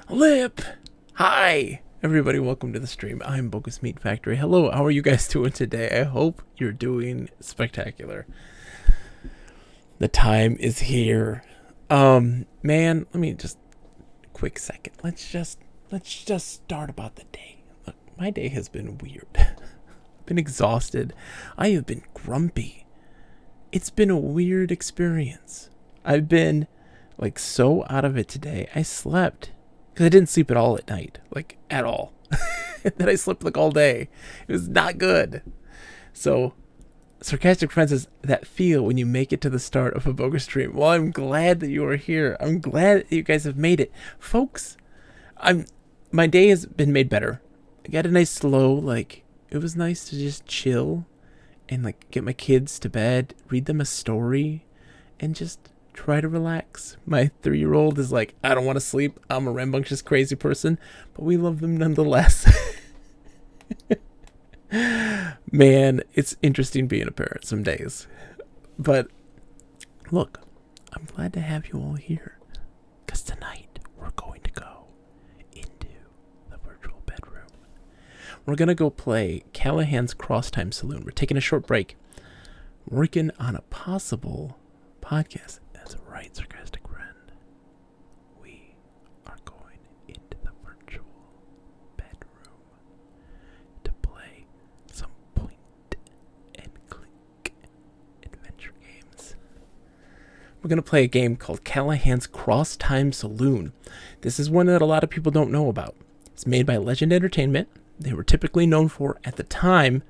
Lip! Hi! Everybody, welcome to the stream. I'm Bogus Meat Factory. Hello, how are you guys doing today? I hope you're doing spectacular. The time is here. Man, let me just... quick second. Let's just start about the day. Look, my day has been weird. I've been exhausted. I have been grumpy. It's been a weird experience. I've been... like so out of it today. I slept because I didn't sleep at all at night, like at all. Then I slept like all day. It was not good. So sarcastic friends is that feel when you make it to the start of a bogus stream. Well, I'm glad that you are here. I'm glad that you guys have made it, folks. My day has been made better. I got a nice slow, like it was nice to just chill and like get my kids to bed, read them a story, and just try to relax. My 3-year-old is like, I don't want to sleep. I'm a rambunctious, crazy person, but we love them nonetheless. Man, it's interesting being a parent some days. But look, I'm glad to have you all here, because tonight we're going to go into the virtual bedroom. We're going to go play Callahan's Crosstime Saloon. We're taking a short break, working on a possible podcast. That's right, sarcastic friend. We are going into the virtual bedroom to play some point and click adventure games. We're going to play a game called Callahan's Crosstime Saloon. This is one that a lot of people don't know about. It's made by Legend Entertainment. They were typically known for, at the time,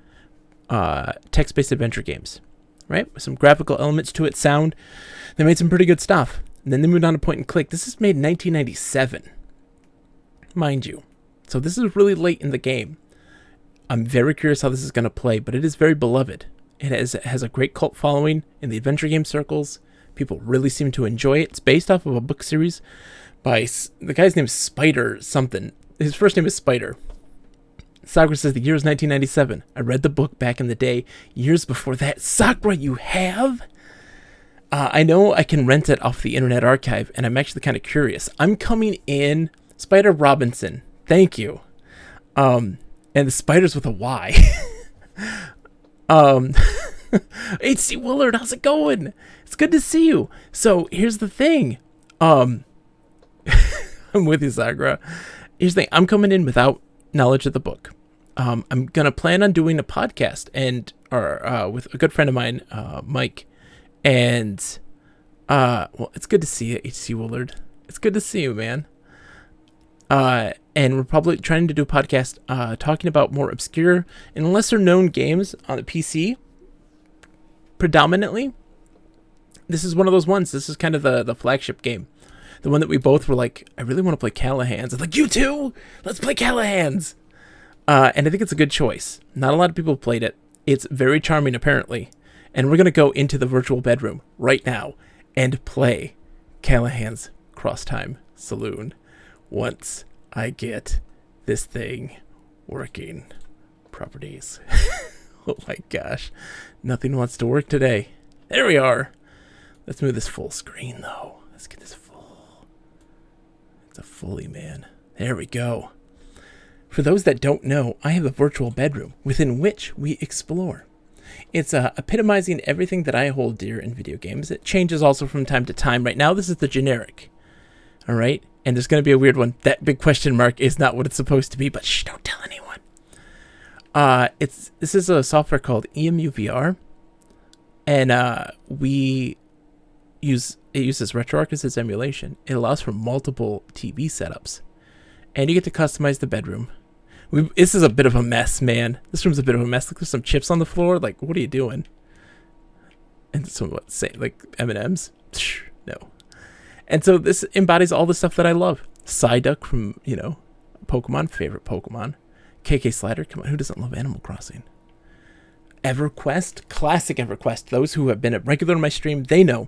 text-based adventure games. Right? With some graphical elements to it, sound. They made some pretty good stuff. And then they moved on to point and click. This is made in 1997. Mind you. So this is really late in the game. I'm very curious how this is going to play, but it is very beloved. It has a great cult following in the adventure game circles. People really seem to enjoy it. It's based off of a book series by... the guy's name is Spider something. His first name is Spider. Sakura says the year is 1997. I read the book back in the day, years before that. Sakura, you have? I know I can rent it off the Internet Archive, and I'm actually kind of curious. I'm coming in Spider Robinson. Thank you. And the spider's with a Y. H.C. Willard, how's it going? It's good to see you. So here's the thing. I'm with you, Sakura. Here's the thing. I'm coming in without knowledge of the book. I'm gonna plan on doing a podcast with a good friend of mine, Mike, and well, it's good to see you, H.C. Willard. It's good to see you, man. And we're probably trying to do a podcast talking about more obscure and lesser known games on the PC. Predominantly, this is one of those ones. This is kind of the flagship game. The one that we both were like, I really want to play Callahan's. I'm like, you too? Let's play Callahan's. And I think it's a good choice. Not a lot of people have played it. It's very charming, apparently. And we're going to go into the virtual bedroom right now and play Callahan's Crosstime Saloon once I get this thing working. Properties. Oh my gosh. Nothing wants to work today. There we are. Let's move this full screen, though. Let's get this full. It's a fully, man. There we go. For those that don't know, I have a virtual bedroom within which we explore. It's epitomizing everything that I hold dear in video games. It changes also from time to time. Right now, this is the generic. All right? And there's going to be a weird one. That big question mark is not what it's supposed to be, but shh, don't tell anyone. This is a software called EmuVR, and it uses RetroArch as its emulation. It allows for multiple TV setups, and you get to customize the bedroom. This is a bit of a mess, man. This room's a bit of a mess. Look, there's some chips on the floor. Like, what are you doing? And so what? Say like M&Ms? No. And so this embodies all the stuff that I love. Psyduck from Pokemon, favorite Pokemon. KK Slider, come on, who doesn't love Animal Crossing? EverQuest, classic EverQuest. Those who have been a regular on my stream, they know.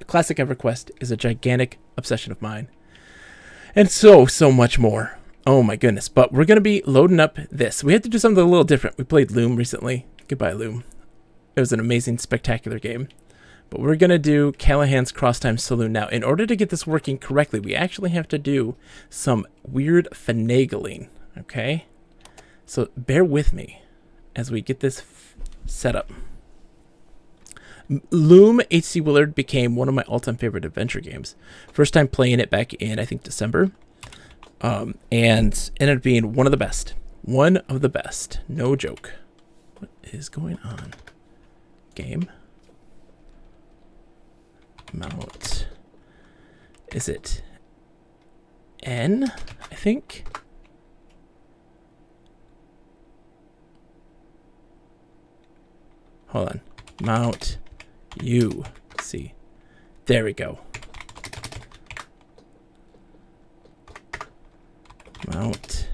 Classic EverQuest is a gigantic obsession of mine. And so much more. Oh my goodness. But we're going to be loading up this. We had to do something a little different. We played Loom recently. Goodbye, Loom. It was an amazing, spectacular game. But we're going to do Callahan's Crosstime Saloon. Now, in order to get this working correctly, we actually have to do some weird finagling, okay? So bear with me as we get this set up. Loom H.C. Willard became one of my all-time favorite adventure games. First time playing it back in, I think, December. And ended up being one of the best. One of the best. No joke. What is going on? Game. Mount. Is it N, I think? Hold on. Mount U. C. There we go. Mount.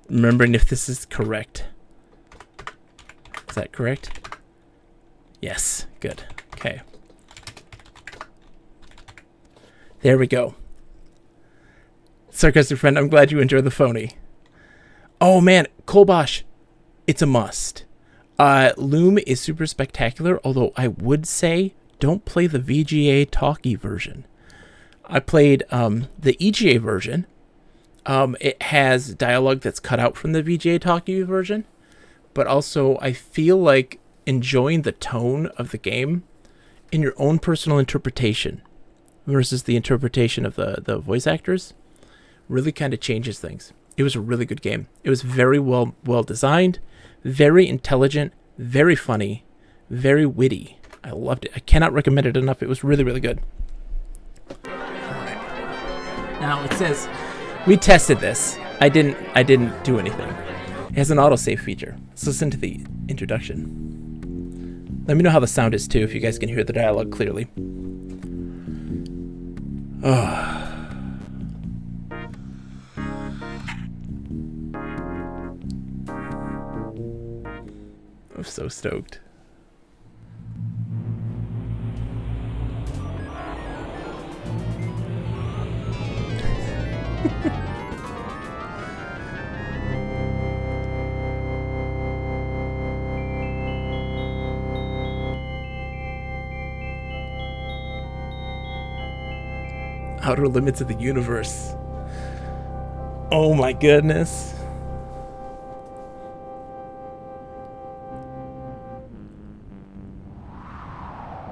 Remembering if this is correct. Is that correct? Yes. Good. Okay. There we go. Sarcastic friend, I'm glad you enjoyed the phony. Oh man, Kolbosh. It's a must. Loom is super spectacular, although I would say don't play the VGA talkie version. I played the EGA version. It has dialogue that's cut out from the VGA talkie version, but also I feel like enjoying the tone of the game in your own personal interpretation versus the interpretation of the voice actors really kind of changes things. It was a really good game. It was very well designed, very intelligent, very funny, very witty. I loved it. I cannot recommend it enough. It was really, really good. All right. Now it says we tested this. I didn't do anything. It has an autosave feature. Let's listen to the introduction. Let me know how the sound is too, if you guys can hear the dialogue clearly. Oh. I'm so stoked. Outer limits of the universe. Oh my goodness.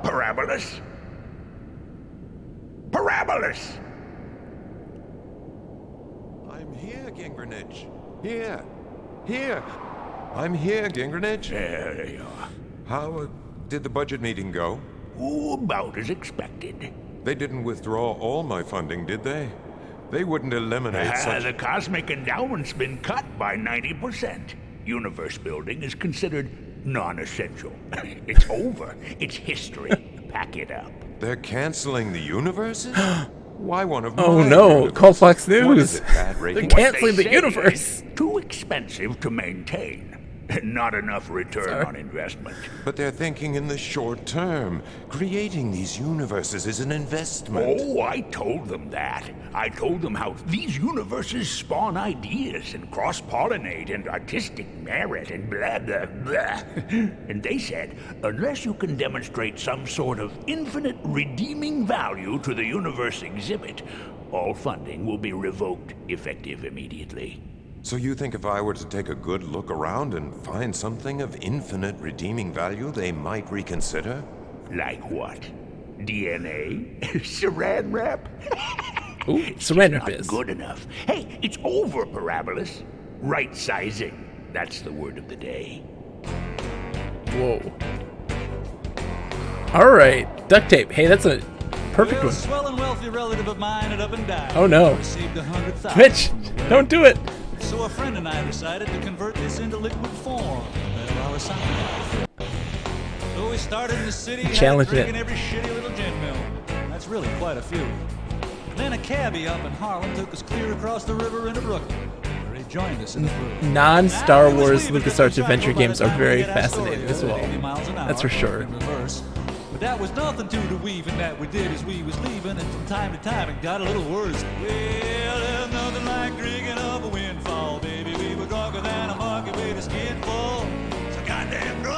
Parabolus? Parabolus! I'm here, Gingrenich. Here. Here. I'm here, Gingrenich. There you are. How did the budget meeting go? Ooh, about as expected. They didn't withdraw all my funding, did they? They wouldn't eliminate such... The cosmic endowment's been cut by 90%. Universe building is considered non-essential. It's over. It's history. Pack it up. They're canceling the universes? Why one of Oh my no, universes? Call Fox What News. is it, bad They're rating? canceling the They say universe. it's too expensive to maintain. Not enough return on investment. But they're thinking in the short term. Creating these universes is an investment. Oh, I told them that. I told them how these universes spawn ideas and cross-pollinate and artistic merit and blah, blah, blah. And they said, unless you can demonstrate some sort of infinite redeeming value to the universe exhibit, all funding will be revoked, effective immediately. So you think if I were to take a good look around and find something of infinite redeeming value, they might reconsider? Like what? DNA? Saran wrap? Ooh, saran wrap Not is. good enough. Hey, it's over, Parabolus. Right sizing. That's the word of the day. Whoa. All right, duct tape. Hey, that's a perfect Well, a one. swell and wealthy relative of mine ended up and died. Oh, no. Received 100,000. Twitch, don't do it. So a friend and I decided to convert this into liquid form. Well, I was something. So we started in the city, Challenge drinking it. every shitty little gin mill. That's really quite a few. Then a cabbie up in Harlem took us clear across the river into Brooklyn, where he joined us in the brew. Non-Star Now, he was Wars leaving LucasArts to adventure by the games are time we very get Astoria fascinating as at well. 80 miles an hour, That's for sure. in reverse. But that was nothing to the weaving that we did as we was leaving, and from time to time it got a little worse. Well, there's nothing like drinking up a windfall, baby. We were drunker than a monkey with a skin full. So goddamn drunk.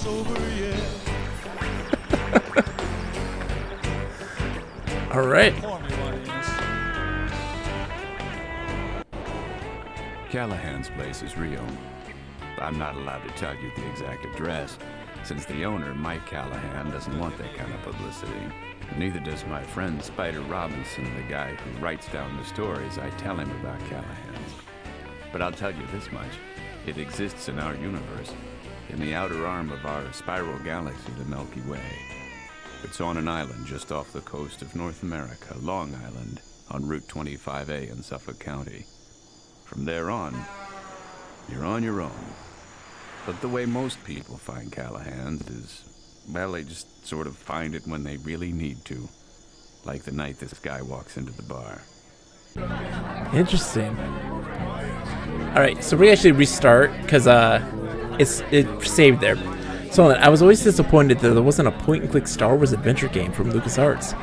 sober yet. All right. Pour me one, Enos. Callahan's place is real. I'm not allowed to tell you the exact address, since the owner, Mike Callahan, doesn't want that kind of publicity. Neither does my friend Spider Robinson, the guy who writes down the stories I tell him about Callahan's. But I'll tell you this much. It exists in our universe, in the outer arm of our spiral galaxy, the Milky Way. It's on an island just off the coast of North America, Long Island, on Route 25A in Suffolk County. From there on, you're on your own. But the way most people find Callahan's is, well, they just sort of find it when they really need to. Like the night this guy walks into the bar. Interesting. All right, so we actually restart because it's saved there. So I was always disappointed that there wasn't a point-and-click Star Wars adventure game from LucasArts.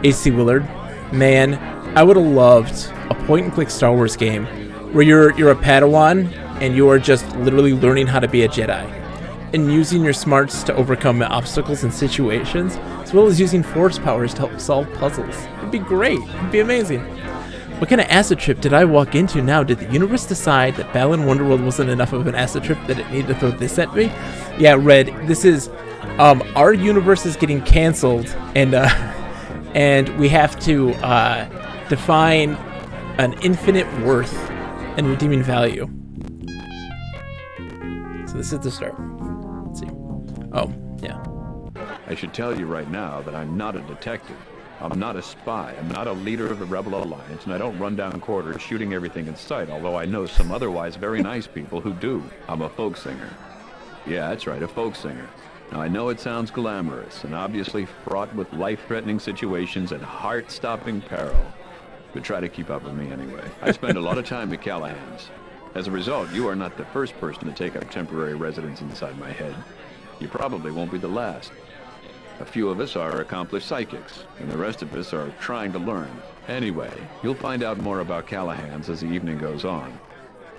H.C. Willard, man, I would have loved a point-and-click Star Wars game where you're a Padawan and you are just literally learning how to be a Jedi and using your smarts to overcome obstacles and situations, as well as using force powers to help solve puzzles. It'd be great. It'd be amazing. What kind of acid trip did I walk into now? Did the universe decide that Balan Wonderworld wasn't enough of an acid trip that it needed to throw this at me? Yeah, Red, this is our universe is getting canceled, and we have to define an infinite worth and redeeming value. So this is the start. Let's see. Oh, yeah. I should tell you right now that I'm not a detective. I'm not a spy. I'm not a leader of the Rebel Alliance, and I don't run down corridors shooting everything in sight, although I know some otherwise very nice people who do. I'm a folk singer. Yeah, that's right, a folk singer. Now, I know it sounds glamorous and obviously fraught with life-threatening situations and heart-stopping peril, but try to keep up with me anyway. I spend a lot of time at Callahan's. As a result, you are not the first person to take up temporary residence inside my head. You probably won't be the last. A few of us are accomplished psychics, and the rest of us are trying to learn. Anyway, you'll find out more about Callahan's as the evening goes on.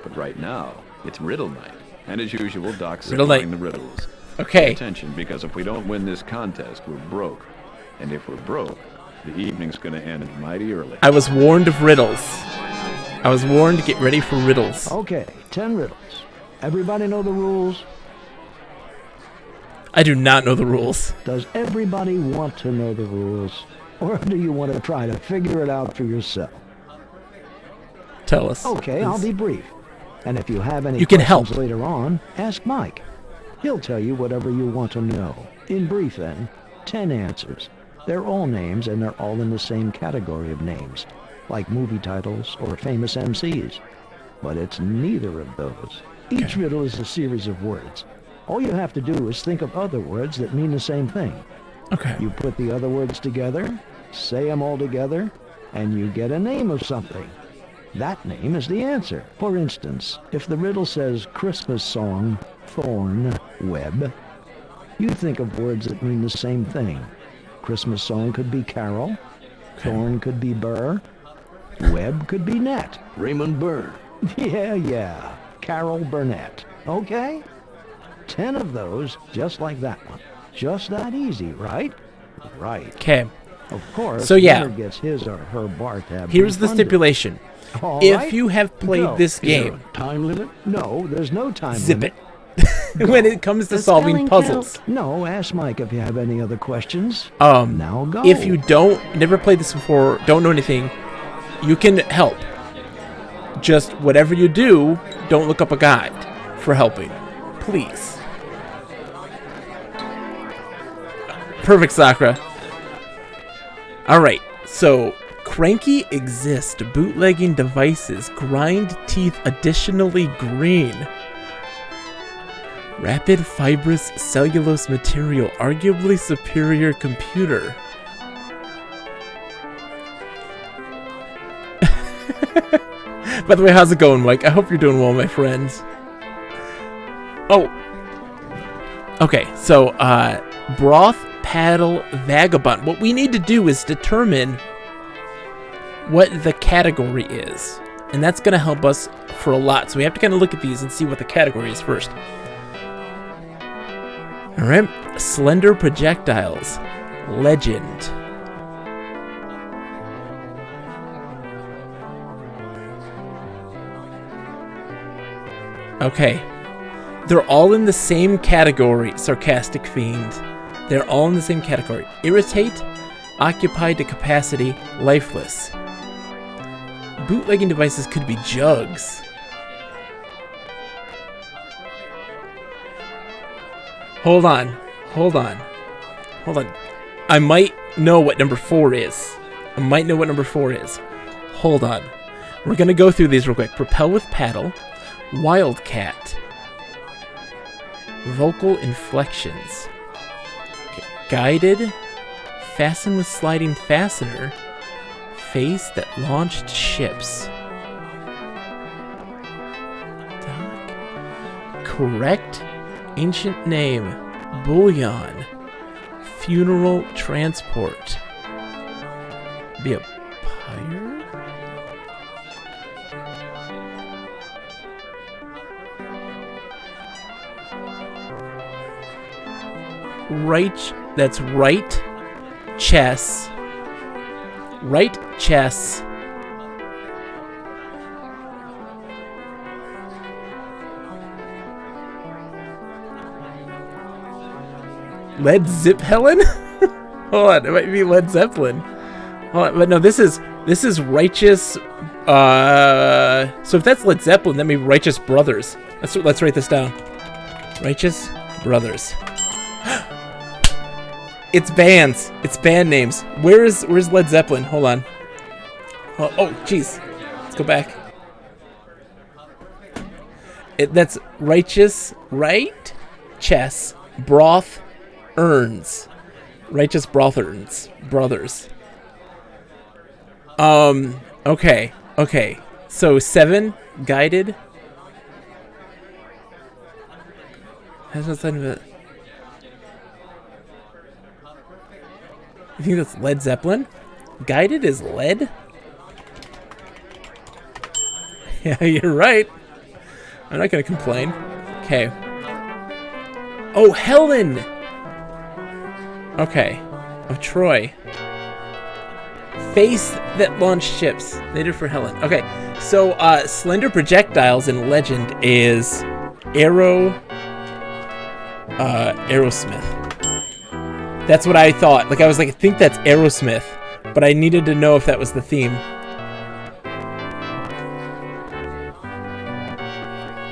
But right now, it's Riddle Night. And as usual, Doc's supplying the riddles. Okay. Pay attention, because if we don't win this contest, we're broke. And if we're broke, the evening's gonna end mighty early. I was warned of riddles. I was warned to get ready for riddles. Okay, 10 riddles. Everybody know the rules? I do not know the rules. Does everybody want to know the rules? Or do you want to try to figure it out for yourself? Tell us. Okay, please. I'll be brief. And if you have any You can questions help. later on, ask Mike. He'll tell you whatever you want to know. In brief then, 10 answers. They're all names, and they're all in the same category of names, like movie titles or famous MCs. But it's neither of those. Each riddle is a series of words. All you have to do is think of other words that mean the same thing. Okay. You put the other words together, say them all together, and you get a name of something. That name is the answer. For instance, if the riddle says Christmas song, thorn, web, you think of words that mean the same thing. Christmas song could be carol, thorn could be burr, web could be net. Raymond Burr. Yeah, Carol Burnett. Okay? 10 of those, just like that one. Just that easy, right? Right. Okay. Of course, So, yeah. winner gets his or her bar tab. Here's the refunded. stipulation. All If right? you have played Go. this Is there game, a time limit? No, there's no time zip limit. it. When it comes to Does solving spelling puzzles. No, ask Mike if you have any other questions. Um, Now go. If you never played this before, don't know anything, you can help. Just whatever you do, don't look up a guide for helping. Please. Perfect, Sakura. Alright, so cranky exist. Bootlegging devices. Grind teeth additionally green. Rapid fibrous cellulose material. Arguably superior computer. By the way, how's it going, Mike? I hope you're doing well, my friends. Oh. Okay, so, broth paddle vagabond. What we need to do is determine what the category is. And that's going to help us for a lot. So we have to kind of look at these and see what the category is first. All right. Slender projectiles. Legend. Okay. They're all in the same category. Sarcastic fiend. They're all in the same category. Irritate, occupied to capacity, lifeless. Bootlegging devices could be jugs. Hold on. I might know what number 4 is. Hold on. We're going to go through these real quick. Propel with paddle. Wildcat. Vocal inflections. Okay. Guided. Fasten with sliding fastener. Face that launched ships. Dock. Correct. Ancient name. Bullion. Funeral transport. Be a pyre? Right. That's right. Chess. Right chess. Led Zeppelin? Hold on, it might be Led Zeppelin. Hold on, but no, this is Righteous. So if that's Led Zeppelin, that may be Righteous Brothers. Let's write this down. Righteous Brothers. It's bands. It's band names. Where's Led Zeppelin? Hold on. Oh, jeez. Let's go back. That's Righteous, right? Chess, Broth, Urns. Righteous Broth Urns. Brothers. Okay. So 7, guided. Has no sign of it. You think that's Led Zeppelin? Guided is lead? Yeah, you're right. I'm not gonna complain. Okay. Oh, Helen! Okay. Of Troy. Face that launched ships. They did for Helen. Okay. So, slender projectiles in Legend is Aerosmith. That's what I thought. Like, I was like, I think that's Aerosmith. But I needed to know if that was the theme.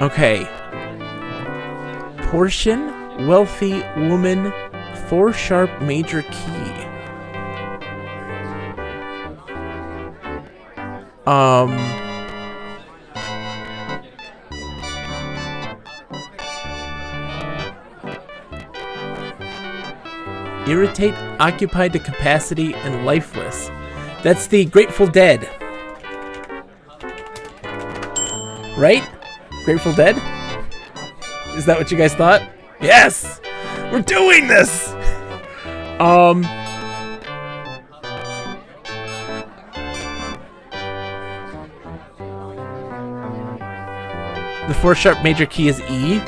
Okay. Portion, wealthy woman, 4 sharp major key. Irritate, occupied to capacity, and lifeless. That's the Grateful Dead. Right? Grateful Dead? Is that what you guys thought? Yes! We're doing this! The 4 sharp major key is E.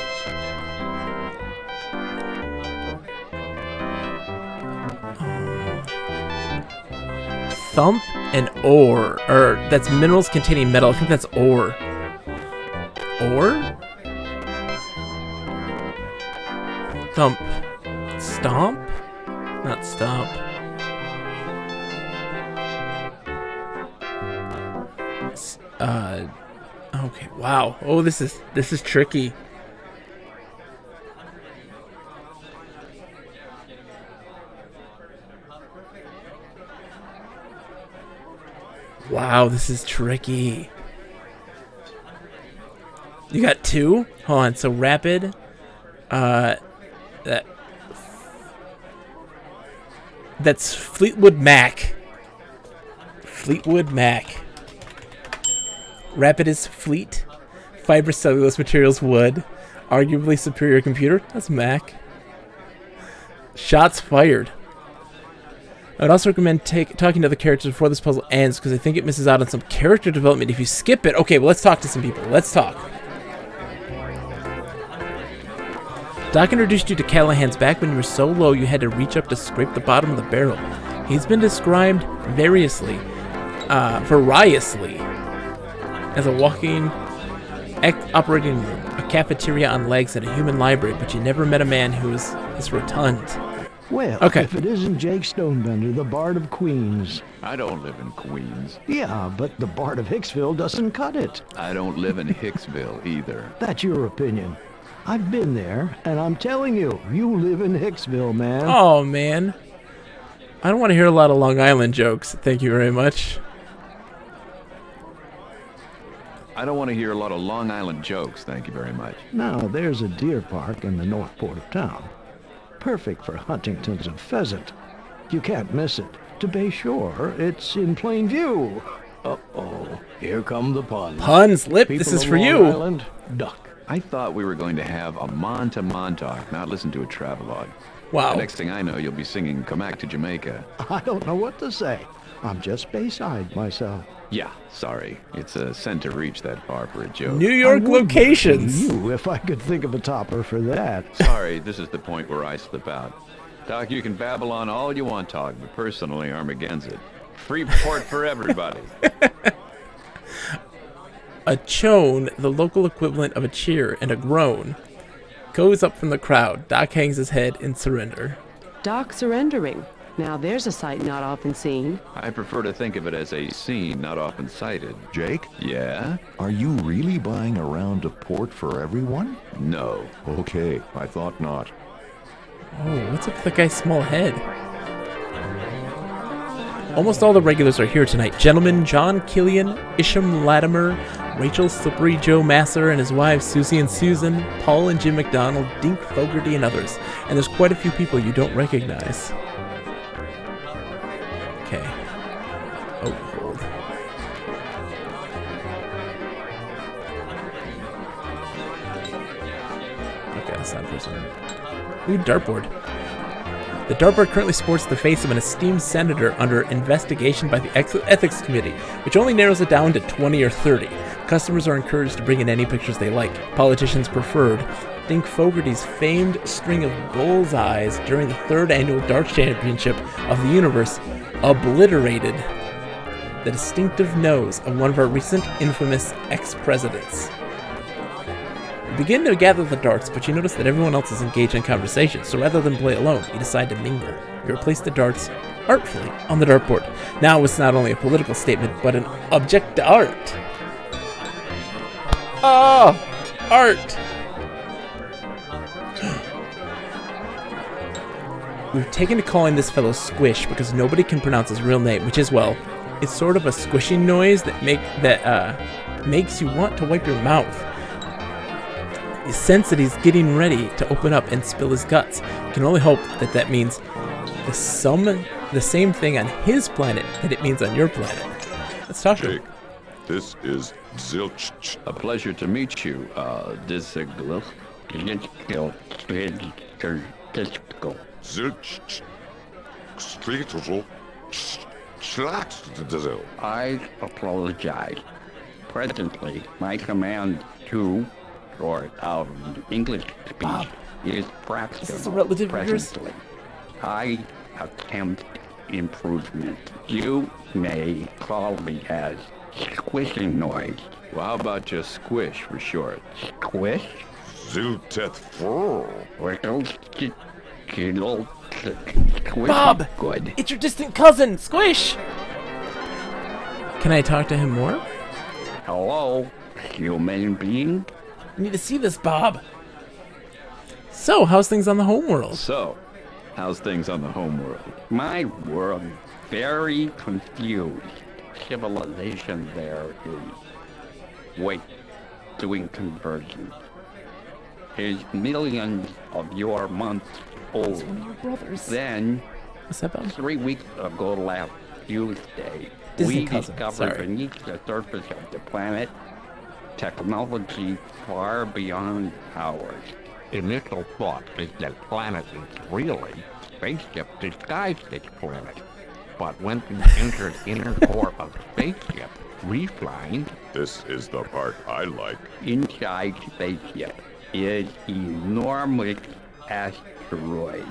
Thump and ore. Or that's minerals containing metal. I think that's ore. Ore? Thump. Stomp? Not stomp. Okay, wow. Oh, this is tricky. Wow, this is tricky. You got 2? Hold on, so rapid. That's Fleetwood Mac. Fleetwood Mac. Rapid is fleet. Fibrous cellulose materials wood. Arguably superior computer. That's Mac. Shots fired. I would also recommend talking to the characters before this puzzle ends because I think it misses out on some character development if you skip it. Okay, well, let's talk to some people. Let's talk. Doc introduced you to Callahan's back when you were so low you had to reach up to scrape the bottom of the barrel. He's been described variously as a walking operating room, a cafeteria on legs, and a human library, but you never met a man who was as rotund. Well, Okay. if it isn't Jake Stonebender, the Bard of Queens. I don't live in Queens. Yeah, but the Bard of Hicksville doesn't cut it. I don't live in Hicksville either. That's your opinion. I've been there, and I'm telling you, you live in Hicksville, man. Oh, man. I don't want to hear a lot of Long Island jokes. Thank you very much. I don't want to hear a lot of Long Island jokes, thank you very much. Now, there's a deer park in the north port of town. Perfect for huntingtons of pheasant. You can't miss it. To be sure, it's in plain view. Uh-oh, here come the puns. Pun slip, People this is of for Long you. Island, duck. I thought we were going to have a mon talk, not listen to a travelogue. Wow. The next thing I know, you'll be singing Come Back to Jamaica. I don't know what to say. I'm just Bayside myself. Yeah, sorry. It's a sin to reach that far for a joke. New York I would locations. You, if I could think of a topper for that. Sorry, this is the point where I slip out. Doc, you can babble on all you want, Doc, but personally, I'm against it. Free port for everybody. A chone, the local equivalent of a cheer and a groan, goes up from the crowd. Doc hangs his head in surrender. Doc surrendering. Now there's a sight not often seen. I prefer to think of it as a scene not often cited. Jake, Yeah? are you really buying a round of port for everyone? No. Okay, I thought not. Oh, what's up with that guy's small head? Almost all the regulars are here tonight. Gentlemen John Killian, Isham Latimer, Rachel Slippery Joe Masser and his wives Susie and Susan, Paul and Jim McDonald, Dink Fogarty and others. And there's quite a few people you don't recognize. Okay. Oh, hold. Okay, that's not person. Ooh, dartboard. The dartboard currently sports the face of an esteemed senator under investigation by the Ethics Committee, which only narrows it down to 20 or 30. Customers are encouraged to bring in any pictures they like. Politicians preferred. Dink Fogarty's famed string of bullseyes during the 3rd annual Darts Championship of the Universe obliterated the distinctive nose of one of our recent infamous ex-presidents. You begin to gather the darts, but you notice that everyone else is engaged in conversation, so rather than play alone, you decide to mingle. You replace the darts artfully on the dartboard. Now it's not only a political statement, but an object to art. Oh, art! We've taken to calling this fellow Squish because nobody can pronounce his real name, which is, well, it's sort of a squishing noise that makes you want to wipe your mouth. You sense that he's getting ready to open up and spill his guts. You can only hope that that means the same thing on his planet that it means on your planet. Let's talk to Jake, him. this is Zilch. A pleasure to meet you, Disiglo. Zilch. Schlachtdizel. I apologize. Presently, my command to, or our English speech, Bob, is fractional. is this a relative of yours? Presently, I attempt improvement. You may call me as squishing noise. Well, how about just Squish for short? Squish? Zilteth Fur. Squish. Bob! Good. It's your distant cousin, Squish! Can I talk to him more? Hello, human being? I need to see this, Bob. So, how's things on the homeworld? So, how's things on the homeworld? My world, very confused. Civilization there is, doing conversion. Is millions of your months old. One of your brothers. Then, What's that, Bob? 3 weeks ago last Tuesday, Distant we cousin, discovered sorry. beneath the surface of the planet technology far beyond ours. Initial thought is that planet is really spaceship disguised as planet. But when we entered inner core of spaceship, we find This is the part I like. inside spaceship is enormous asteroid.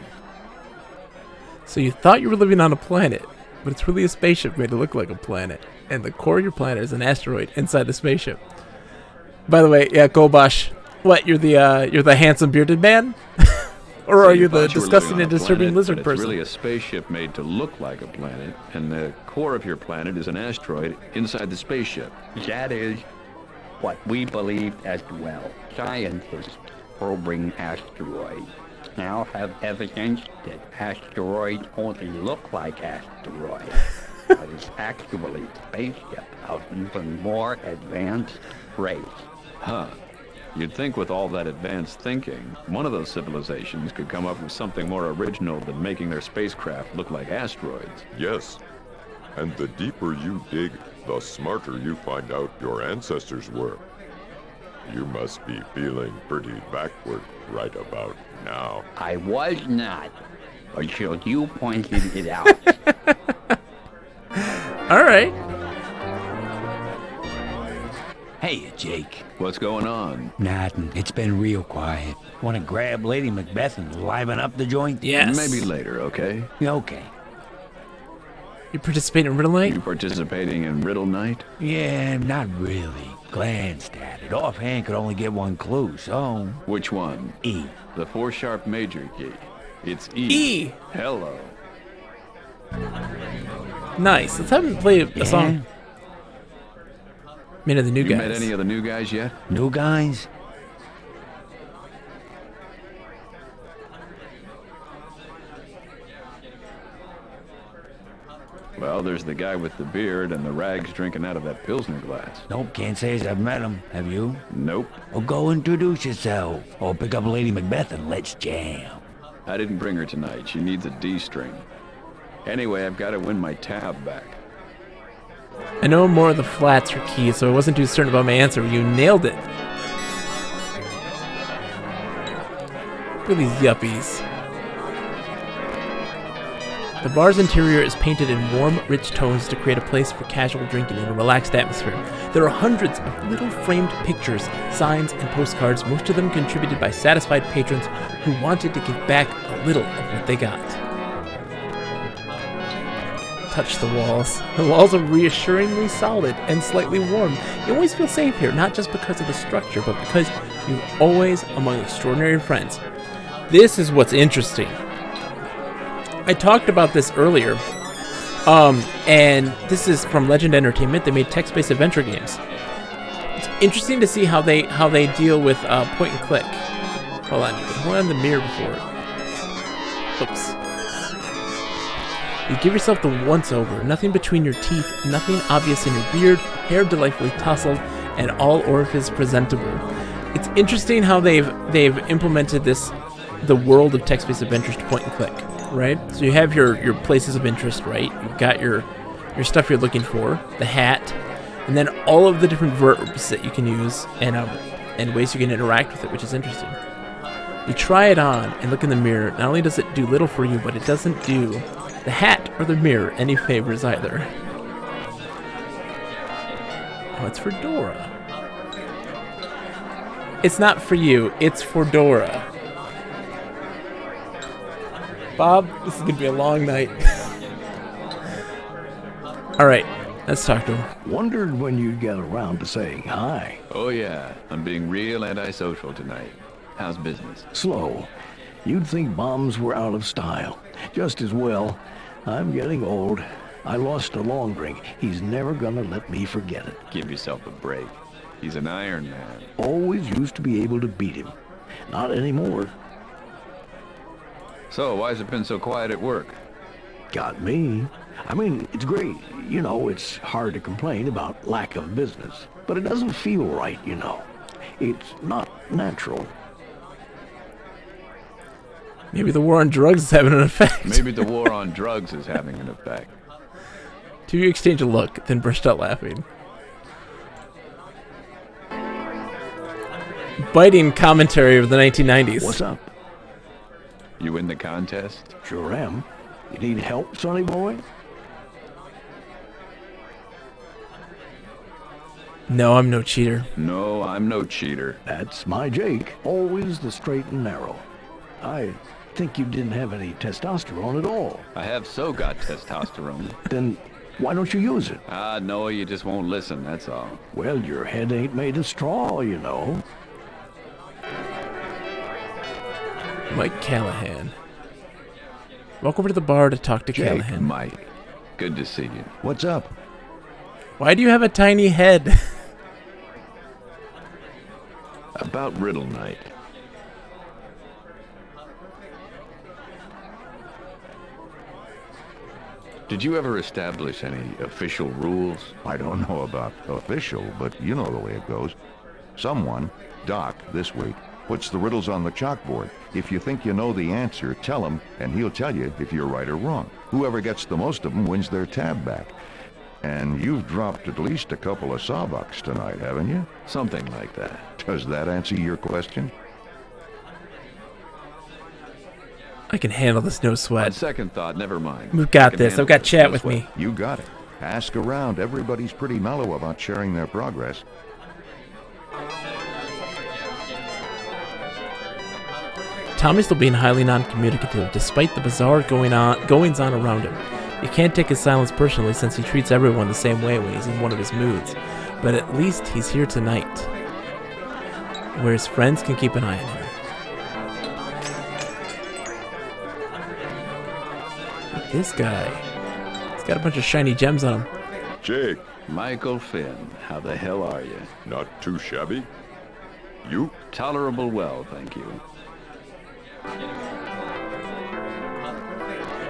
So you thought you were living on a planet, but it's really a spaceship made to look like a planet. And the core of your planet is an asteroid inside the spaceship. By the way, yeah, Gobash, what, you're the handsome bearded man? Or So are you the thought were disgusting living on and a disturbing planet, lizard but person? It's really a spaceship made to look like a planet, and the core of your planet is an asteroid inside the spaceship. That is what we believed as well. Scientists probing asteroids now have evidence that asteroids only look like asteroids, but it's actually a spaceship of even more advanced race. Huh. You'd think with all that advanced thinking, one of those civilizations could come up with something more original than making their spacecraft look like asteroids. Yes. And the deeper you dig, the smarter you find out your ancestors were. You must be feeling pretty backward right about now. I was not, until you pointed it out. All right. Hey, Jake. What's going on? Nothing. It's been real quiet. Want to grab Lady Macbeth and liven up the joint? Yes. Maybe later, okay? Okay. You participate in Riddle Night? You participating in Riddle Night? Yeah, not really. Glanced at it. Offhand could only get one clue, so... Which one? E. The 4-sharp major key. It's E. E. Hello. Nice. Let's have him play a song. Many of the new You guys. met any of the new guys yet? New guys? Well, there's the guy with the beard and the rags drinking out of that Pilsner glass. Nope, can't say as I've met him. Have you? Nope. Well, go introduce yourself. Or pick up Lady Macbeth and let's jam. I didn't bring her tonight. She needs a D string. Anyway, I've got to win my tab back. I know more of the flats are key, so I wasn't too certain about my answer. You nailed it. Look at these yuppies. The bar's interior is painted in warm, rich tones to create a place for casual drinking in a relaxed atmosphere. There are hundreds of little framed pictures, signs, and postcards, most of them contributed by satisfied patrons who wanted to give back a little of what they got. Touch the walls. The walls are reassuringly solid and slightly warm. You always feel safe here, not just because of the structure, but because you're always among extraordinary friends. This is what's interesting. I talked about this earlier, and this is from Legend Entertainment. They made text-based adventure games. It's interesting to see how they deal with point and click. Hold on, you can hold on the mirror before it. Oops. You give yourself the once-over, nothing between your teeth, nothing obvious in your beard, hair delightfully tousled, and all orifice presentable. It's interesting how they've implemented the world of text-based adventures to point and click, right? So you have your places of interest, right? You've got your stuff you're looking for, the hat, and then all of the different verbs that you can use and ways you can interact with it, which is interesting. You try it on and look in the mirror. Not only does it do little for you, but it doesn't do the hat or the mirror any favors either. Oh, it's for Dora. It's not for you, it's for Dora. Bob, this is going to be a long night. Alright, let's talk to him. Wondered when you'd get around to saying hi. Oh yeah, I'm being real antisocial tonight. How's business? Slow. You'd think bombs were out of style. Just as well. I'm getting old. I lost a long drink. He's never gonna let me forget it. Give yourself a break. He's an Iron Man. Always used to be able to beat him. Not anymore. So, why's it been so quiet at work? Got me. I mean, it's great. You know, it's hard to complain about lack of business. But it doesn't feel right, you know. It's not natural. Maybe the war on drugs is having an effect. Maybe the war on drugs is having an effect. Two of you exchange a look, then burst out laughing. Biting commentary of the 1990s. What's up? You win the contest? Sure am. You need help, sonny boy? No, I'm no cheater. No, I'm no cheater. That's my Jake. Always the straight and narrow. I think you didn't have any testosterone at all. I have so got testosterone. Then why don't you use it? No, you just won't listen, that's all. Well, your head ain't made of straw, you know. Mike Callahan. Walk over to the bar to talk to Jake, Callahan. Mike, good to see you. What's up? Why do you have a tiny head? About Riddle Night. Did you ever establish any official rules? I don't know about official, but you know the way it goes. Someone, Doc, this week, puts the riddles on the chalkboard. If you think you know the answer, tell him, and he'll tell you if you're right or wrong. Whoever gets the most of them wins their tab back. And you've dropped at least a couple of sawbucks tonight, haven't you? Something like that. Does that answer your question? I can handle this, no On sweat. second thought, never mind. We've got I can this. handle I've got this, chat no with sweat. me. You got it. Ask around. Everybody's pretty mellow about sharing their progress. Tommy's still being highly non-communicative, despite the bizarre goings-on around him. He can't take his silence personally since he treats everyone the same way when he's in one of his moods. But at least he's here tonight, where his friends can keep an eye on him. This guy, he's got a bunch of shiny gems on him. Jake, Michael Finn, how the hell are you? not too shabby. You? Tolerable well, thank you.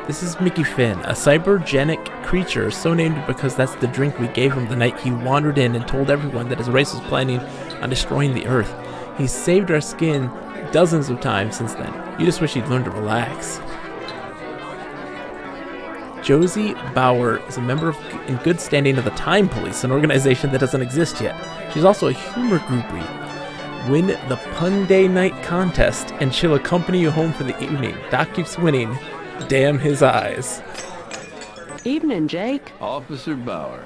This is Mickey Finn, a cybergenic creature so named because that's the drink we gave him the night he wandered in and told everyone that his race was planning on destroying the Earth. He's saved our skin dozens of times since then. You just wish he'd learned to relax. Josie Bauer is a member in good standing of the Time Police, an organization that doesn't exist yet. She's also a humor groupie. Win the Pun Day Night contest, and she'll accompany you home for the evening. Doc keeps winning. Damn his eyes. Evening, Jake. Officer Bauer,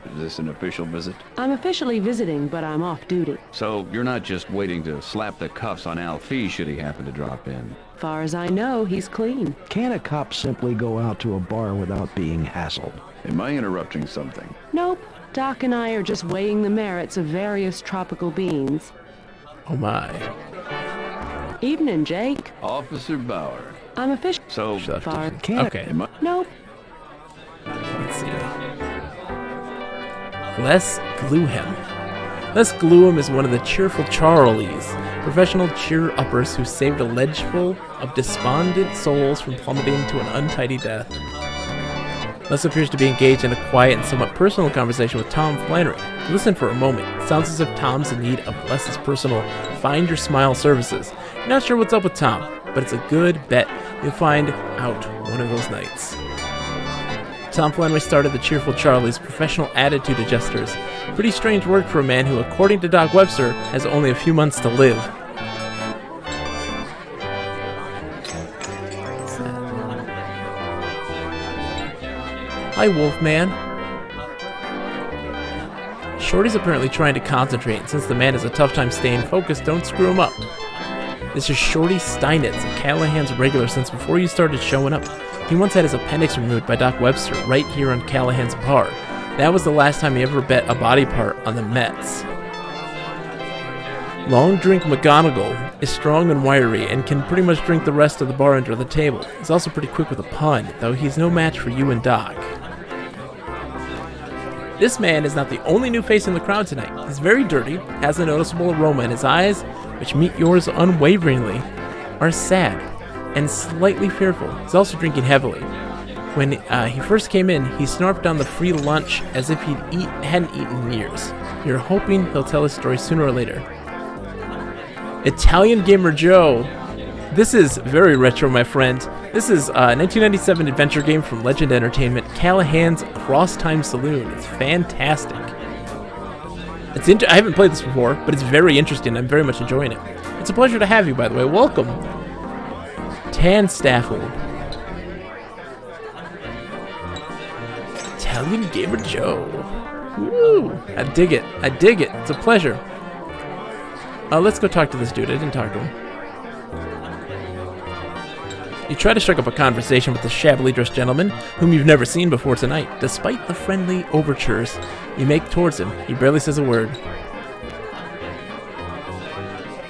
is this an official visit? I'm officially visiting, but I'm off duty. So you're not just waiting to slap the cuffs on Alfie should he happen to drop in? Far as I know, he's clean. Can a cop simply go out to a bar without being hassled? Am I interrupting something? Nope. Doc and I are just weighing the merits of various tropical beans. Oh my. Evening, Jake. Officer Bauer. I'm official. So, Far. Okay. am I... Nope. Let's see. Les Gluham. Les Gluham is one of the cheerful Charlies, professional cheer-uppers who saved a ledge full of despondent souls from plummeting to an untidy death. Les appears to be engaged in a quiet and somewhat personal conversation with Tom Flannery. Listen for a moment. It sounds as if Tom's in need of Les's personal Find Your Smile services. You're not sure what's up with Tom, but it's a good bet you'll find out one of those nights. Tom Flannery started the Cheerful Charlies professional attitude adjusters. Pretty strange work for a man who, according to Doc Webster, has only a few months to live. Hi, Wolfman. Shorty's apparently trying to concentrate, and since the man has a tough time staying focused, don't screw him up. This is Shorty Steinitz, Callahan's regular since before you started showing up. He once had his appendix removed by Doc Webster right here on Callahan's bar. That was the last time he ever bet a body part on the Mets. Long Drink McGonagall is strong and wiry and can pretty much drink the rest of the bar under the table. He's also pretty quick with a pun, though he's no match for you and Doc. This man is not the only new face in the crowd tonight. He's very dirty, has a noticeable aroma in his eyes, which meet yours unwaveringly, are sad and slightly fearful. He's also drinking heavily. When he first came in, he snarfed down the free lunch as if he hadn't eaten in years. You're hoping he'll tell his story sooner or later. Italian Gamer Joe. This is very retro, my friend. This is a 1997 adventure game from Legend Entertainment, Callahan's Crosstime Saloon. It's fantastic. I haven't played this before, but it's very interesting. I'm very much enjoying it. It's a pleasure to have you, by the way. Welcome. Tan Stafford. Italian Gamer Joe. Woo! I dig it. I dig it. It's a pleasure. Let's go talk to this dude. I didn't talk to him. You try to strike up a conversation with the shabbily dressed gentleman, whom you've never seen before tonight. Despite the friendly overtures you make towards him, he barely says a word.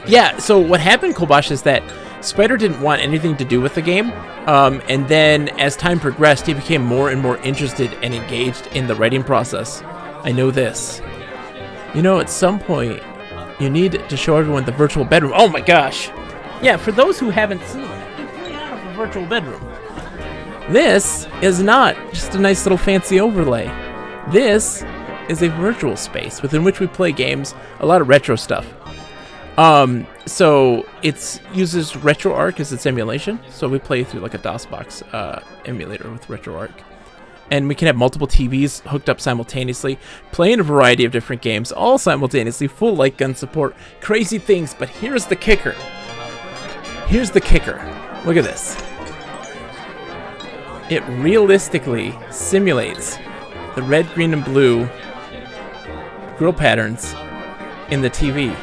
Yeah, so what happened, Kolbash, is that Spider didn't want anything to do with the game, and then as time progressed, he became more and more interested and engaged in the writing process. I know this. You know, at some point, you need to show everyone the virtual bedroom. Oh my gosh! Yeah, for those who haven't seen it, it's really out of a virtual bedroom. This is not just a nice little fancy overlay. This is a virtual space within which we play games, a lot of retro stuff. So it uses RetroArch as its emulation. So we play through like a DOSBox emulator with RetroArch. And we can have multiple TVs hooked up simultaneously, playing a variety of different games, all simultaneously, full light gun support, crazy things. But here's the kicker. Here's the kicker. Look at this. It realistically simulates the red, green, and blue grill patterns in the TV.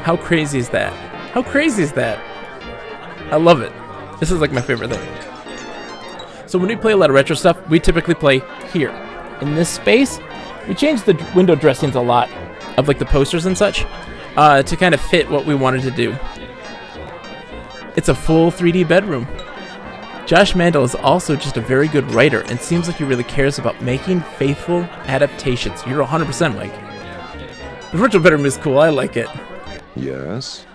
How crazy is that? How crazy is that? I love it. This is like my favorite thing. So when we play a lot of retro stuff, we typically play here. In this space, we change the window dressings a lot of like the posters and such to kind of fit what we wanted to do. It's a full 3D bedroom. Josh Mandel is also just a very good writer and seems like he really cares about making faithful adaptations. You're 100% Mike. The virtual bedroom is cool. I like it. Yes?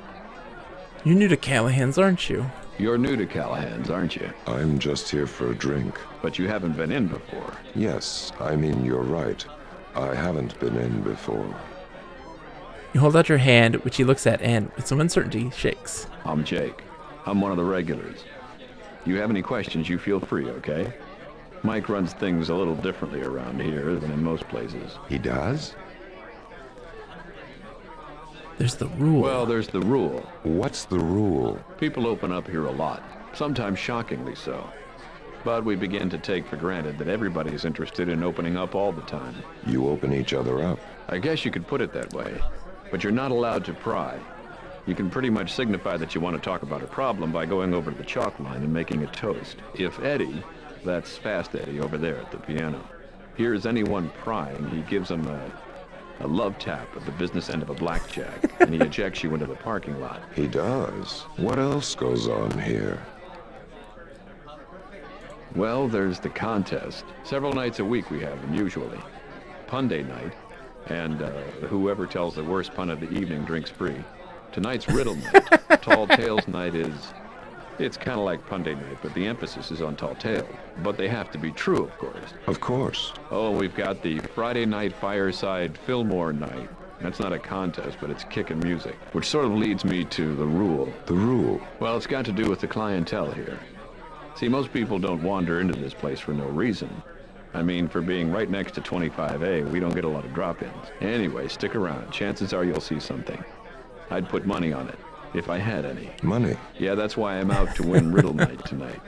You're new to Callahan's, aren't you? You're new to Callahan's, aren't you? I'm just here for a drink. But you haven't been in before. Yes, I mean, you're right. I haven't been in before. You hold out your hand, which he looks at and, with some uncertainty, shakes. I'm Jake. I'm one of the regulars. You have any questions, you feel free, okay? Mike runs things a little differently around here than in most places. He does? There's the rule. Well, there's the rule. What's the rule? People open up here a lot, sometimes shockingly so. But we begin to take for granted that everybody's interested in opening up all the time. You open each other up. I guess you could put it that way. But you're not allowed to pry. You can pretty much signify that you want to talk about a problem by going over to the chalk line and making a toast. If Eddie, that's Fast Eddie over there at the piano, hears anyone prying, he gives them a love tap at the business end of a blackjack, and he ejects you into the parking lot. He does. What else goes on here? Well, there's the contest. Several nights a week we have them, usually. Pun Day night, and whoever tells the worst pun of the evening drinks free. Tonight's riddle night. Tall Tales night is... It's kind of like Pun Day night, but the emphasis is on tall tales. But they have to be true, of course. Of course. Oh, we've got the Friday night fireside Fillmore night. That's not a contest, but it's kickin' music. Which sort of leads me to the rule. The rule? Well, it's got to do with the clientele here. See, most people don't wander into this place for no reason. I mean, for being right next to 25A, we don't get a lot of drop-ins. Anyway, stick around. Chances are you'll see something. I'd put money on it. If I had any. Money? Yeah, that's why I'm out to win riddle night tonight.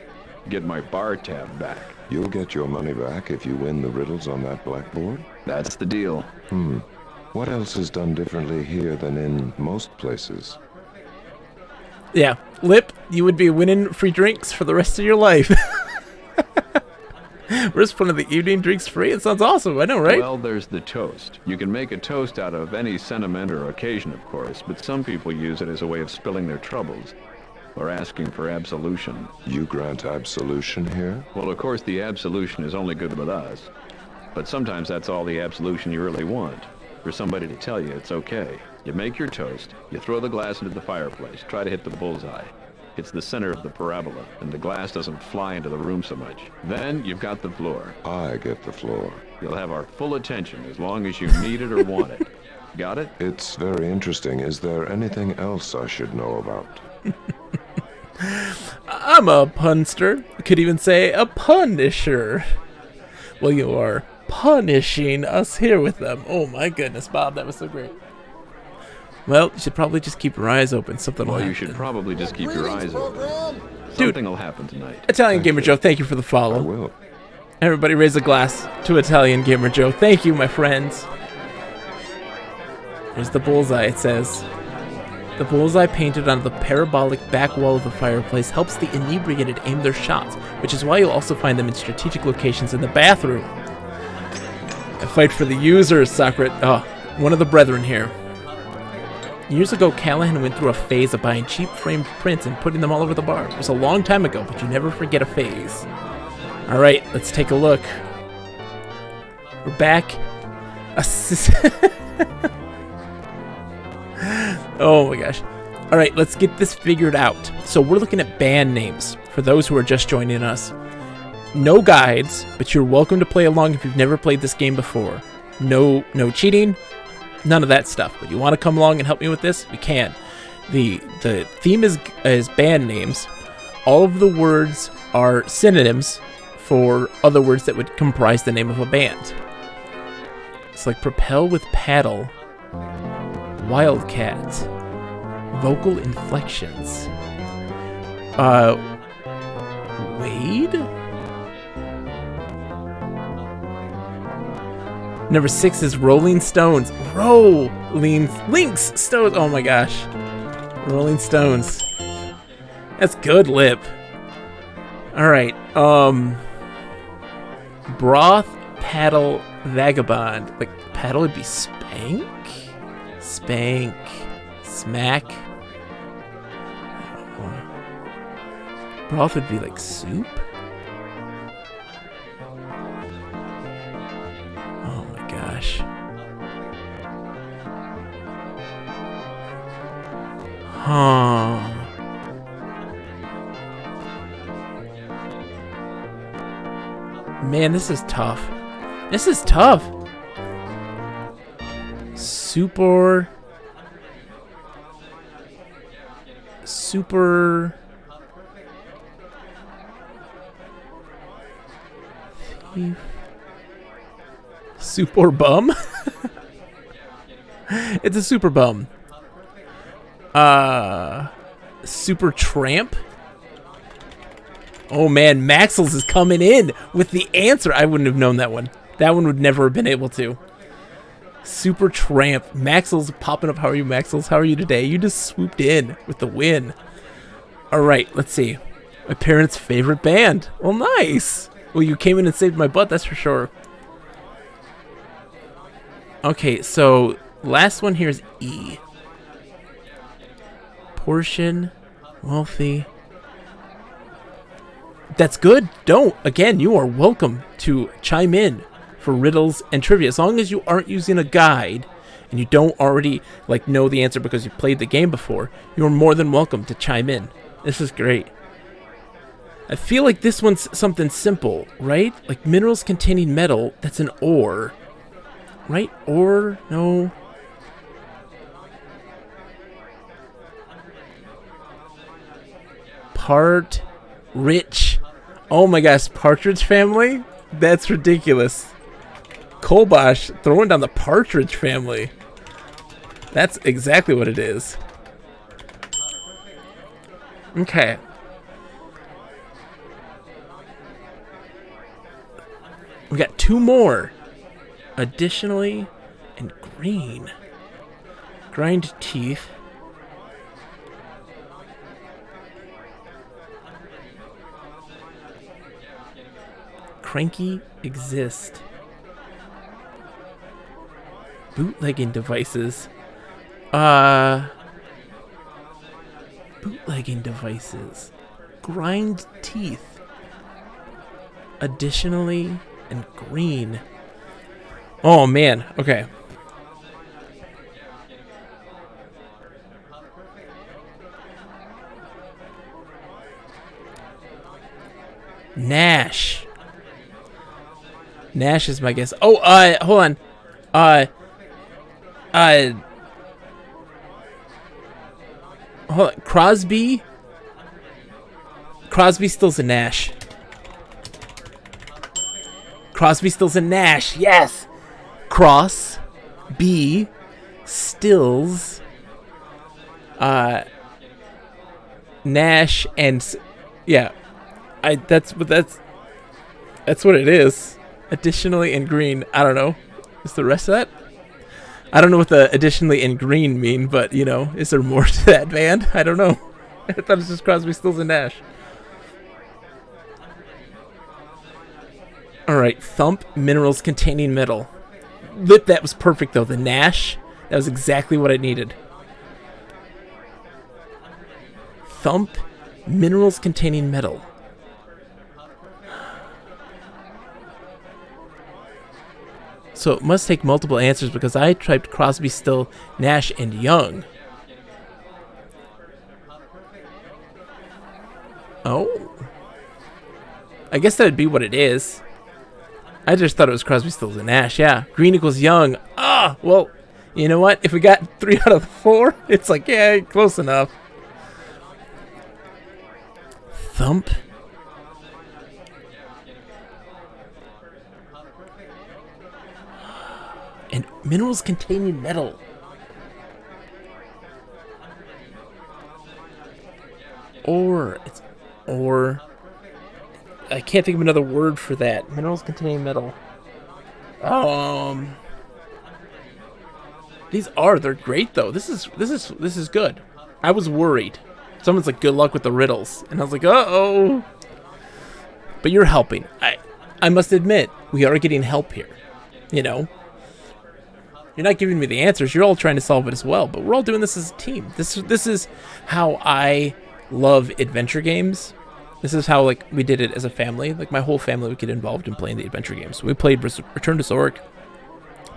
Get my bar tab back. You'll get your money back if you win the riddles on that blackboard? That's the deal. What else is done differently here than in most places? Yeah, Lip, you would be winning free drinks for the rest of your life. First one of the evening, drinks free. It sounds awesome. I know, right? Well, there's the toast. You can make a toast out of any sentiment or occasion, of course, but some people use it as a way of spilling their troubles or asking for absolution. You grant absolution here? Well, of course, the absolution is only good with us, but sometimes that's all the absolution you really want, for somebody to tell you it's okay. You make your toast, you throw the glass into the fireplace, try to hit the bullseye. It's the center of the parabola, and the glass doesn't fly into the room so much. Then you've got the floor. I get the floor. You'll have our full attention as long as you need it or want it. Got it? It's very interesting. Is there anything else I should know about? I'm a punster. Could even say a punisher. Well, you are punishing us here with them. Oh my goodness, Bob, that was so great. Well, you should probably just keep your eyes open. Something will happen. You should probably just keep your eyes open. Something will happen tonight. Italian Gamer Joe, thank you for the follow. I will. Everybody raise a glass to Italian Gamer Joe. Thank you, my friends. There's the bullseye, it says. The bullseye painted on the parabolic back wall of the fireplace helps the inebriated aim their shots, which is why you'll also find them in strategic locations in the bathroom. A fight for the users, Socrates. Oh, one of the brethren here. Years ago, Callahan went through a phase of buying cheap framed prints and putting them all over the bar. It was a long time ago, but you never forget a phase. Alright, let's take a look. We're back. Oh my gosh. Alright, let's get this figured out. So we're looking at band names for those who are just joining us. No guides, but you're welcome to play along if you've never played this game before. No cheating, none of that stuff. But you want to come along and help me with this? We can. The theme is band names. All of the words are synonyms for other words that would comprise the name of a band. It's like propel with paddle, wildcat, vocal inflections. Wade? Number 6 is Rolling Stones. Links Stones. Oh my gosh. Rolling Stones. That's good, Lip. Alright, broth, paddle, vagabond. Like, paddle would be spank? Spank. Smack. Broth would be like soup? Oh my gosh. Huh. Man, this is tough. This is tough. Super thief. Super bum? It's a super bum. Super tramp? Oh man, Maxels is coming in with the answer. I wouldn't have known that one. That one would never have been able to. Super tramp. Maxels popping up. How are you, Maxels? How are you today? You just swooped in with the win. Alright, let's see. My parents' favorite band. Well, nice. Well, you came in and saved my butt, that's for sure. Okay, so last one here is E. Portion. Wealthy. That's good. Don't. Again, you are welcome to chime in for riddles and trivia. As long as you aren't using a guide and you don't already like know the answer because you played the game before, you're more than welcome to chime in. This is great. I feel like this one's something simple, right? Like minerals containing metal, that's an ore. Right? Ore? No. Part. Rich. Oh my gosh, Partridge Family? That's ridiculous. Kolbosh throwing down the Partridge Family. That's exactly what it is. Okay. We got 2 more. Additionally, and green. Grind teeth. Cranky exist. Bootlegging devices. Bootlegging devices. Grind teeth. Additionally, and green. Oh man, okay. Nash. Nash is my guess. Oh, hold on. Hold on. Crosby? Crosby Stills and Nash. Crosby, Stills, and Nash. Yes. Cross. B. Stills. Nash and yeah. That's what it is. Additionally and green. I don't know. Is the rest of that? I don't know what the additionally in green mean, but, you know, is there more to that band? I don't know. I thought it was just Crosby, Stills, and Nash. Alright, thump, minerals containing metal. That was perfect, though. The Nash, that was exactly what I needed. Thump, minerals containing metal. So it must take multiple answers because I typed Crosby, Still, Nash, and Young. Oh. I guess that would be what it is. I just thought it was Crosby, Stills, and Nash. Yeah. Green equals Young. Ah, well, you know what? If we got 3 out of the 4, it's like, yeah, close enough. Thump. And minerals containing metal. It's I can't think of another word for that. Minerals containing metal. They're great though. This is good. I was worried. Someone's like, good luck with the riddles, and I was like, uh-oh. But you're helping. I must admit, we are getting help here. You know? You're not giving me the answers. You're all trying to solve it as well. But we're all doing this as a team. This is how I love adventure games. This is how, like, we did it as a family. Like, my whole family would get involved in playing the adventure games. So we played Return to Zork,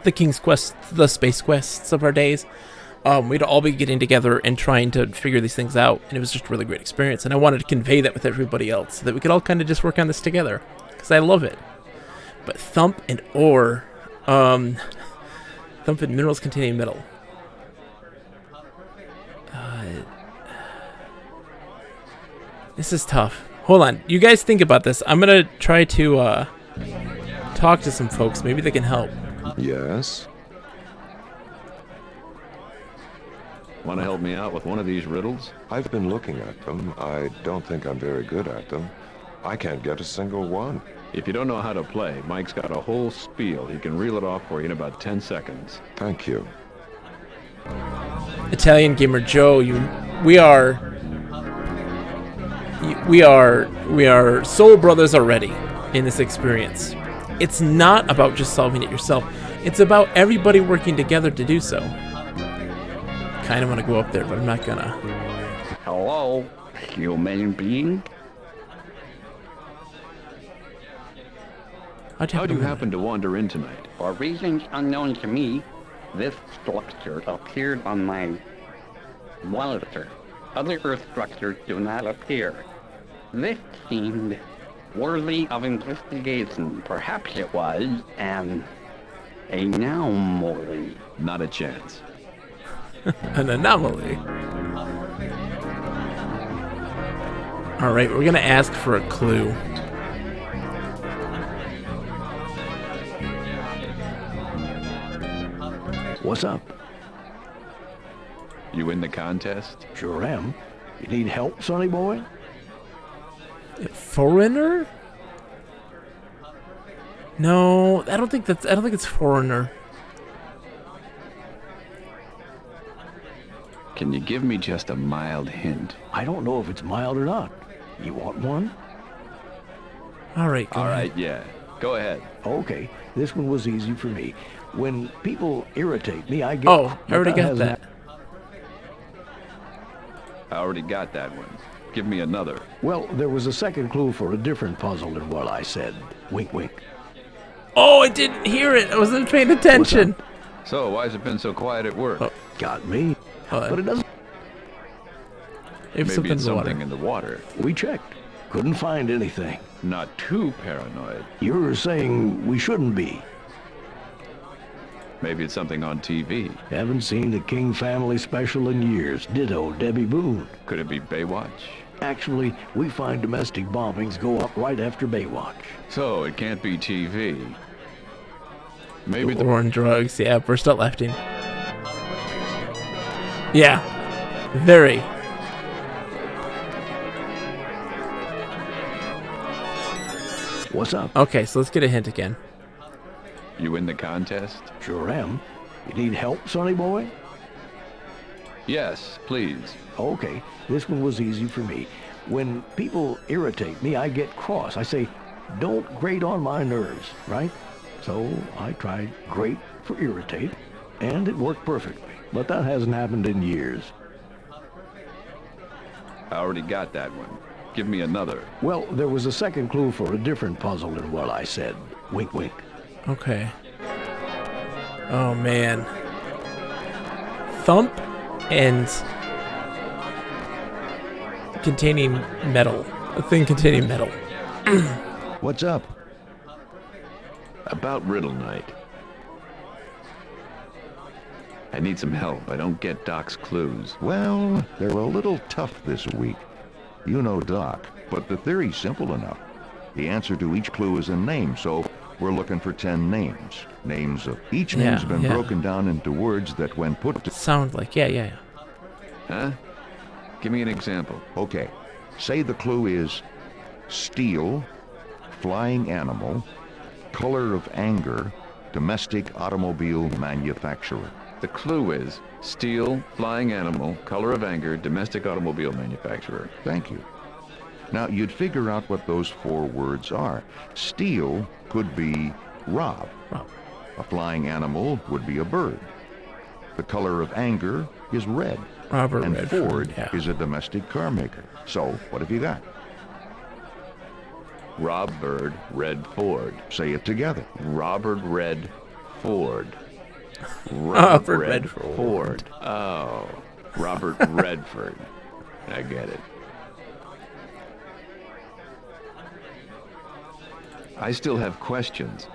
the King's Quest, the Space Quests of our days. We'd all be getting together and trying to figure these things out. And it was just a really great experience. And I wanted to convey that with everybody else so that we could all kind of just work on this together. Because I love it. But thump and ore. Thump and minerals containing metal. This is tough. Hold on. You guys think about this. I'm going to try to talk to some folks. Maybe they can help. Yes? Want to help me out with one of these riddles? I've been looking at them. I don't think I'm very good at them. I can't get a single one. If you don't know how to play, Mike's got a whole spiel. He can reel it off for you in about 10 seconds. Thank you. Italian Gamer Joe, we are soul brothers already in this experience. It's not about just solving it yourself. It's about everybody working together to do so. Kind of want to go up there, but I'm not gonna. Hello, human being? How do you happen to wander in tonight? For reasons unknown to me, this structure appeared on my monitor. Other Earth structures do not appear. This seemed worthy of investigation. Perhaps it was an anomaly. Not a chance. An anomaly. Alright, we're gonna ask for a clue. What's up? You in the contest? Sure am. You need help, sonny boy? Foreigner? No, I don't think it's foreigner. Can you give me just a mild hint? I don't know if it's mild or not. You want one? All right, yeah. Go ahead. Okay, this one was easy for me. When people irritate me, I get... Oh, I already got that. I already got that one. Give me another. Well, there was a second clue for a different puzzle than what I said. Wink, wink. Oh, I didn't hear it. I wasn't paying attention. So, why has it been so quiet at work? Oh, got me. But it doesn't... Maybe it's something in the water. We checked. Couldn't find anything. Not too paranoid. You're saying we shouldn't be. Maybe it's something on TV. Haven't seen the King family special in years. Ditto Debbie Boone. Could it be Baywatch? Actually, we find domestic bombings go up right after Baywatch. So, it can't be TV. Maybe the war on drugs. Yeah, we're still lefting. Yeah. Very. What's up? Okay, so let's get a hint again. You in the contest? Sure am. You need help, sonny boy? Yes, please. Okay, this one was easy for me. When people irritate me, I get cross. I say, don't grate on my nerves, right? So I tried grate for irritate, and it worked perfectly. But that hasn't happened in years. I already got that one. Give me another. Well, there was a second clue for a different puzzle than what I said. Wink, wink. Okay. Oh, man. Thump and containing metal. A thing containing metal. What's up? About Riddle Night. I need some help. I don't get Doc's clues. Well, they're a little tough this week. You know Doc, but the theory's simple enough. The answer to each clue is a name, so we're looking for 10 names. Names of each name's been broken down into words that when put to... Sound like, yeah. Huh? Give me an example. Okay, say the clue is steel, flying animal, color of anger, domestic automobile manufacturer. The clue is steel, flying animal, color of anger, domestic automobile manufacturer. Thank you. Now, you'd figure out what those 4 words are. Steel could be rob. A flying animal would be a bird. The color of anger is red. Robert and Redford, Ford yeah. is a domestic car maker. So, what have you got? Rob Bird, Red Ford. Say it together. Robert Red Ford. Robert Redford. Ford. Oh, Robert Redford. I get it. I still have questions.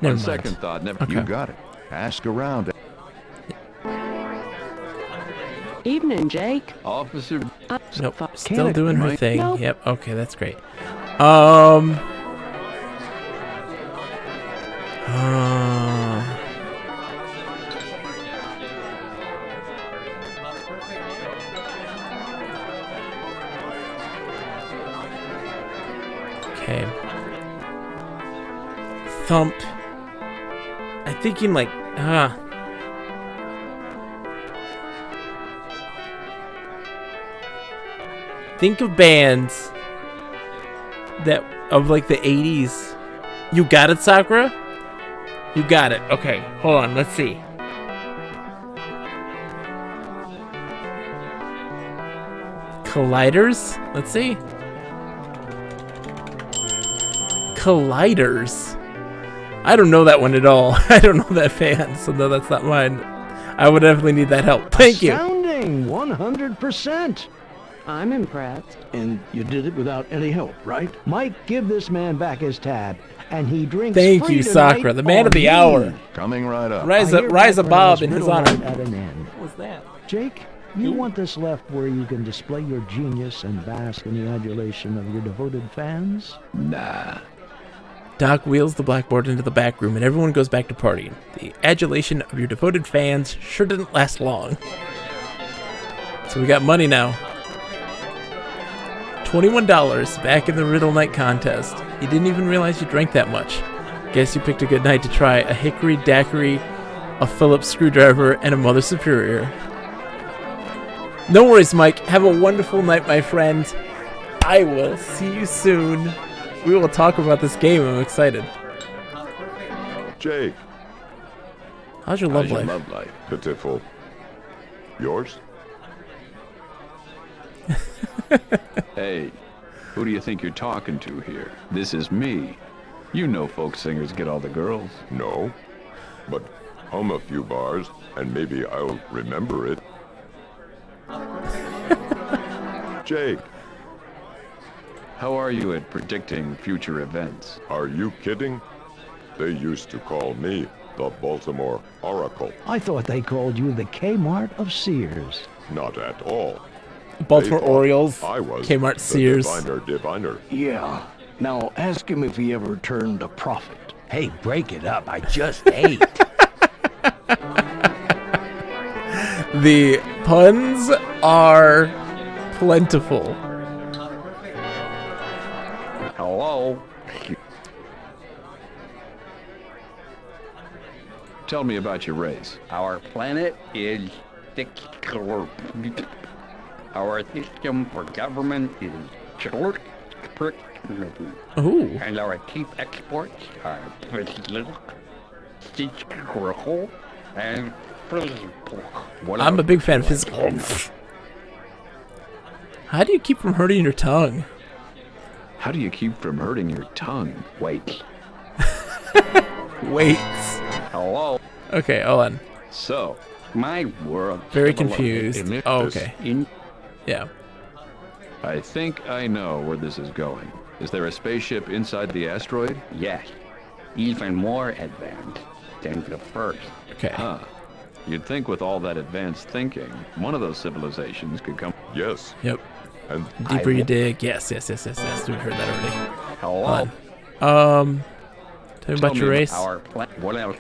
Never On mind. second thought, never. You got it. Ask around. Evening, Jake. Officer. Nope. Still doing her thing. Nope. Yep. Okay, that's great. Okay. Thump. I'm thinking like, think of bands that of like the 80s. You got it, Sakura? You got it. Okay, hold on. Let's see. Colliders? Let's see. Colliders. I don't know that one at all. I don't know that fan, so no, that's not mine. I would definitely need that help. Thank you. Astounding! 100%. I'm impressed. And you did it without any help, right? Mike, give this man back his tab, and he drinks Thank free you, tonight Sakura, the man on of the me. hour. Coming right up. Rise I up, rise hereby above pronounce in his Riddle honor. Night at an end. What was that? Jake, you want this left where you can display your genius and bask in the adulation of your devoted fans? Nah. Doc wheels the blackboard into the back room and everyone goes back to partying. The adulation of your devoted fans sure didn't last long. So we got money now. $21 back in the Riddle Night contest. You didn't even realize you drank that much. Guess you picked a good night to try a hickory daiquiri, a Phillips screwdriver, and a Mother Superior. No worries, Mike. Have a wonderful night, my friend. I will see you soon. We will talk about this game. I'm excited. Jake, How's your love life? Love life. pitiful. Yours? Hey, who do you think you're talking to here? This is me. You know folk singers get all the girls. No. But hum a few bars, and maybe I'll remember it. Jake, How are you at predicting future events? are you kidding? They used to call me the Baltimore Oracle. I thought they called you the Kmart of Sears. Not at all. Baltimore They thought Orioles, I was Kmart the Sears. diviner. Yeah. Now ask him if he ever turned a profit. Hey, break it up. I just ate. The puns are plentiful. Hello? Tell me about your race. Our planet is our system for government is Ooh. and our chief exports are and I'm a big fan of physical. How do you keep from hurting your tongue? How do you keep from hurting your tongue? Wait. Wait. Hello. Okay, hold on. So, My world. Very confused. Oh, okay. Yeah. I think I know where this is going. Is there a spaceship inside the asteroid? Yes. Even more advanced than the first. Okay. Huh. You'd think with all that advanced thinking, one of those civilizations could come. Yes. Yep. And Deeper you dig. Yes. We've heard that already. Hello. Tell me about your race. What else?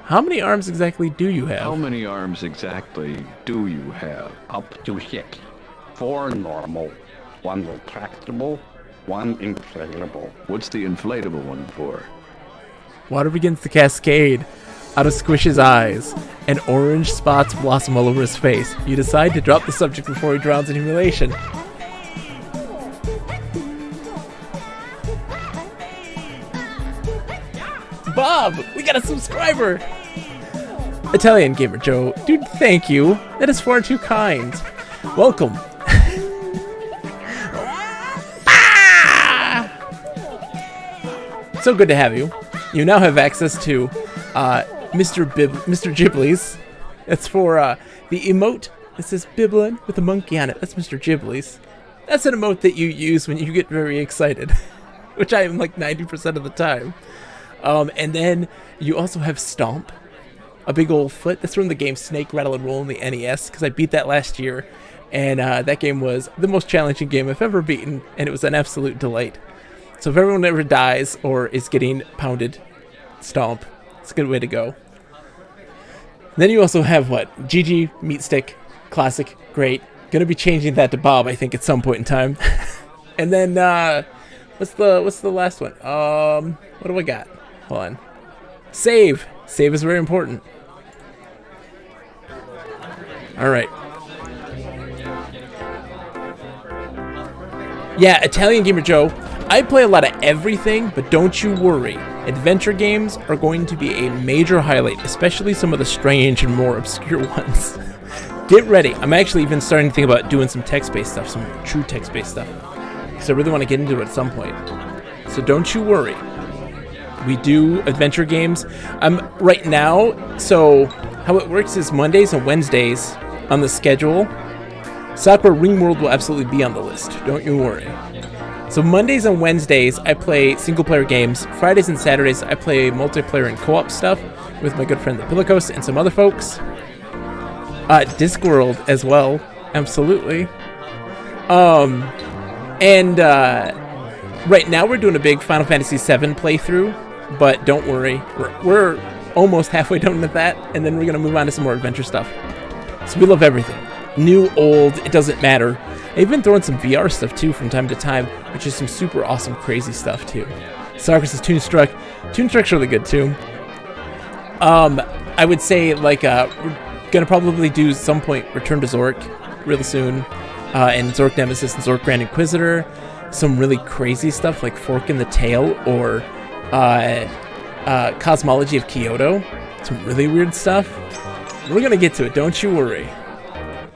How many arms exactly do you have? How many arms exactly do you have? Up to 6. 4 normal. 1 retractable. 1 inflatable. What's the inflatable one for? Water begins to cascade out of Squish's eyes, and orange spots blossom all over his face. You decide to drop the subject before he drowns in humiliation. Bob, we got a subscriber! Italian Gamer Joe, dude, thank you. That is far too kind. Welcome. So good to have you. You now have access to Mr. Ghibli's. That's for the emote. It says Biblin with a monkey on it. That's Mr. Ghibli's. That's an emote that you use when you get very excited, which I am like 90% of the time. And then you also have Stomp, a big old foot. That's from the game Snake, Rattle, and Roll in the NES, because I beat that last year. And that game was the most challenging game I've ever beaten, and it was an absolute delight. So if everyone ever dies or is getting pounded, Stomp. It's a good way to go. Then you also have what? GG, Meat Stick, classic, great. Gonna be changing that to Bob, I think, at some point in time. And then what's the last one? What do I got? Hold on. Save. Save is very important. All right. Yeah, Italian Gamer Joe. I play a lot of everything, but don't you worry. Adventure games are going to be a major highlight, especially some of the strange and more obscure ones. Get ready. I'm actually even starting to think about doing some text-based stuff, some true text-based stuff, because I really want to get into it at some point. So don't you worry. We do adventure games. Right now, so how it works is Mondays and Wednesdays on the schedule, Sakura Ringworld will absolutely be on the list. Don't you worry. So Mondays and Wednesdays, I play single-player games. Fridays and Saturdays, I play multiplayer and co-op stuff with my good friend the Pillicos and some other folks. Discworld as well, absolutely. And right now we're doing a big Final Fantasy VII playthrough, but don't worry, we're almost halfway done with that, and then we're gonna move on to some more adventure stuff. So we love everything, new, old, it doesn't matter. I've been throwing some VR stuff too from time to time, which is some super awesome, crazy stuff too. Sarkis is Toonstruck. Toonstruck's really good too. I would say like we're gonna probably do some point Return to Zork really soon, and Zork Nemesis and Zork Grand Inquisitor. Some really crazy stuff like Fork in the Tail or Cosmology of Kyoto. Some really weird stuff. We're gonna get to it, don't you worry.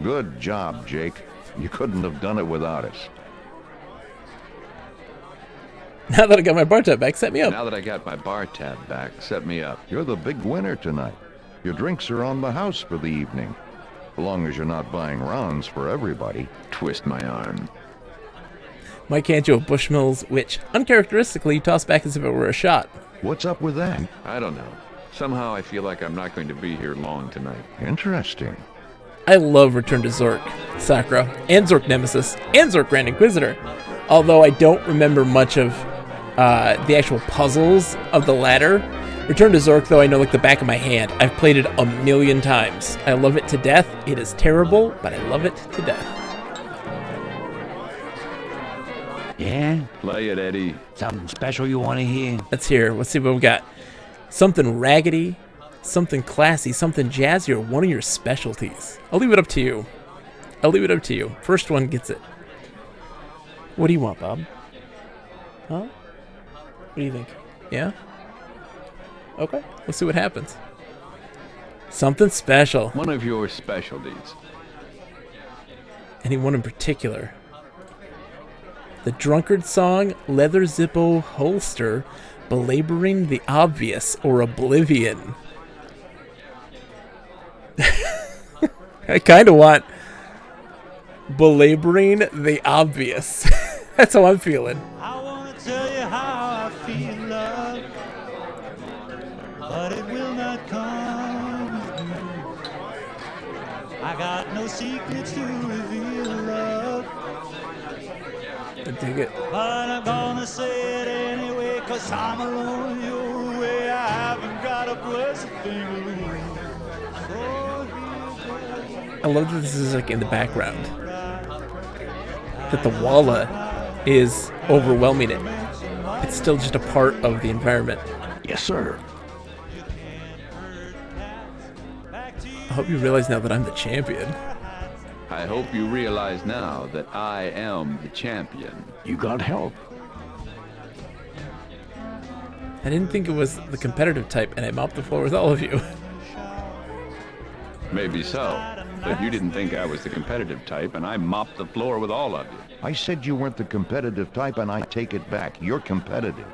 Good job, Jake. You couldn't have done it without us. Now that I got my bar tab back, set me up. Now that I got my bar tab back, set me up. You're the big winner tonight. Your drinks are on the house for the evening. As long as you're not buying rounds for everybody. Twist my arm. Mike Anjo of Bushmills, which, uncharacteristically, you toss back as if it were a shot. What's up with that? I don't know. Somehow I feel like I'm not going to be here long tonight. Interesting. I love Return to Zork, Sakura, and Zork Nemesis, and Zork Grand Inquisitor. Although I don't remember much of the actual puzzles of the latter. Return to Zork, though, I know like the back of my hand. I've played it a million times. I love it to death. It is terrible, but I love it to death. Yeah? Play it, Eddie. Something special you want to hear? Let's hear. Let's see what we got. Something raggedy, something classy, something jazzy, or one of your specialties? I'll leave it up to you. First one gets it. What do you want, Bob? Huh? What do you think? Yeah? Okay, let's see what happens. Something special. One of your specialties. Anyone in particular? The drunkard song, leather zippo holster, belaboring the obvious, or oblivion. I kind of want belaboring the obvious. That's how I'm feeling. I want to tell you how I feel, love, but it will not come. I got no secrets to reveal, love, I dig it. but I'm gonna say it anyway, 'cause I'm alone your way. I haven't got a blessed thing to lose. So here goes. I love that this is like in the background. That the walla is overwhelming it. It's still just a part of the environment. Yes, sir. I hope you realize now that I'm the champion. I hope you realize now that I am the champion. You got help. I didn't think it was the competitive type, and I mopped the floor with all of you. Maybe so, but you didn't think I was the competitive type, and I mopped the floor with all of you. I said you weren't the competitive type, and I take it back. You're competitive.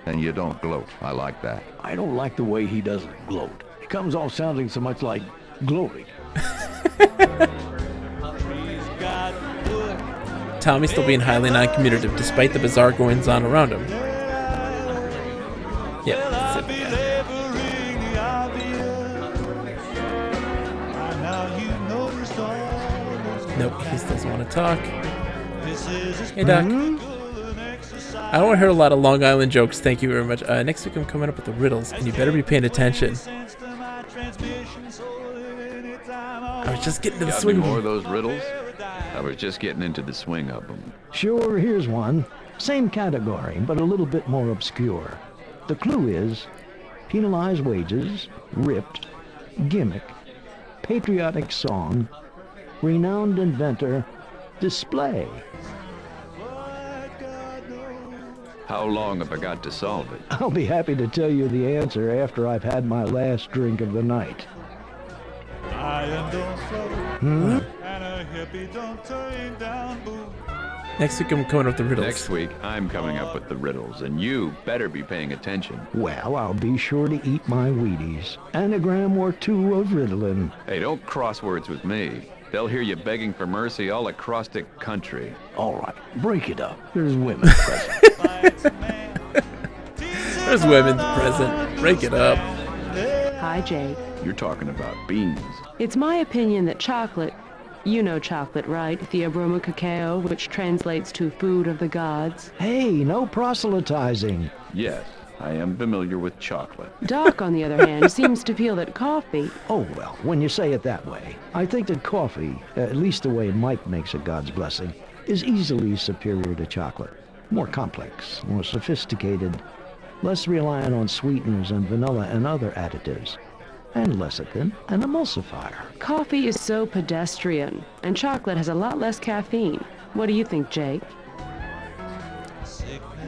And you don't gloat. I like that. I don't like the way he doesn't gloat. It comes off sounding so much like gloating. Tommy's still being highly non-communicative despite the bizarre goings-on around him. Yep, that's it, yeah. Nope, he doesn't want to talk. Hey, Doc. I don't want to hear a lot of Long Island jokes, thank you very much. Next week I'm coming up with the riddles, and you better be paying attention. I was just getting to the swing of more of them. those riddles? I was just getting into the swing of them. Sure, here's one. Same category, but a little bit more obscure. The clue is penalized wages, ripped, gimmick, patriotic song, renowned inventor, display. How long have I got to solve it? I'll be happy to tell you the answer after I've had my last drink of the night. Next week I'm coming up with the riddles. Next week, I'm coming up with the riddles, and you better be paying attention. Well, I'll be sure to eat my Wheaties. Anagram or two of Ritalin. Hey, don't cross words with me. They'll hear you begging for mercy all across the country. All right, break it up. There's women present. There's women present. Break it up. Hi, Jake. You're talking about beans. It's my opinion that chocolate, you know chocolate, right? The aroma cacao, which translates to food of the gods. Hey, no proselytizing. Yes, I am familiar with chocolate. Doc, on the other hand, seems to feel that coffee... Oh, well, when you say it that way, I think that coffee, at least the way Mike makes a God's blessing, is easily superior to chocolate. More complex, more sophisticated, less reliant on sweeteners and vanilla and other additives, and lecithin and emulsifier. Coffee is so pedestrian, and chocolate has a lot less caffeine. What do you think, Jake?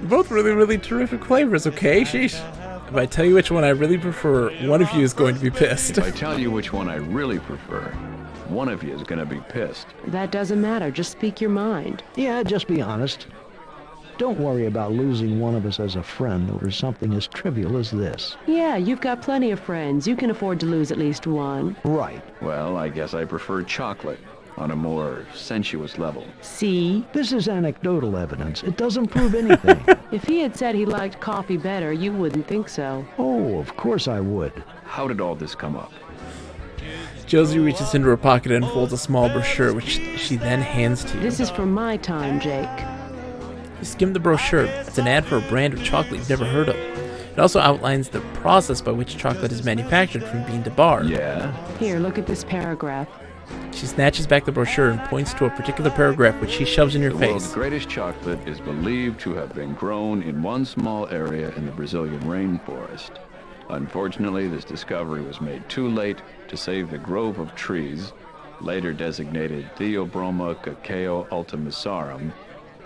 Both really, really terrific flavors, okay? Sheesh. If I tell you which one I really prefer, one of you is going to be pissed. If I tell you which one I really prefer, one of you is going to be pissed. That doesn't matter. Just speak your mind. Yeah, just be honest. Don't worry about losing one of us as a friend over something as trivial as this. Yeah, you've got plenty of friends. You can afford to lose at least one. Right. Well, I guess I prefer chocolate on a more sensuous level. See? This is anecdotal evidence. It doesn't prove anything. If he had said he liked coffee better, you wouldn't think so. Oh, of course I would. How did all this come up? Josie reaches into her pocket and folds a small brochure, which she then hands to you. This is from my time, Jake. You skim the brochure. It's an ad for a brand of chocolate you've never heard of. It also outlines the process by which chocolate is manufactured from bean to bar. Yeah? Here, look at this paragraph. She snatches back the brochure and points to a particular paragraph which she shoves in your The face. world's greatest chocolate is believed to have been grown in one small area in the Brazilian rainforest. Unfortunately, this discovery was made too late to save the grove of trees, later designated Theobroma cacao ultimissarum,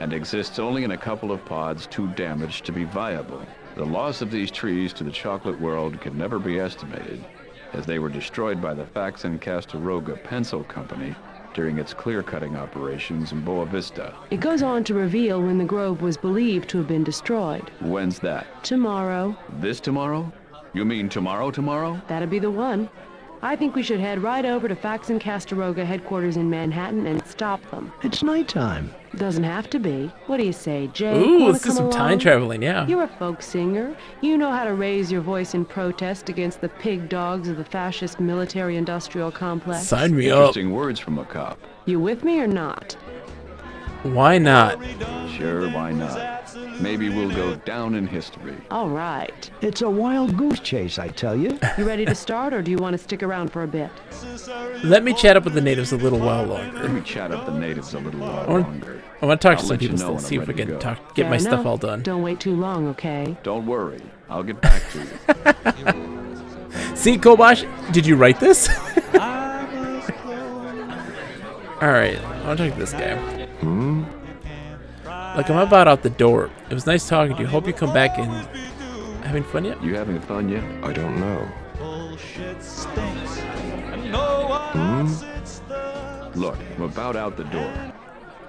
and exists only in a couple of pods too damaged to be viable. The loss of these trees to the chocolate world can never be estimated, as they were destroyed by the Faxon Castaroga Pencil Company during its clear-cutting operations in Boa Vista. It goes on to reveal when the grove was believed to have been destroyed. When's that? Tomorrow. This tomorrow? You mean tomorrow? That'd be the one. I think we should head right over to Faxon Castaroga headquarters in Manhattan and stop them. It's nighttime. Doesn't have to be. What do you say, Jake? Ooh, Wanna let's do come some along? time traveling, yeah. You're a folk singer. You know how to raise your voice in protest against the pig dogs of the fascist military-industrial complex. Sign me up. Interesting words from a cop. You with me or not? Why not? Sure, why not? Maybe we'll go down in history. All right. It's a wild goose chase, I tell you. You ready to start, or do you want to stick around for a bit? Let me chat up with the natives a little while Let longer. me chat up the natives a little while I want- longer. I want to talk to I'll some let you people know still, when see I'm if we ready can to go. get Fair my stuff enough. all done. Don't wait too long, okay? Don't worry, I'll get back to you. See, Kobash, did you write this? Alright, I want to talk to this guy. Look, I'm about out the door. It was nice talking to you. Hope you come back and... Having fun yet? You having fun yet? I don't know. Bullshit stinks, and no one sits there. Look, I'm about out the door.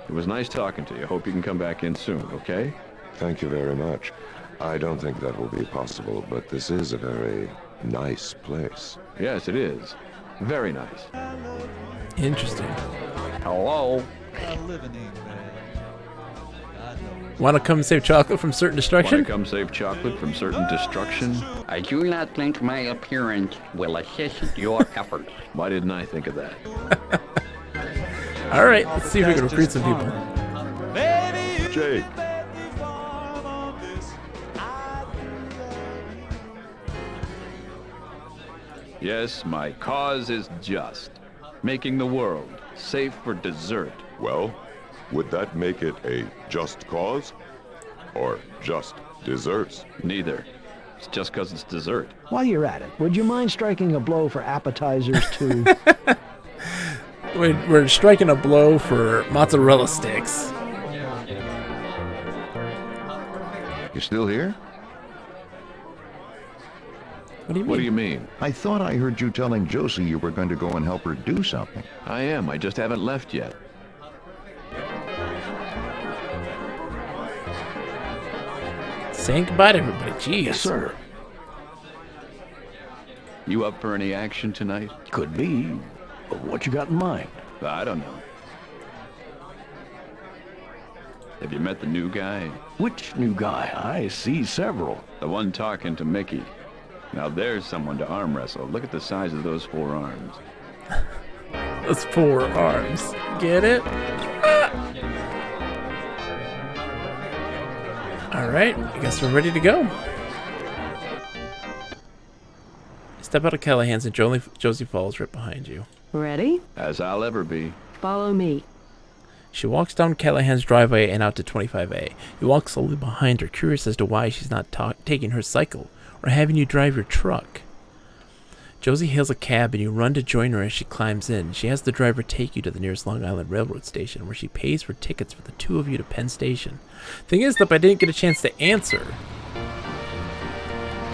It was nice talking to you. Hope you can come back in soon, okay? Thank you very much. I don't think that will be possible, but this is a very nice place. Yes, it is. Very nice. Interesting. Hello? Want to come save chocolate from certain Want destruction? to come save chocolate from certain destruction? I do not think my appearance will assist your efforts. Why didn't I think of that? Alright, let's see if we can recruit some people. Jake! Yes, my cause is just. Making the world safe for dessert. Well, would that make it a just cause? Or just desserts? Neither. It's just 'cause it's dessert. While you're at it, would you mind striking a blow for appetizers too? We're striking a blow for mozzarella sticks. You still here? What do you mean? What do you mean? I thought I heard you telling Josie you were going to go and help her do something. I am. I just haven't left yet. Saying goodbye to everybody. Jeez. Yes, sir. You up for any action tonight? Could be. What you got in mind? I don't know. Have you met the new guy? Which new guy? I see several. The one talking to Mickey. Now there's someone to arm wrestle. Look at the size of those 4 arms. Those 4 arms. Get it? Alright, I guess we're ready to go. Step out of Callahan's and Josie falls right behind you. Ready? As I'll ever be. Follow me. She walks down Callahan's driveway and out to 25A. You walk slowly behind her, curious as to why she's not taking her cycle or having you drive your truck. Josie hails a cab and you run to join her as she climbs in. She has the driver take you to the nearest Long Island Railroad station where she pays for tickets for the 2 of you to Penn Station. Thing is, though, I didn't get a chance to answer.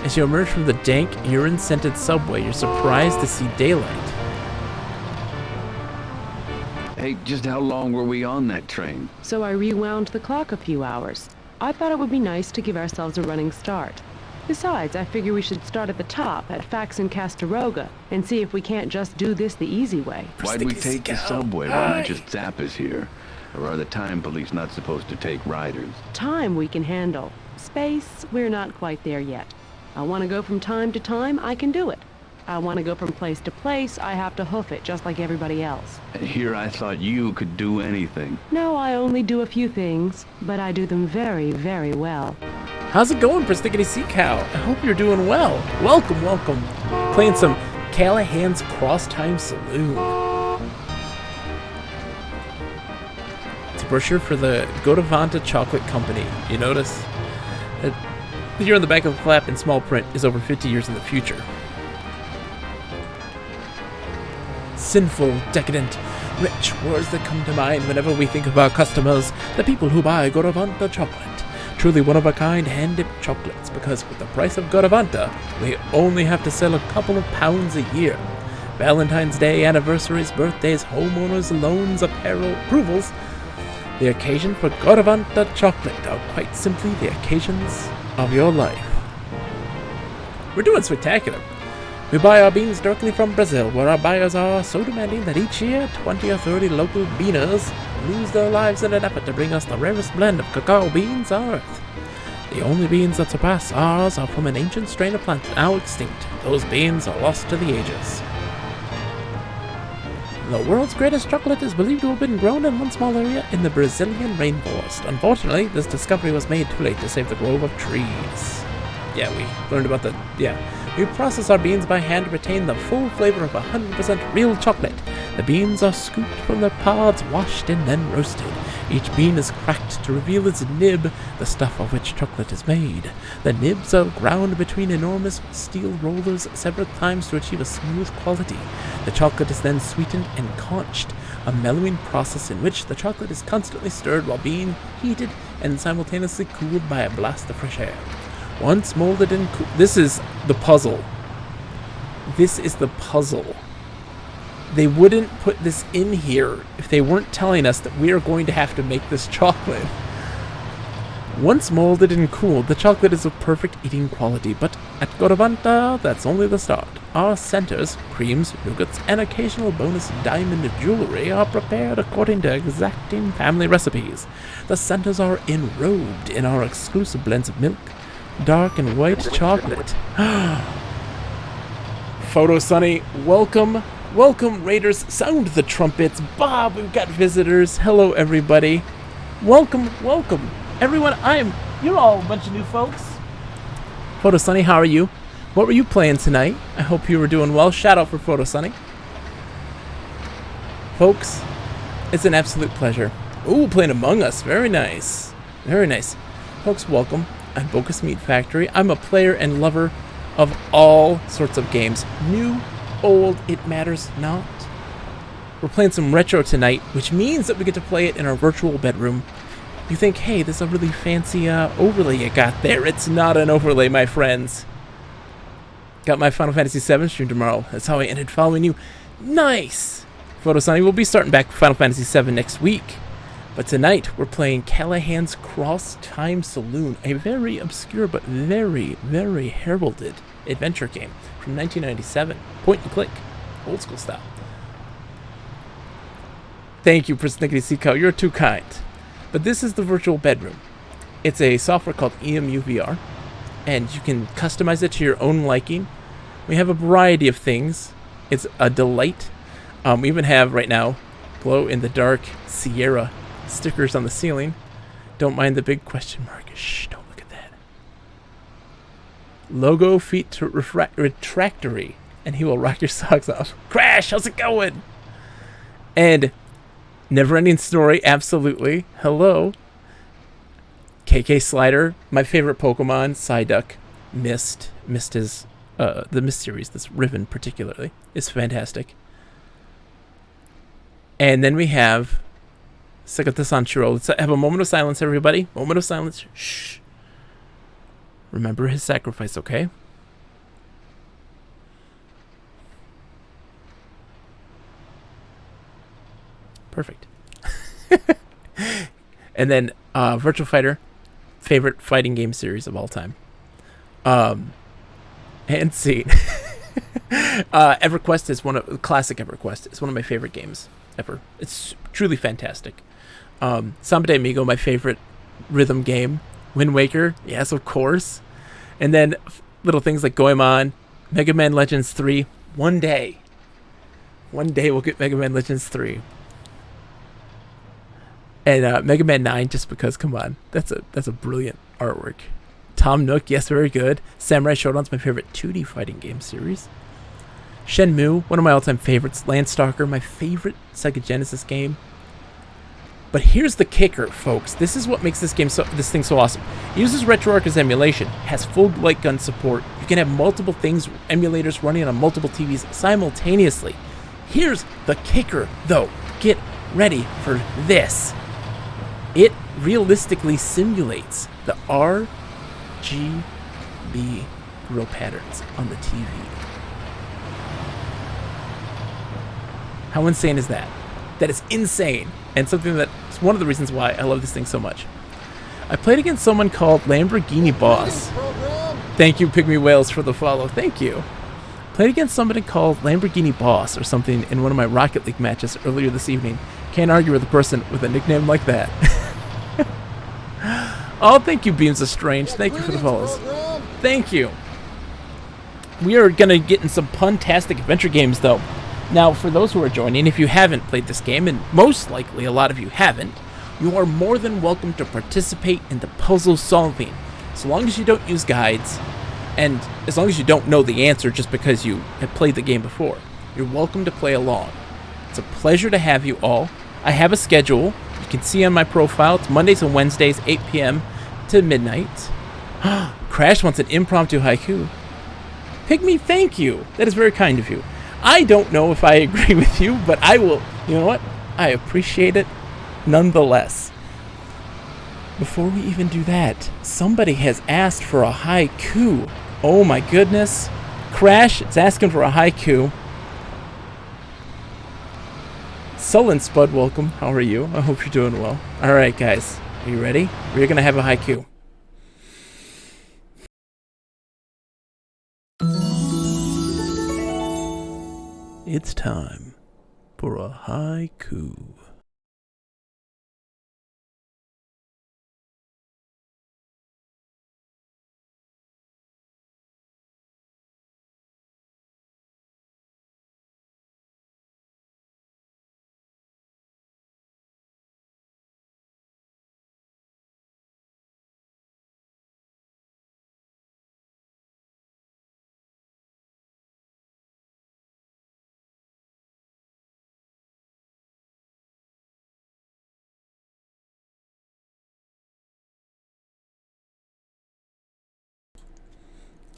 As you emerge from the dank, urine-scented subway, you're surprised to see daylight. Hey, just how long were we on that train? So I rewound the clock a few hours. I thought it would be nice to give ourselves a running start. Besides, I figure we should start at the top, at Faxon Castaroga, and see if we can't just do this the easy way. Why'd we take the subway? Why not just zap us here? Or are the time police not supposed to take riders? Time we can handle. Space, we're not quite there yet. I want to go from time to time, I can do it. I want to go from place to place, I have to hoof it just like everybody else. And here I thought you could do anything. No, I only do a few things, but I do them very, very well. How's it going, Perstickety Sea Cow? I hope you're doing well. Welcome, welcome. Playing some Callahan's Crosstime Saloon. It's a brochure for the Godavanta Chocolate Company. You notice? The year on the back of the flap in small print is over 50 years in the future. Sinful, decadent, rich words that come to mind whenever we think of our customers, the people who buy Garavanta chocolate. Truly one-of-a-kind hand-dipped chocolates, because with the price of Garavanta, we only have to sell a couple of pounds a year. Valentine's Day, anniversaries, birthdays, homeowners, loans, apparel, approvals. The occasion for Garavanta chocolate are quite simply the occasions of your life. We're doing spectacular. We buy our beans directly from Brazil, where our buyers are so demanding that each year 20 or 30 local beaners lose their lives in an effort to bring us the rarest blend of cacao beans on earth. The only beans that surpass ours are from an ancient strain of plant now extinct. Those beans are lost to the ages. The world's greatest chocolate is believed to have been grown in one small area in the Brazilian rainforest. Unfortunately, this discovery was made too late to save the grove of trees. Yeah, we learned about we process our beans by hand to retain the full flavor of 100% real chocolate. The beans are scooped from their pods, washed, and then roasted. Each bean is cracked to reveal its nib, the stuff of which chocolate is made. The nibs are ground between enormous steel rollers several times to achieve a smooth quality. The chocolate is then sweetened and conched, a mellowing process in which the chocolate is constantly stirred while being heated and simultaneously cooled by a blast of fresh air. Once molded and this is the puzzle. This is the puzzle. They wouldn't put this in here if they weren't telling us that we are going to have to make this chocolate. Once molded and cooled, the chocolate is of perfect eating quality, but at Garavanta, that's only the start. Our centers, creams, nougats, and occasional bonus diamond jewelry are prepared according to exacting family recipes. The centers are enrobed in our exclusive blends of milk, dark and white chocolate. Photo Sunny, welcome. Welcome, Raiders. Sound the trumpets. Bob, we've got visitors. Hello, everybody. Welcome, welcome. Everyone, you're all a bunch of new folks. Photo Sunny, how are you? What were you playing tonight? I hope you were doing well. Shout out for Photo Sunny. Folks, it's an absolute pleasure. Ooh, playing Among Us. Very nice. Very nice. Folks, welcome. I'm Bogus Meat Factory. I'm a player and lover of all sorts of games. New, old, it matters not. We're playing some retro tonight, which means that we get to play it in our virtual bedroom. You think, hey, this is a really fancy overlay you got there. It's not an overlay, my friends. Got my Final Fantasy VII stream tomorrow. That's how I ended following you. Nice! Photo Sunny, we'll be starting back Final Fantasy VII next week. But tonight, we're playing Callahan's Crosstime Saloon, a very obscure but very, very heralded adventure game from 1997. Point and click, old school style. Thank you, Persnickety Seacow. You're too kind. But this is the virtual bedroom. It's a software called EMU VR, and you can customize it to your own liking. We have a variety of things. It's a delight. We even have, right now, glow-in-the-dark Sierra stickers on the ceiling. Don't mind the big question mark. Shh, don't look at that. Logo feet to retractory, and he will rock your socks off. Crash, how's it going? And Never-ending story, absolutely. Hello. KK Slider, my favorite Pokemon, Psyduck. Mist is, the Mist series, this Riven particularly, is fantastic. And then we have Sekata Sanshiro. Let's have a moment of silence, everybody. Moment of silence. Shh. Remember his sacrifice, okay? Perfect. And then Virtual Fighter, favorite fighting game series of all time. And see. EverQuest is classic EverQuest is one of my favorite games ever. It's truly fantastic. Samba de Amigo, my favorite rhythm game. Wind Waker, yes, of course. And then little things like Goemon, Mega Man Legends 3. One day we'll get Mega Man Legends 3. And Mega Man 9, just because, come on, that's a brilliant artwork. Tom Nook, yes, very good. Samurai Shodown's my favorite 2D fighting game series. Shenmue, one of my all-time favorites. Landstalker, my favorite Sega Genesis game. But here's the kicker, folks. This is what makes this thing so awesome. It uses RetroArch as emulation, has full light gun support. You can have multiple emulators running on multiple TVs simultaneously. Here's the kicker, though. Get ready for this. It realistically simulates the RGB grill patterns on the TV. How insane is that? That is insane, and something that's one of the reasons why I love this thing so much. I played against someone called Lamborghini Boss. Thank you, Pygmy Whales, for the follow. Thank you. Played against somebody called Lamborghini Boss or something in one of my Rocket League matches earlier this evening. Can't argue with a person with a nickname like that. Oh, thank you, Beams of Strange. Thank you for the follows. Thank you. We are going to get in some pun-tastic adventure games, though. Now, for those who are joining, if you haven't played this game, and most likely a lot of you haven't, you are more than welcome to participate in the puzzle solving, so long as you don't use guides, and as long as you don't know the answer just because you have played the game before. You're welcome to play along. It's a pleasure to have you all. I have a schedule. You can see on my profile. It's Mondays and Wednesdays, 8 p.m. to midnight. Crash wants an impromptu haiku. Pygmy, thank you. That is very kind of you. I don't know if I agree with you, but I will. You know what? I appreciate it nonetheless. Before we even do that, somebody has asked for a haiku. Oh my goodness. Crash is asking for a haiku. Sullen Spud, welcome. How are you? I hope you're doing well. Alright, guys. Are you ready? We're going to have a haiku. It's time for a haiku.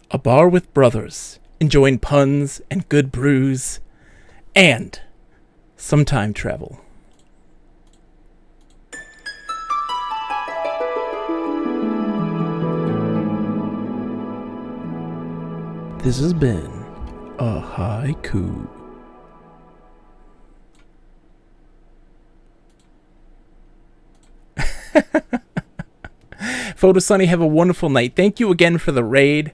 A bar with brothers, enjoying puns and good brews, and some time travel. This has been a haiku. Photo Sunny, have a wonderful night. Thank you again for the raid.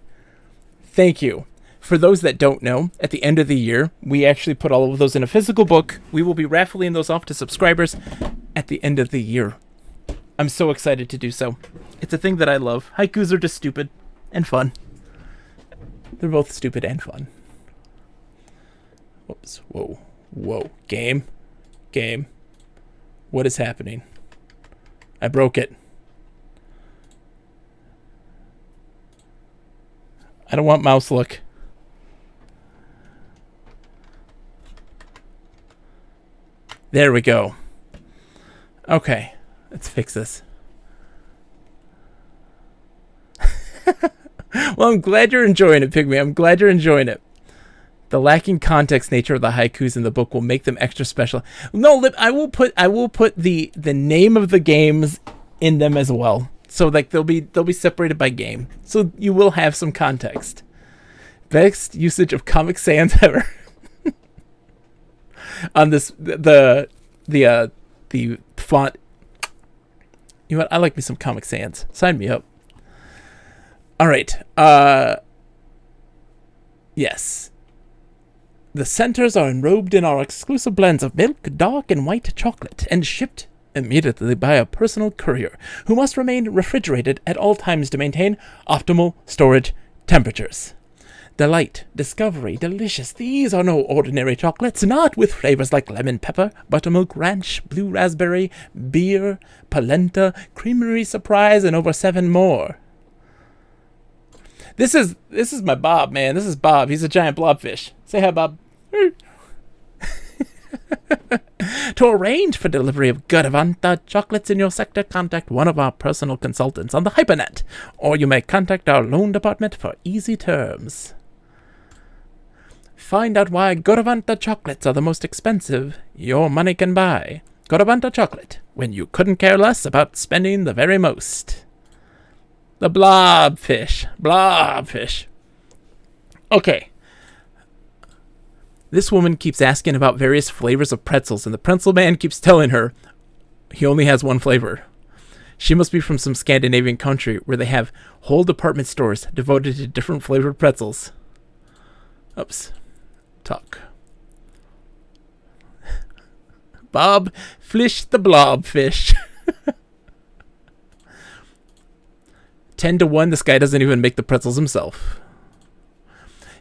Thank you. For those that don't know, at the end of the year, we actually put all of those in a physical book. We will be raffling those off to subscribers at the end of the year. I'm so excited to do so. It's a thing that I love. Haikus are just stupid and fun. They're both stupid and fun. Whoops. Whoa. Whoa. Game. What is happening? I broke it. I don't want mouse look. There we go. Okay, let's fix this. Well, I'm glad you're enjoying it, Pygmy. I'm glad you're enjoying it. The lacking context nature of the haikus in the book will make them extra special. No, I will put the name of the games in them as well. So like they'll be separated by game. So you will have some context. Best usage of Comic Sans ever. On this the font. You know what? I like me some Comic Sans. Sign me up. All right. Yes. The centers are enrobed in our exclusive blends of milk, dark, and white chocolate, and shipped immediately by a personal courier, who must remain refrigerated at all times to maintain optimal storage temperatures. Delight, discovery, delicious. These are no ordinary chocolates, not with flavors like lemon pepper, buttermilk ranch, blue raspberry, beer, polenta, creamery surprise, and over 7 more. This is my Bob, man. This is Bob. He's a giant blobfish. Say hi, Bob. To arrange for delivery of Garavanta chocolates in your sector, contact one of our personal consultants on the HyperNet, or you may contact our loan department for easy terms. Find out why Garavanta chocolates are the most expensive your money can buy. Garavanta chocolate, when you couldn't care less about spending the very most. The blobfish. Blobfish. Okay. This woman keeps asking about various flavors of pretzels, and the pretzel man keeps telling her he only has one flavor. She must be from some Scandinavian country where they have whole department stores devoted to different flavored pretzels. Oops. Talk. Bob Flish the Blobfish. 10-1, this guy doesn't even make the pretzels himself.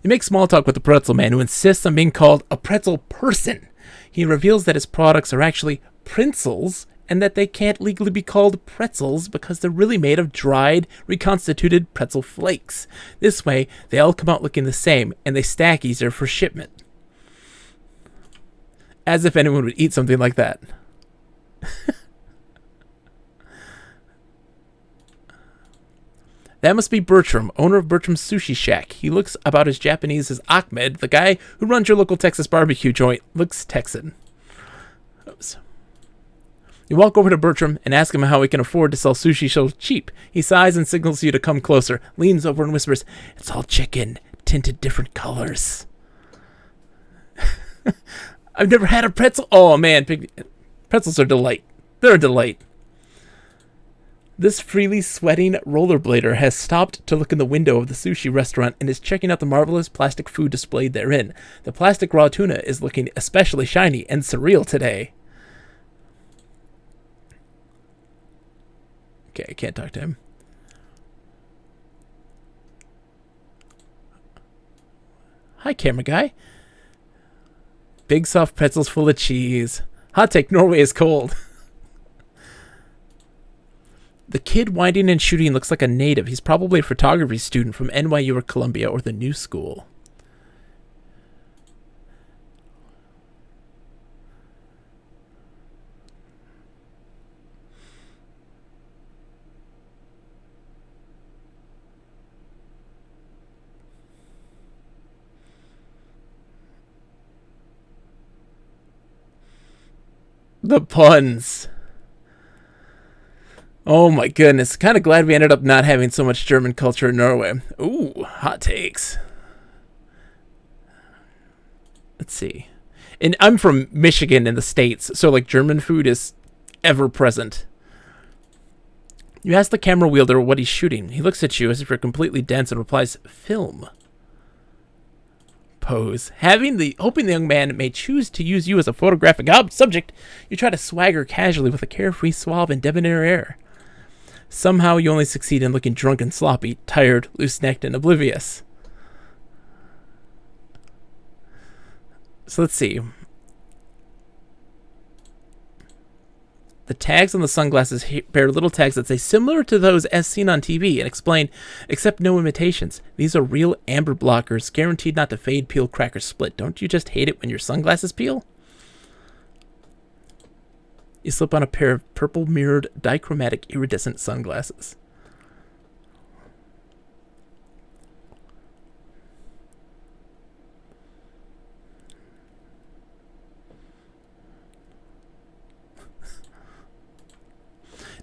You make small talk with the pretzel man, who insists on being called a pretzel person. He reveals that his products are actually pretzels, and that they can't legally be called pretzels because they're really made of dried, reconstituted pretzel flakes. This way, they all come out looking the same, and they stack easier for shipment. As if anyone would eat something like that. That must be Bertram, owner of Bertram's Sushi Shack. He looks about as Japanese as Ahmed, the guy who runs your local Texas barbecue joint. Looks Texan. Oops. You walk over to Bertram and ask him how he can afford to sell sushi so cheap. He sighs and signals you to come closer, leans over and whispers, "It's all chicken, tinted different colors." I've never had a pretzel. Oh, man. Pretzels are a delight. They're a delight. This freely sweating rollerblader has stopped to look in the window of the sushi restaurant and is checking out the marvelous plastic food displayed therein. The plastic raw tuna is looking especially shiny and surreal today. Okay, I can't talk to him. Hi, camera guy. Big soft pretzels full of cheese. Hot take, Norway is cold. The kid winding and shooting looks like a native. He's probably a photography student from NYU or Columbia or the New School. The puns. Oh my goodness. Kind of glad we ended up not having so much German culture in Norway. Ooh, hot takes. Let's see. And I'm from Michigan in the States, so like German food is ever present. You ask the camera wielder what he's shooting. He looks at you as if you're completely dense and replies, "Film." Pose. Hoping the young man may choose to use you as a photographic subject, you try to swagger casually with a carefree, suave, and debonair air. Somehow you only succeed in looking drunk and sloppy, tired, loose-necked, and oblivious. So let's see. The tags on the sunglasses bear little tags that say similar to those as seen on TV and explain, "Except no imitations. These are real amber blockers, guaranteed not to fade, peel, crack, or split. Don't you just hate it when your sunglasses peel?" You slip on a pair of purple-mirrored, dichromatic, iridescent sunglasses.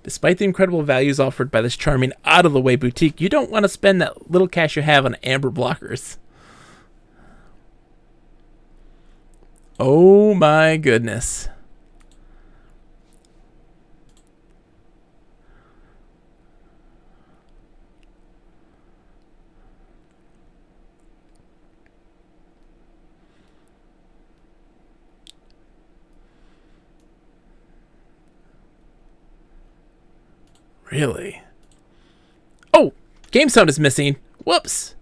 Despite the incredible values offered by this charming, out-of-the-way boutique, you don't want to spend that little cash you have on amber blockers. Oh my goodness. Really? Oh! Game sound is missing. Whoops!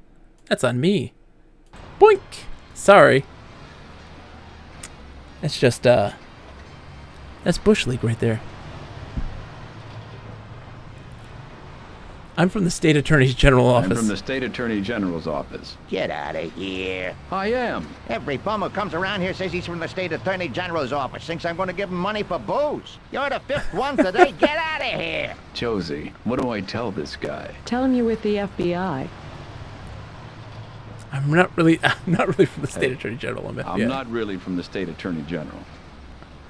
That's on me. Boink! Sorry. That's just, that's Bush League right there. I'm from the State Attorney General I'm office. from the State Attorney General's office. Get out of here. I am. Every bum who comes around here says he's from the State Attorney General's office. Thinks I'm going to give him money for booze. You're the fifth one today. Get out of here. Josie, what do I tell this guy? Tell him you're with the FBI. I'm not really from the State Attorney General. I'm FBI. I'm not really from the State Attorney General.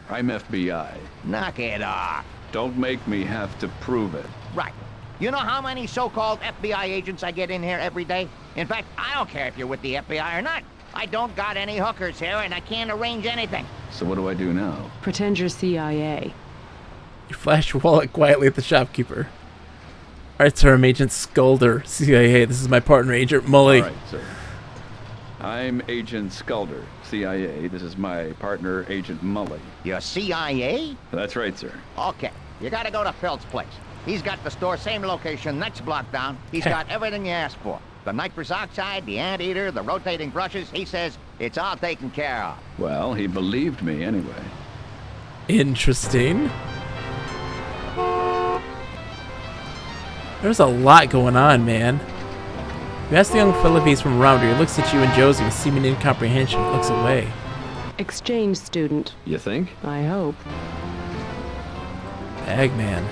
I'm FBI. Knock it off. Don't make me have to prove it. Right. You know how many so-called FBI agents I get in here every day? In fact, I don't care if you're with the FBI or not. I don't got any hookers here, and I can't arrange anything. So what do I do now? Pretend you're CIA. You flash your wallet quietly at the shopkeeper. All right, sir, I'm Agent Skulder, CIA. This is my partner, Agent Mully. All right, sir. I'm Agent Skulder, CIA. This is my partner, Agent Mully. You're CIA? That's right, sir. Okay. You gotta go to Phil's place. He's got the store, same location, next block down. He's got everything you asked for. The nitrous oxide, the anteater, the rotating brushes. He says it's all taken care of. Well, he believed me anyway. Interesting. There's a lot going on, man. You ask the young fellow if he's from around here. He looks at you and Josie with seeming incomprehension. Looks away. Exchange student. You think? I hope. Bagman.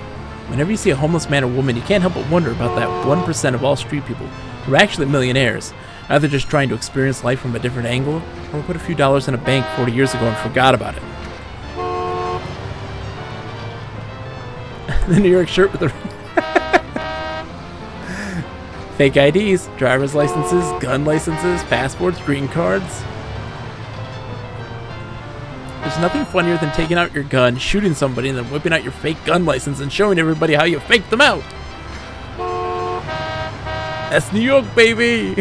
Whenever you see a homeless man or woman, you can't help but wonder about that 1% of all street people who are actually millionaires, either just trying to experience life from a different angle, or put a few dollars in a bank 40 years ago and forgot about it. The New York shirt with the fake IDs, driver's licenses, gun licenses, passports, green cards. There's nothing funnier than taking out your gun, shooting somebody, and then whipping out your fake gun license and showing everybody how you faked them out. That's New York, baby!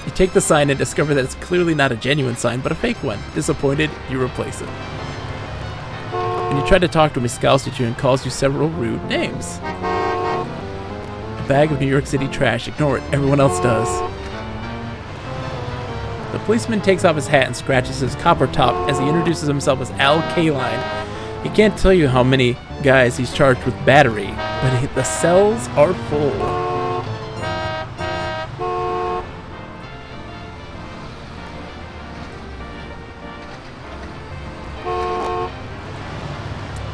You take the sign and discover that it's clearly not a genuine sign, but a fake one. Disappointed, you replace it. When you try to talk to him, he scowls at you and calls you several rude names. A bag of New York City trash. Ignore it. Everyone else does. The policeman takes off his hat and scratches his copper top as he introduces himself as Al Callahan. He can't tell you how many guys he's charged with battery, but the cells are full.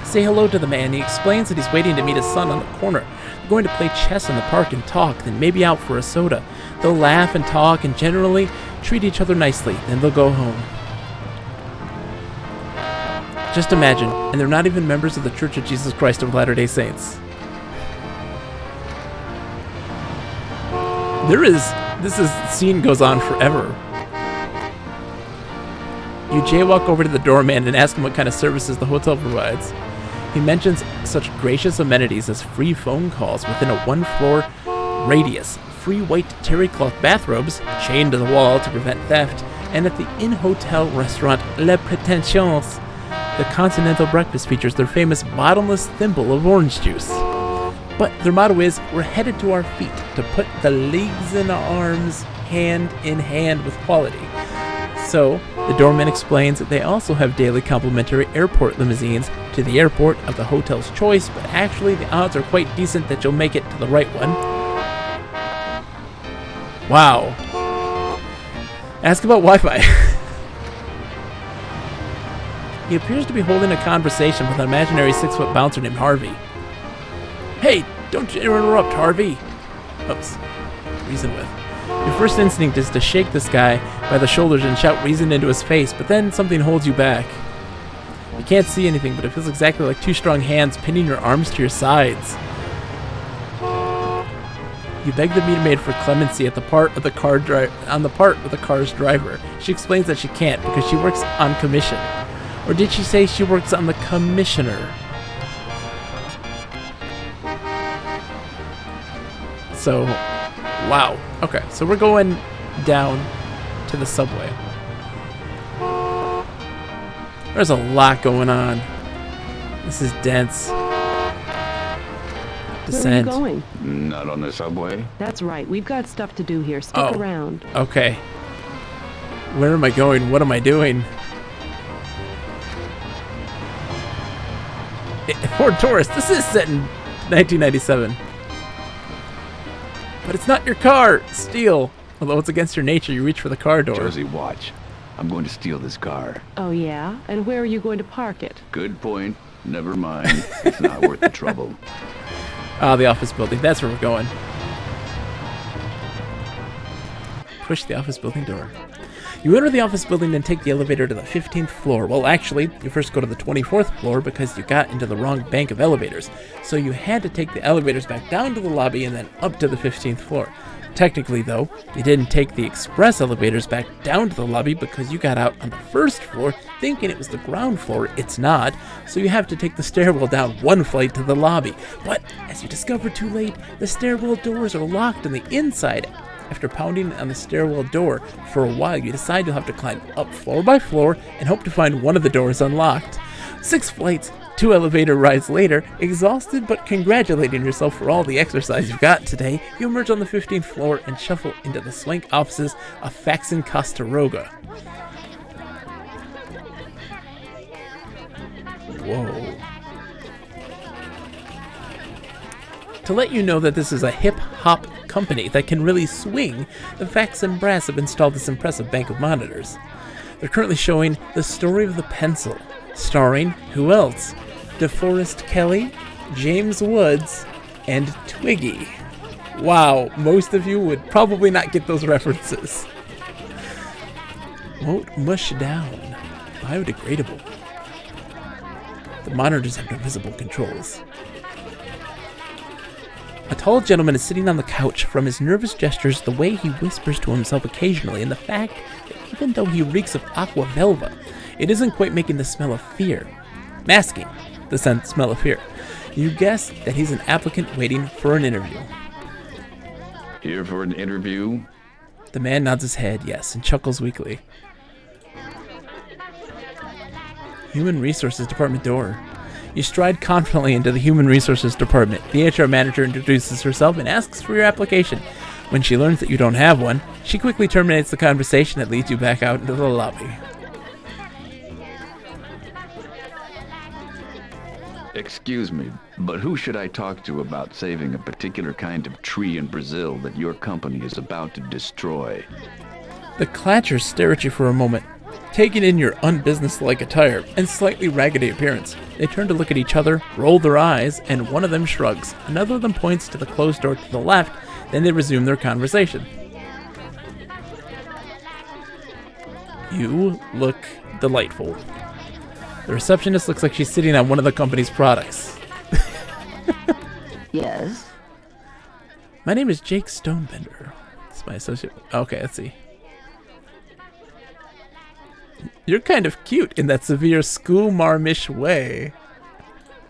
Say hello to the man. He explains that he's waiting to meet his son on the corner. They're going to play chess in the park and talk, then maybe out for a soda. They'll laugh and talk and generally treat each other nicely, then they'll go home. Just imagine, and they're not even members of the Church of Jesus Christ of Latter-day Saints. This scene goes on forever. You jaywalk over to the doorman and ask him what kind of services the hotel provides. He mentions such gracious amenities as free phone calls within a one-floor radius, free white terry cloth bathrobes chained to the wall to prevent theft, and at the in-hotel restaurant Les Pretensions, the continental breakfast features their famous bottomless thimble of orange juice. But their motto is, we're headed to our feet to put the legs in our arms hand in hand with quality. So, the doorman explains that they also have daily complimentary airport limousines to the airport of the hotel's choice, but actually the odds are quite decent that you'll make it to the right one. Wow. Ask about Wi-Fi. He appears to be holding a conversation with an imaginary 6-foot bouncer named Harvey. Hey, don't you interrupt, Harvey. Oops. Reason with. Your first instinct is to shake this guy by the shoulders and shout reason into his face, but then something holds you back. You can't see anything, but it feels exactly like two strong hands pinning your arms to your sides. You beg the meter maid for clemency on the part of the car's driver. She explains that she can't because she works on commission. Or did she say she works on the commissioner? So, wow. Okay, so we're going down to the subway. There's a lot going on. This is dense. Descent. Where are you going? Not on the subway. That's right. We've got stuff to do here. Stick around. Okay. Where am I going? What am I doing? Ford Taurus. This is set in 1997. But it's not your car. Steal. Although it's against your nature, you reach for the car door. Josie, watch. I'm going to steal this car. Oh, yeah? And where are you going to park it? Good point. Never mind. It's not worth the trouble. Ah, the office building. That's where we're going. Push the office building door. You enter the office building and take the elevator to the 15th floor. Well, actually, you first go to the 24th floor because you got into the wrong bank of elevators. So you had to take the elevators back down to the lobby and then up to the 15th floor. Technically, though, you didn't take the express elevators back down to the lobby because you got out on the first floor thinking it was the ground floor. It's not, so you have to take the stairwell down one flight to the lobby. But as you discover too late, the stairwell doors are locked on the inside. After pounding on the stairwell door for a while, you decide you'll have to climb up floor by floor and hope to find one of the doors unlocked. 6 flights, 2 elevator rides later, exhausted but congratulating yourself for all the exercise you've got today, you emerge on the 15th floor and shuffle into the swank offices of Faxon Castaroga. Whoa. To let you know that this is a hip-hop company that can really swing, the Faxon Brass have installed this impressive bank of monitors. They're currently showing The Story of the Pencil, starring who else? DeForest Kelley, James Woods, and Twiggy. Wow, most of you would probably not get those references. Won't mush down. Biodegradable. The monitors have no visible controls. A tall gentleman is sitting on the couch. From his nervous gestures, the way he whispers to himself occasionally, and the fact that even though he reeks of aqua velva, it isn't quite making the smell of fear. Masking the smell of fear. You guess that he's an applicant waiting for an interview. Here for an interview? The man nods his head, yes, and chuckles weakly. Human Resources Department door. You stride confidently into the Human Resources Department. The HR manager introduces herself and asks for your application. When she learns that you don't have one, she quickly terminates the conversation that leads you back out into the lobby. Excuse me, but who should I talk to about saving a particular kind of tree in Brazil that your company is about to destroy? The Clatchers stare at you for a moment, taking in your unbusinesslike attire and slightly raggedy appearance. They turn to look at each other, roll their eyes, and one of them shrugs. Another of them points to the closed door to the left, then they resume their conversation. You look delightful. The receptionist looks like she's sitting on one of the company's products. Yes? My name is Jake Stonebender. It's my associate. Okay, let's see. You're kind of cute in that severe schoolmarmish way.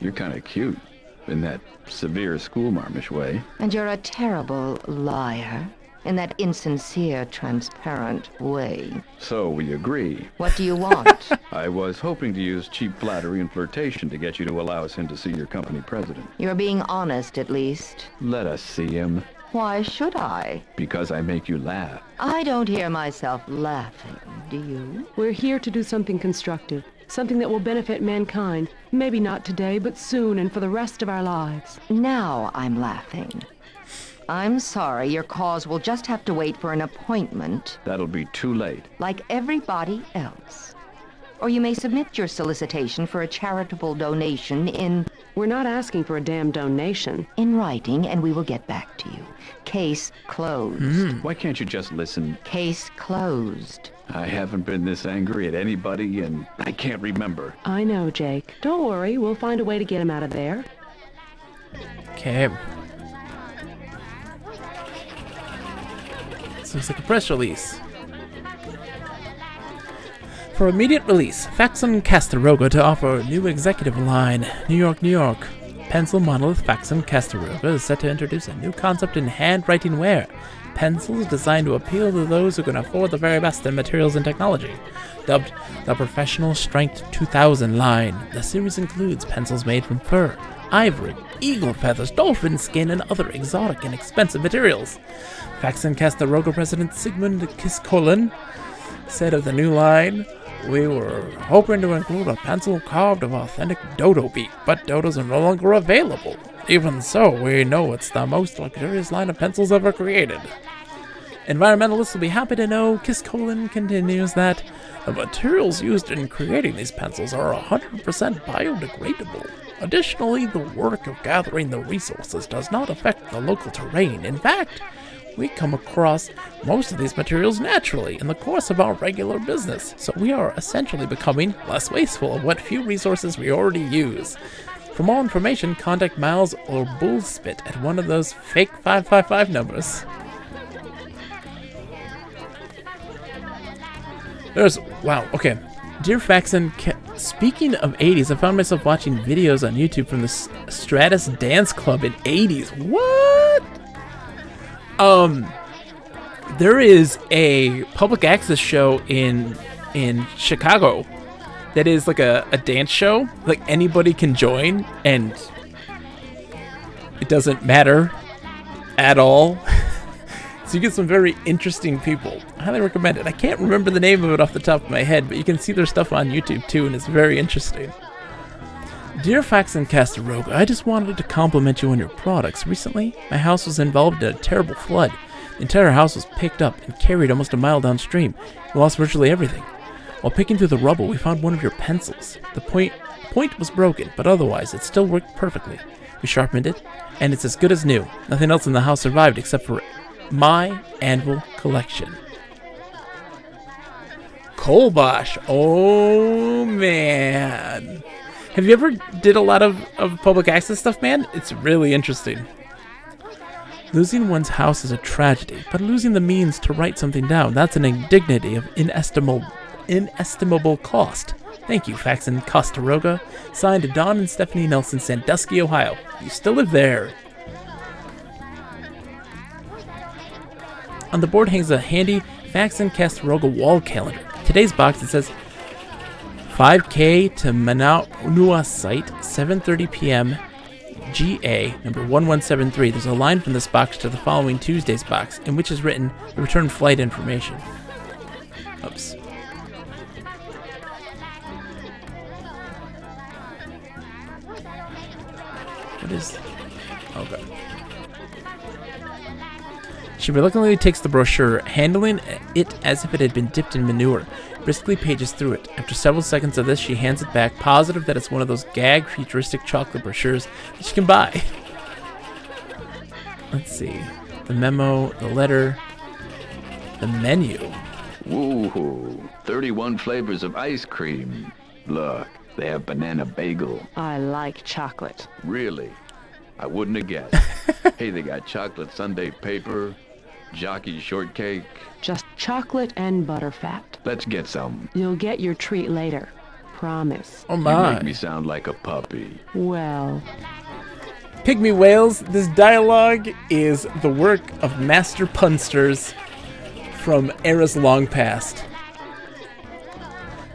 You're kind of cute in that severe schoolmarmish way. And you're a terrible liar in that insincere, transparent way. So we agree. What do you want? I was hoping to use cheap flattery and flirtation to get you to allow us in to see your company president. You're being honest, at least. Let us see him. Why should I? Because I make you laugh. I don't hear myself laughing, do you? We're here to do something constructive, something that will benefit mankind. Maybe not today, but soon and for the rest of our lives. Now I'm laughing. I'm sorry, your cause will just have to wait for an appointment. That'll be too late. Like everybody else. Or you may submit your solicitation for a charitable donation in... We're not asking for a damn donation. In writing, and we will get back to you. Case closed. Why can't you just listen? Case closed. I haven't been this angry at anybody, and I can't remember. I know, Jake. Don't worry, we'll find a way to get him out of there. Okay. This looks like a press release. For immediate release, Faxon Castaroga to offer a new executive line. New York, New York. Pencil monolith Faxon Castaroga is set to introduce a new concept in handwriting wear. Pencils designed to appeal to those who can afford the very best in materials and technology. Dubbed the Professional Strength 2000 line, the series includes pencils made from fur, ivory, eagle feathers, dolphin skin, and other exotic and expensive materials. Faxon Castaroga President Sigmund Kiskolen said of the new line, we were hoping to include a pencil carved of authentic dodo beak, but dodos are no longer available. Even so, we know it's the most luxurious line of pencils ever created. Environmentalists will be happy to know, Kiscolin continues, that the materials used in creating these pencils are 100% biodegradable. Additionally, the work of gathering the resources does not affect the local terrain. In fact, we come across most of these materials naturally in the course of our regular business, so we are essentially becoming less wasteful of what few resources we already use. For more information, contact Miles or Bullspit at one of those fake 555 numbers. Wow, okay. Dear Faxon, speaking of 80s, I found myself watching videos on YouTube from the Stratus Dance Club in 80s. What? There is a public access show in Chicago that is like a dance show. Like anybody can join and it doesn't matter at all. So you get some very interesting people. I highly recommend it. I can't remember the name of it off the top of my head, but you can see their stuff on YouTube too, and it's very interesting. Dear Faxon Castaroga, I just wanted to compliment you on your products. Recently, my house was involved in a terrible flood. The entire house was picked up and carried almost a mile downstream. We lost virtually everything. While picking through the rubble, we found one of your pencils. The point was broken, but otherwise it still worked perfectly. We sharpened it, and it's as good as new. Nothing else in the house survived except for my anvil collection. Kolbosh. Oh, man. Have you ever did a lot of public access stuff, man? It's really interesting. Losing one's house is a tragedy, but losing the means to write something down, that's an indignity of inestimable cost. Thank you, Faxon Castaroga. Signed, Don and Stephanie Nelson, Sandusky, Ohio. You still live there. On the board hangs a handy Faxon Castaroga wall calendar. Today's box, it says 5K to Manaua site, 7:30 p.m. GA, number 1173. There's a line from this box to the following Tuesday's box, in which is written the return flight information. Oops. What is... Okay. She reluctantly takes the brochure, handling it as if it had been dipped in manure, briskly pages through it. After several seconds of this, she hands it back, positive that it's one of those gag futuristic chocolate brochures that you can buy. Let's see. The memo, the letter, the menu. Woohoo! 31 flavors of ice cream. Look, they have banana bagel. I like chocolate. Really? I wouldn't have guessed. Hey, they got chocolate sundae paper, jockey shortcake. Just chocolate and butterfat. Let's get some. You'll get your treat later. Promise. Oh my. You make me sound like a puppy. Well. Pygmy Whales, this dialogue is the work of master punsters from eras long past.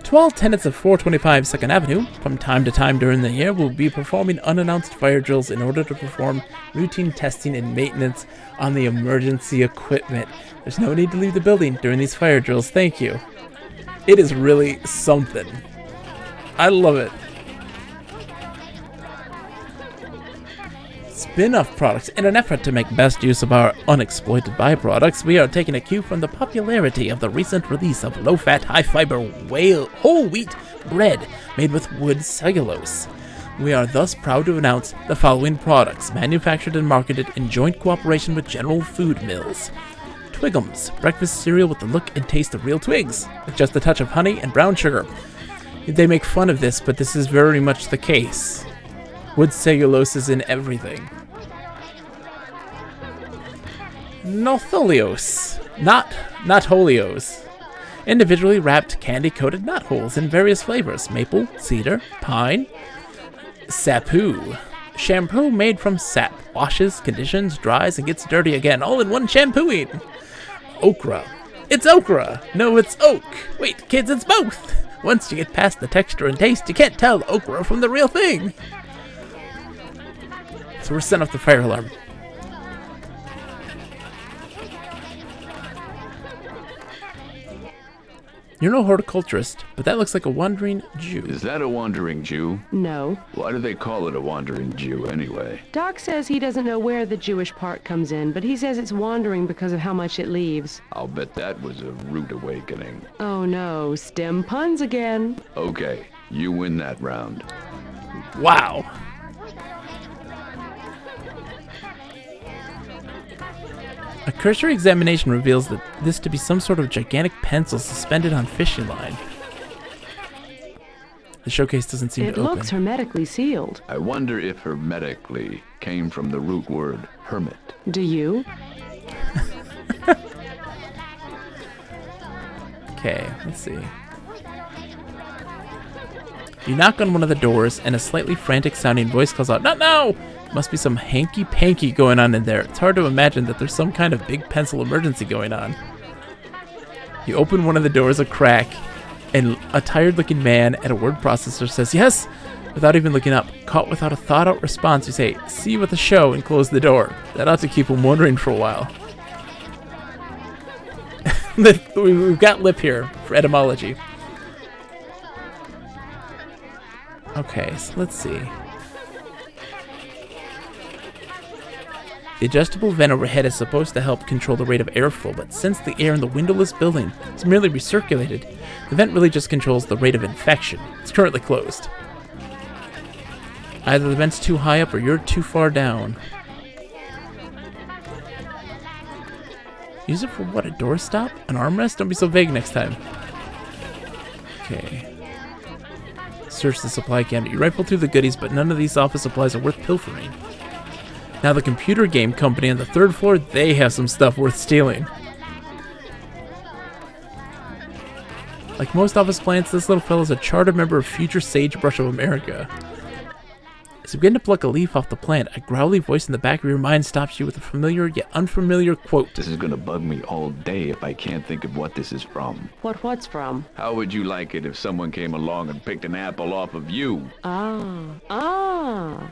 To all tenants of 425 2nd Avenue, from time to time during the year, we'll be performing unannounced fire drills in order to perform routine testing and maintenance on the emergency equipment. There's no need to leave the building during these fire drills, thank you. It is really something. I love it. Spin-off products. In an effort to make best use of our unexploited byproducts, we are taking a cue from the popularity of the recent release of low-fat, high-fiber whole wheat bread made with wood cellulose. We are thus proud to announce the following products, manufactured and marketed in joint cooperation with General Food Mills. Twigums, breakfast cereal with the look and taste of real twigs, with just a touch of honey and brown sugar. They make fun of this, but this is very much the case. Wood cellulose is in everything. Notholios, not Holios. Individually wrapped candy-coated nut holes in various flavors: maple, cedar, pine, sapoo. Shampoo made from sap, washes, conditions, dries, and gets dirty again, all in one shampooing. Okra. It's okra. No, it's oak. Wait, kids, it's both. Once you get past the texture and taste, you can't tell okra from the real thing. So we're setting off the fire alarm. You're no horticulturist, but that looks like a wandering Jew. Is that a wandering Jew? No. Why do they call it a wandering Jew anyway? Doc says he doesn't know where the Jewish part comes in, but he says it's wandering because of how much it leaves. I'll bet that was a rude awakening. Oh no, STEM puns again. Okay, you win that round. Wow. A cursory examination reveals that this to be some sort of gigantic pencil suspended on fishing line. The showcase doesn't seem to open. It looks hermetically sealed. I wonder if hermetically came from the root word hermit. Do you? Okay, let's see. You knock on one of the doors, and a slightly frantic-sounding voice calls out, "Not now!" Must be some hanky-panky going on in there. It's hard to imagine that there's some kind of big pencil emergency going on. You open one of the doors a crack, and a tired-looking man at a word processor says, "Yes!" Without even looking up. Caught without a thought-out response, you say, "See you at the show," and close the door. That ought to keep him wondering for a while. We've got lip here for etymology. Okay, so let's see. The adjustable vent overhead is supposed to help control the rate of airflow, but since the air in the windowless building is merely recirculated, the vent really just controls the rate of infection. It's currently closed. Either the vent's too high up or you're too far down. Use it for what, a doorstop? An armrest? Don't be so vague next time. Okay. Search the supply cabinet. You rifle through the goodies, but none of these office supplies are worth pilfering. Now the computer game company on the third floor, they have some stuff worth stealing. Like most office plants, this little fellow's a charter member of Future Sagebrush of America. As you begin to pluck a leaf off the plant, a growly voice in the back of your mind stops you with a familiar yet unfamiliar quote. This is gonna bug me all day if I can't think of what this is from. What's from? How would you like it if someone came along and picked an apple off of you?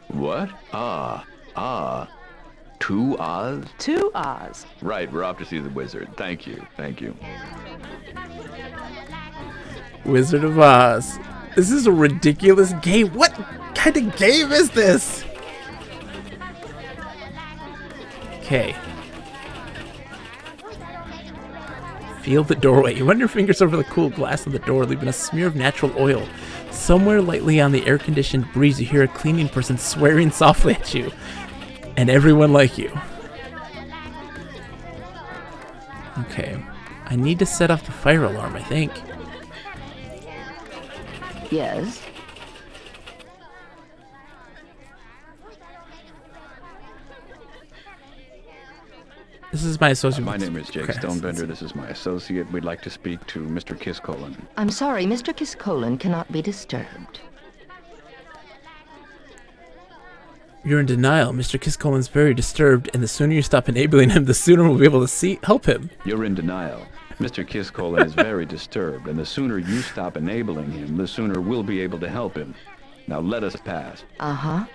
What? Two Oz? 2 Oz. Right, we're off to see the wizard. Thank you. Wizard of Oz. This is a ridiculous game. What kind of game is this? Okay. Feel the doorway. You run your fingers over the cool glass of the door, leaving a smear of natural oil. Somewhere lightly on the air-conditioned breeze, you hear a cleaning person swearing softly at you. And everyone like you. Okay. I need to set off the fire alarm, I think. Yes? This is my associate. My name is Jake Stonebender. This is my associate. We'd like to speak to Mr. Kiskolan. I'm sorry, Mr. Kiskolan cannot be disturbed. You're in denial. Mr. Kiskolan's very disturbed, and the sooner you stop enabling him, the sooner we'll be able to help him. You're in denial. Mr. Kiskolan is very disturbed, and the sooner you stop enabling him, the sooner we'll be able to help him. Now let us pass. Uh-huh.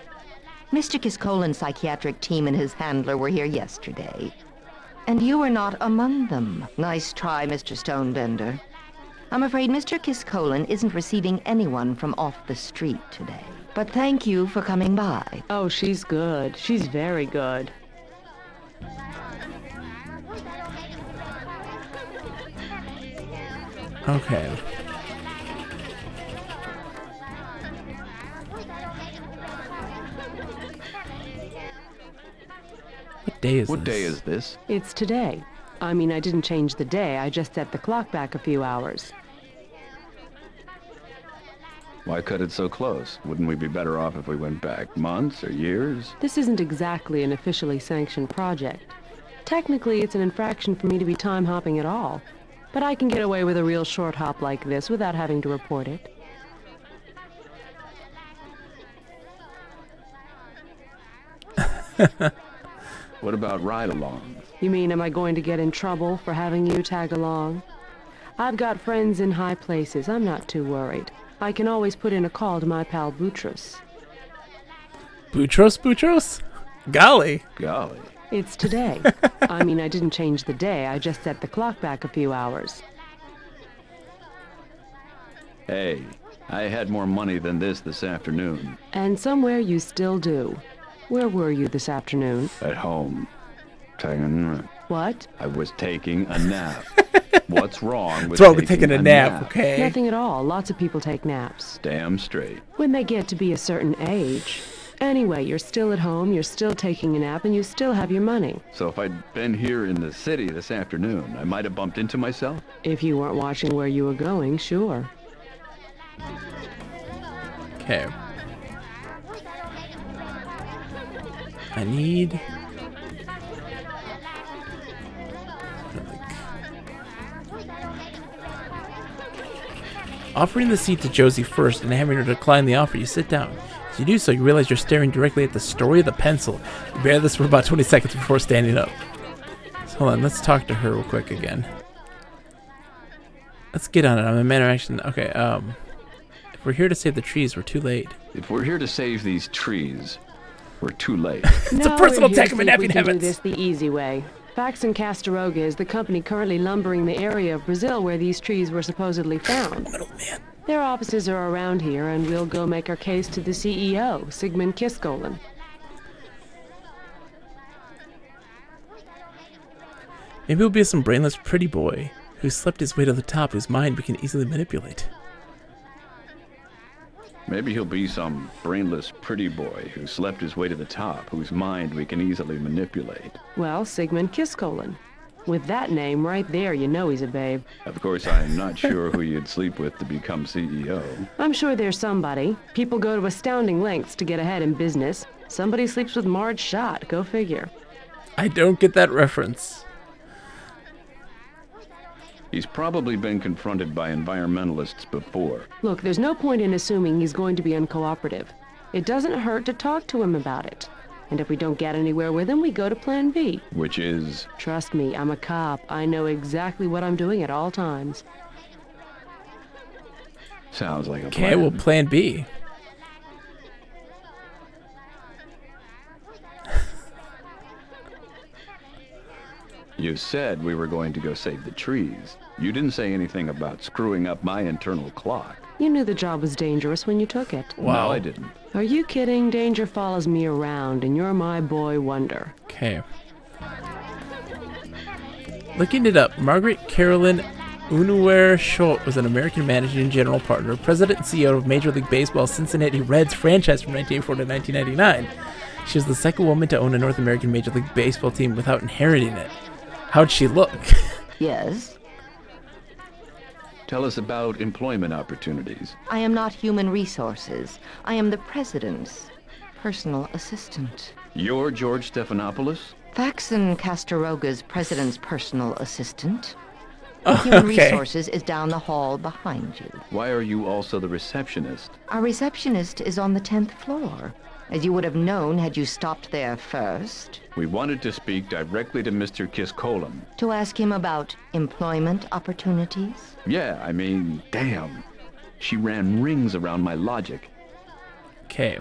Mr. Kiskolan's psychiatric team and his handler were here yesterday. And you were not among them. Nice try, Mr. Stonebender. I'm afraid Mr. Kiskolan isn't receiving anyone from off the street today. But thank you for coming by. Oh, she's good. She's very good. Okay. What day is this? It's today. I mean, I didn't change the day. I just set the clock back a few hours. Why cut it so close? Wouldn't we be better off if we went back months or years? This isn't exactly an officially sanctioned project. Technically, it's an infraction for me to be time hopping at all. But I can get away with a real short hop like this without having to report it. What about ride-alongs? You mean, am I going to get in trouble for having you tag along? I've got friends in high places. I'm not too worried. I can always put in a call to my pal Boutros. Boutros? Golly. It's today. I mean, I didn't change the day. I just set the clock back a few hours. Hey, I had more money than this afternoon. And somewhere you still do. Where were you this afternoon? At home. Taking... What? I was taking a nap. What's wrong with taking a nap, okay? Nothing at all. Lots of people take naps. Damn straight. When they get to be a certain age. Anyway, you're still at home, you're still taking a nap, and you still have your money. So if I'd been here in the city this afternoon, I might have bumped into myself? If you weren't watching where you were going, sure. Okay. I need... Offering the seat to Josie first and having her decline the offer, you sit down. As you do so, you realize you're staring directly at the story of the pencil. You bear this for about 20 seconds before standing up. So hold on, let's talk to her real quick again. Let's get on it. I'm a man of action. Okay, if we're here to save the trees, we're too late. If we're here to save these trees, we're too late. It's a personal attack of my napping We can do habits. this the easy way. Faxon Castaroga is the company currently lumbering the area of Brazil where these trees were supposedly found. Middleman. Their offices are around here, and we'll go make our case to the CEO, Sigmund Kiskolen. Maybe it'll be some brainless pretty boy who slept his way to the top, whose mind we can easily manipulate. Maybe he'll be some brainless pretty boy who slept his way to the top, whose mind we can easily manipulate. Well, Sigmund Kiskolen. With that name right there, you know he's a babe. Of course, I'm not sure who you'd sleep with to become CEO. I'm sure there's somebody. People go to astounding lengths to get ahead in business. Somebody sleeps with Marge Schott, go figure. I don't get that reference. He's probably been confronted by environmentalists before. Look, there's no point in assuming he's going to be uncooperative. It doesn't hurt to talk to him about it. And if we don't get anywhere with him, we go to plan B. Which is? Trust me, I'm a cop. I know exactly what I'm doing at all times. Sounds like a Okay, plan. well, plan B. You said we were going to go save the trees. You didn't say anything about screwing up my internal clock. You knew the job was dangerous when you took it. Wow. No, I didn't. Are you kidding? Danger follows me around, and you're my boy wonder. Okay. Looking it up, Margaret Carolyn Unaware Schultz was an American managing general partner, president and CEO of Major League Baseball's Cincinnati Reds franchise from 1984 to 1999. She was the second woman to own a North American Major League Baseball team without inheriting it. How'd she look? Yes? Tell us about employment opportunities. I am not human resources. I am the president's personal assistant. You're George Stephanopoulos? Faxon Castaroga's president's personal assistant. Oh, Human okay. resources is down the hall behind you. Why are you also the receptionist? Our receptionist is on the 10th floor. As you would have known had you stopped there first. We wanted to speak directly to Mr. Kiskolen. To ask him about employment opportunities? Yeah, I mean, damn. She ran rings around my logic. Okay.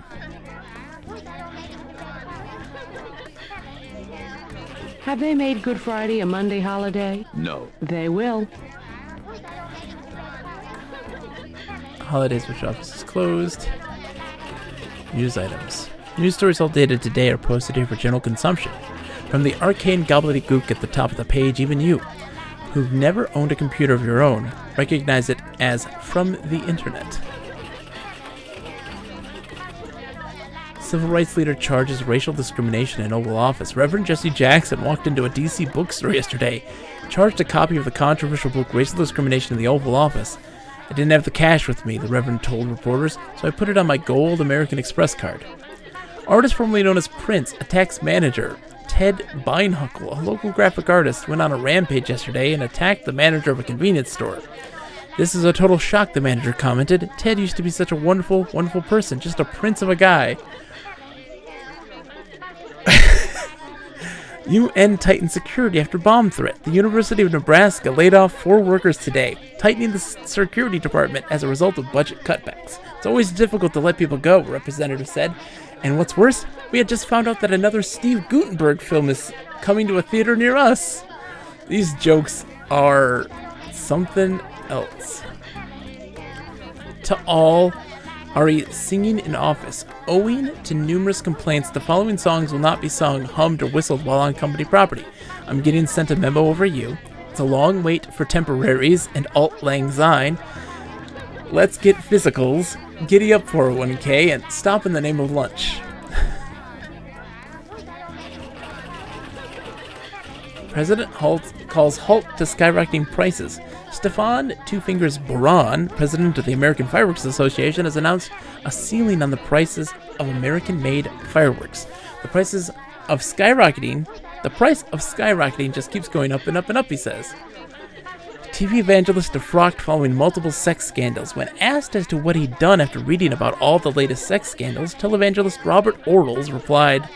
Have they made Good Friday a Monday holiday? No. They will. Holidays which office is closed. News items. News stories all dated today are posted here for general consumption. From the arcane gobbledygook at the top of the page, even you, who've never owned a computer of your own, recognize it as from the internet. Civil rights leader charges racial discrimination in Oval Office. Reverend Jesse Jackson walked into a DC bookstore yesterday, charged a copy of the controversial book Racial Discrimination in the Oval Office. I didn't have the cash with me, the Reverend told reporters, so I put it on my gold American Express card. Artist formerly known as Prince attacks manager. Ted Beinhuckle, a local graphic artist, went on a rampage yesterday and attacked the manager of a convenience store. This is a total shock, the manager commented. Ted used to be such a wonderful, wonderful person, just a prince of a guy. UN tightens security after bomb threat. The University of Nebraska laid off 4 workers today, tightening the security department as a result of budget cutbacks. It's always difficult to let people go, a representative said. And what's worse, we had just found out that another Steve Guttenberg film is coming to a theater near us. These jokes are something else. to all Ari singing in office. Owing to numerous complaints, the following songs will not be sung, hummed, or whistled while on company property. I'm getting sent a memo over you. It's a long wait for temporaries and alt lang syne. Let's get physicals. Giddy up 401k and stop in the name of lunch. President calls halt to skyrocketing prices. Stefan Two Fingers Boran, president of the American Fireworks Association, has announced a ceiling on the prices of American-made fireworks. The price of skyrocketing just keeps going up and up and up, he says. TV evangelist defrocked following multiple sex scandals. When asked as to what he'd done after reading about all the latest sex scandals, televangelist Robert Orles replied,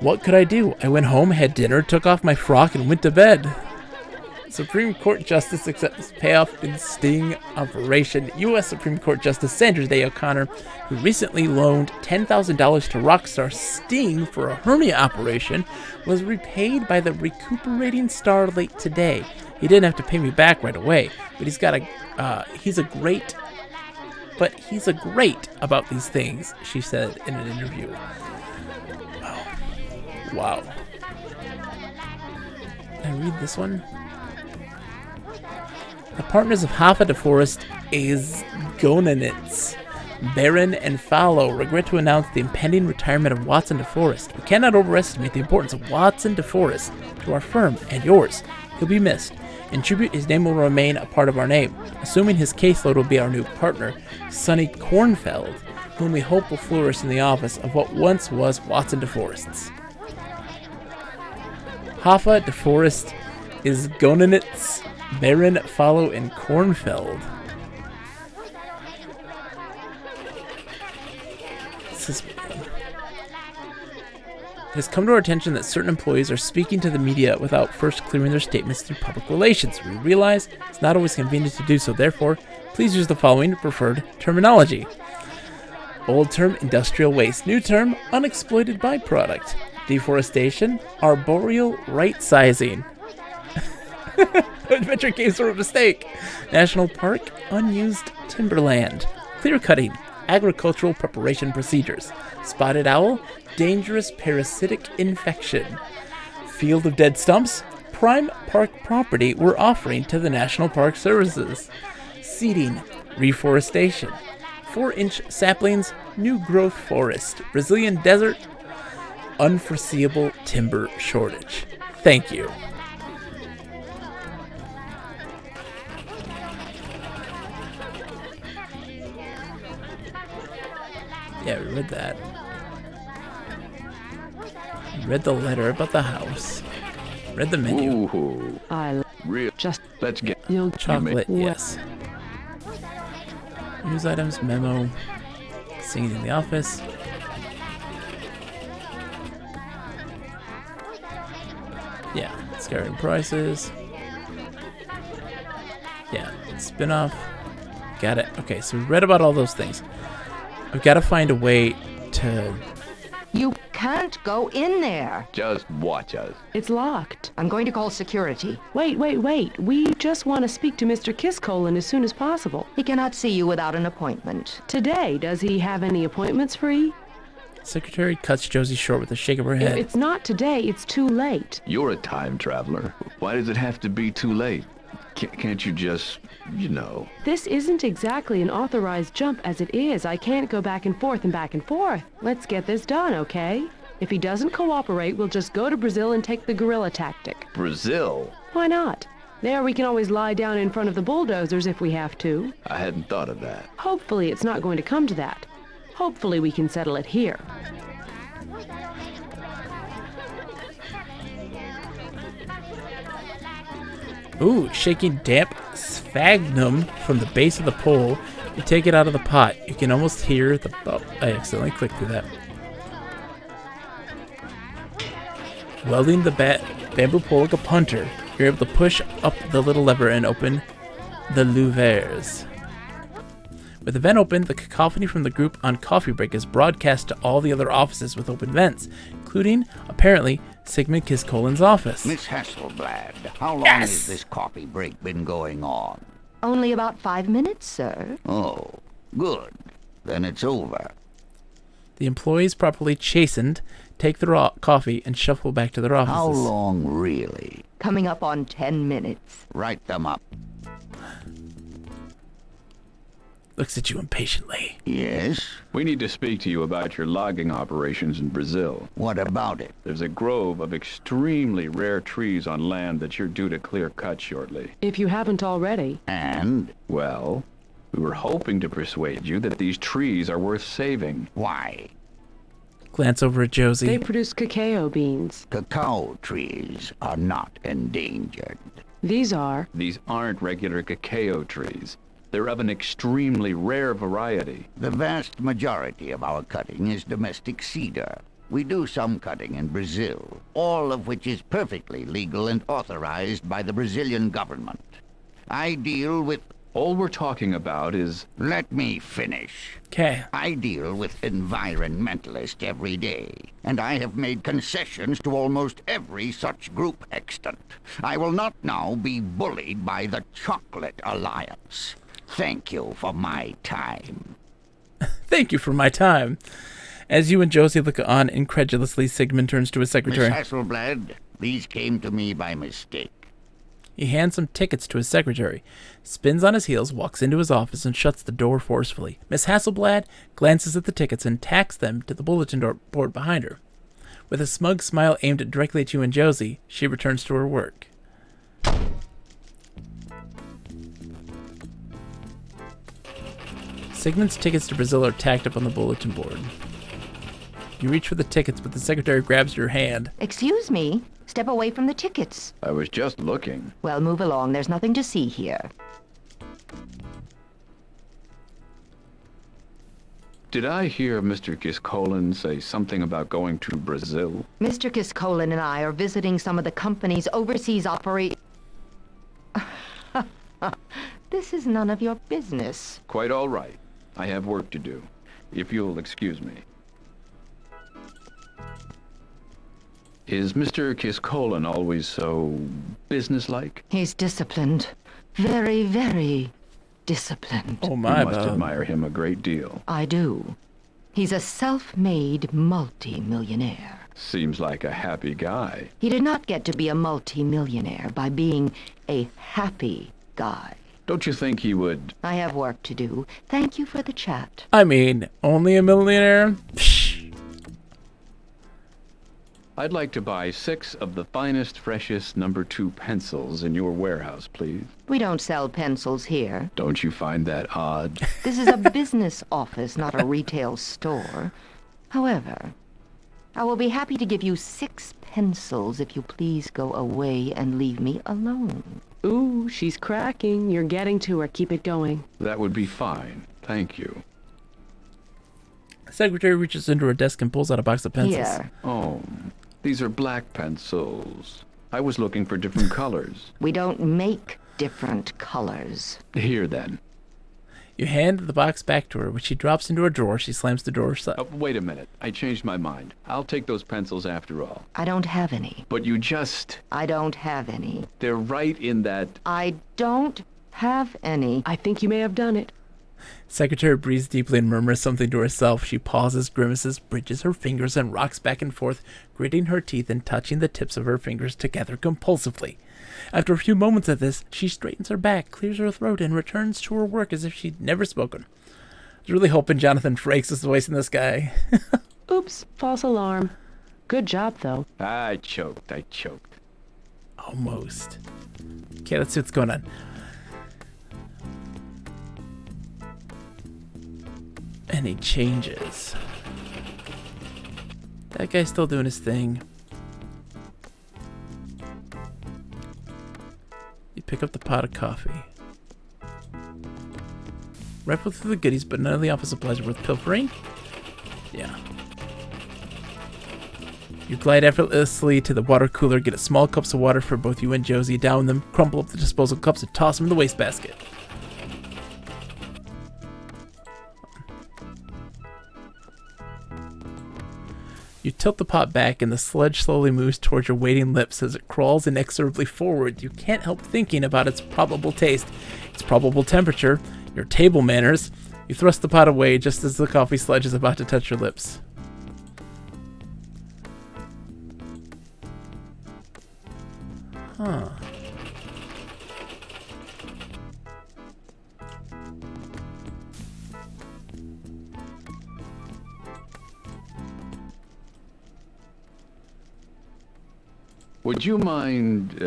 "What could I do? I went home, had dinner, took off my frock, and went to bed." Supreme Court Justice accepts payoff in sting operation. U.S. Supreme Court Justice Sandra Day O'Connor, who recently loaned $10,000 to rock star Sting for a hernia operation, was repaid by the recuperating star late today. He didn't have to pay me back right away, but he's a great about these things, she said in an interview. Wow. Can I read this one? The partners of Hafa de Forest Gonenitz, Baron and Fallow regret to announce the impending retirement of Watson de Forest. We cannot overestimate the importance of Watson de Forest to our firm and yours. He'll be missed. In tribute, his name will remain a part of our name. Assuming his caseload will be our new partner, Sonny Kornfeld, whom we hope will flourish in the office of what once was Watson de Forest's. Hafa de Forest is Gonenitz, Baron, Fallow, and Kornfeld. It has come to our attention that certain employees are speaking to the media without first clearing their statements through public relations. We realize it's not always convenient to do so, therefore, please use the following preferred terminology. Old term, industrial waste. New term, unexploited byproduct. Deforestation, arboreal right-sizing. Adventure games were a mistake. National park, unused timberland. Clear cutting, agricultural preparation procedures. Spotted owl, dangerous parasitic infection. Field of dead stumps, prime park property we're offering to the National Park Services. Seeding, reforestation. 4-inch saplings, new growth forest. Brazilian desert, unforeseeable timber shortage. Thank you. Yeah, we read that. We read the letter about the house. Read the menu. Ooh, let's get chocolate. Yes. News items, memo. Singing in the office. Yeah, skyrocketing prices. Yeah, spin-off. Got it. Okay, so we read about all those things. I've got to find a way to... You can't go in there. Just watch us. It's locked. I'm going to call security. Wait. We just want to speak to Mr. Kisscolin as soon as possible. He cannot see you without an appointment. Today, does he have any appointments free? Secretary cuts Josie short with a shake of her head. If it's not today, it's too late. You're a time traveler. Why does it have to be too late? Can't you just, This isn't exactly an authorized jump as it is. I can't go back and forth and back and forth. Let's get this done, okay? If he doesn't cooperate, we'll just go to Brazil and take the guerrilla tactic. Brazil? Why not? There we can always lie down in front of the bulldozers if we have to. I hadn't thought of that. Hopefully it's not going to come to that. Hopefully we can settle it here. Ooh, shaking damp sphagnum from the base of the pole. You take it out of the pot. You can almost hear the... Oh, I accidentally clicked through that. Welding the bamboo pole like a punter, you're able to push up the little lever and open the louvers. With the vent open, the cacophony from the group on coffee break is broadcast to all the other offices with open vents, including, apparently, Sigmund Kisscolin's office. Miss Hasselblad, how long has this coffee break been going on? Only about 5 minutes, sir. Oh, good. Then it's over. The employees, properly chastened, take their coffee and shuffle back to their offices. How long, really? Coming up on 10 minutes. Write them up. Looks at you impatiently. Yes? We need to speak to you about your logging operations in Brazil. What about it? There's a grove of extremely rare trees on land that you're due to clear cut shortly. If you haven't already. And? Well, we were hoping to persuade you that these trees are worth saving. Why? Glance over at Josie. They produce cacao beans. Cacao trees are not endangered. These are. These aren't regular cacao trees. They're of an extremely rare variety. The vast majority of our cutting is domestic cedar. We do some cutting in Brazil, all of which is perfectly legal and authorized by the Brazilian government. I deal with... All we're talking about is... Let me finish. Okay. I deal with environmentalists every day, and I have made concessions to almost every such group extant. I will not now be bullied by the Chocolate Alliance. Thank you for my time. Thank you for my time. As you and Josie look on incredulously, Sigmund turns to his secretary. Miss Hasselblad, these came to me by mistake. He hands some tickets to his secretary, spins on his heels, walks into his office, and shuts the door forcefully. Miss Hasselblad glances at the tickets and tacks them to the bulletin board behind her. With a smug smile aimed directly at you and Josie, she returns to her work. Sigmund's tickets to Brazil are tacked up on the bulletin board. You reach for the tickets, but the secretary grabs your hand. Excuse me. Step away from the tickets. I was just looking. Well, move along. There's nothing to see here. Did I hear Mr. Kiskolen say something about going to Brazil? Mr. Kiskolen and I are visiting some of the company's overseas This is none of your business. Quite all right. I have work to do. If you'll excuse me. Is Mr. Kiskolen always so businesslike? He's disciplined. Very, very disciplined. Oh my, you must admire him a great deal. I do. He's a self-made multi-millionaire. Seems like a happy guy. He did not get to be a multi-millionaire by being a happy guy. Don't you think he would... I have work to do. Thank you for the chat. I mean, only a millionaire? Psh. I'd like to buy 6 of the finest, freshest number 2 pencils in your warehouse, please. We don't sell pencils here. Don't you find that odd? This is a business office, not a retail store. However, I will be happy to give you 6 pencils if you please go away and leave me alone. Ooh, she's cracking. You're getting to her. Keep it going. That would be fine. Thank you. The secretary reaches into her desk and pulls out a box of pencils. Here. Oh, these are black pencils. I was looking for different colors. We don't make different colors. Here, then. You hand the box back to her, which she drops into a drawer. She slams the drawer shut. Wait a minute. I changed my mind. I'll take those pencils after all. I don't have any. But you just... I don't have any. They're right in that... I don't have any. I think you may have done it. Secretary breathes deeply and murmurs something to herself. She pauses, grimaces, bridges her fingers, and rocks back and forth, gritting her teeth and touching the tips of her fingers together compulsively. After a few moments of this, she straightens her back, clears her throat, and returns to her work as if she'd never spoken. I was really hoping Jonathan Frakes was voicing this guy. Oops, false alarm. Good job, though. I choked. Almost. Okay, let's see what's going on. Any changes? That guy's still doing his thing. You pick up the pot of coffee. Rifle through the goodies, but none of the office supplies are worth pilfering. Yeah. You glide effortlessly to the water cooler, get a small cups of water for both you and Josie, down them, crumple up the disposal cups, and toss them in the wastebasket. You tilt the pot back and the sludge slowly moves towards your waiting lips as it crawls inexorably forward. You can't help thinking about its probable taste, its probable temperature, your table manners. You thrust the pot away just as the coffee sludge is about to touch your lips. Huh. Would you mind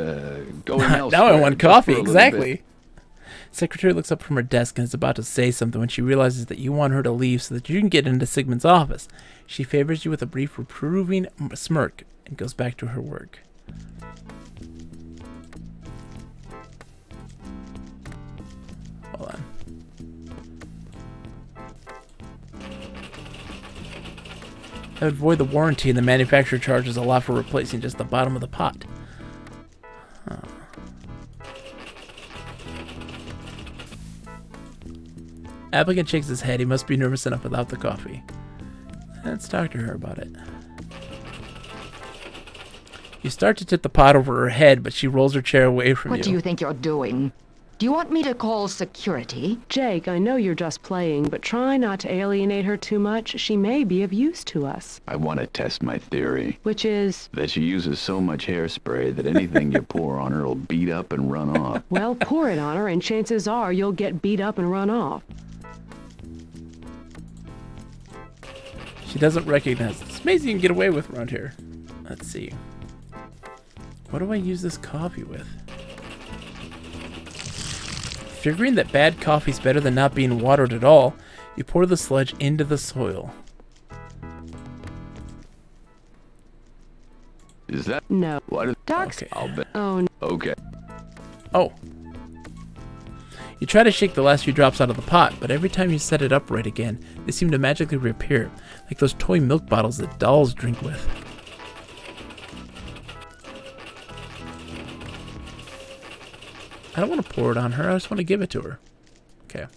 going elsewhere? Now I want just coffee, for a little exactly. bit? Secretary looks up from her desk and is about to say something when she realizes that you want her to leave so that you can get into Sigmund's office. She favors you with a brief reproving smirk and goes back to her work. Hold on. That would void the warranty, and the manufacturer charges a lot for replacing just the bottom of the pot. Huh. Applicant shakes his head. He must be nervous enough without the coffee. Let's talk to her about it. You start to tip the pot over her head, but she rolls her chair away from you. What do you think you're doing? Do you want me to call security? Jake, I know you're just playing, but try not to alienate her too much. She may be of use to us. I want to test my theory. Which is? That she uses so much hairspray that anything you pour on her will beat up and run off. Well, pour it on her, and chances are you'll get beat up and run off. She doesn't recognize. It's amazing you can get away with around here. Let's see. What do I use this coffee with? Figuring that bad coffee's better than not being watered at all, you pour the sludge into the soil. Is that? No. What? Docs. Okay. I'll bet. Oh, no. Okay. Oh. You try to shake the last few drops out of the pot, but every time you set it upright again, they seem to magically reappear, like those toy milk bottles that dolls drink with. I don't want to pour it on her, I just want to give it to her. Okay.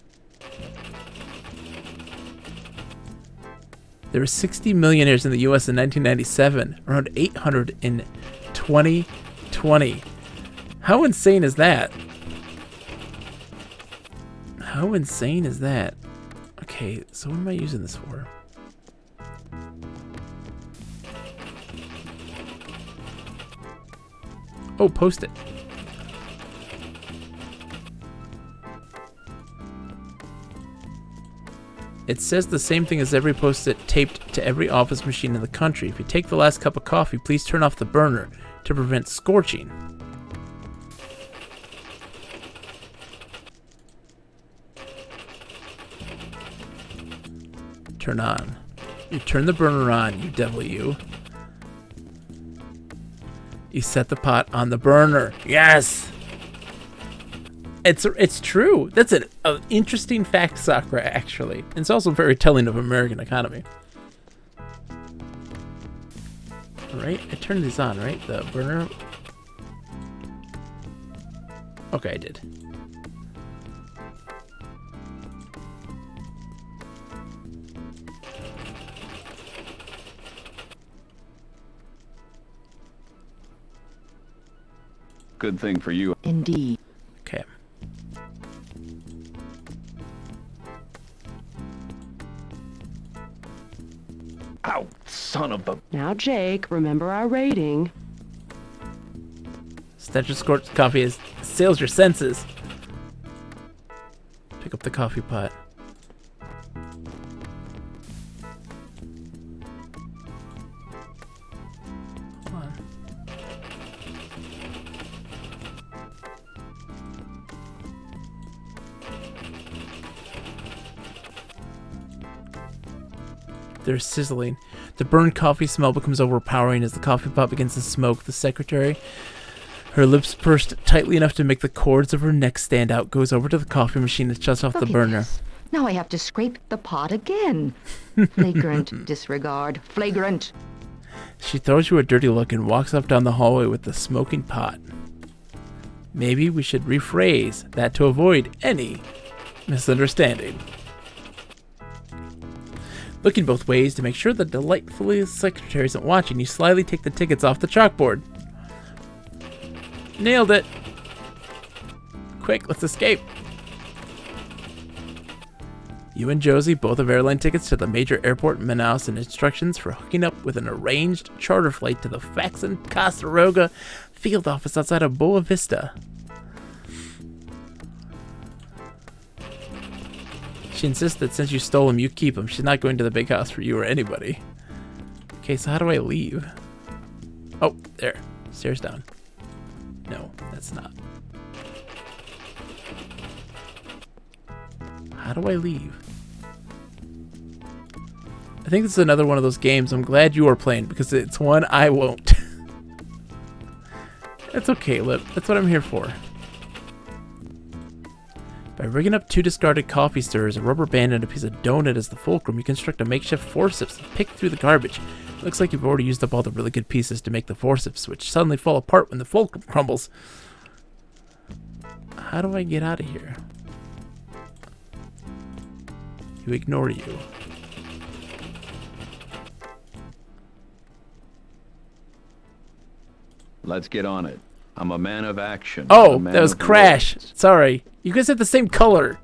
There were 60 millionaires in the US in 1997, around 800 in 2020. How insane is that? How insane is that? Okay, so what am I using this for? Oh, post it. It says the same thing as every post-it taped to every office machine in the country. If you take the last cup of coffee, please turn off the burner to prevent scorching. Turn on. You turn the burner on, you devil you. You set the pot on the burner. Yes! It's true. That's an interesting fact, Sakura, actually. And it's also very telling of American economy. Right? I turned these on, right? The burner. Okay, I did. Good thing for you. Indeed. Okay. Ow, son of a... Now, Jake, remember our rating. Stench scorched coffee assails your senses. Pick up the coffee pot. Hold on. They're sizzling. The burned coffee smell becomes overpowering as the coffee pot begins to smoke. The secretary, her lips pursed tightly enough to make the cords of her neck stand out, goes over to the coffee machine and shuts off the burner. This. Now I have to scrape the pot again. Flagrant disregard. Flagrant. She throws you a dirty look and walks up down the hallway with the smoking pot. Maybe we should rephrase that to avoid any misunderstanding. Looking both ways to make sure the delightful secretary isn't watching, you slyly take the tickets off the chalkboard. Nailed it. Quick, let's escape. You and Josie both have airline tickets to the major airport in Manaus and instructions for hooking up with an arranged charter flight to the Faxon Castaroga field office outside of Boa Vista. She insists that since you stole him, you keep him. She's not going to the big house for you or anybody. Okay, so how do I leave? Oh, there. Stairs down. No, that's not. How do I leave? I think this is another one of those games I'm glad you are playing because it's one I won't. That's okay, Lip. That's what I'm here for. By rigging up 2 discarded coffee stirrers, a rubber band, and a piece of donut as the fulcrum, you construct a makeshift forceps to pick through the garbage. It looks like you've already used up all the really good pieces to make the forceps, which suddenly fall apart when the fulcrum crumbles. How do I get out of here? You ignore you. Let's get on it. I'm a man of action. Oh, that was Crash. Sorry. You guys have the same color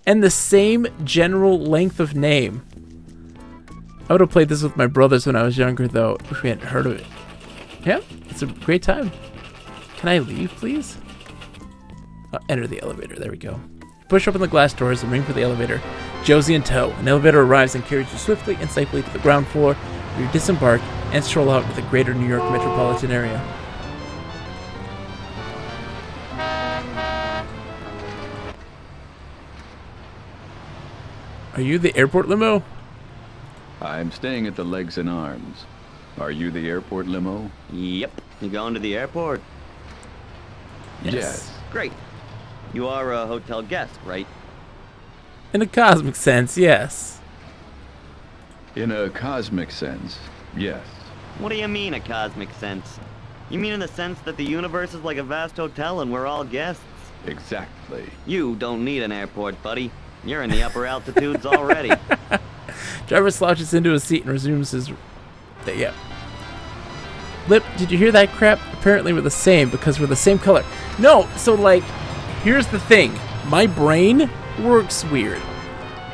and the same general length of name. I would have played this with my brothers when I was younger, though, if we hadn't heard of it. Yeah, it's a great time. Can I leave, please? Enter the elevator. There we go. Push open the glass doors and ring for the elevator. Josie in tow. An elevator arrives and carries you swiftly and safely to the ground floor, where you disembark and stroll out into the greater New York metropolitan area. Are you the airport limo? I'm staying at the Legs and Arms. Are you the airport limo? Yep. You going to the airport? Yes. Great. You are a hotel guest, right? In a cosmic sense, yes. In a cosmic sense, yes. What do you mean, a cosmic sense? You mean in the sense that the universe is like a vast hotel and we're all guests? Exactly. You don't need an airport, buddy. You're in the upper altitudes already. Driver slouches into his seat and resumes his... Yeah. Lip, did you hear that crap? Apparently we're the same because we're the same color. No, so like, here's the thing. My brain works weird.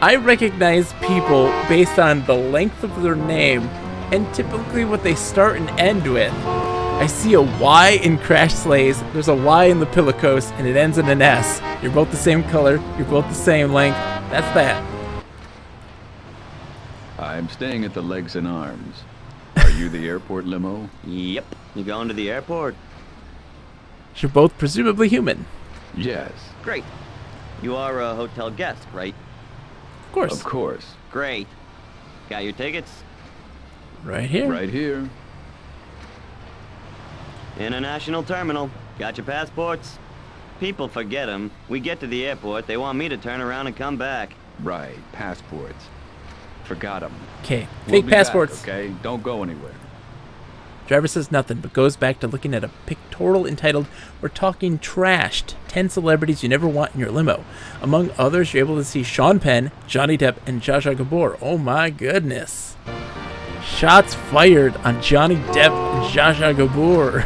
I recognize people based on the length of their name and typically what they start and end with. I see a Y in Crash Slays, there's a Y in the Pillowcoast, and it ends in an S. You're both the same color, you're both the same length. That's that. I'm staying at the Legs and Arms. Are you the airport limo? Yep. You going to the airport? You're both presumably human. Yes. Great. You are a hotel guest, right? Of course. Of course. Great. Got your tickets? Right here. Right here. International terminal. Got your passports? People forget them. We get to the airport, they want me to turn around and come back. Right. Passports. Forgot them. Okay. We'll Fake passports. Back, okay? Don't go anywhere. Driver says nothing, but goes back to looking at a pictorial entitled, "We're Talking Trashed, 10 Celebrities You Never Want in Your Limo." Among others, you're able to see Sean Penn, Johnny Depp, and Zsa Zsa Gabor. Oh my goodness. Shots fired on Johnny Depp and Zsa Zsa Gabor.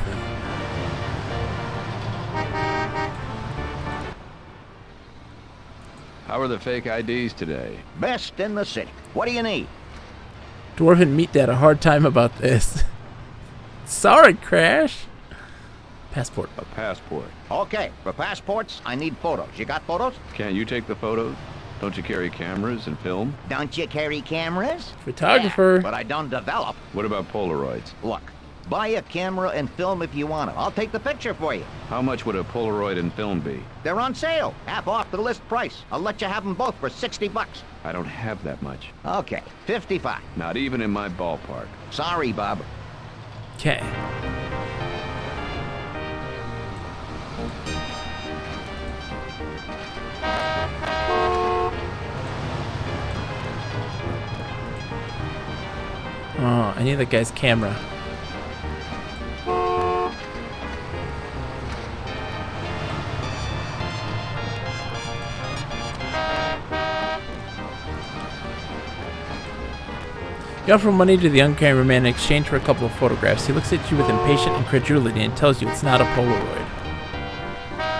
How are the fake IDs today? Best in the city. What do you need? Dwarven Meat had a hard time about this. Sorry, Crash. Passport. A passport. Okay, for passports, I need photos. You got photos? Can't you take the photos? Don't you carry cameras and film? Don't you carry cameras? Photographer. Yeah, but I don't develop. What about Polaroids? Look, buy a camera and film if you want it. I'll take the picture for you. How much would a Polaroid and film be? They're on sale. Half off the list price. I'll let you have them both for $60. I don't have that much. Okay, 55. Not even in my ballpark. Sorry, Bob. Okay. Oh, I need that guy's camera. You offer money to the young cameraman in exchange for a couple of photographs. He looks at you with impatient incredulity and tells you it's not a Polaroid.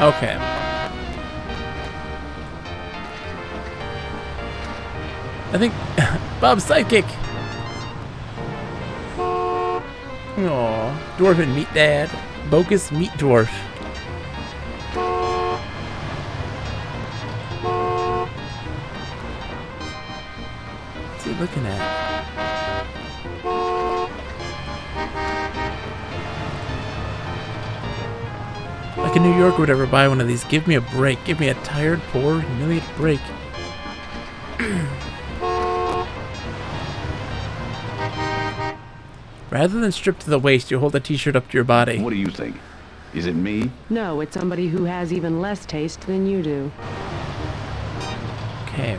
Okay. I think Bob's sidekick. Aww. Dwarven meat dad. Bogus meat dwarf. What's he looking at? Like in New York would ever buy one of these. Give me a break. Give me a tired, poor, humiliated break. Rather than stripped to the waist, you hold a t-shirt up to your body. What do you think? Is it me? No, it's somebody who has even less taste than you do. Okay.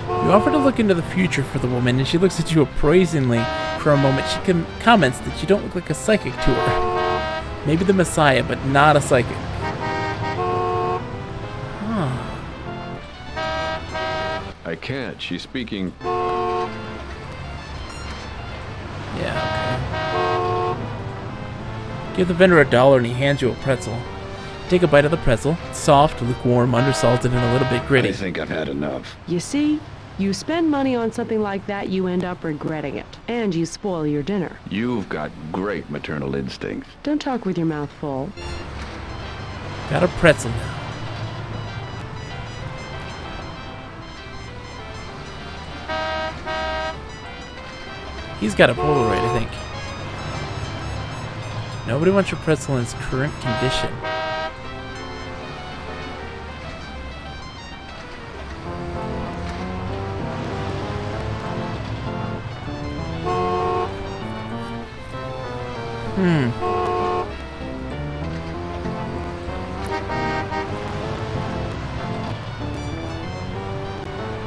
You offer to look into the future for the woman, and she looks at you appraisingly for a moment. She comments that you don't look like a psychic to her. Maybe the Messiah, but not a psychic. Huh. I can't. She's speaking. Yeah, okay. Give the vendor $1 and he hands you a pretzel. Take a bite of the pretzel. It's soft, lukewarm, undersalted, and a little bit gritty. I think I've had enough. You see? You spend money on something like that, you end up regretting it. And you spoil your dinner. You've got great maternal instincts. Don't talk with your mouth full. Got a pretzel now. He's got a Polaroid, I think. Nobody wants your pretzel in its current condition.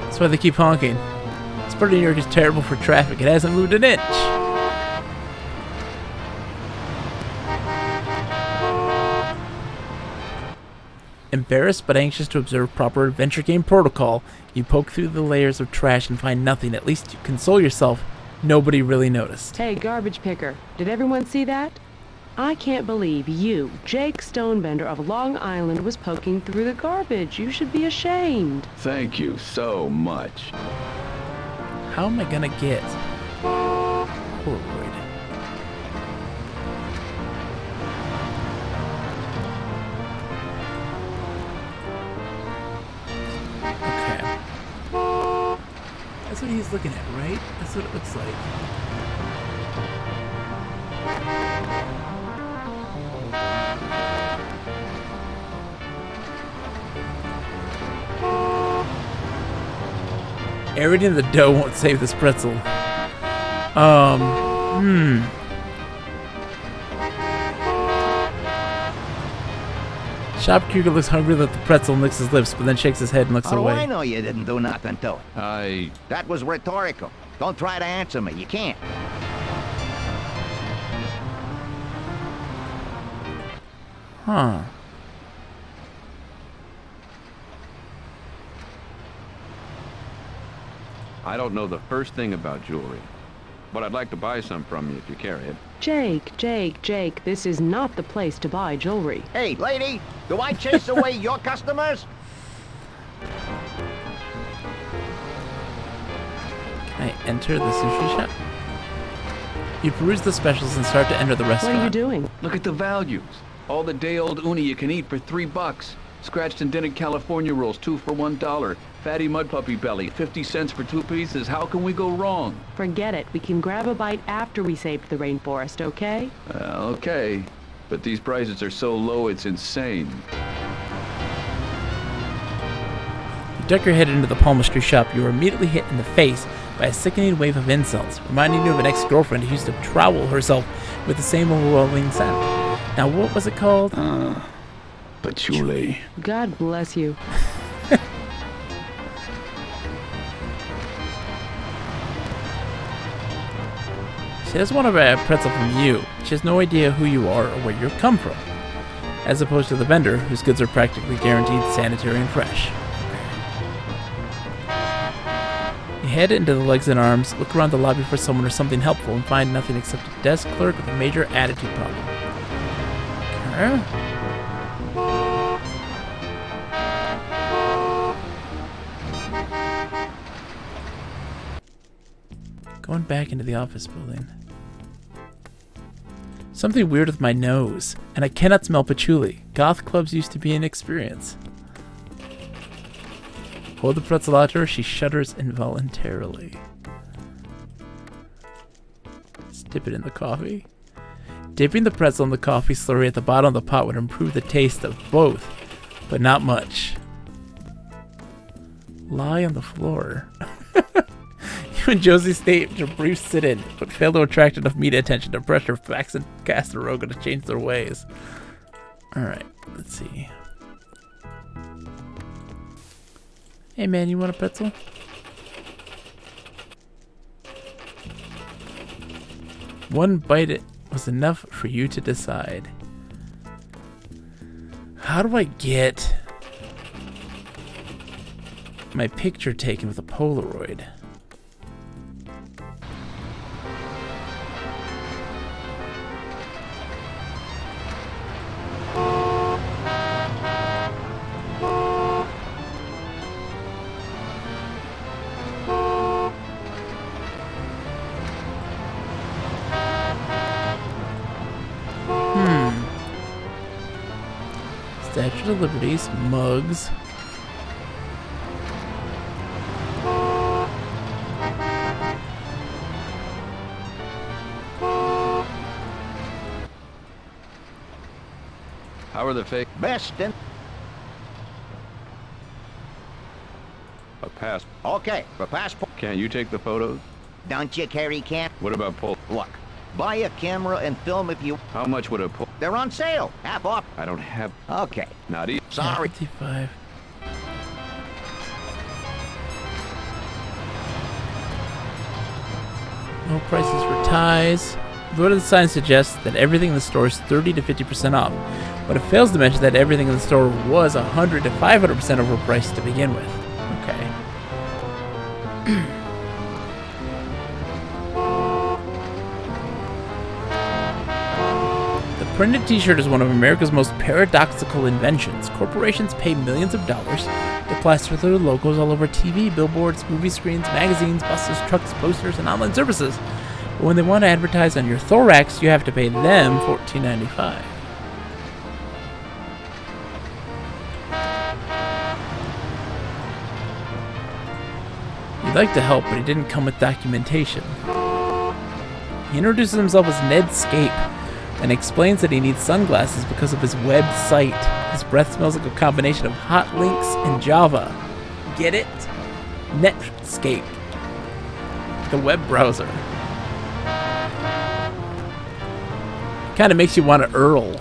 That's why they keep honking. This part of New York is terrible for traffic. It hasn't moved an inch. Embarrassed but anxious to observe proper adventure game protocol, you poke through the layers of trash and find nothing. At least you console yourself. Nobody really noticed. Hey, garbage picker. Did everyone see that? I can't believe you, Jake Stonebender of Long Island, was poking through the garbage. You should be ashamed. Thank you so much. How am I gonna get Polaroid? Okay. That's what he's looking at, right? That's what it looks like. Everything in the dough won't save this pretzel. Shopkeeper looks hungry at the pretzel and licks his lips, but then shakes his head and looks How away. do I know you didn't do nothing to it? That was rhetorical. Don't try to answer me. You can't. Huh. I don't know the first thing about jewelry, but I'd like to buy some from you if you carry it. Jake, this is not the place to buy jewelry. Hey, lady, do I chase away your customers? Can I enter the sushi shop? You peruse the specials and start to enter the restaurant. What are you doing? Look at the values. All the day-old uni you can eat for $3. Scratched and dented California rolls, 2 for $1. Fatty mud puppy belly, 50 cents for 2 pieces. How can we go wrong? Forget it. We can grab a bite after we saved the rainforest, okay? Okay. But these prices are so low, it's insane. You duck your head into the palmistry shop. You are immediately hit in the face by a sickening wave of insults, reminding you of an ex-girlfriend who used to trowel herself with the same overwhelming scent. Now, what was it called? Patchouli. God bless you. She doesn't want to buy a pretzel from you. She has no idea who you are or where you come from. as opposed to the vendor, whose goods are practically guaranteed sanitary and fresh. You head into the legs and arms, look around the lobby for someone or something helpful, and find nothing except a desk clerk with a major attitude problem. Okay. Going back into the office building. Something weird with my nose, and I cannot smell patchouli. Goth clubs used to be an experience. Hold the pretzel out to her, she shudders involuntarily. Let's dip it in the coffee. Dipping the pretzel in the coffee slurry at the bottom of the pot would improve the taste of both, but not much. Lie on the floor. You and Josie staged a brief sit-in, but failed to attract enough media attention to pressure Fax and Castaroga to change their ways. Alright, let's see. Hey man, you want a pretzel? One bite was enough for you to decide. How do I get my picture taken with a Polaroid? Statue of Liberties, mugs. How are the fake? Best in... A pass. Okay, for passport. Can't you take the photos? Don't you carry cam? What about pull? Look, buy a camera and film if you... How much would a pull? They're on sale. Half off. I don't have... Okay. Not even. Sorry. 55. No prices for ties. Though the sign suggests that everything in the store is 30 to 50% off, but it fails to mention that everything in the store was 100 to 500% overpriced to begin with. Okay. The printed t-shirt is one of America's most paradoxical inventions. Corporations pay millions of dollars to plaster their logos all over TV, billboards, movie screens, magazines, buses, trucks, posters, and online services. But when they want to advertise on your thorax, you have to pay them $14.95. He'd like to help, but he didn't come with documentation. He introduces himself as Ned Scape and explains that he needs sunglasses because of his web site. His breath smells like a combination of hot links and Java. Get it? Netscape. The web browser. Kind of makes you want to Earl.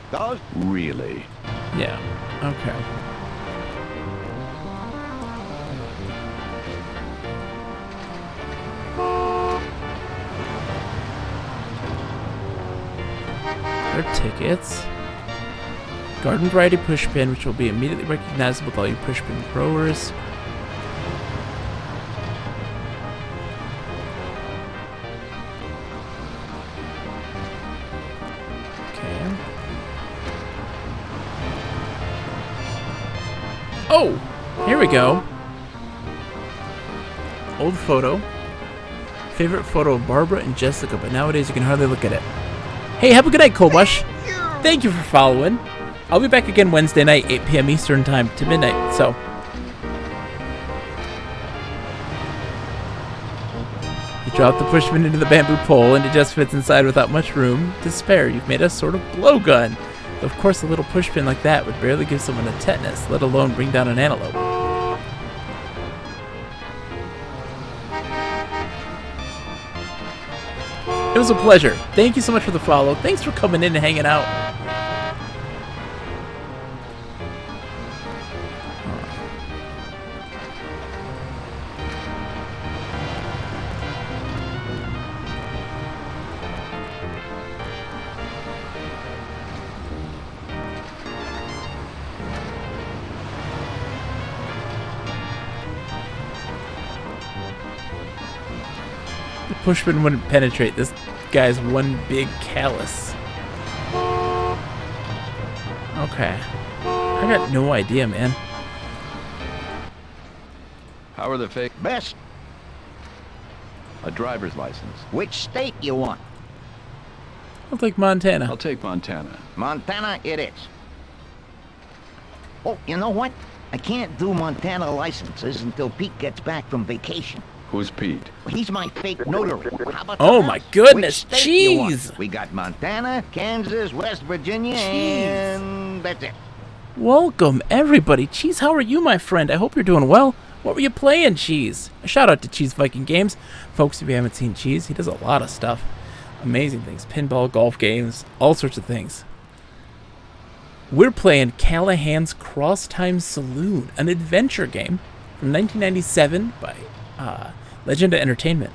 Those? Really? Yeah. Okay. Their tickets. Garden variety pushpin, which will be immediately recognizable with all you pushpin growers. Okay. Oh! Here we go. Old photo. Favorite photo of Barbara and Jessica, but nowadays you can hardly look at it. Hey, have a good night, Kobush. Thank you for following. I'll be back again Wednesday night, 8 p.m. Eastern Time to midnight, so. You drop the pushpin into the bamboo pole, and it just fits inside without much room to spare. You've made a sort of blowgun. Of course, a little pushpin like that would barely give someone a tetanus, let alone bring down an antelope. It was a pleasure. Thank you so much for the follow. Thanks for coming in and hanging out. pushpin wouldn't penetrate. This guy's one big callus. Okay. I got no idea, man. How are the fake? Best. A driver's license. Which state you want? I'll take Montana. I'll take Montana. Montana it is. Oh, you know what? I can't do Montana licenses until Pete gets back from vacation. Who's Pete? He's my fake notary. How about Oh the my rest? goodness, Which state you want? jeez. We got Montana, Kansas, West Virginia, and that's it. Welcome, everybody. Cheese, how are you, my friend? I hope you're doing well. What were you playing, Cheese? A shout out to Cheese Viking Games. Folks, if you haven't seen Cheese, he does a lot of stuff. Amazing things. Pinball, golf games, all sorts of things. We're playing Callahan's Crosstime Saloon, an adventure game from 1997 by Legenda Entertainment.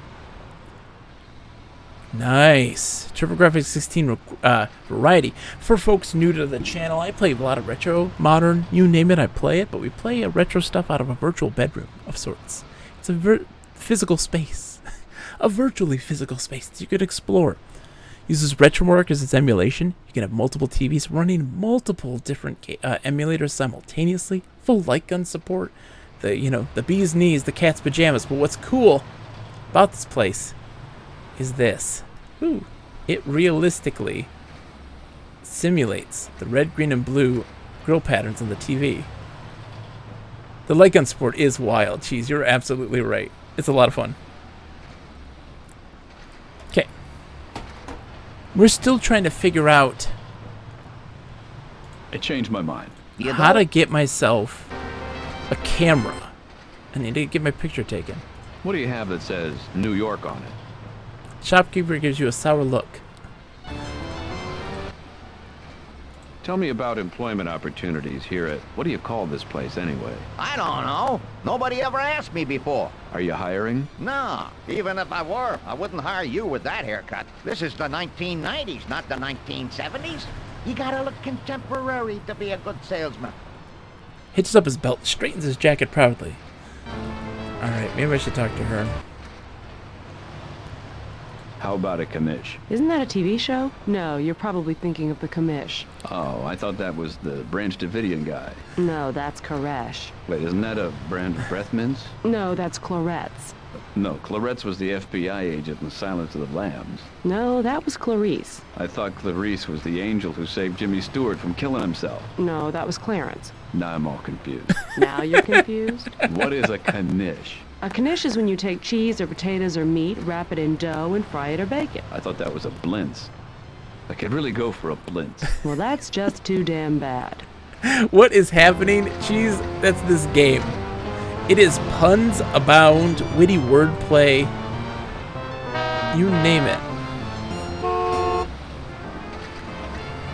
Nice. TurboGrafx 16 variety. For folks new to the channel, I play a lot of retro, modern, you name it, I play it, but we play retro stuff out of a virtual bedroom of sorts. It's a physical space. A virtually physical space that you could explore. Uses RetroArch as its emulation. You can have multiple TVs running multiple different emulators simultaneously. Full light gun support. The bee's knees, the cat's pajamas. But what's cool about this place is this. Ooh, it realistically simulates the red, green, and blue grill patterns on the TV. The light gun support is wild. Cheese, you're absolutely right. It's a lot of fun. Okay. We're still trying to figure out I changed my mind. how to get myself a camera. I need to get my picture taken. What do you have that says New York on it? Shopkeeper gives you a sour look. Tell me about employment opportunities here at, what do you call this place anyway? I don't know. Nobody ever asked me before. Are you hiring? No, even if I were, I wouldn't hire you with that haircut. This is the 1990s, not the 1970s. You gotta look contemporary to be a good salesman. Hitches up his belt, straightens his jacket proudly. Alright, maybe I should talk to her. How about a commish? Isn't that a TV show? No, you're probably thinking of the commish. Oh, I thought that was the Branch Davidian guy. No, that's Koresh. Wait, isn't that a brand of breath mints? No, that's Clarette's. No, Clarette's was the FBI agent in Silence of the Lambs. No, that was Clarice. I thought Clarice was the angel who saved Jimmy Stewart from killing himself. No, that was Clarence. Now I'm all confused. Now you're confused? What is a knish? A knish is when you take cheese or potatoes or meat, wrap it in dough, and fry it or bake it. I thought that was a blintz. I could really go for a blintz. Well, that's just too damn bad. What is happening? Cheese, that's this game. It is puns abound, witty wordplay. You name it.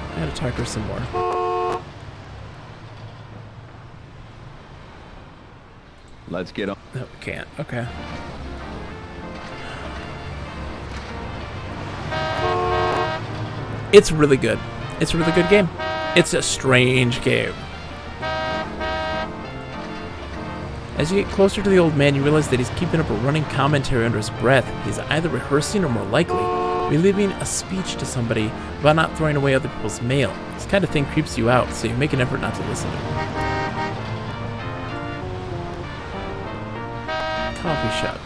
I gotta talk to her some more. Let's get on. No, we can't. Okay. It's really good. It's a really good game. It's a strange game. As you get closer to the old man, you realize that he's keeping up a running commentary under his breath. He's either rehearsing or, more likely, reliving a speech to somebody about not throwing away other people's mail. This kind of thing creeps you out, so you make an effort not to listen to him. Coffee shop.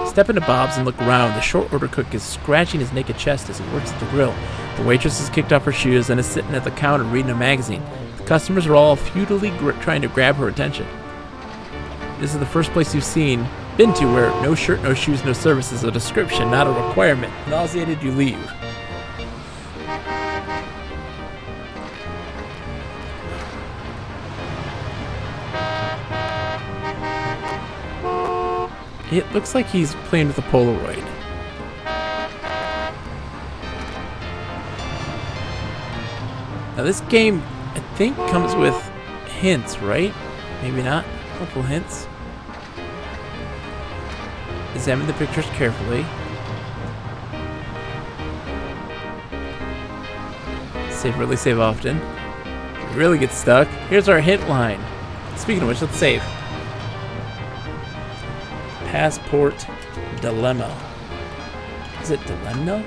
Step into Bob's and look around. The short order cook is scratching his naked chest as he works at the grill. The waitress has kicked off her shoes and is sitting at the counter reading a magazine. The customers are all futilely trying to grab her attention. This is the first place you've been to where no shirt, no shoes, no service is a description, not a requirement. Nauseated, you leave. It looks like he's playing with a Polaroid. Now this game, I think, comes with hints, right? Maybe not. A couple hints. Examine the pictures carefully. Save early, save often. If you really get stuck, here's our hint line. Speaking of which, let's save. Passport dilemma. Is it to let him know?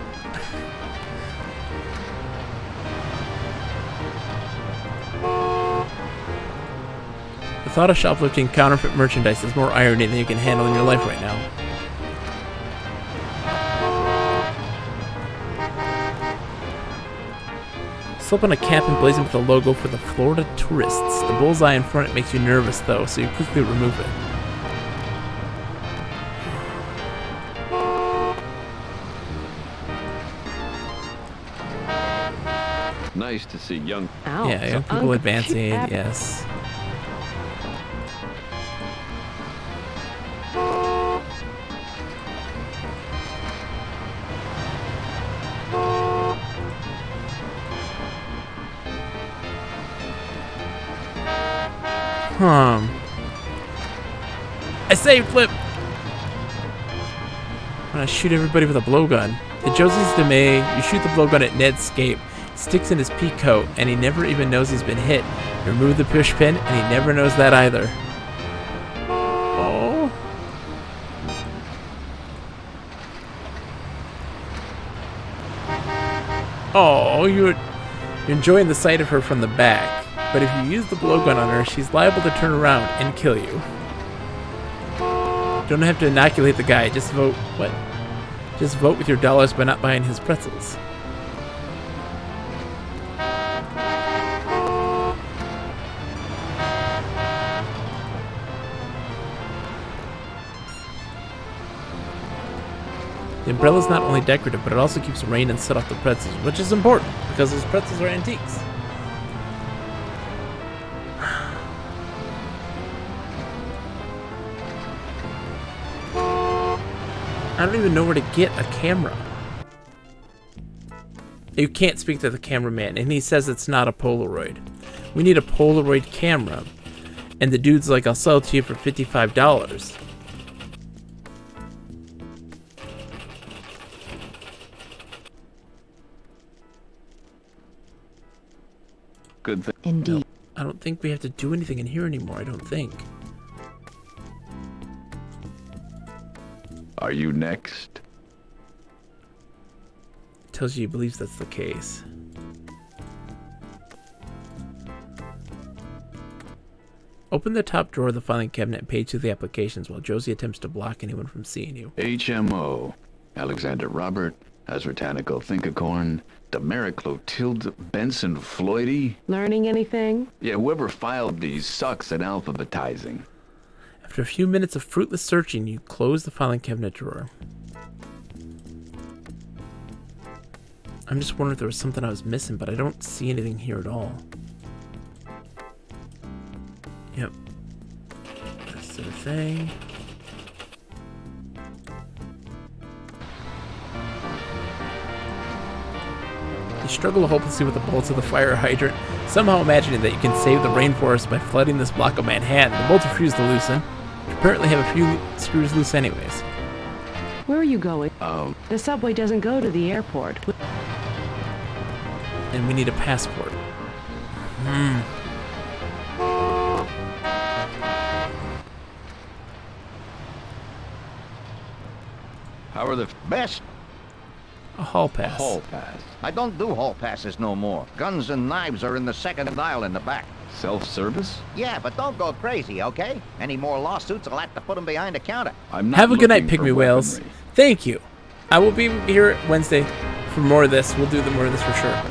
The thought of shoplifting counterfeit merchandise is more irony than you can handle in your life right now. Slip on a cap emblazoned with the logo for the Florida tourists. The bullseye in front makes you nervous though, so you quickly remove it. Nice to see young... Yeah, young people advancing, yes. I saved Flip! I'm gonna shoot everybody with a blowgun. To Josie's dismay, you shoot the blowgun at Ned's scape. It sticks in his pea coat, and he never even knows he's been hit. You remove the push pin, and he never knows that either. Oh. Oh, you're enjoying the sight of her from the back. But if you use the blowgun on her, she's liable to turn around and kill you. Don't have to inoculate the guy, just vote. What? Just vote with your dollars by not buying his pretzels. The umbrella's not only decorative, but it also keeps rain and soot off the pretzels, which is important, because those pretzels are antiques. I don't even know where to get a camera. You can't speak to the cameraman, and he says it's not a Polaroid. We need a Polaroid camera. And the dude's like, I'll sell it to you for $55. Good thing. Indeed. No, I don't think we have to do anything in here anymore, I don't think. Are you next? Tells you he believes that's the case. Open the top drawer of the filing cabinet and page through the applications while Josie attempts to block anyone from seeing you. HMO. Alexander Robert, Asratanico Thinkacorn, Demeric Clotilde Benson Floydy. Learning anything? Yeah, whoever filed these sucks at alphabetizing. After a few minutes of fruitless searching, you close the filing cabinet drawer. I'm just wondering if there was something I was missing, but I don't see anything here at all. Yep. That's the thing. You struggle hopelessly with the bolts of the fire hydrant, somehow imagining that you can save the rainforest by flooding this block of Manhattan. The bolts refuse to loosen. You apparently have a few screws loose anyways. Where are you going? The subway doesn't go to the airport. And we need a passport. How are the Best. A hall pass. hall pass? I don't do hall passes no more. Guns and knives are in the second aisle in the back. Self-service? Yeah, but don't go crazy, okay? Any more lawsuits, I'll have to put them behind the counter. I'm not Have a good night, looking for Pygmy Whales. weaponry. Thank you. I will be here Wednesday for more of this. We'll do more of this for sure.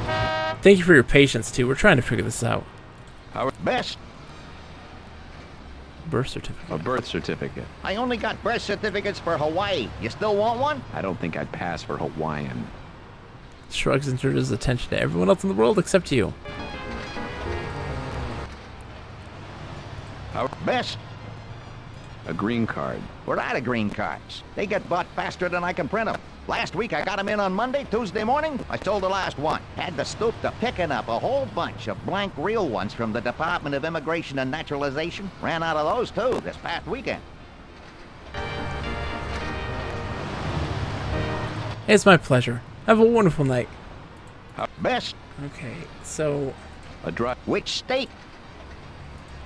Thank you for your patience, too. We're trying to figure this out. Best. Birth certificate. A birth certificate. I only got birth certificates for Hawaii. You still want one? I don't think I'd pass for Hawaiian. Shrugs and turns his attention to everyone else in the world except you. Best. A green card. We're out of green cards. They get bought faster than I can print them. Last week I got them in on Monday. Tuesday morning, I sold the last one. Had to stoop to picking up a whole bunch of blank real ones from the Department of Immigration and Naturalization. Ran out of those, too, this past weekend. It's my pleasure. Have a wonderful night. Best. Okay, so... A drive. Which state?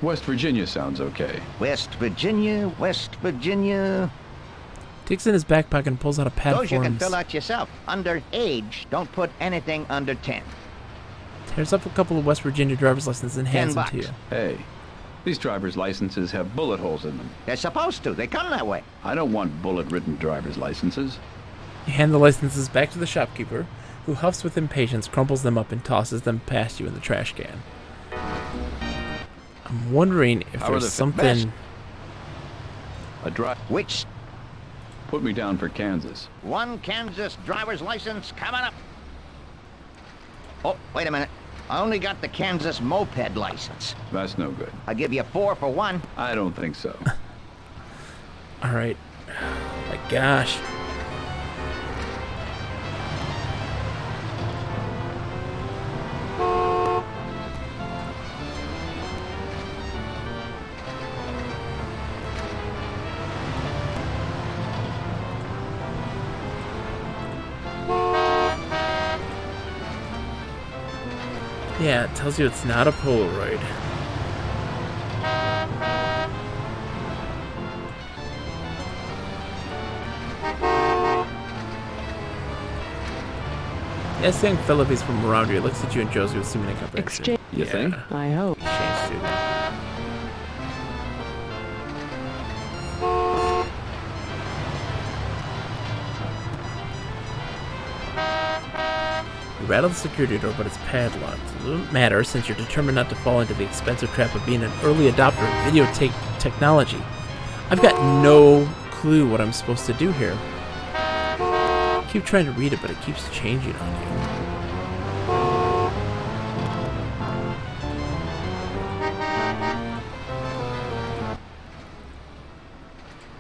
West Virginia sounds okay. West Virginia, West Virginia. Digs in his back pocket and pulls out a pad of Those you can forms. fill out yourself. Underage, don't put anything under 10. Tears up a couple of West Virginia driver's licenses and hands them to you. Hey, these driver's licenses have bullet holes in them. They're supposed to. They come that way. I don't want bullet-ridden driver's licenses. You hand the licenses back to the shopkeeper, who huffs with impatience, crumples them up, and tosses them past you in the trash can. I'm wondering if there's something... Which? Put me down for Kansas. One Kansas driver's license coming up. Oh, wait a minute. I only got the Kansas moped license. That's no good. I'll give you 4 for 1. I don't think so. All right. My gosh. Yeah, it tells you it's not a Polaroid. Yes, young Philip is from around here. Looks at you and Josie with seeming comprehension. Exchange. You think? I hope. Exchange student. You rattle the security door, but it's padlocked. It doesn't matter since you're determined not to fall into the expensive trap of being an early adopter of videotape technology. I've got no clue what I'm supposed to do here. I keep trying to read it, but it keeps changing on you.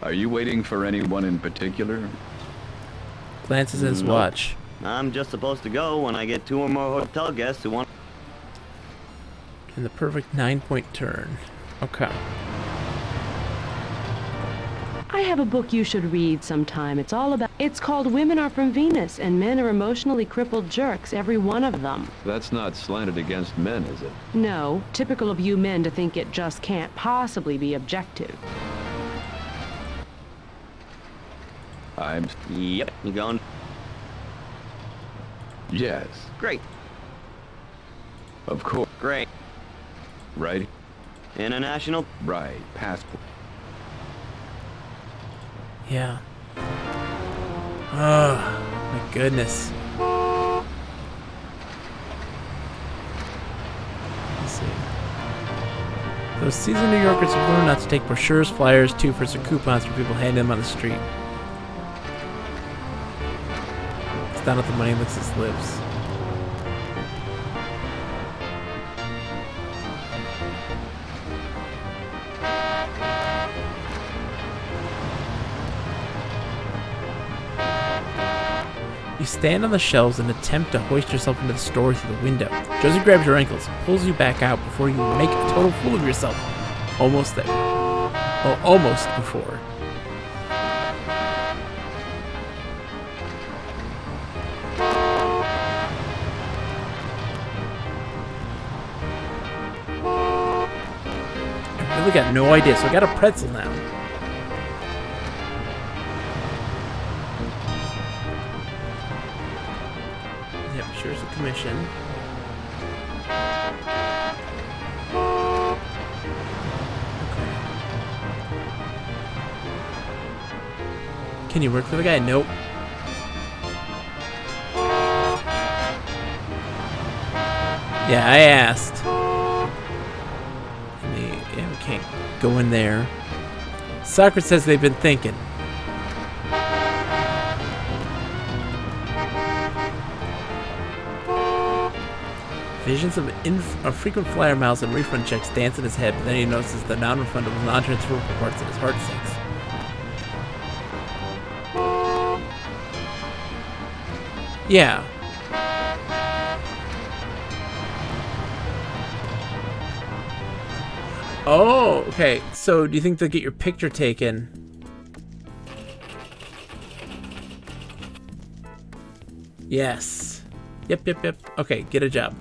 Are you waiting for anyone in particular? Glances at his watch. I'm just supposed to go when I get 2 or more hotel guests who want... In the perfect 9-point turn. Okay. I have a book you should read sometime. It's called Women Are From Venus, and Men Are Emotionally Crippled Jerks, every one of them. That's not slanted against men, is it? No, typical of you men to think it just can't possibly be objective. Yep, you going? Yes. Great. Of course. Great. Right? International? Right. Passport. Yeah. Oh, my goodness. Let's see. Those seasoned New Yorkers have learned not to take brochures, flyers, two-fers, or coupons from people handing them on the street. It's down at the money, licks his lips. You stand on the shelves and attempt to hoist yourself into the store through the window. Josie grabs your ankles and pulls you back out before you make a total fool of yourself. Almost there. Well, almost before. I really got no idea, so I got a pretzel now. Yep, sure is a commission. Okay. Can you work for the guy? Nope. Yeah, I asked. Yeah, we can't go in there. Socrates says they've been thinking. Visions of frequent flyer miles and refund checks dance in his head, but then he notices the non-refundable, non-transferable parts and his heart sinks. Yeah. Oh, okay. So, do you think they'll get your picture taken? Yes. Yep. Okay, get a job.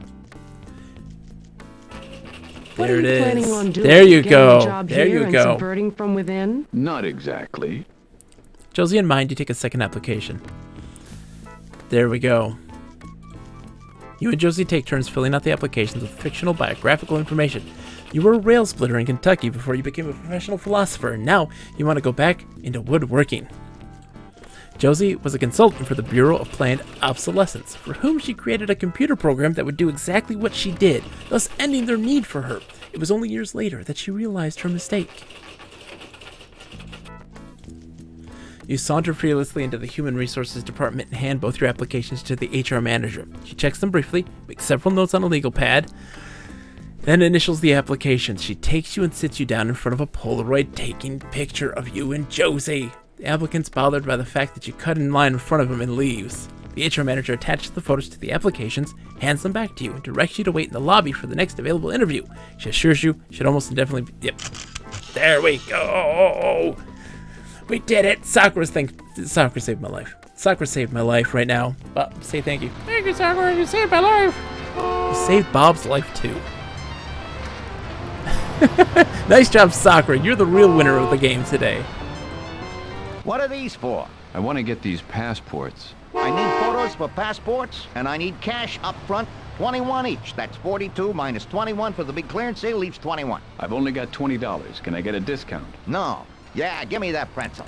There it is. Planning on doing? There you Getting go. a job There here you and go. Subverting from within? Not exactly. Josie in mind, you take a second application. There we go. You and Josie take turns filling out the applications with fictional biographical information. You were a rail splitter in Kentucky before you became a professional philosopher, and now you want to go back into woodworking. Josie was a consultant for the Bureau of Planned Obsolescence, for whom she created a computer program that would do exactly what she did, thus ending their need for her. It was only years later that she realized her mistake. You saunter fearlessly into the Human Resources Department and hand both your applications to the HR manager. She checks them briefly, makes several notes on a legal pad, then initials the applications. She takes you and sits you down in front of a Polaroid taking picture of you and Josie. The applicant's bothered by the fact that you cut in line in front of him and leaves. The HR manager attaches the photos to the applications, hands them back to you, and directs you to wait in the lobby for the next available interview. She assures you should almost indefinitely be... Yep. There we go! We did it! Sakura saved my life. Sakura saved my life right now. Bob, say thank you. Thank you, Sakura. You saved my life. You saved Bob's life, too. Nice job, Sakura. You're the real winner of the game today. What are these for? I want to get these passports. I need photos for passports, and I need cash up front, 21 each. That's 42 minus 21 for the big clearance sale leaves 21. I've only got $20. Can I get a discount? No. Yeah, give me that pretzel.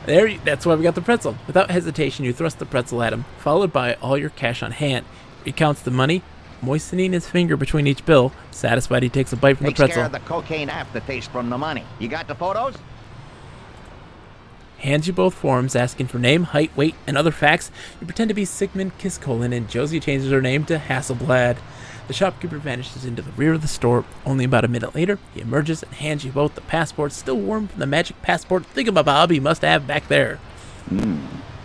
That's why we got the pretzel. Without hesitation, you thrust the pretzel at him, followed by all your cash on hand. He counts the money, moistening his finger between each bill. Satisfied, he takes a bite from the pretzel. Takes care of the cocaine aftertaste from the money. You got the photos? Hands you both forms, asking for name, height, weight, and other facts. You pretend to be Sigmund Kiskolin, and Josie changes her name to Hasselblad. The shopkeeper vanishes into the rear of the store. Only about a minute later, he emerges and hands you both the passports, still warm from the magic passport thingamabob he must have back there.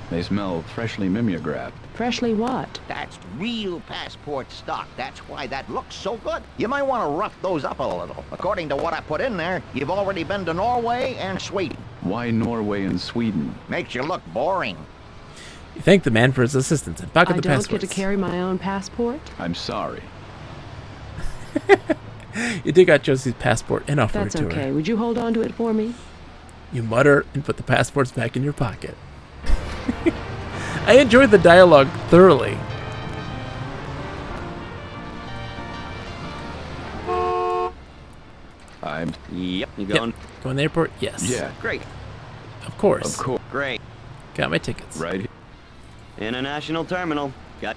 They smell freshly mimeographed. Freshly what? That's real passport stock. That's why that looks so good. You might want to rough those up a little. According to what I put in there, you've already been to Norway and Sweden. Why Norway and Sweden? Makes you look boring. You thank the man for his assistance and pocket the passports. I don't get to carry my own passport? I'm sorry. You dig out Josie's passport and offer it to her. That's okay. Would you hold on to it for me? You mutter and put the passports back in your pocket. I enjoyed the dialogue thoroughly. Yep. You going? Yep. Going to the airport? Yes. Yeah. Great. Of course. Of course. Great. Got my tickets. Right. International terminal. Got.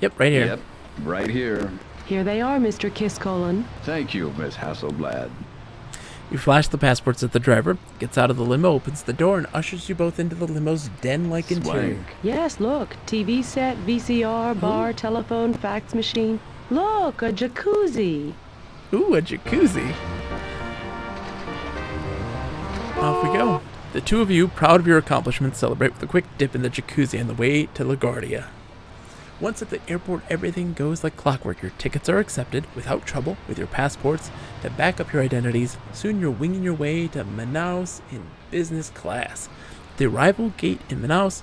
Yep, right here. Yep. Right here. Here they are, Mr. Kiskolin. Thank you, Miss Hasselblad. You flash the passports at the driver, gets out of the limo, opens the door, and ushers you both into the limo's den-like interior. Yes, look. TV set, VCR, bar, telephone, fax machine. Look, a jacuzzi. Ooh, a jacuzzi. Off we go. The two of you, proud of your accomplishments, celebrate with a quick dip in the jacuzzi on the way to LaGuardia. Once at the airport, everything goes like clockwork. Your tickets are accepted without trouble with your passports to back up your identities. Soon you're winging your way to Manaus in business class. At the arrival gate in Manaus,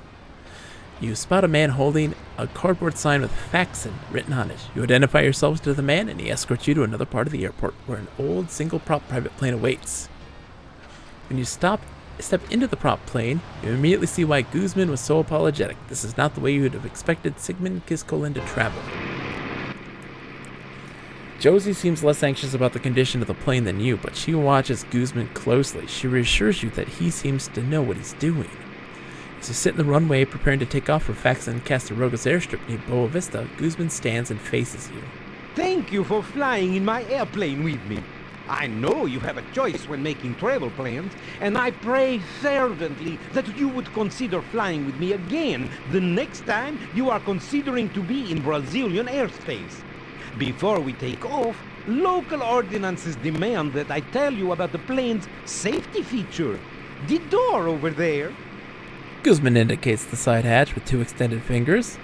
you spot a man holding a cardboard sign with Faxon written on it. You identify yourselves to the man, and he escorts you to another part of the airport where an old single-prop private plane awaits. When you step into the prop plane, you immediately see why Guzman was so apologetic. This is not the way you would have expected Sigmund Kiskolin to travel. Josie seems less anxious about the condition of the plane than you, but she watches Guzman closely. She reassures you that he seems to know what he's doing. As you sit in the runway preparing to take off for Faxon Castaroga's airstrip near Boa Vista, Guzman stands and faces you. Thank you for flying in my airplane with me. I know you have a choice when making travel plans, and I pray fervently that you would consider flying with me again the next time you are considering to be in Brazilian airspace. Before we take off, local ordinances demand that I tell you about the plane's safety feature. The door over there Guzman indicates the side hatch with two extended fingers.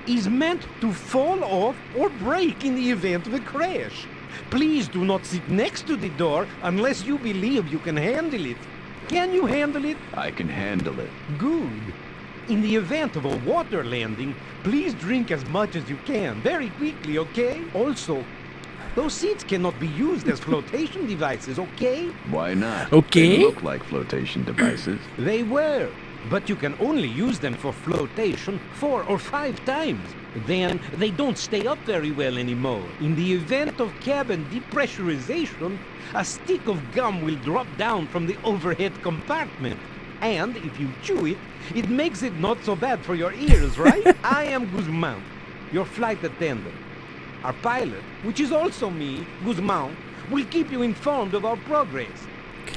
Is meant to fall off or break in the event of a crash. Please do not sit next to the door unless you believe you can handle it. Can you handle it? I can handle it. Good. In the event of a water landing, please drink as much as you can, very quickly, okay? Also, Those seats cannot be used as flotation devices, okay? Why not? Okay. They look like flotation devices. They were, but you can only use them for flotation 4 or 5 times. Then they don't stay up very well anymore. In the event of cabin depressurization, a stick of gum will drop down from the overhead compartment. And if you chew it, it makes it not so bad for your ears, right? I am Guzman, your flight attendant. Our pilot, which is also me, Guzman, will keep you informed of our progress.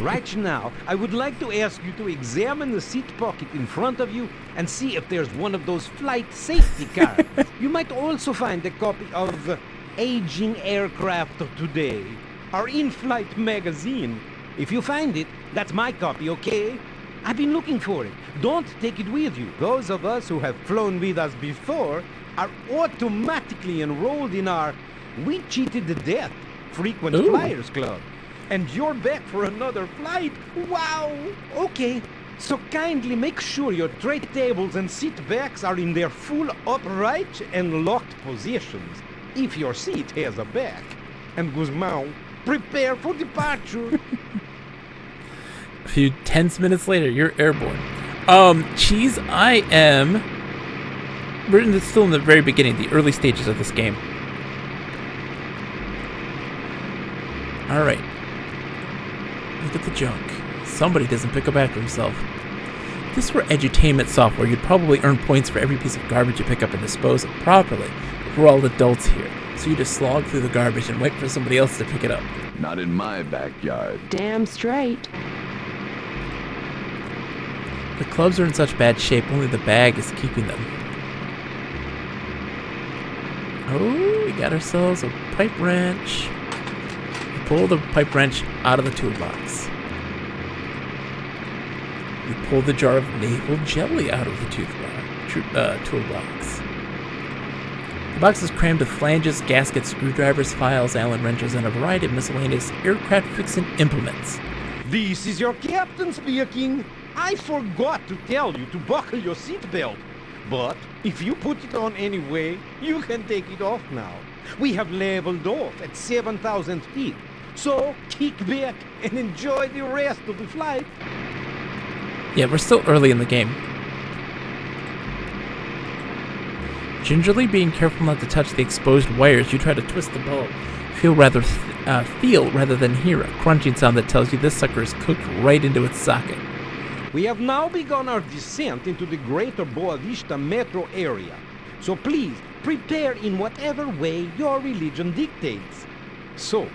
Right now, I would like to ask you to examine the seat pocket in front of you and see if there's one of those flight safety cards. You might also find a copy of Aging Aircraft Today, our in-flight magazine. If you find it, that's my copy, okay? I've been looking for it. Don't take it with you. Those of us who have flown with us before are automatically enrolled in our We Cheated to Death Frequent Flyers Club. And you're back for another flight? Wow! Okay, so kindly make sure your tray tables and seat backs are in their full upright and locked positions, if your seat has a back. And Guzman, prepare for departure. A few tense minutes later, you're airborne. Cheese, I am... We're still in the very beginning, the early stages of this game. Alright. Look at the junk. Somebody doesn't pick up after himself. If this were edutainment software, you'd probably earn points for every piece of garbage you pick up and dispose of properly. But we're all adults here, so you just slog through the garbage and wait for somebody else to pick it up. Not in my backyard. Damn straight. The clubs are in such bad shape, only the bag is keeping them. Oh, we got ourselves a pipe wrench. We pull the pipe wrench out of the toolbox. We pull the jar of navel jelly out of the toolbox. The box is crammed with flanges, gaskets, screwdrivers, files, Allen wrenches, and a variety of miscellaneous aircraft fixing implements. This is your captain speaking. I forgot to tell you to buckle your seatbelt. But if you put it on anyway, you can take it off now. We have leveled off at 7,000 feet. So kick back and enjoy the rest of the flight. Yeah, we're still early in the game. Gingerly being careful not to touch the exposed wires, you try to twist the bulb. Feel rather than hear a crunching sound that tells you this sucker is cooked right into its socket. We have now begun our descent into the greater Boa Vista metro area. So please, prepare in whatever way your religion dictates. So,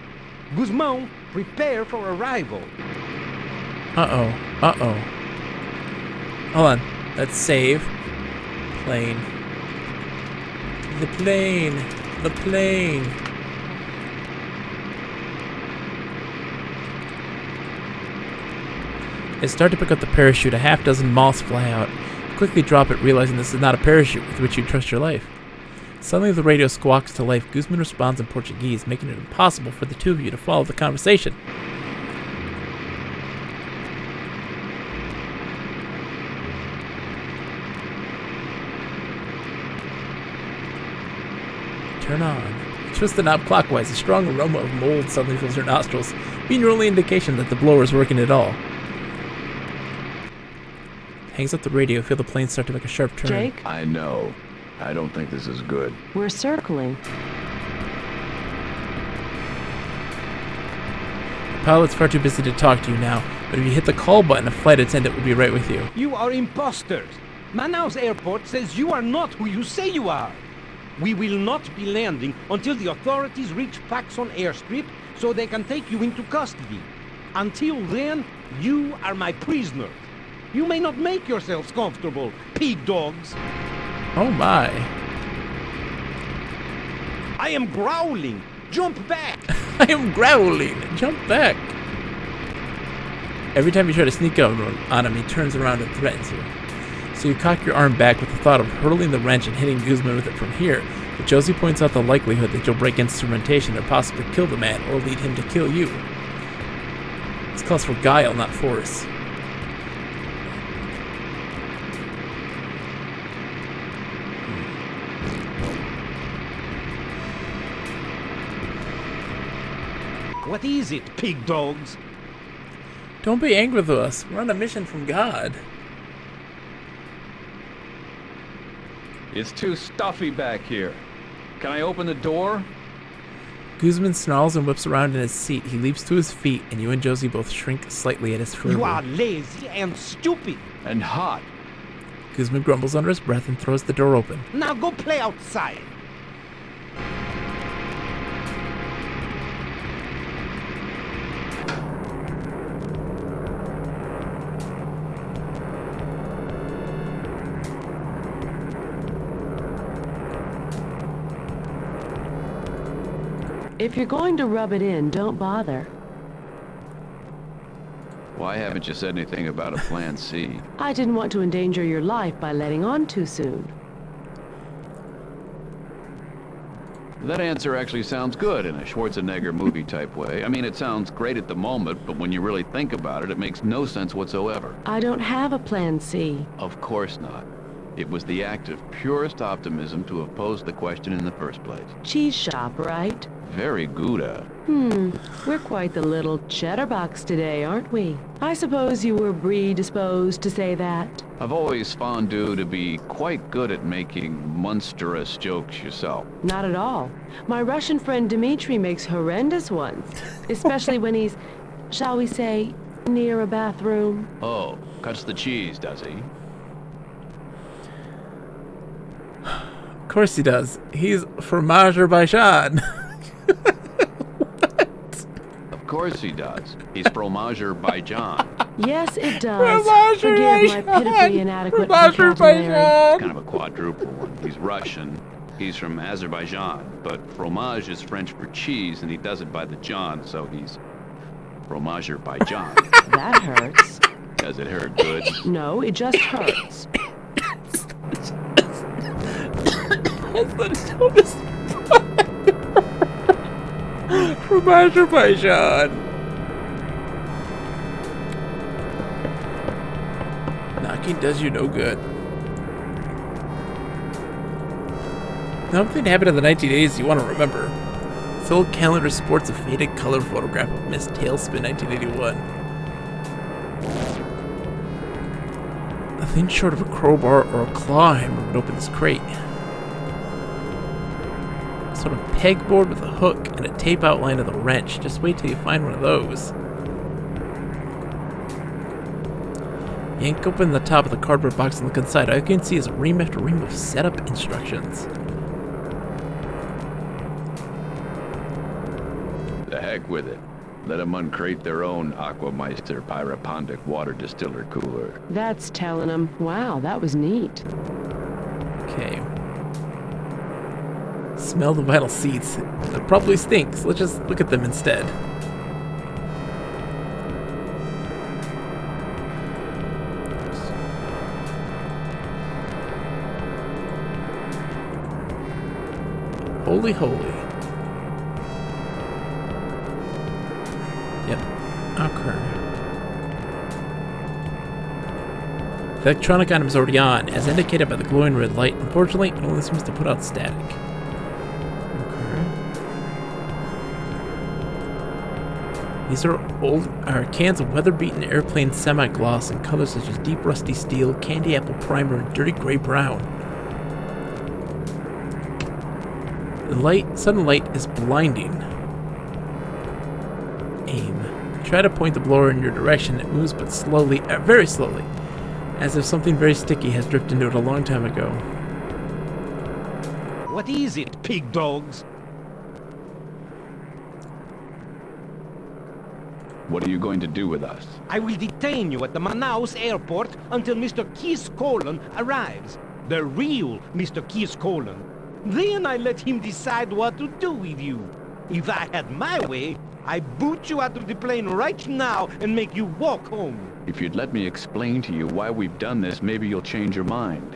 Guzman, prepare for arrival. Uh-oh. Hold on. Let's save. Plane. The plane. As start to pick up the parachute, a half dozen moths fly out. Quickly drop it, realizing this is not a parachute with which you trust your life. Suddenly the radio squawks to life. Guzman responds in Portuguese, making it impossible for the two of you to follow the conversation. Turn on. You twist the knob clockwise. A strong aroma of mold suddenly fills your nostrils, being your only indication that the blower is working at all. Hangs up the radio, feel the plane start to make a sharp turn. Jake? I know. I don't think this is good. We're circling. The pilot's far too busy to talk to you now, but if you hit the call button, a flight attendant will be right with you. You are imposters. Manaus Airport says you are not who you say you are. We will not be landing until the authorities reach Paxson Airstrip so they can take you into custody. Until then, you are my prisoner. You may not make yourselves comfortable, pig dogs. Oh my. I am growling. Jump back. I am growling. Jump back. Every time you try to sneak up on him, he turns around and threatens you. So you cock your arm back with the thought of hurling the wrench and hitting Guzman with it from here, but Josie points out the likelihood that you'll break instrumentation and possibly kill the man or lead him to kill you. This calls for guile, not force. What is it, pig dogs? Don't be angry with us. We're on a mission from God. It's too stuffy back here. Can I open the door? Guzman snarls and whips around in his seat. He leaps to his feet, and you and Josie both shrink slightly at his fervor. You are lazy and stupid. And hot. Guzman grumbles under his breath and throws the door open. Now go play outside. If you're going to rub it in, don't bother. Why haven't you said anything about a plan C? I didn't want to endanger your life by letting on too soon. That answer actually sounds good in a Schwarzenegger movie type way. I mean, it sounds great at the moment, but when you really think about it, it makes no sense whatsoever. I don't have a plan C. Of course not. It was the act of purest optimism to have posed the question in the first place. Cheese shop, right? Very Gouda. We're quite the little chatterbox today, aren't we? I suppose you were predisposed to say that. I've always found you to be quite good at making monstrous jokes yourself. Not at all. My Russian friend Dmitri makes horrendous ones, especially when he's, shall we say, near a bathroom. Oh, cuts the cheese, does he? Of course he does. He's Fromager by Sean. Of course he does. He's Fromager by John. Yes, it does. Fromager Forgive by my pitifully inadequate Fromager by vocabulary. It's kind of a quadruple one. He's Russian. He's from Azerbaijan. But fromage is French for cheese, and he does it by the John, so he's Fromager by John. That hurts. Does it hurt good? No, it just hurts. Fromager by Sean. Knocking does you no good. Something happened in the 1980s you want to remember. This old calendar sports a faded color photograph of Miss Tailspin 1981. Nothing short of a crowbar or a claw hammer would open this crate. Sort of pegboard with a hook and a tape outline of the wrench. Just wait till you find one of those. Yank open the top of the cardboard box and look inside. All you can see is ream after ream of setup instructions. The heck with it. Let them uncrate their own Aquameister Pyropondic water distiller cooler. That's telling them. Wow, that was neat. Okay. Smell the vinyl seats. They probably stink, so let's just look at them instead. Holy holy. Yep. Okay. The electronic item is already on, as indicated by the glowing red light. Unfortunately, it only seems to put out static. These are cans of weather-beaten airplane semi-gloss in colors such as deep rusty steel, candy apple primer, and dirty gray brown. The sudden light is blinding. Aim. Try to point the blower in your direction. It moves but slowly, very slowly, as if something very sticky has dripped into it a long time ago. What is it, pig dogs? What are you going to do with us? I will detain you at the Manaus airport until Mr. Keith Colon arrives. The real Mr. Keith Colon. Then I let him decide what to do with you. If I had my way, I'd boot you out of the plane right now and make you walk home. If you'd let me explain to you why we've done this, maybe you'll change your mind.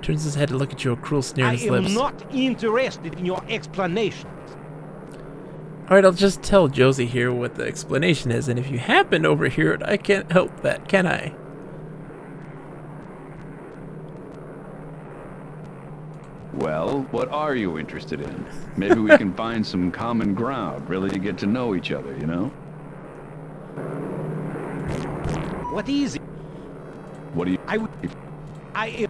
Turns his head to look at you, a cruel sneer on his I am lips. not interested in your explanations. Alright, I'll just tell Josie here what the explanation is, and if you happen to overhear it, I can't help that, can I? Well, what are you interested in? Maybe we can find some common ground, really get to know each other, you know? What is it? What do you... I...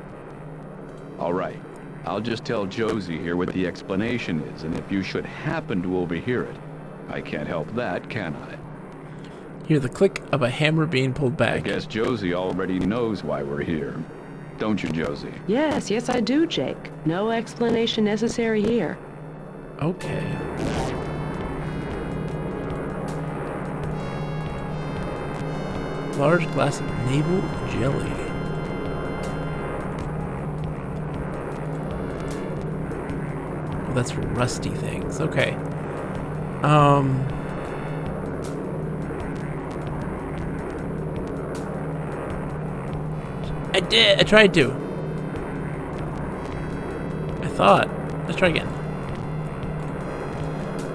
All right. I'll just tell Josie here what the explanation is, and if you should happen to overhear it, I can't help that, can I? Hear the click of a hammer being pulled back. I guess Josie already knows why we're here. Don't you, Josie? Yes, I do, Jake. No explanation necessary here. Okay. Large glass of navel jelly. Oh, that's for rusty things. Okay. I tried to. I thought. Let's try again.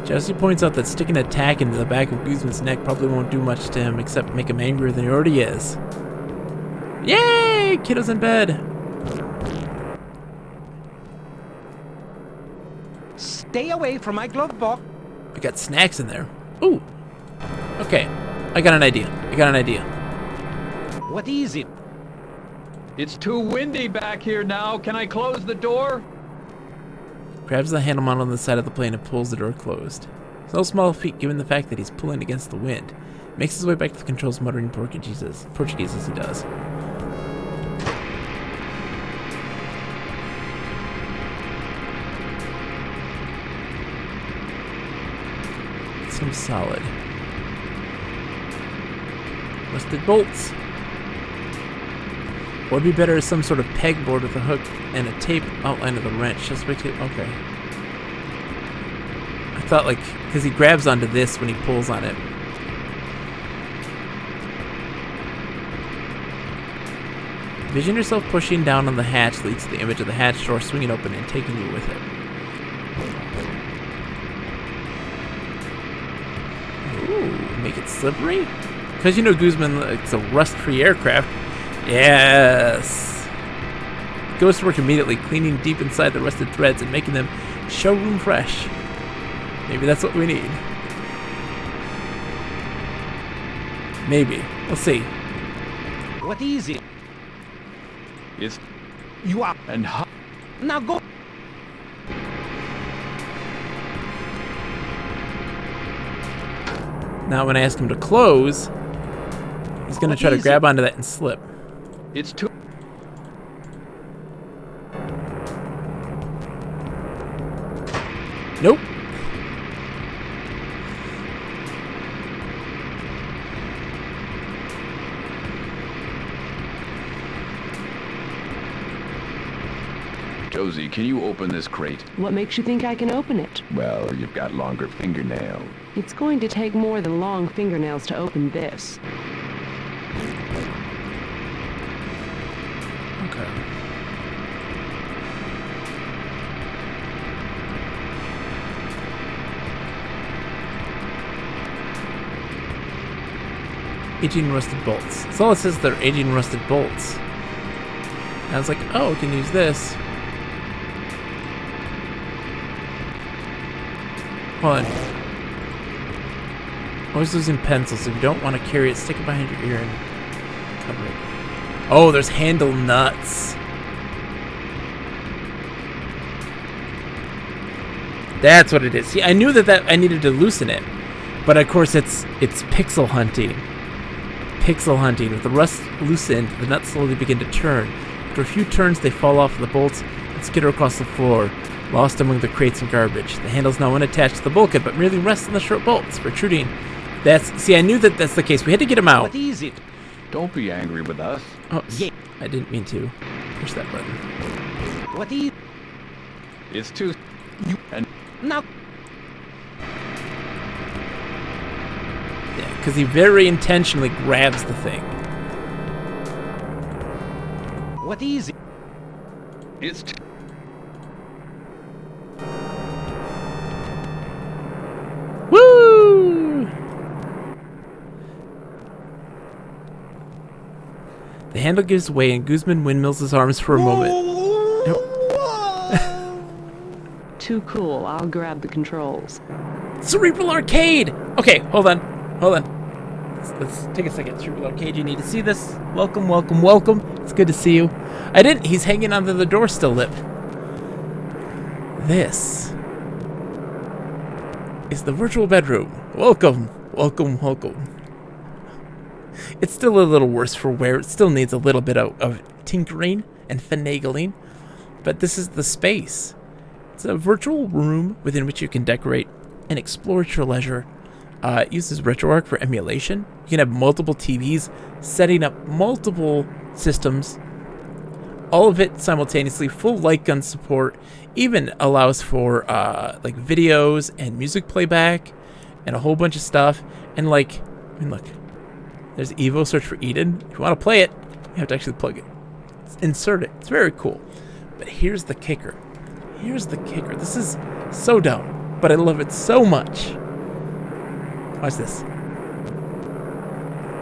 Josie points out that sticking a tack into the back of Guzman's neck probably won't do much to him except make him angrier than he already is. Yay! Kiddo's in bed. Stay away from my glove box. I got snacks in there. Ooh. Okay. I got an idea. What is it? It's too windy back here now. Can I close the door? Grabs the handle mount on the side of the plane and pulls the door closed. It's no small feat given the fact that he's pulling against the wind. Makes his way back to the controls, muttering Portuguese as he does. It seems solid. Rusted bolts. What would be better is some sort of pegboard with a hook and a tape outline of the wrench. Just make it okay. I thought because he grabs onto this when he pulls on it. Vision yourself pushing down on the hatch leads to the image of the hatch door swinging open and taking you with it. Ooh, make it slippery? Because Guzman, it's a rust-free aircraft. Yes! Goes to work immediately, cleaning deep inside the rusted threads and making them showroom fresh. Maybe that's what we need. Maybe. We'll see. What is it? It's... You are... And how... Now go... Now when I ask him to close, he's going to try to grab onto that and slip. It's too... Nope. Josie, can you open this crate? What makes you think I can open it? Well, you've got longer fingernails. It's going to take more than long fingernails to open this. Okay. Aging rusted bolts. That's all it says, they're aging rusted bolts. I was like, oh, we can use this. Hold on. Always losing pencils. If you don't want to carry it, stick it behind your ear and cover it. Oh, there's handle nuts. That's what it is. See, I knew that I needed to loosen it, but of course it's pixel hunting. Pixel hunting. With the rust loosened, the nuts slowly begin to turn. After a few turns, they fall off the bolts and skitter across the floor, lost among the crates and garbage. The handle's now unattached to the bulkhead, but merely rests on the short bolts, protruding. See, I knew that's the case. We had to get him out. What is it? Don't be angry with us. Oh, yeah. I didn't mean to push that button. What is... It's too... And... Now... Yeah, because he very intentionally grabs the thing. What is it? It's... Woo! The handle gives way and Guzman windmills his arms for a moment. Nope. too cool. I'll grab the controls. Cerebral Arcade! Okay, hold on. Let's take a second. Cerebral Arcade, you need to see this. Welcome, welcome, welcome. It's good to see you. He's hanging onto the door still, Lip. This is the virtual bedroom. Welcome, welcome, welcome. It's still a little worse for wear. It still needs a little bit of tinkering and finagling. But this is the space. It's a virtual room within which you can decorate and explore at your leisure. It uses RetroArch for emulation. You can have multiple TVs, setting up multiple systems. All of it simultaneously, full light gun support. Even allows for like videos and music playback and a whole bunch of stuff. And like, I mean, look, there's Evo, search for Eden. If you want to play it, you have to actually plug it. Insert it. It's very cool. But here's the kicker. Here's the kicker. This is so dumb, but I love it so much. Watch this.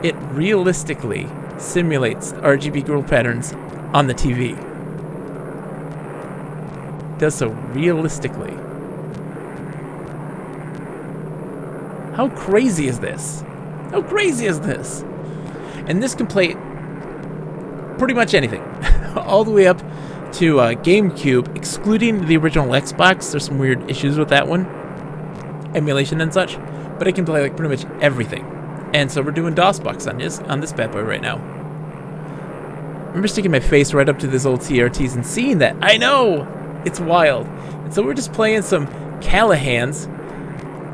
It realistically simulates RGB growth patterns on the TV. It does so realistically. How crazy is this? How crazy is this? And this can play pretty much anything. All the way up to GameCube, excluding the original Xbox. There's some weird issues with that one. Emulation and such. But it can play like pretty much everything. And so we're doing DOSBox on this bad boy right now. I remember sticking my face right up to this old CRTs and seeing that. I know! It's wild. And so we're just playing some Callahans.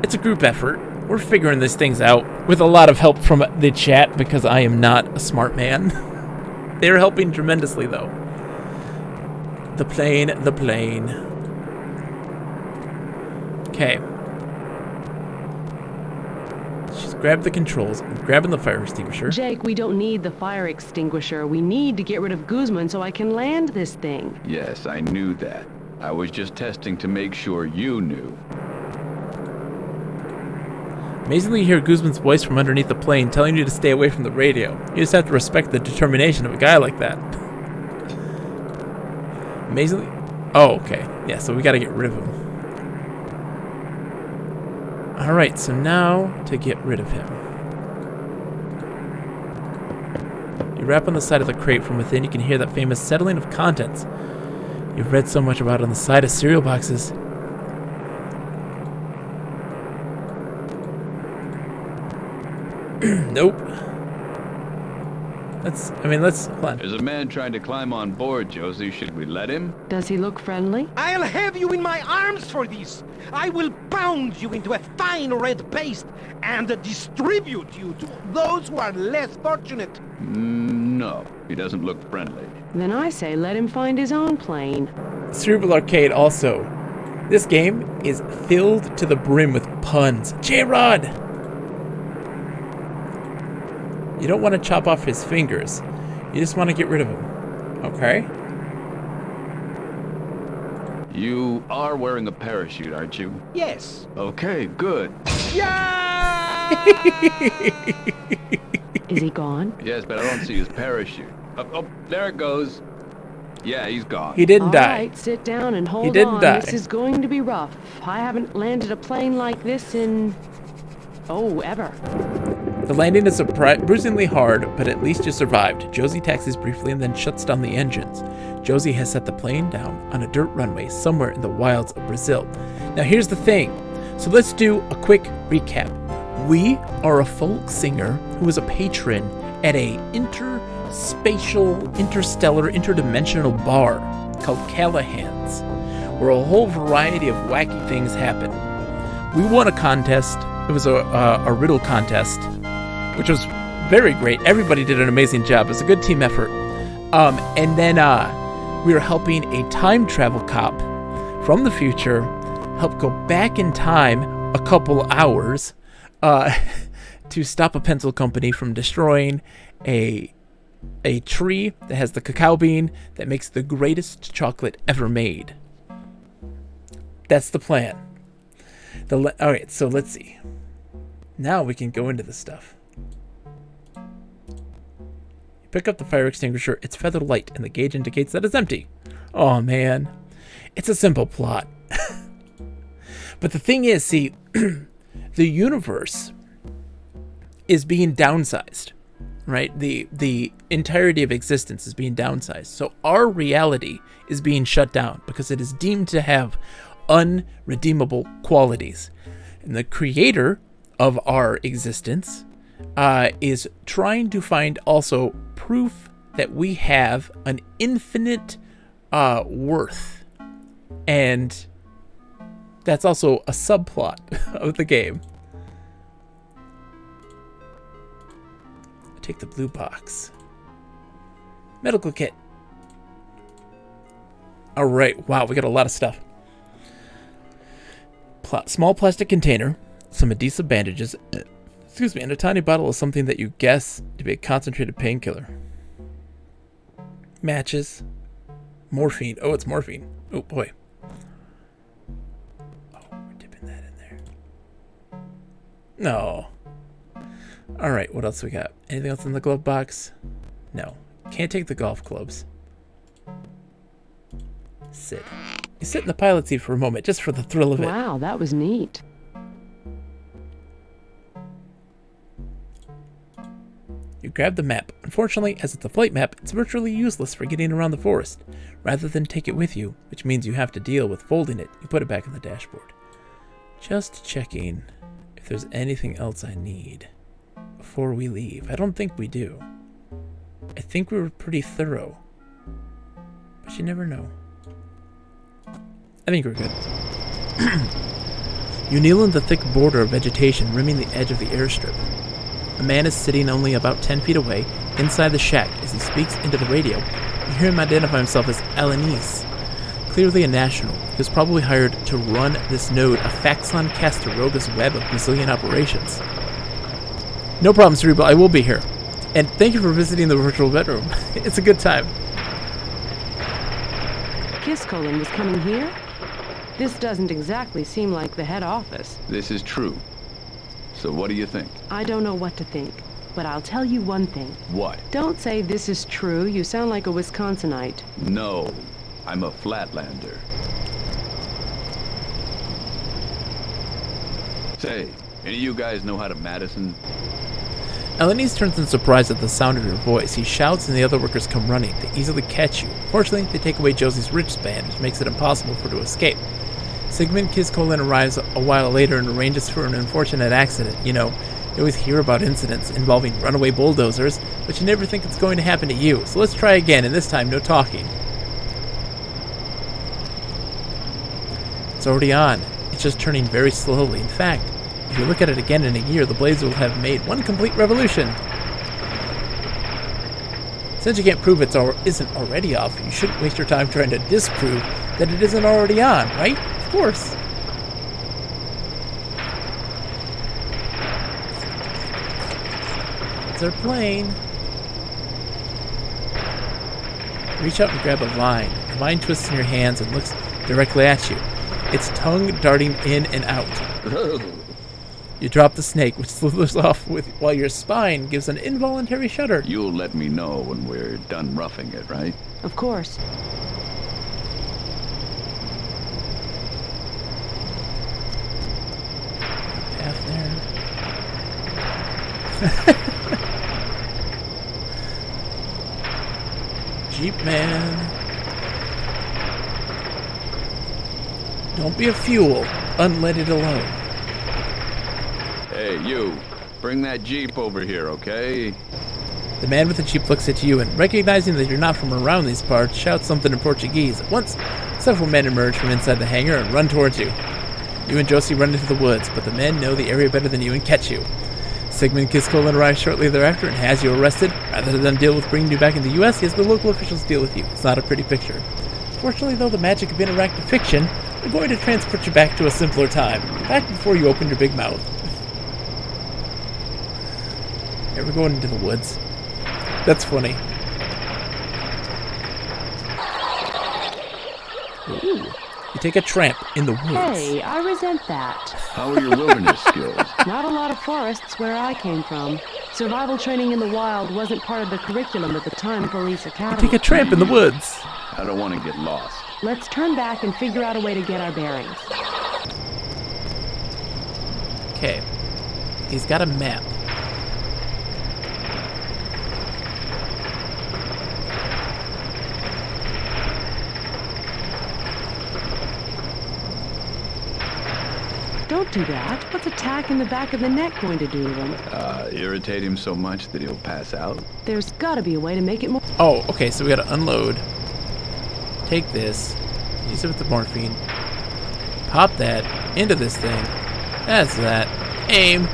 It's a group effort. We're figuring these things out with a lot of help from the chat because I am not a smart man. They're helping tremendously though. The plane. Okay. She's grabbed the controls. I'm grabbing the fire extinguisher. Jake, we don't need the fire extinguisher. We need to get rid of Guzman so I can land this thing. Yes, I knew that. I was just testing to make sure you knew. Amazingly, you hear Guzman's voice from underneath the plane telling you to stay away from the radio. You just have to respect the determination of a guy like that. Amazingly... Oh, okay. Yeah, so we gotta get rid of him. Alright, so now to get rid of him. You rap on the side of the crate. From within, you can hear that famous settling of contents you've read so much about on the side of cereal boxes. Nope. Let's hold on. There's a man trying to climb on board, Josie. Should we let him? Does he look friendly? I'll have you in my arms for this. I will pound you into a fine red paste and distribute you to those who are less fortunate. No, he doesn't look friendly. Then I say let him find his own plane. Cerebral Arcade also. This game is filled to the brim with puns. J-Rod! You don't want to chop off his fingers. You just want to get rid of him. Okay? You are wearing a parachute, aren't you? Yes. Okay, good. Yeah! Is he gone? Yes, but I don't see his parachute. Oh, there it goes. Yeah, he's gone. He didn't die. All right, sit down and hold didn't on. die. This is going to be rough. I haven't landed a plane like this in... oh, ever. The landing is bruisingly hard, but at least you survived. Josie taxis briefly and then shuts down the engines. Josie has set the plane down on a dirt runway somewhere in the wilds of Brazil. Now here's the thing. So let's do a quick recap. We are a folk singer who is a patron at a interspatial, interstellar, interdimensional bar called Callahan's, where a whole variety of wacky things happen. We won a contest. It was a riddle contest, which was very great. Everybody did an amazing job. It was a good team effort. And then we were helping a time travel cop from the future help go back in time a couple hours to stop a pencil company from destroying a tree that has the cacao bean that makes the greatest chocolate ever made. That's the plan. Alright, so let's see. Now we can go into this stuff. You pick up the fire extinguisher. It's feather light, and the gauge indicates that it's empty. Oh man, it's a simple plot. But the thing is, see, the universe is being downsized, right? The entirety of existence is being downsized. So our reality is being shut down because it is deemed to have unredeemable qualities. And the creator of our existence is trying to find also proof that we have an infinite worth. And that's also a subplot of the game. Take the blue box. Medical kit. Alright, wow, we got a lot of stuff. Small plastic container, some adhesive bandages, excuse me, and a tiny bottle of something that you guess to be a concentrated painkiller. Matches. Morphine. Oh, it's morphine. Oh, boy. Oh, we're dipping that in there. No. Alright, what else we got? Anything else in the glove box? No. Can't take the golf clubs. Sit. You sit in the pilot seat for a moment, just for the thrill of it. Wow, that was neat. You grab the map. Unfortunately, as it's a flight map, it's virtually useless for getting around the forest. Rather than take it with you, which means you have to deal with folding it, you put it back on the dashboard. Just checking if there's anything else I need before we leave. I don't think we do. I think we were pretty thorough. But you never know. I think we're good. You kneel in the thick border of vegetation rimming the edge of the airstrip. A man is sitting only about 10 feet away, inside the shack, as he speaks into the radio. You hear him identify himself as Alanis. Clearly a national. He was probably hired to run this node of Faxon Castaroga's web of Brazilian operations. No problem, Cerebral. I will be here. And thank you for visiting the virtual bedroom. It's a good time. Kiskolen was coming here? This doesn't exactly seem like the head office. This is true. So what do you think? I don't know what to think, but I'll tell you one thing. What? Don't say this is true. You sound like a Wisconsinite. No, I'm a Flatlander. Say, any of you guys know how to Madison? Alanis turns in surprise at the sound of your voice. He shouts and the other workers come running. They easily catch you. Fortunately, they take away Josie's wristband, which makes it impossible for her to escape. Sigmund Kiskolen arrives a while later and arranges for an unfortunate accident. You know, you always hear about incidents involving runaway bulldozers, but you never think it's going to happen to you. So let's try again, and this time no talking. It's already on. It's just turning very slowly. In fact, if you look at it again in a year, the blades will have made one complete revolution. Since you can't prove it isn't already off, you shouldn't waste your time trying to disprove that it isn't already on, right? Of course. It's our plane. Reach out and grab a vine. The vine twists in your hands and looks directly at you, its tongue darting in and out. You drop the snake, which slithers off while your spine gives an involuntary shudder. You'll let me know when we're done roughing it, right? Of course. Path there. Jeep man. Don't be a fuel. Unlet it alone. Hey, you. Bring that Jeep over here, okay? The man with the Jeep looks at you and, recognizing that you're not from around these parts, shouts something in Portuguese. At once, several men emerge from inside the hangar and run towards you. You and Josie run into the woods, but the men know the area better than you and catch you. Sigmund Kiskolen arrives shortly thereafter and has you arrested. Rather than deal with bringing you back in the U.S., he has the local officials deal with you. It's not a pretty picture. Fortunately, though, the magic of interactive fiction, we're going to transport you back to a simpler time. Back before you opened your big mouth. Yeah, we're going into the woods. That's funny. Ooh. You take a tramp in the woods. Hey, I resent that. How are your wilderness skills? Not a lot of forests where I came from. Survival training in the wild wasn't part of the curriculum at the time Police Academy. You take a tramp in the woods. I don't want to get lost. Let's turn back and figure out a way to get our bearings. Okay. He's got a map. Don't do that. What's a tack in the back of the neck going to do to him? Irritate him so much that he'll pass out. There's got to be a way to make it more... Oh, okay, so we gotta unload. Take this. Use it with the morphine. Pop that into this thing. That's that. Aim.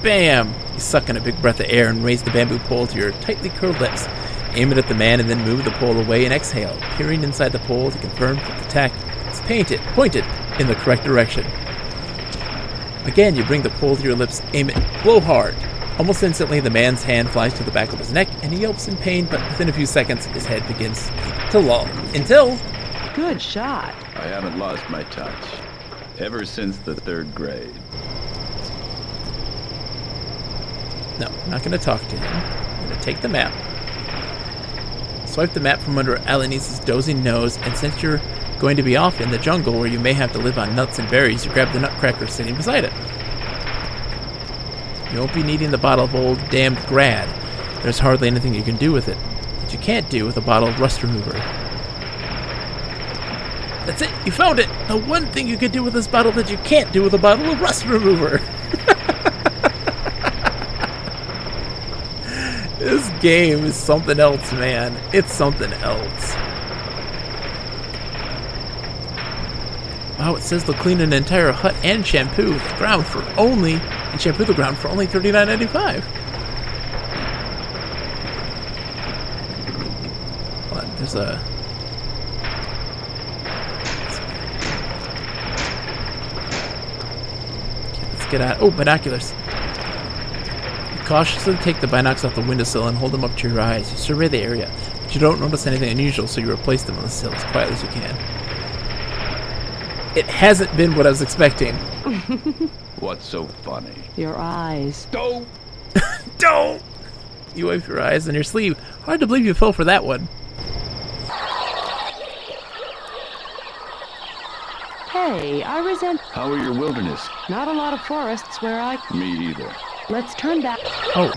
Bam! You suck in a big breath of air and raise the bamboo pole to your tightly curled lips. Aim it at the man and then move the pole away and exhale, peering inside the pole to confirm that the tack is pointed in the correct direction. Again, you bring the pole to your lips, aim it, blow hard. Almost instantly, the man's hand flies to the back of his neck, and he yelps in pain, but within a few seconds, his head begins to lull. Until... Good shot. I haven't lost my touch. Ever since the 3rd grade. No, I'm not going to talk to him. I'm going to take the map. Swipe the map from under Alanice's dozing nose, and since you're going to be off in the jungle where you may have to live on nuts and berries, you grab the nutcracker sitting beside it. You won't be needing the bottle of old damned Grad. There's hardly anything you can do with it that you can't do with a bottle of rust remover. That's it! You found it! The one thing you can do with this bottle that you can't do with a bottle of rust remover! This game is something else, man. It's something else. Wow, it says they'll clean an entire hut and shampoo the ground for only $39.95. Hold on, there's a... Okay, let's get out. Oh, binoculars. You cautiously take the binocs off the windowsill and hold them up to your eyes. You survey the area, but you don't notice anything unusual, so you replace them on the sill as quietly as you can. It hasn't been what I was expecting. What's so funny? Your eyes. Don't! Don't! You wipe your eyes on your sleeve. Hard to believe you fell for that one. Hey, I resent... How are your wilderness? Not a lot of forests where I... Me either. Let's turn back... Oh.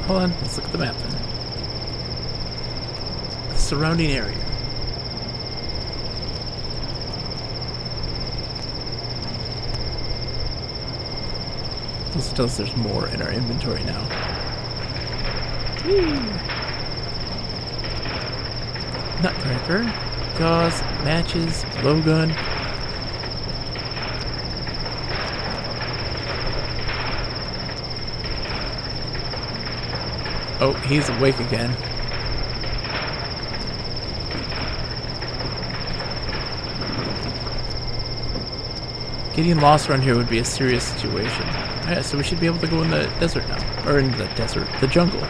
Hold on. Let's look at the map then. The surrounding area. This tells us there's more in our inventory now. Whee! Nutcracker, gauze, matches, blowgun. Oh, he's awake again. Getting lost around here would be a serious situation. Alright, so we should be able to go in the desert now. Or in the desert, the jungle.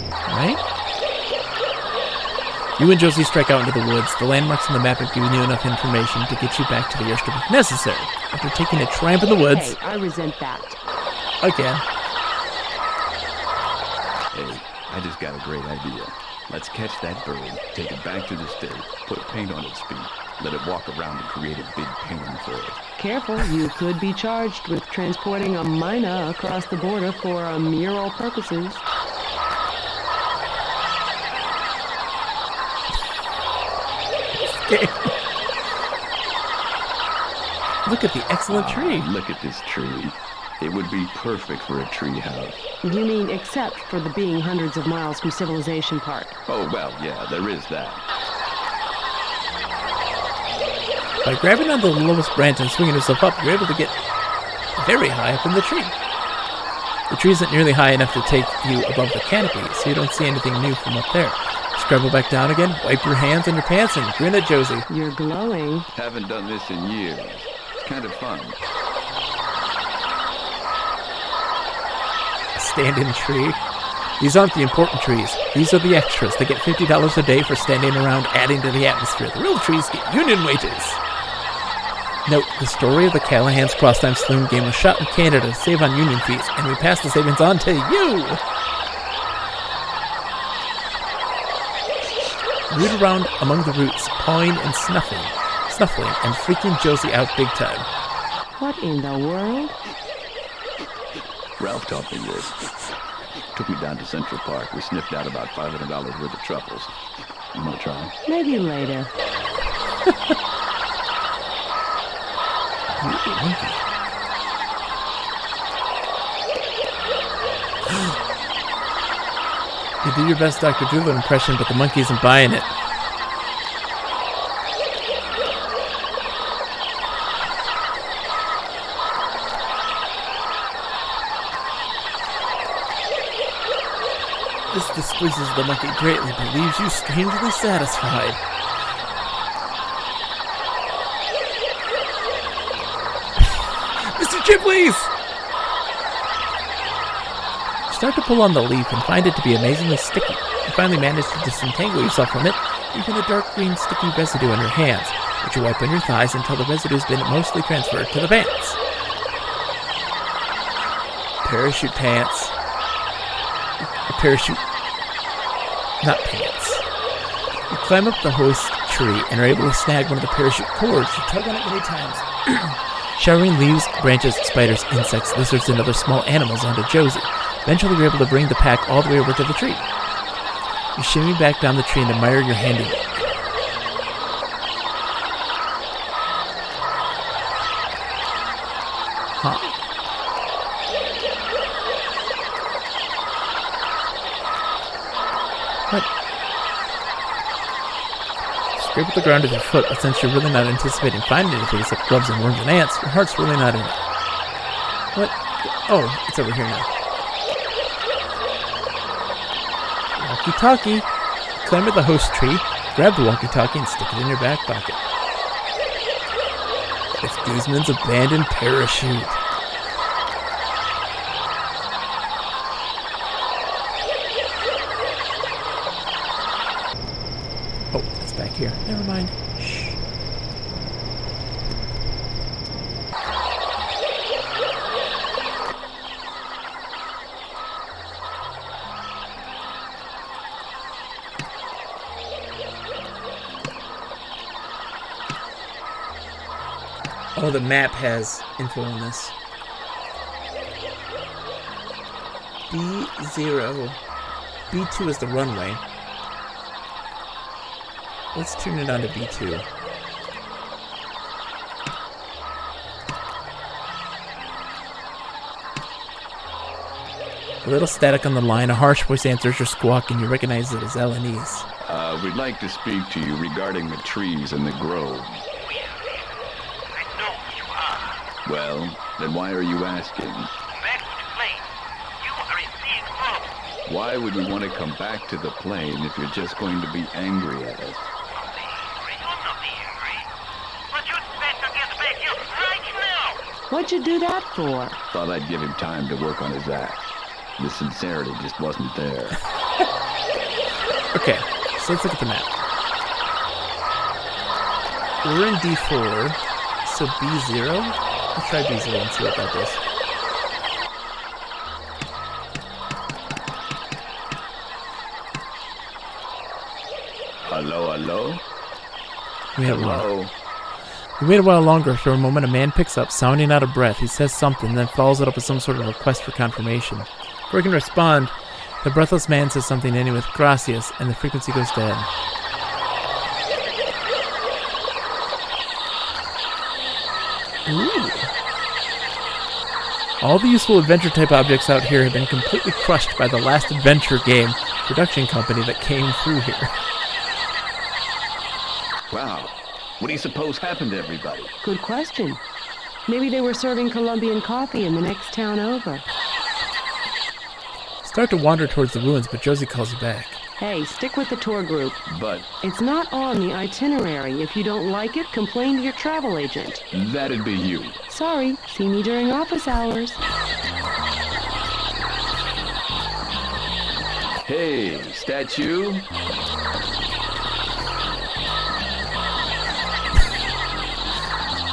Right? You and Josie strike out into the woods. The landmarks on the map have given you enough information to get you back to the airstrip if necessary. After taking a tramp in the woods... Hey, I resent that. Again. Hey, I just got a great idea. Let's catch that bird, take it back to the state, put paint on its feet, let it walk around and create a big painting for us. Careful, you could be charged with transporting a mina across the border for mural purposes. Look at the excellent tree. Look at this tree. It would be perfect for a tree house. You mean except for the being hundreds of miles from Civilization Park? Oh, well, yeah, there is that. By grabbing onto the lowest branch and swinging yourself up, you're able to get very high up in the tree. The tree isn't nearly high enough to take you above the canopy, so you don't see anything new from up there. Scrabble back down again, wipe your hands on your pants, and grin at Josie. You're glowing. Haven't done this in years. It's kind of fun. A stand-in tree? These aren't the important trees. These are the extras. They get $50 a day for standing around adding to the atmosphere. The real trees get union wages. Note, the story of the Callahan's Crosstime Saloon game was shot in Canada to save on union fees, and we pass the savings on to you! Root around among the roots, pawing and snuffling, and freaking Josie out big time. What in the world? Ralph taught me this. Took me down to Central Park. We sniffed out about $500 worth of truffles. You want to try? Maybe later. You do your best Dr. Doolittle impression, but the monkey isn't buying it. This displeases the monkey greatly, but leaves you strangely satisfied. Mr. Chipleys! You start to pull on the leaf and find it to be amazingly sticky. You finally manage to disentangle yourself from it, leaving a dark green sticky residue on your hands, which you wipe on your thighs until the residue has been mostly transferred to the pants. Parachute pants. Parachute. Not pants. You climb up the host tree and are able to snag one of the parachute cords. You tug on it many times, showering leaves, branches, spiders, insects, lizards, and other small animals onto Josie. Eventually, you're able to bring the pack all the way over to the tree. You shimmy back down the tree and admire your handiwork. Huh. What? Scrape at the ground with your foot, but since you're really not anticipating finding anything except grubs and worms and ants, your heart's really not in it. What? Oh, it's over here now. Walkie-talkie. Climb to the host tree, grab the walkie-talkie, and stick it in your back pocket. It's Guzman's abandoned parachute. Oh, it's back here. Never mind. Shh. Oh, the map has info on this. B0. B2 is the runway. Let's turn it on to B2. A little static on the line. A harsh voice answers your squawk, and you recognize it as Elenise. We'd like to speak to you regarding the trees in the grove. Well, then why are you asking? Back to the plane. You are in big trouble. Why would we want to come back to the plane if you're just going to be angry at us? But you'd better get back here right now. What'd you do that for? Thought I'd give him time to work on his act. The sincerity just wasn't there. Okay, so let's look at the map. We're in D4, so B0? Let's try B0 and see what that does. Hello, hello? We wait a while longer. For a moment, a man picks up, sounding out of breath. He says something, then follows it up with some sort of request for confirmation. Before he can respond, the breathless man says something ending with gracias, and the frequency goes dead. Ooh. All the useful adventure-type objects out here have been completely crushed by the last adventure game production company that came through here. Wow. What do you suppose happened to everybody? Good question. Maybe they were serving Colombian coffee in the next town over. Start to wander towards the ruins, but Josie calls you back. Hey, stick with the tour group. But it's not on the itinerary. If you don't like it, complain to your travel agent. That'd be you. Sorry, see me during office hours. Hey, statue?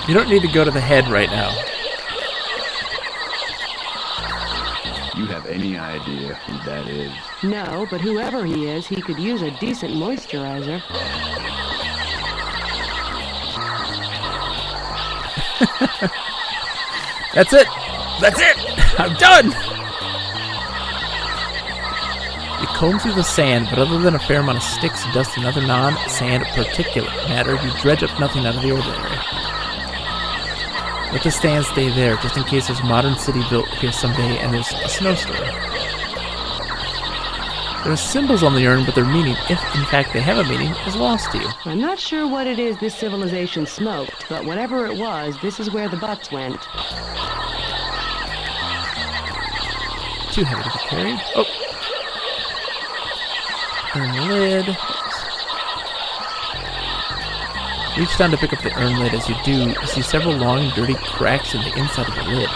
You don't need to go to the head right now. You have any idea who that is? No, but whoever he is, he could use a decent moisturizer. That's it. That's it. I'm done. You comb through the sand, but other than a fair amount of sticks, dust, and other non-sand particulate matter, you dredge up nothing out of the ordinary. Let the sand stay there, just in case there's a modern city built here someday and there's a snowstorm. There are symbols on the urn, but their meaning, if in fact they have a meaning, is lost to you. I'm not sure what it is this civilization smoked, but whatever it was, this is where the butts went. Too heavy to be carried. Oh! Urn lid. Reach down to pick up the urn lid. As you do, you see several long, dirty cracks in the inside of the lid.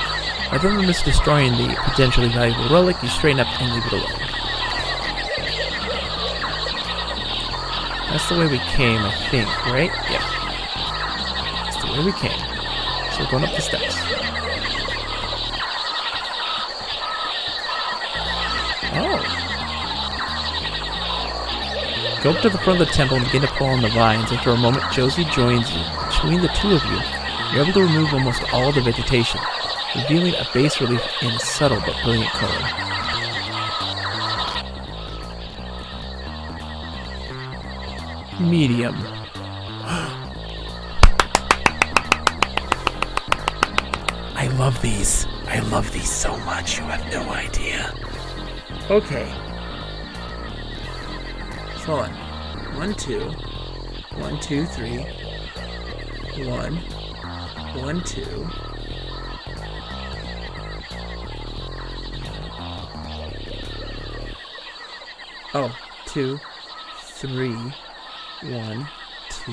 Rather than risk destroying the potentially valuable relic, you straighten up and leave it alone. That's the way we came, I think, right? Yep. That's the way we came. So we're going up the steps. Oh. Go up to the front of the temple and begin to pull on the vines. After a moment, Josie joins you. Between the two of you, you're able to remove almost all the vegetation, revealing a bas relief in subtle but brilliant color. Medium. I love these. I love these so much. You have no idea. Okay. So hold on. 1, 2. 1, 2, 3. 1. 1, 2. Oh, 2, 3. 1, 2,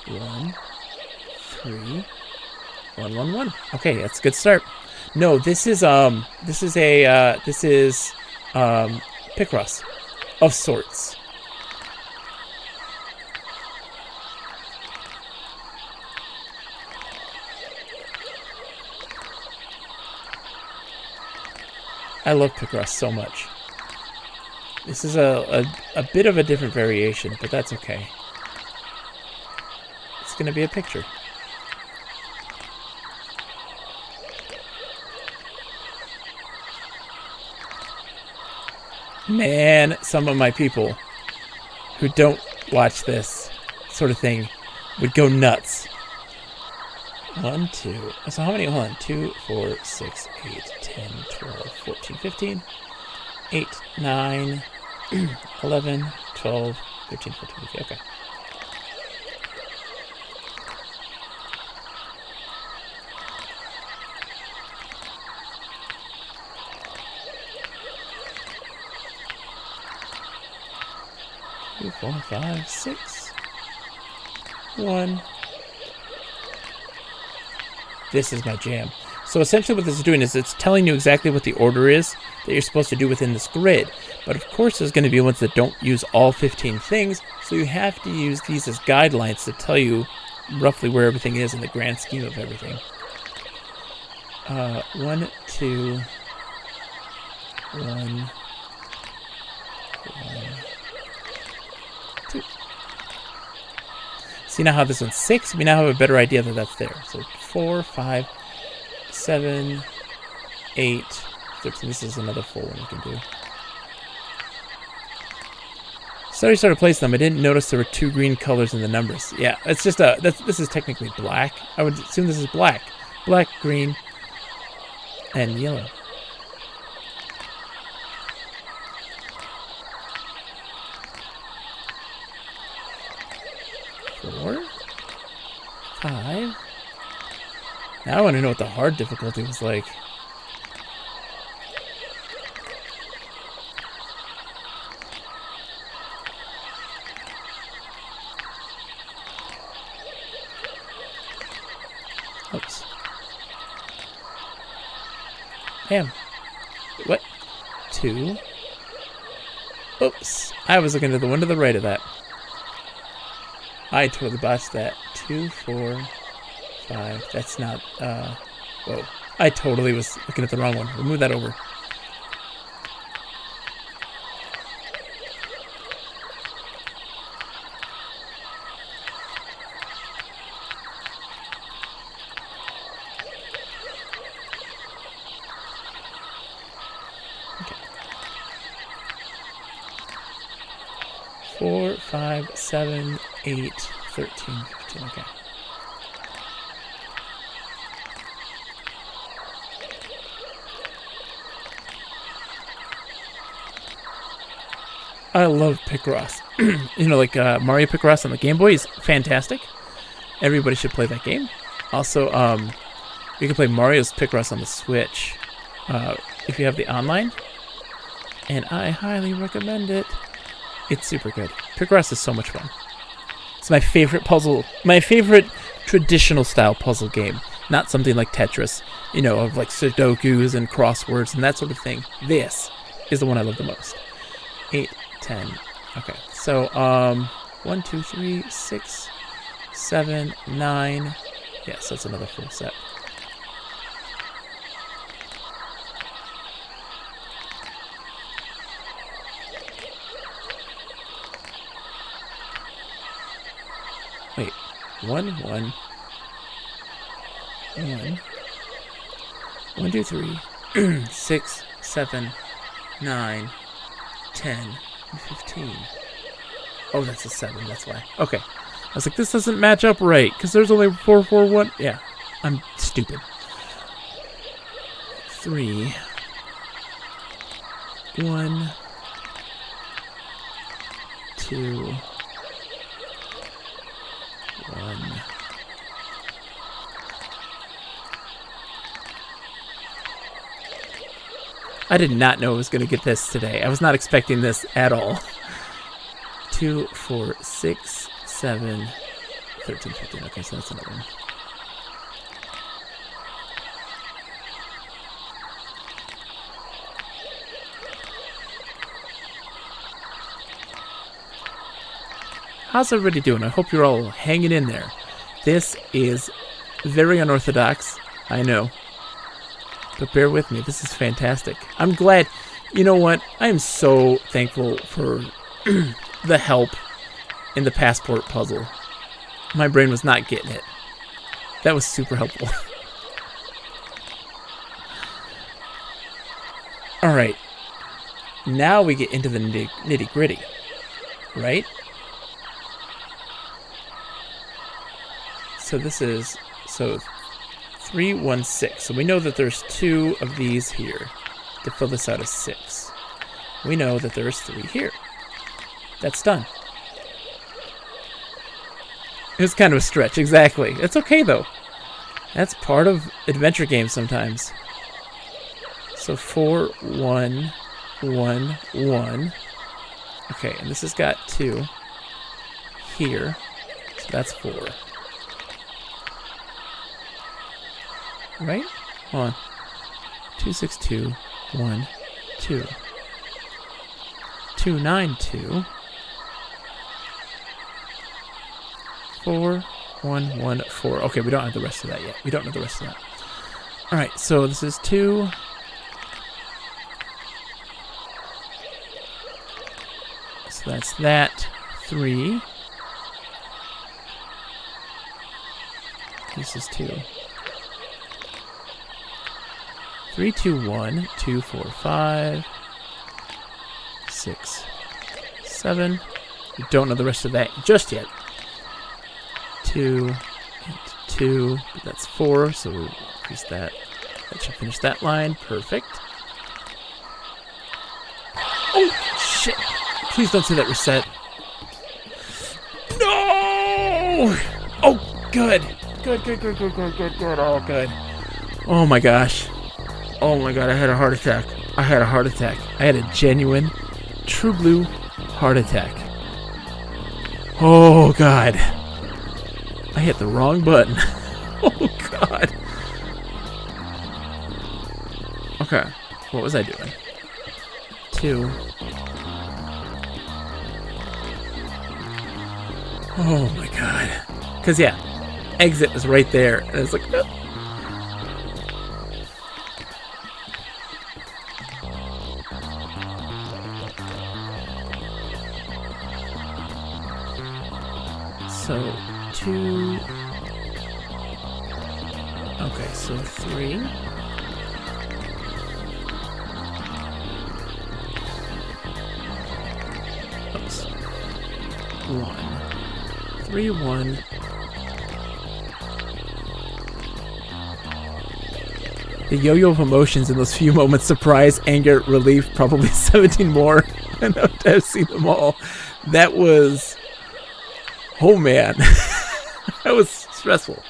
1, 3, 1, 1, 1. Okay, that's a good start. No, this is Picross of sorts. I love Picross so much. This is a bit of a different variation, but that's okay. It's going to be a picture. Man, some of my people who don't watch this sort of thing would go nuts. 1, 2. So how many? Hold on. 2, 4, 6, 8, 10, 12, 14, 15, 8, 9, 11, 12, 13, 14, 15. Okay. Two, 4, 5, 6. 1. This is my jam. So essentially what this is doing is it's telling you exactly what the order is that you're supposed to do within this grid. But of course there's going to be ones that don't use all 15 things, so you have to use these as guidelines to tell you roughly where everything is in the grand scheme of everything. 1, 2, 1, 2. See now how this one's 6? We now have a better idea that that's there. So 4, 5, 7, 8, 13. This is another full one we can do. So I started placing them. I didn't notice there were 2 green colors in the numbers. Yeah, it's just this is technically black. I would assume this is black. Black, green, and yellow. Four, 5. Now I want to know what the hard difficulty was like. Oops. Damn. What? 2. Oops. I was looking at the one to the right of that. I totally botched that. 2, 4, 5. That's not, whoa. I totally was looking at the wrong one. We'll move that over. 5, 7, 8, 13, 15. Okay. I love Picross. You know, like Mario Picross on the Game Boy is fantastic. Everybody should play that game. Also, you can play Mario's Picross on the Switch if you have the online. And I highly recommend it. It's super good. Picross is so much fun. It's my favorite puzzle, my favorite traditional style puzzle game. Not something like Tetris, you know, of like Sudokus and crosswords and that sort of thing. This is the one I love the most. 8, 10. Okay, so 1, 2, 3, 6, 7, 9. Yes, that's another full set. Wait, 1, 1, 1, 1, 2, 3, 6, 7, 9, 10, and 15. Oh, that's a 7, that's why. Okay. I was like, this doesn't match up right, because there's only 4, 4, 1. Yeah, I'm stupid. 3, 1, 2, 1. I did not know I was going to get this today. I was not expecting this at all. 2, 4, 6, 7, 13, 15. Okay, so that's another one. How's everybody doing? I hope you're all hanging in there. This is very unorthodox, I know. But bear with me, this is fantastic. I'm glad, you know what? I am so thankful for the help in the passport puzzle. My brain was not getting it. That was super helpful. Alright. Now we get into the nitty gritty. Right? So this is, 3, 1, 6. So we know that there's 2 of these here to fill this out as 6. We know that there's 3 here. That's done. It was kind of a stretch, exactly. It's okay though. That's part of adventure games sometimes. So 4, 1, 1, 1. Okay, and this has got 2 here. So that's 4. Right? Hold on. 2, 6, 2, 1, 2. 2, 9, 2. 4, 1, 1, 4. Okay, we don't have the rest of that yet. We don't know the rest of that. Alright, so this is 2. So that's that. 3. This is 2. 3, 2, 1, 2, 4, 5, 6, 7. We don't know the rest of that just yet. 2, and 2, but that's 4, so we'll increase that. That should finish that line. Perfect. Oh, shit. Please don't say that reset. No! Oh, good. Good. Oh, good. Oh, my gosh. Oh my god, I had a heart attack. I had a genuine, true blue heart attack. Oh god. I hit the wrong button. Oh god. Okay, what was I doing? 2. Oh my god. Because yeah, exit was right there. And it's like, no. So 2. Okay, so 3. Oops. 3-1. The yo-yo of emotions in those few moments: surprise, anger, relief, probably 17 more. I know I've seen them all. That was... Oh, man. That was stressful.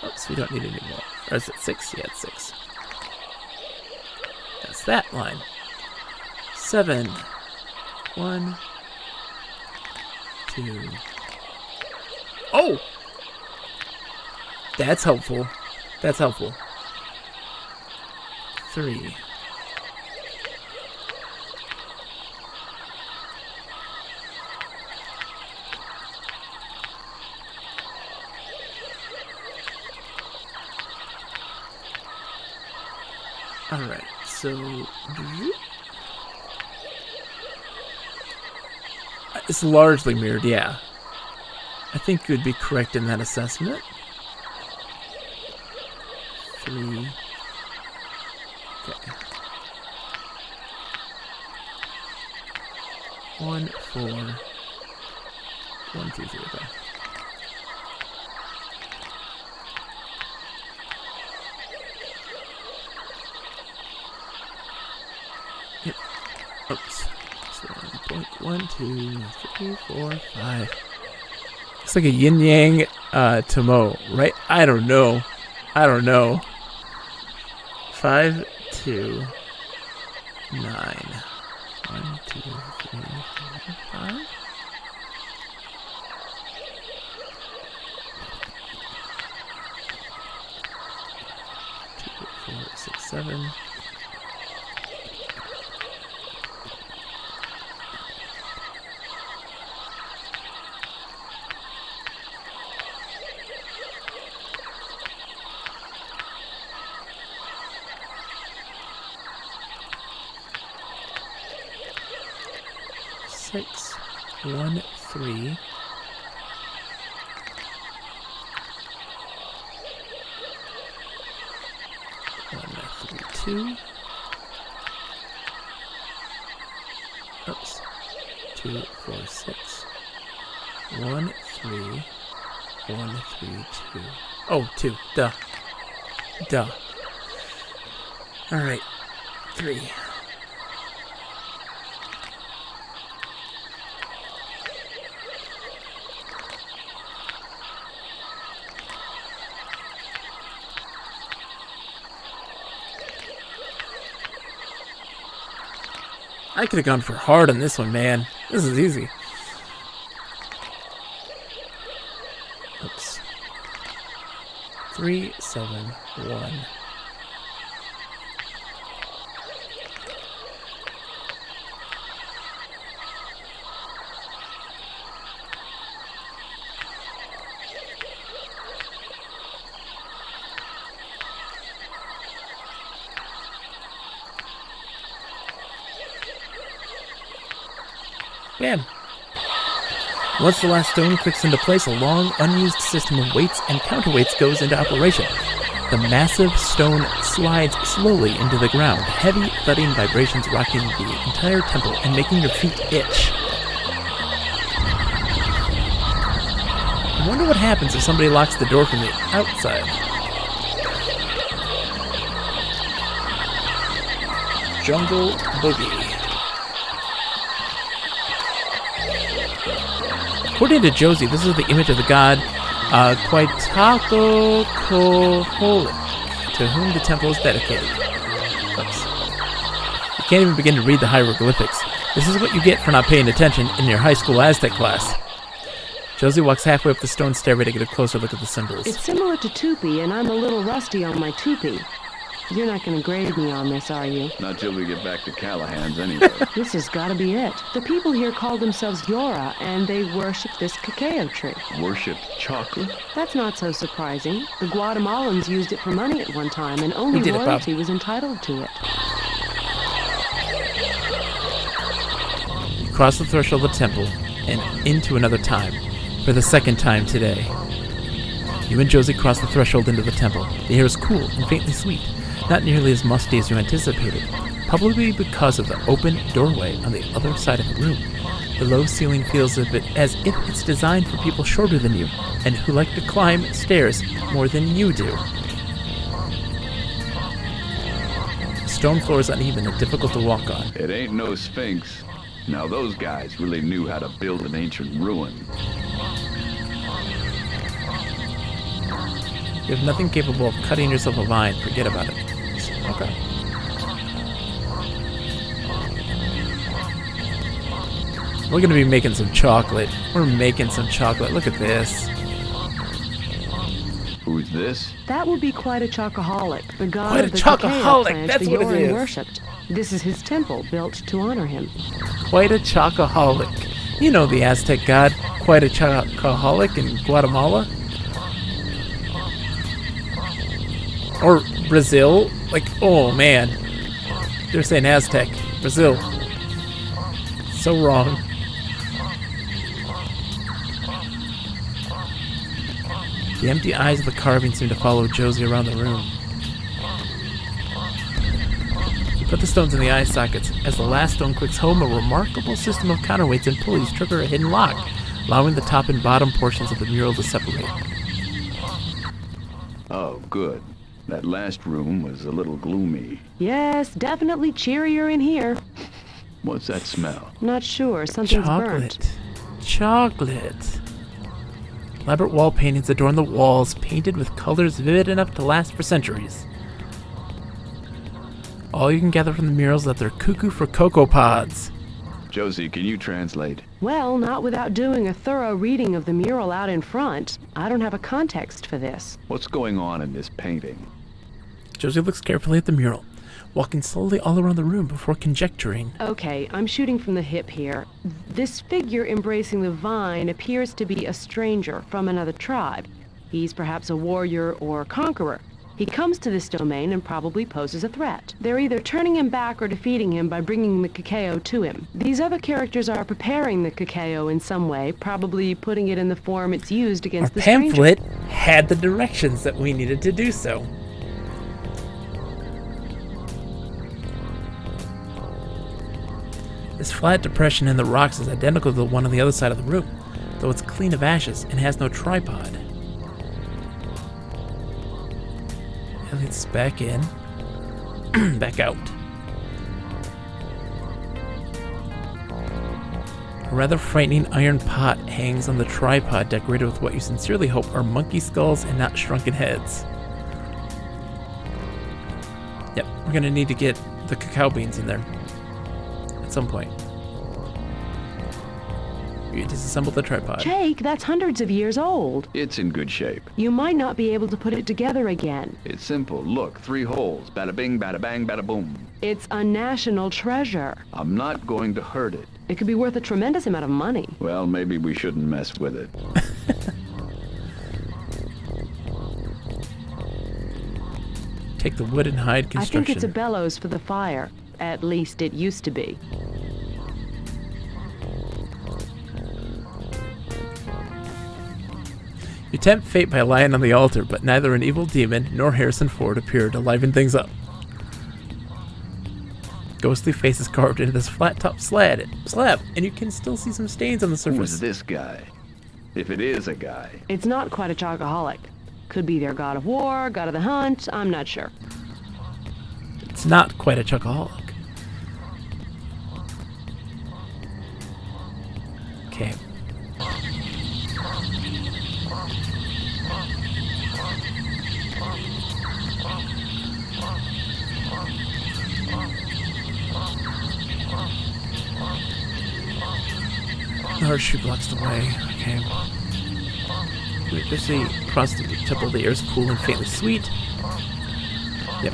Oops, we don't need any more. Or is it 6? Yeah, it's 6. That's that line. 7. 1, 2. Oh! That's helpful. That's helpful. 3. Alright, so... It's largely mirrored, yeah. I think you would be correct in that assessment. 3. Okay. 1, 4. 1, 2, 3, okay. Yep. Oops. So 1, 2, 3, 4, 5. It's like a yin yang Tomo, right? I don't know. 5, 2, 9. 1, 2, 3, 4, 5. 2, 4, 6, 7. Six, 1, 3. 2. Oops. 2, 4, 6. 1, 3. 1, 3, 2. Oh, 2. Duh. Alright. 3. I could have gone for hard on this one, man. This is easy. Oops. 3, 7, 1. Bam. Once the last stone clicks into place, a long, unused system of weights and counterweights goes into operation. The massive stone slides slowly into the ground, heavy, thudding vibrations rocking the entire temple and making your feet itch. I wonder what happens if somebody locks the door from the outside. Jungle Boogie. According to Josie, this is the image of the god Quetzalcoatl, to whom the temple is dedicated. Oops. You can't even begin to read the hieroglyphics. This is what you get for not paying attention in your high school Aztec class. Josie walks halfway up the stone stairway to get a closer look at the symbols. It's similar to Tupi, and I'm a little rusty on my Tupi. You're not going to grade me on this, are you? Not till we get back to Callahan's anyway. This has got to be it. The people here call themselves Yora, and they worship this cacao tree. Worship chocolate? That's not so surprising. The Guatemalans used it for money at one time, and only royalty was entitled to it. You cross the threshold of the temple and into another time, for the second time today. You and Josie cross the threshold into the temple. The air is cool and faintly sweet. Not nearly as musty as you anticipated, probably because of the open doorway on the other side of the room. The low ceiling feels as if it's designed for people shorter than you, and who like to climb stairs more than you do. The stone floor is uneven and difficult to walk on. It ain't no sphinx. Now those guys really knew how to build an ancient ruin. You have nothing capable of cutting yourself a vine. Forget about it. Okay. We're gonna be making some chocolate. We're making some chocolate. Look at this. Who's this? That would be quite a chocoholic, the god Quite of a the cacao chocoholic, plant that's the what it Yoran is. worshipped. This is his temple, built to honor him. Quite a chocoholic. You know the Aztec god, quite a chocoholic in Guatemala. Or Brazil. Like, oh man. They're saying Aztec. Brazil. So wrong. The empty eyes of the carving seem to follow Josie around the room. You put the stones in the eye sockets. As the last stone clicks home, a remarkable system of counterweights and pulleys trigger a hidden lock, allowing the top and bottom portions of the mural to separate. Oh, good. That last room was a little gloomy. Yes, definitely cheerier in here. What's that smell? Not sure, something's burnt. Chocolate. Elaborate wall paintings adorn the walls, painted with colors vivid enough to last for centuries. All you can gather from the murals is that they're cuckoo for Cocoa Pods. Josie, can you translate? Well, not without doing a thorough reading of the mural out in front. I don't have a context for this. What's going on in this painting? Josie looks carefully at the mural, walking slowly all around the room before conjecturing. Okay, I'm shooting from the hip here. This figure embracing the vine appears to be a stranger from another tribe. He's perhaps a warrior or conqueror. He comes to this domain and probably poses a threat. They're either turning him back or defeating him by bringing the cacao to him. These other characters are preparing the cacao in some way, probably putting it in the form it's used against the stranger. Our pamphlet had the directions that we needed to do so. This flat depression in the rocks is identical to the one on the other side of the room, though it's clean of ashes and has no tripod. It leads us back in, back out. A rather frightening iron pot hangs on the tripod, decorated with what you sincerely hope are monkey skulls and not shrunken heads. Yep, we're gonna need to get the cacao beans in there at some point. You disassemble the tripod. Jake, that's hundreds of years old. It's in good shape. You might not be able to put it together again. It's simple. Look, 3 holes. Bada bing, bada bang, bada boom. It's a national treasure. I'm not going to hurt it. It could be worth a tremendous amount of money. Well, maybe we shouldn't mess with it. Take the wood and hide construction. I think it's a bellows for the fire. At least it used to be. You tempt fate by lying on the altar, but neither an evil demon nor Harrison Ford appear to liven things up. Ghostly faces carved into this flat-top slab, and you can still see some stains on the surface. Who's this guy? If it is a guy. It's not quite a chocoholic. Could be their god of war, god of the hunt, I'm not sure. It's not quite a chocoholic. Okay. The horseshoe blocks the way. Okay. We just see across the temple, the air is cool and faintly sweet. Yep.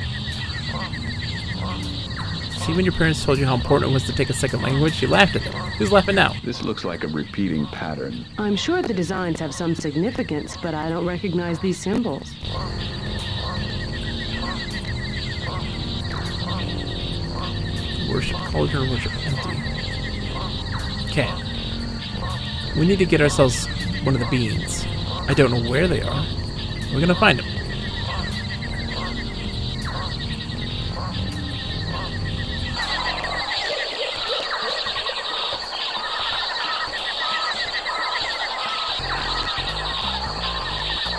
See, when your parents told you how important it was to take a second language, you laughed at them. Who's laughing now? This looks like a repeating pattern. I'm sure the designs have some significance, but I don't recognize these symbols. Worship cauldron, worship empty. Okay. We need to get ourselves one of the beans. I don't know where they are. We're gonna find them.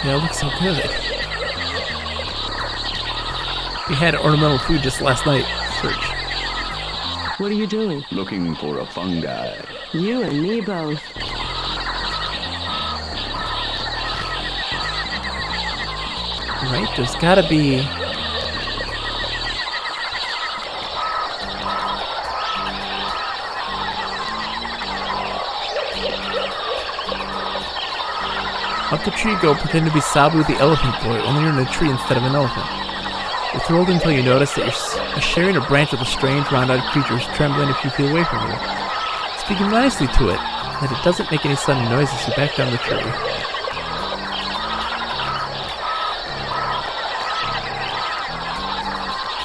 Yeah, it looks so good. We had ornamental food just last night. Search. What are you doing? Looking for a fungi. You and me both. Right, there's gotta be... Up the tree you go, pretend to be Sabu the elephant boy, only you're in a tree instead of an elephant. You're thrilled until you notice that you're sharing a branch with a strange, round-eyed creature who's trembling a few feet away from you. Speaking nicely to it, that it doesn't make any sudden noises, you back down the tree.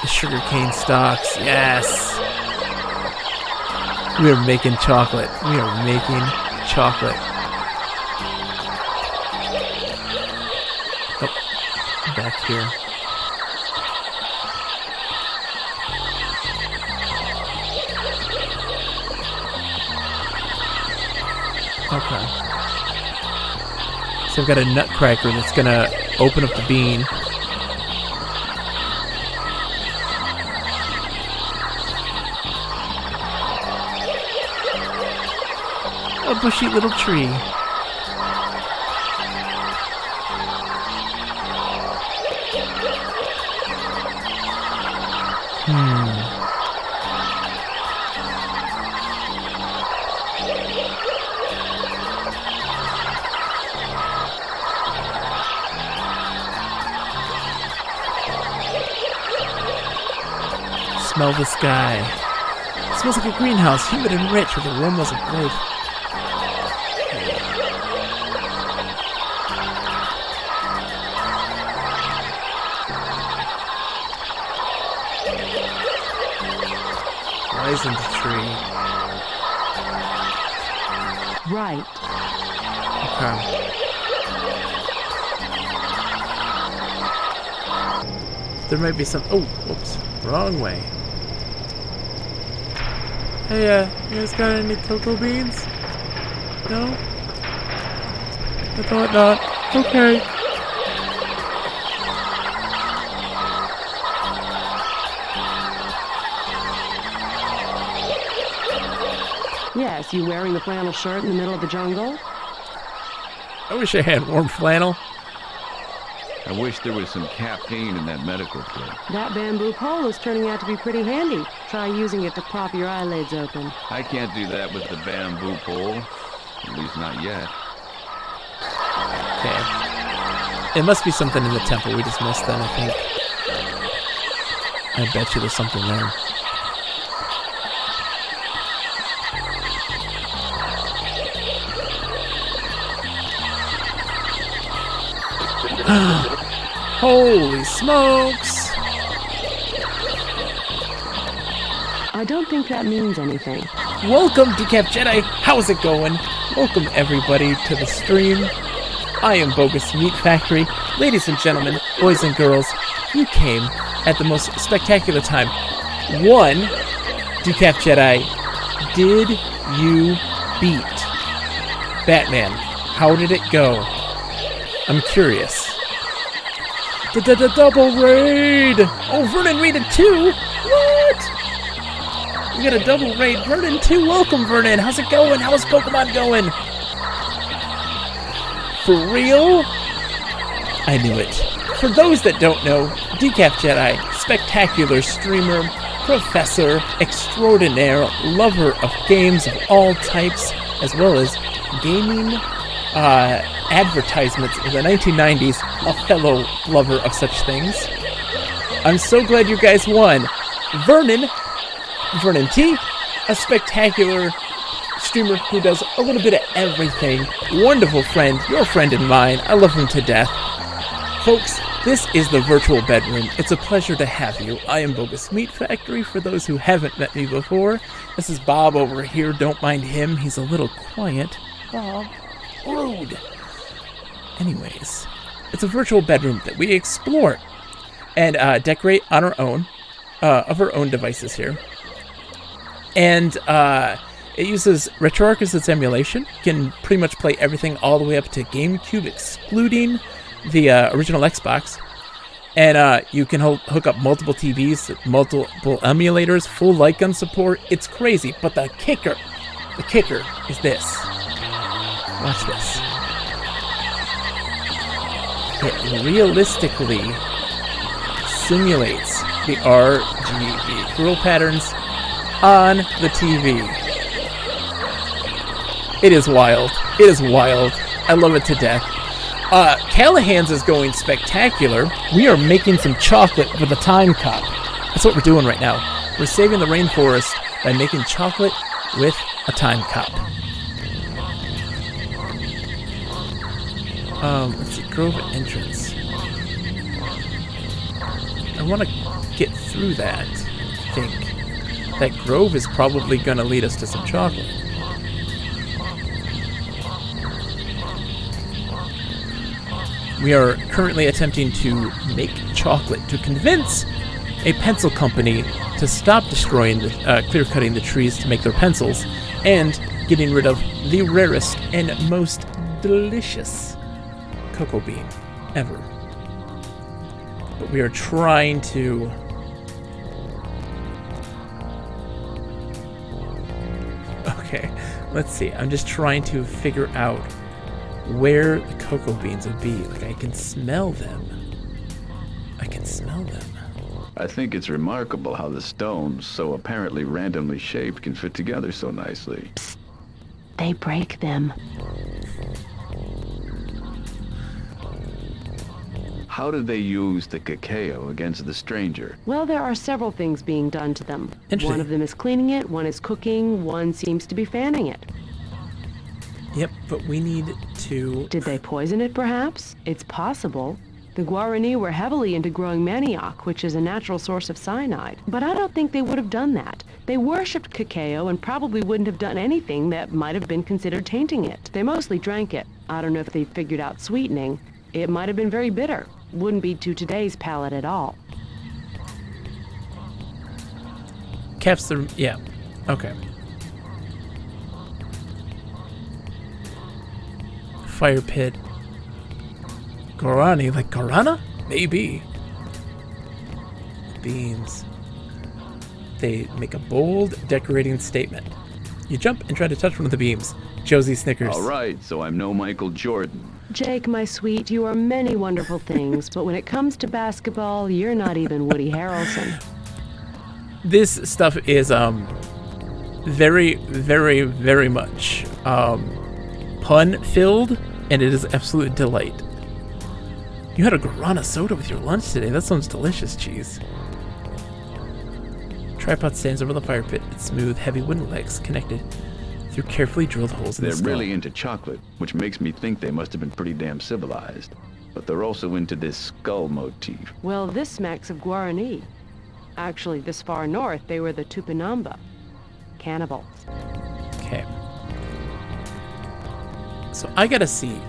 The sugarcane stalks, yes! We are making chocolate. We are making chocolate. Oh, back here. Okay. So I've got a nutcracker that's gonna open up the bean. A bushy little tree. Smell the sky. It smells like a greenhouse, humid and rich with aromas of growth. Rise into tree. Right. Okay. There might be some... Oh, whoops. Wrong way. Hey, you guys got any cocoa beans? No? I thought not. Okay. Yes, you wearing the flannel shirt in the middle of the jungle? I wish I had warm flannel. I wish there was some caffeine in that medical kit. That bamboo pole is turning out to be pretty handy. Try using it to prop your eyelids open. I can't do that with the bamboo pole. At least not yet. Okay. It must be something in the temple we just missed then, I think. I bet you there's something there. Holy smokes! I don't think that means anything. Welcome, Decap Jedi! How's it going? Welcome, everybody, to the stream. I am Bogus Meat Factory. Ladies and gentlemen, boys and girls, you came at the most spectacular time. One, Decap Jedi, did you beat Batman? How did it go? I'm curious. The double raid! Oh, Vernon raided 2? What? We got a double raid. Vernon 2, welcome, Vernon. How's it going? How's Pokemon going? For real? I knew it. For those that don't know, Decap Jedi, spectacular streamer, professor, extraordinaire, lover of games of all types, as well as gaming, advertisements in the 1990s, a fellow lover of such things. I'm so glad you guys won. Vernon T, a spectacular streamer who does a little bit of everything. Wonderful friend, your friend and mine. I love him to death. Folks, this is the virtual bedroom. It's a pleasure to have you. I am Bogus Meat Factory, for those who haven't met me before. This is Bob over here. Don't mind him. He's a little quiet. Bob. Rude. Anyways, it's a virtual bedroom that we explore and decorate on our own, of our own devices here. And it uses RetroArch as its emulation. You can pretty much play everything all the way up to GameCube, excluding the original Xbox, and you can hook up multiple TVs, multiple emulators, full light gun support. It's crazy, but the kicker is this. Watch this. It realistically simulates the RGB grill patterns on the TV. It is wild. It is wild. I love it to death. Callahan's is going spectacular. We are making some chocolate with a time cup. That's what we're doing right now. We're saving the rainforest by making chocolate with a time cup. Let's see, Grove entrance. I want to get through that, I think. That Grove is probably going to lead us to some chocolate. We are currently attempting to make chocolate to convince a pencil company to stop destroying the, clear-cutting the trees to make their pencils, and getting rid of the rarest and most delicious cocoa bean ever. But we are trying to... Okay, let's see. I'm just trying to figure out where the cocoa beans would be. Like, I can smell them. I can smell them. I think it's remarkable how the stones, so apparently randomly shaped, can fit together so nicely. Psst. They break them. How did they use the cacao against the stranger? Well, there are several things being done to them. One of them is cleaning it, one is cooking, one seems to be fanning it. Yep, but we need to... Did they poison it, perhaps? It's possible. The Guarani were heavily into growing manioc, which is a natural source of cyanide. But I don't think they would have done that. They worshipped cacao and probably wouldn't have done anything that might have been considered tainting it. They mostly drank it. I don't know if they figured out sweetening. It might have been very bitter. Wouldn't be to today's palate at all. Caps the... Yeah. Okay. Fire pit. Guarani, like Guarana? Maybe. Beans. They make a bold, decorating statement. You jump and try to touch one of the beams. Josie snickers. All right, so I'm no Michael Jordan. Jake, my sweet, you are many wonderful things, but when it comes to basketball, you're not even Woody Harrelson. This stuff is very, very, very much pun-filled, and it is absolute delight. You had a guarana soda with your lunch today. That sounds delicious, cheese. Tripod stands over the fire pit. Its smooth, heavy wooden legs connected through carefully drilled holes in the They're skull. really into chocolate, which makes me think they must have been pretty damn civilized. But they're also into this skull motif. Well, this smacks of Guarani. Actually, this far north, they were the Tupinamba. Cannibals. Okay. So I gotta see.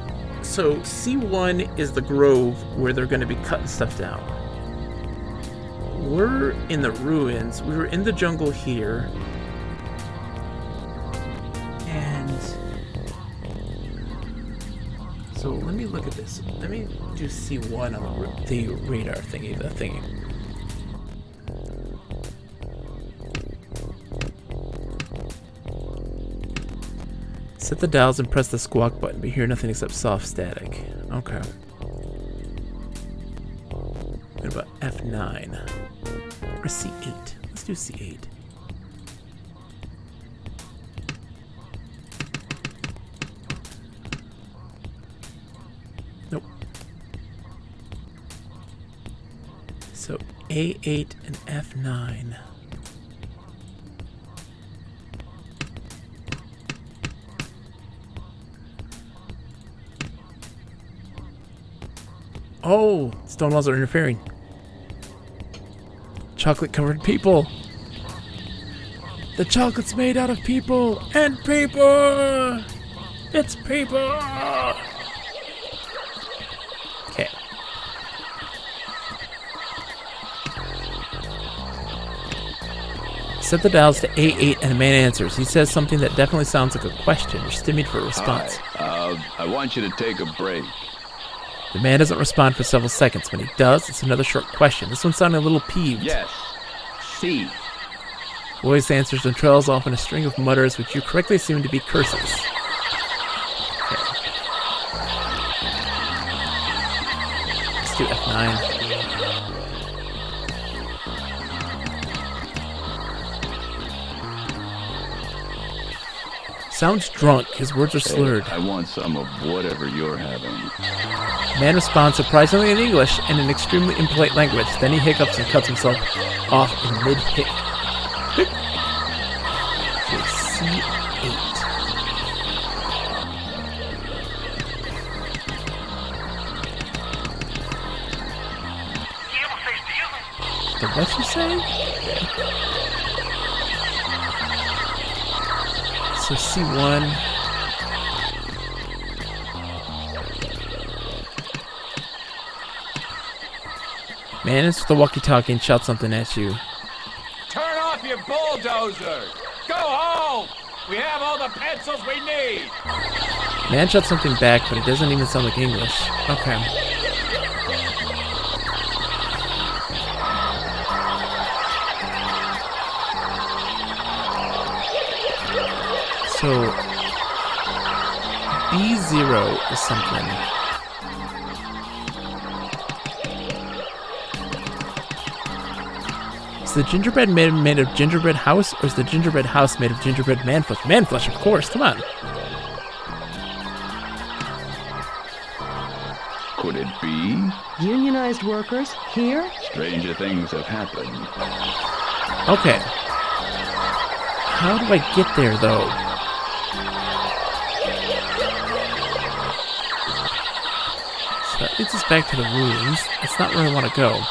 So C1 is the grove where they're gonna be cutting stuff down. We're in the ruins. We were in the jungle here. And so let me look at this. Let me do C1 on the radar thingy, the thingy. Set the dials and press the squawk button, but hear nothing except soft static. Okay. What about F9? Or C8? Let's do C8. Nope. So A8 and F9. Oh, stone walls are interfering. Chocolate covered people. The chocolate's made out of people and people. It's people. Okay. Set the dials to A8 and a man answers. He says something that definitely sounds like a question. You're stimulated for a response. Hi. I want you to take a break. The man doesn't respond for several seconds. When he does, it's another short question. This one sounded a little peeved. Yes. C. Voice answers and trails off in a string of mutters, which you correctly assume to be curses. Okay. Let's do F9. Sounds drunk. His words are slurred. Hey, I want some of whatever you're having. Man responds surprisingly in English and in extremely impolite language. Then he hiccups and cuts himself off in mid-hic. C8. The what you say? So C1. Man is with the walkie-talkie and shouts something at you. Turn off your bulldozer! Go home! We have all the pencils we need! Man shouts something back, but it doesn't even sound like English. Okay. So B0 is something. Is the gingerbread man made of gingerbread house, or is the gingerbread house made of gingerbread man flesh? Man flesh, of course. Come on. Could it be? Unionized workers here? Stranger things have happened. Okay. How do I get there, though? So that leads us back to the ruins. That's not where I want to go.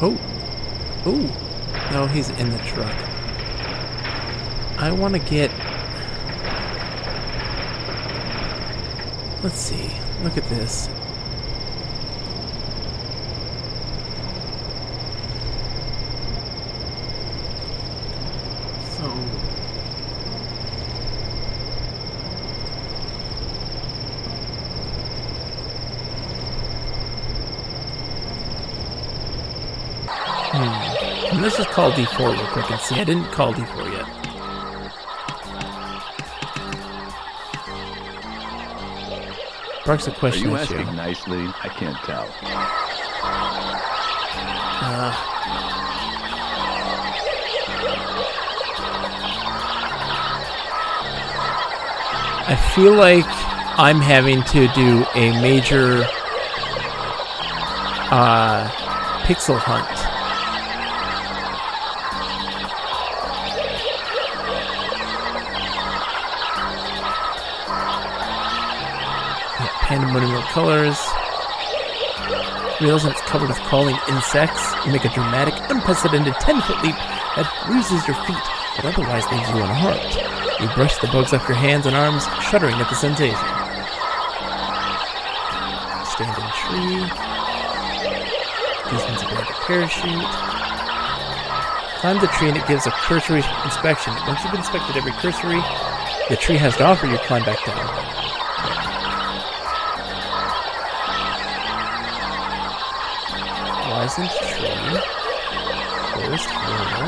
Oh. Ooh. No, he's in the truck. I want to get... Let's see. Look at this. So... Let's just call D4 real quick and see. I didn't call D4 yet. Sparks a question. Are you asking nicely? I can't tell. I feel like I'm having to do a major pixel hunt. Pandemonium colors. Reels and it's covered with crawling insects. You make a dramatic, unprecedented 10-foot leap that bruises your feet, but otherwise leaves you unharmed. You brush the bugs off your hands and arms, shuddering at the sensation. Stand in tree. These ones are a parachute. Climb the tree and it gives a cursory inspection. Once you've inspected every cursory the tree has to offer, you climb back down. Pleasant tree. First floor.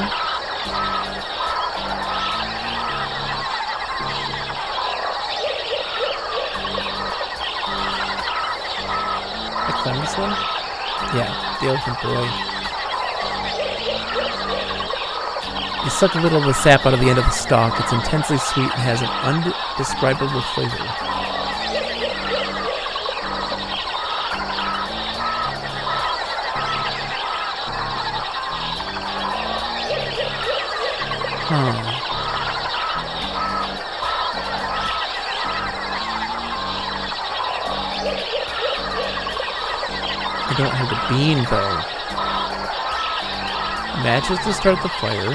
I climb this one? Yeah, the elephant boy. You suck a little of the sap out of the end of the stalk. It's intensely sweet and has an undescribable flavor. I don't have the bean, though. Matches to start the fire.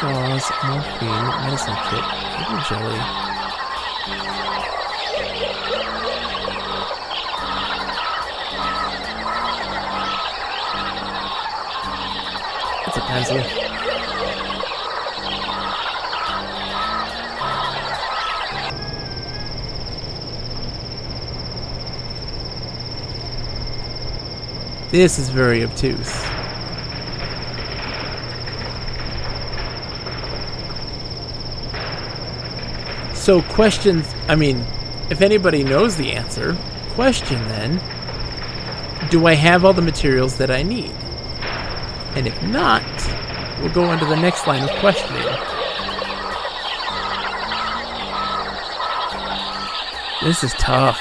Gauze, morphine, medicine kit, paper jelly. It's a pencil. This is very obtuse. So questions, I mean, if anybody knows the answer, question then, do I have all the materials that I need? And if not, we'll go on to the next line of questioning. This is tough.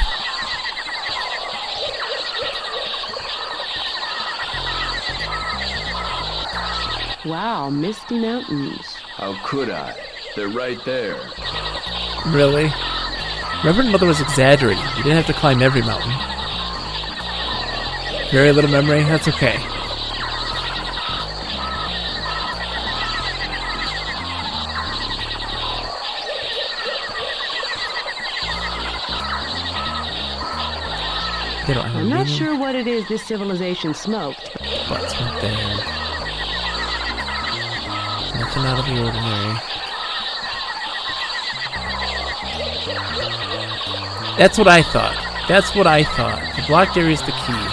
Wow, misty mountains. How could I? They're right there. Really? Reverend Mother was exaggerating. You didn't have to climb every mountain. Very little memory? That's okay. I'm not sure what it is this civilization smoked. But it's right there. Nothing out of the ordinary. That's what I thought. That's what I thought. The blocked area is the key.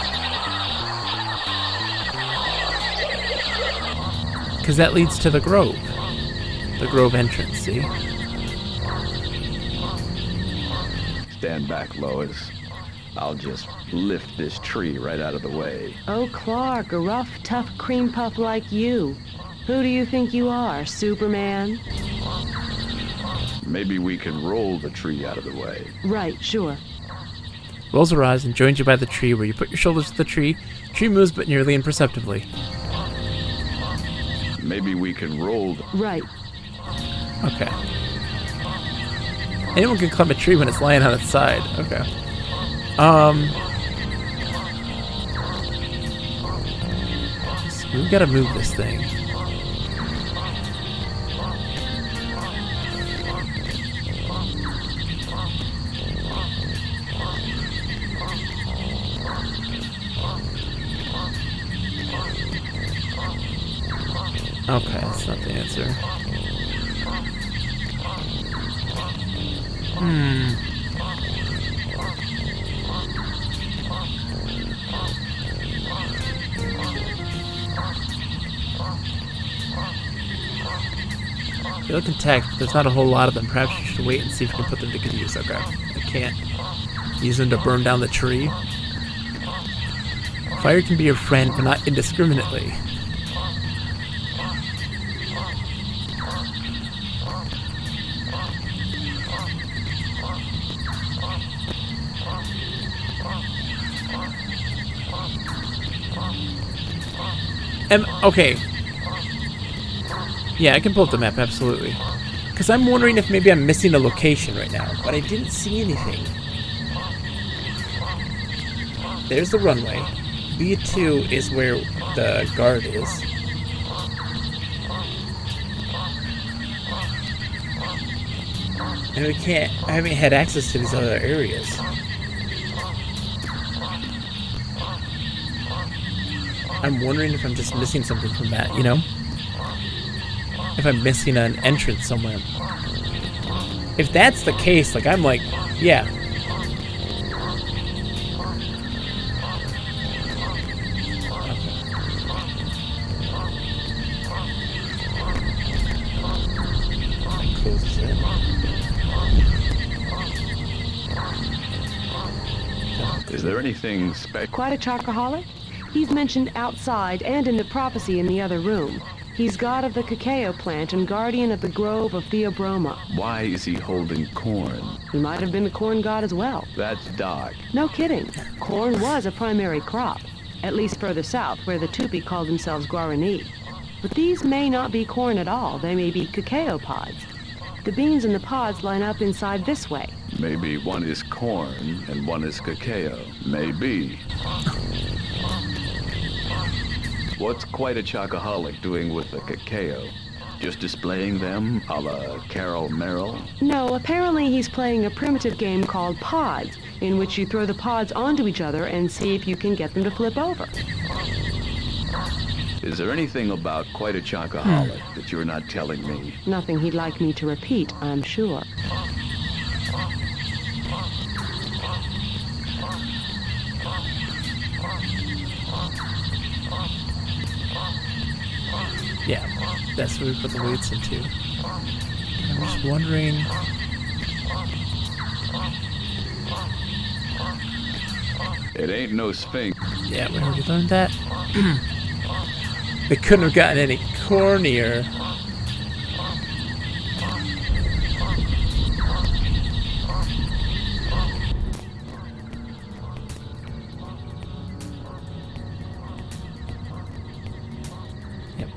Because that leads to the grove. The grove entrance, see? Stand back, Lois. I'll just lift this tree right out of the way. Oh, Clark, a rough, tough cream puff like you. Who do you think you are, Superman? Maybe we can roll the tree out of the way. Right, sure. Rolls her eyes and joins you by the tree where you put your shoulders to the tree. Tree moves but nearly imperceptibly. Maybe we can roll the... Right. Okay. Anyone can climb a tree when it's lying on its side. Okay. We've got to move this thing. Okay, that's not the answer. They look intact, but there's not a whole lot of them. Perhaps you should wait and see if you can put them to good use. Okay. I can't use them to burn down the tree. Fire can be your friend, but not indiscriminately. Okay. Yeah, I can pull up the map, absolutely. Because I'm wondering if maybe I'm missing a location right now, but I didn't see anything. There's the runway. B2 is where the guard is. And I haven't had access to these other areas. I'm wondering if I'm just missing something from that, you know? If I'm missing an entrance somewhere. If that's the case, like, I'm like, yeah. Is there anything Quite a chocoholic? He's mentioned outside and in the prophecy in the other room. He's god of the cacao plant and guardian of the grove of Theobroma. Why is he holding corn? He might have been the corn god as well. That's Doc. No kidding. Corn was a primary crop, at least further south, where the Tupi called themselves Guarani. But these may not be corn at all. They may be cacao pods. The beans in the pods line up inside this way. Maybe one is corn and one is cacao. Maybe. What's quite a chocoholic doing with the cacao? Just displaying them a la Carol Merrill? No, apparently he's playing a primitive game called Pods, in which you throw the pods onto each other and see if you can get them to flip over. Is there anything about quite a chocoholic that you're not telling me? Nothing he'd like me to repeat, I'm sure. Yeah, that's where we put the weights into. I'm just wondering... It ain't no Sphinx. Yeah, we already learned that. They couldn't have gotten any cornier. Yep.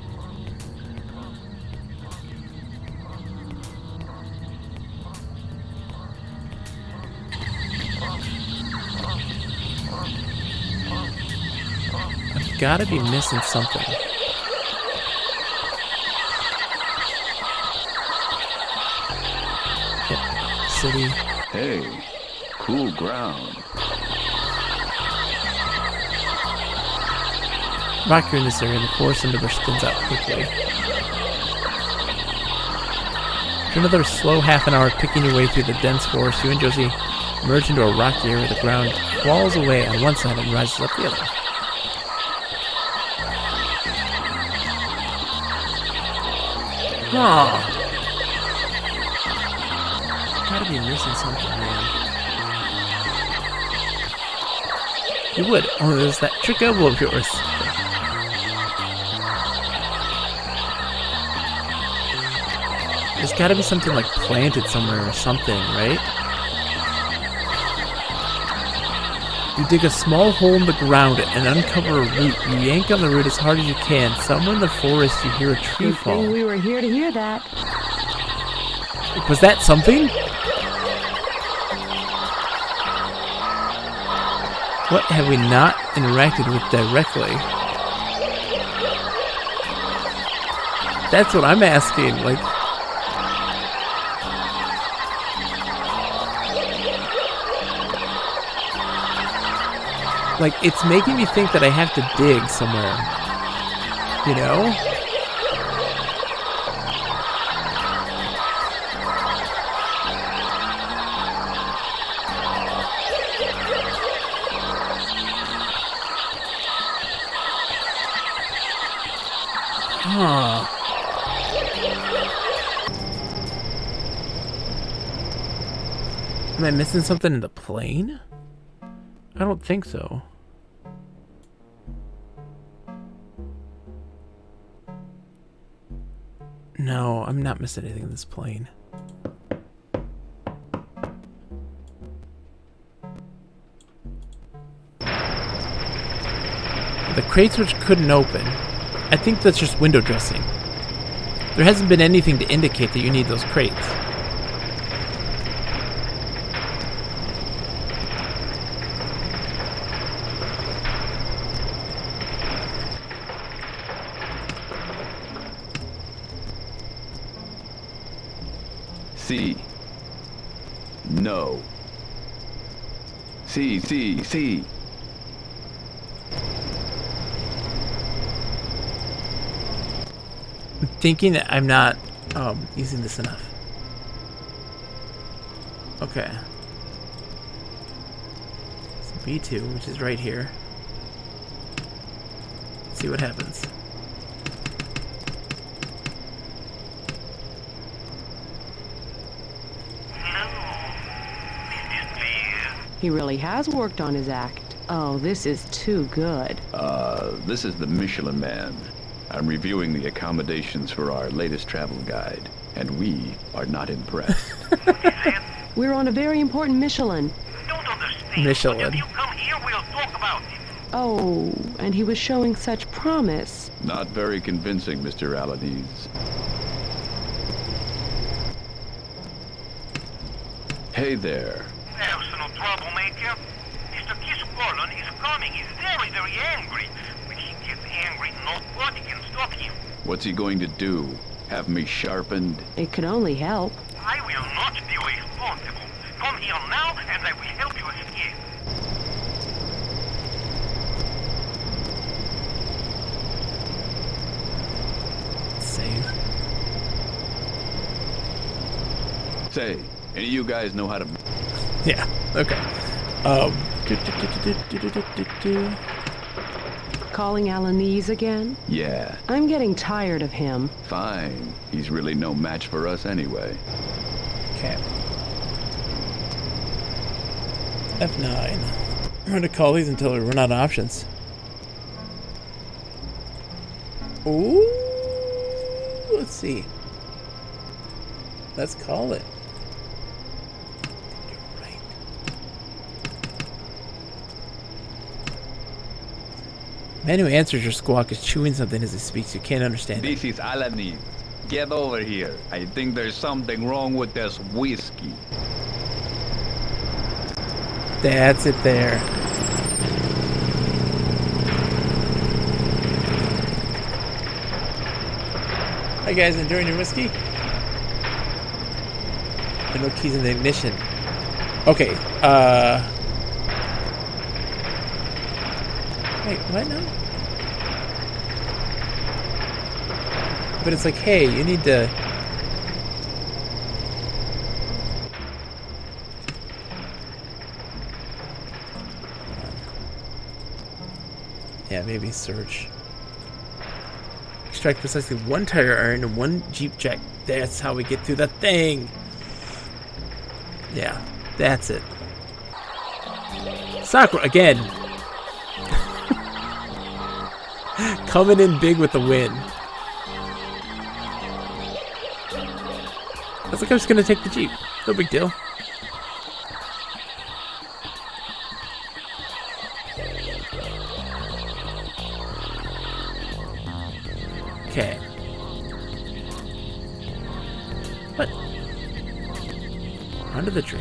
I've gotta be missing something. City. Hey, cool ground. Rock here in this area and the forest underbrush thins out quickly. After another slow half an hour picking your way through the dense forest, you and Josie emerge into a rocky area where the ground walls away on one side and rises up the other. Huh. Gotta be missing something, man. You would. Oh, there's that trick elbow of yours. There's gotta be something like planted somewhere or something, right? You dig a small hole in the ground and uncover a root. You yank on the root as hard as you can. Somewhere in the forest you hear a tree fall. Good thing we were here to hear that. Was that something? What have we not interacted with directly? That's what I'm asking, like... Like, it's making me think that I have to dig somewhere. You know? Huh. Am I missing something in the plane? I don't think so. No, I'm not missing anything in this plane. The crates which couldn't open. I think that's just window dressing. There hasn't been anything to indicate that you need those crates. C. No. C. I'm thinking that I'm not using this enough. Okay. So B2, which is right here. Let's see what happens. He really has worked on his act. Oh, this is too good. This is the Michelin Man. I'm reviewing the accommodations for our latest travel guide, and we are not impressed. We're on a very important Michelin. Michelin. You come here, we'll talk about it. Oh, and he was showing such promise. Not very convincing, Mr. Alaniz. Hey there. Personal troublemaker. Mr. Callahan is coming. He's very, very angry. When he gets angry, no nobody can stop him. What's he going to do? Have me sharpened? It could only help. I will not be responsible. Come here now, and I will help you escape. Save. Say, any of you guys know how to... Yeah, okay. Calling Alanese again? Yeah. I'm getting tired of him. Fine. He's really no match for us anyway. Okay. F9. We're going to call these until we run out of options. Ooh. Let's see. Let's call it. Man who answers your squawk is chewing something as he speaks. You can't understand it. This is Alanese. Get over here. I think there's something wrong with this whiskey. That's it there. Hi guys, enjoying your whiskey? There are no keys in the ignition. Okay, wait, what now? But it's like, hey, you need to... Yeah, maybe search. Extract precisely one tire iron and one Jeep jack. That's how we get through the thing. Yeah, that's it. Sakura, again. Coming in big with the win. Looks like I'm just gonna take the Jeep. No big deal. Okay. What? Under the tree.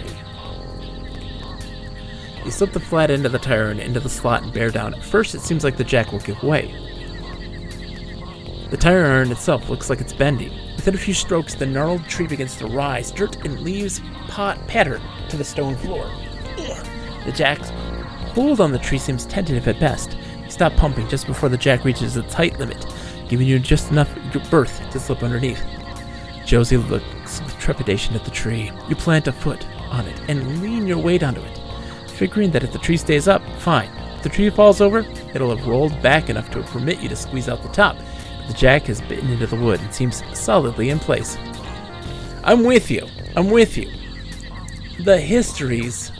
You slip the flat end of the tire into the slot and bear down. At first, it seems like the jack will give way. The tire iron itself looks like it's bending. Within a few strokes, the gnarled tree begins to rise. Dirt and leaves patter to the stone floor. The jack's hold on the tree seems tentative at best. You stop pumping just before the jack reaches its height limit, giving you just enough berth to slip underneath. Josie looks with trepidation at the tree. You plant a foot on it and lean your weight onto it, figuring that if the tree stays up, fine. If the tree falls over, it'll have rolled back enough to permit you to squeeze out the top. But the jack has bitten into the wood and seems solidly in place. I'm with you. I'm with you. The histories.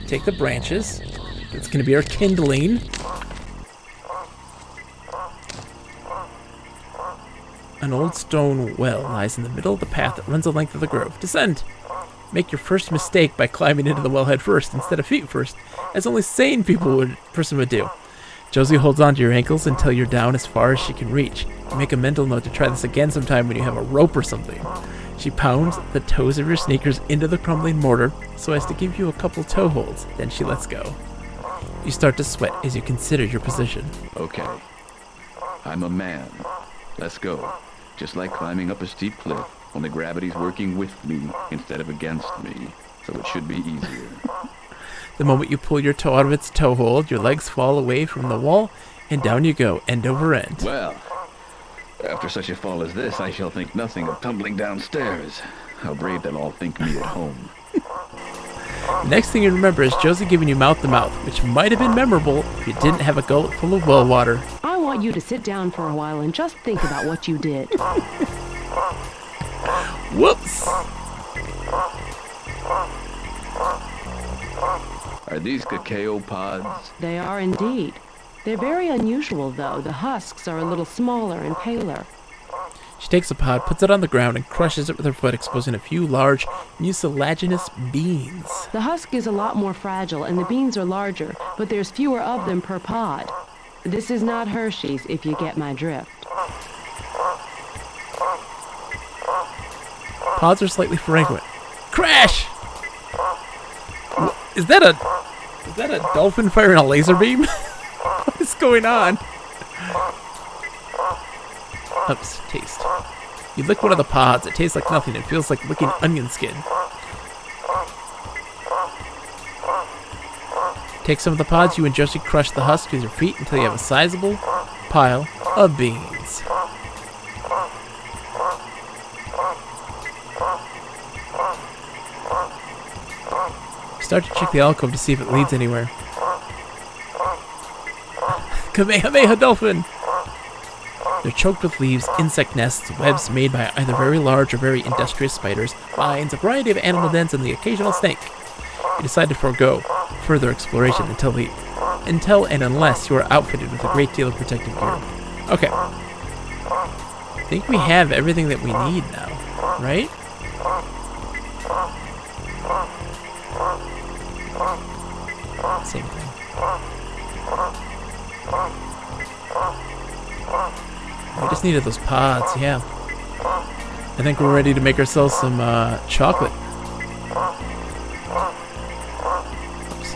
Take the branches. It's going to be our kindling. An old stone well lies in the middle of the path that runs the length of the grove. Descend. Make your first mistake by climbing into the wellhead first instead of feet first, as only sane person would do. Josie holds onto your ankles until you're down as far as she can reach. You make a mental note to try this again sometime when you have a rope or something. She pounds the toes of your sneakers into the crumbling mortar so as to give you a couple toe holds, then she lets go. You start to sweat as you consider your position. Okay. I'm a man. Let's go. Just like climbing up a steep cliff, only gravity's working with me instead of against me, so it should be easier. The moment you pull your toe out of its toe hold, your legs fall away from the wall, and down you go, end over end. Well, after such a fall as this, I shall think nothing of tumbling downstairs. How brave they'll all think me at home. The next thing you remember is Josie giving you mouth-to-mouth, which might have been memorable if you didn't have a gullet full of well water. I want you to sit down for a while and just think about what you did. Whoops! Are these cacao pods? They are indeed. They're very unusual, though. The husks are a little smaller and paler. She takes a pod, puts it on the ground, and crushes it with her foot, exposing a few large, mucilaginous beans. The husk is a lot more fragile, and the beans are larger, but there's fewer of them per pod. This is not Hershey's, if you get my drift. Pods are slightly fragrant. Crash! Is that a dolphin firing a laser beam? What is going on? Oops, taste. You lick one of the pods. It tastes like nothing. It feels like licking onion skin. Take some of the pods you ingest and crush the husk with your feet until you have a sizable pile of beans. Start to check the alcove to see if it leads anywhere. Kamehameha dolphin! They're choked with leaves, insect nests, webs made by either very large or very industrious spiders, vines, a variety of animal dens, and the occasional snake. You decide to forego further exploration until and unless you are outfitted with a great deal of protective gear. Okay. I think we have everything that we need now, right? Same thing. We just needed those pods, yeah. I think we're ready to make ourselves some chocolate. Oops.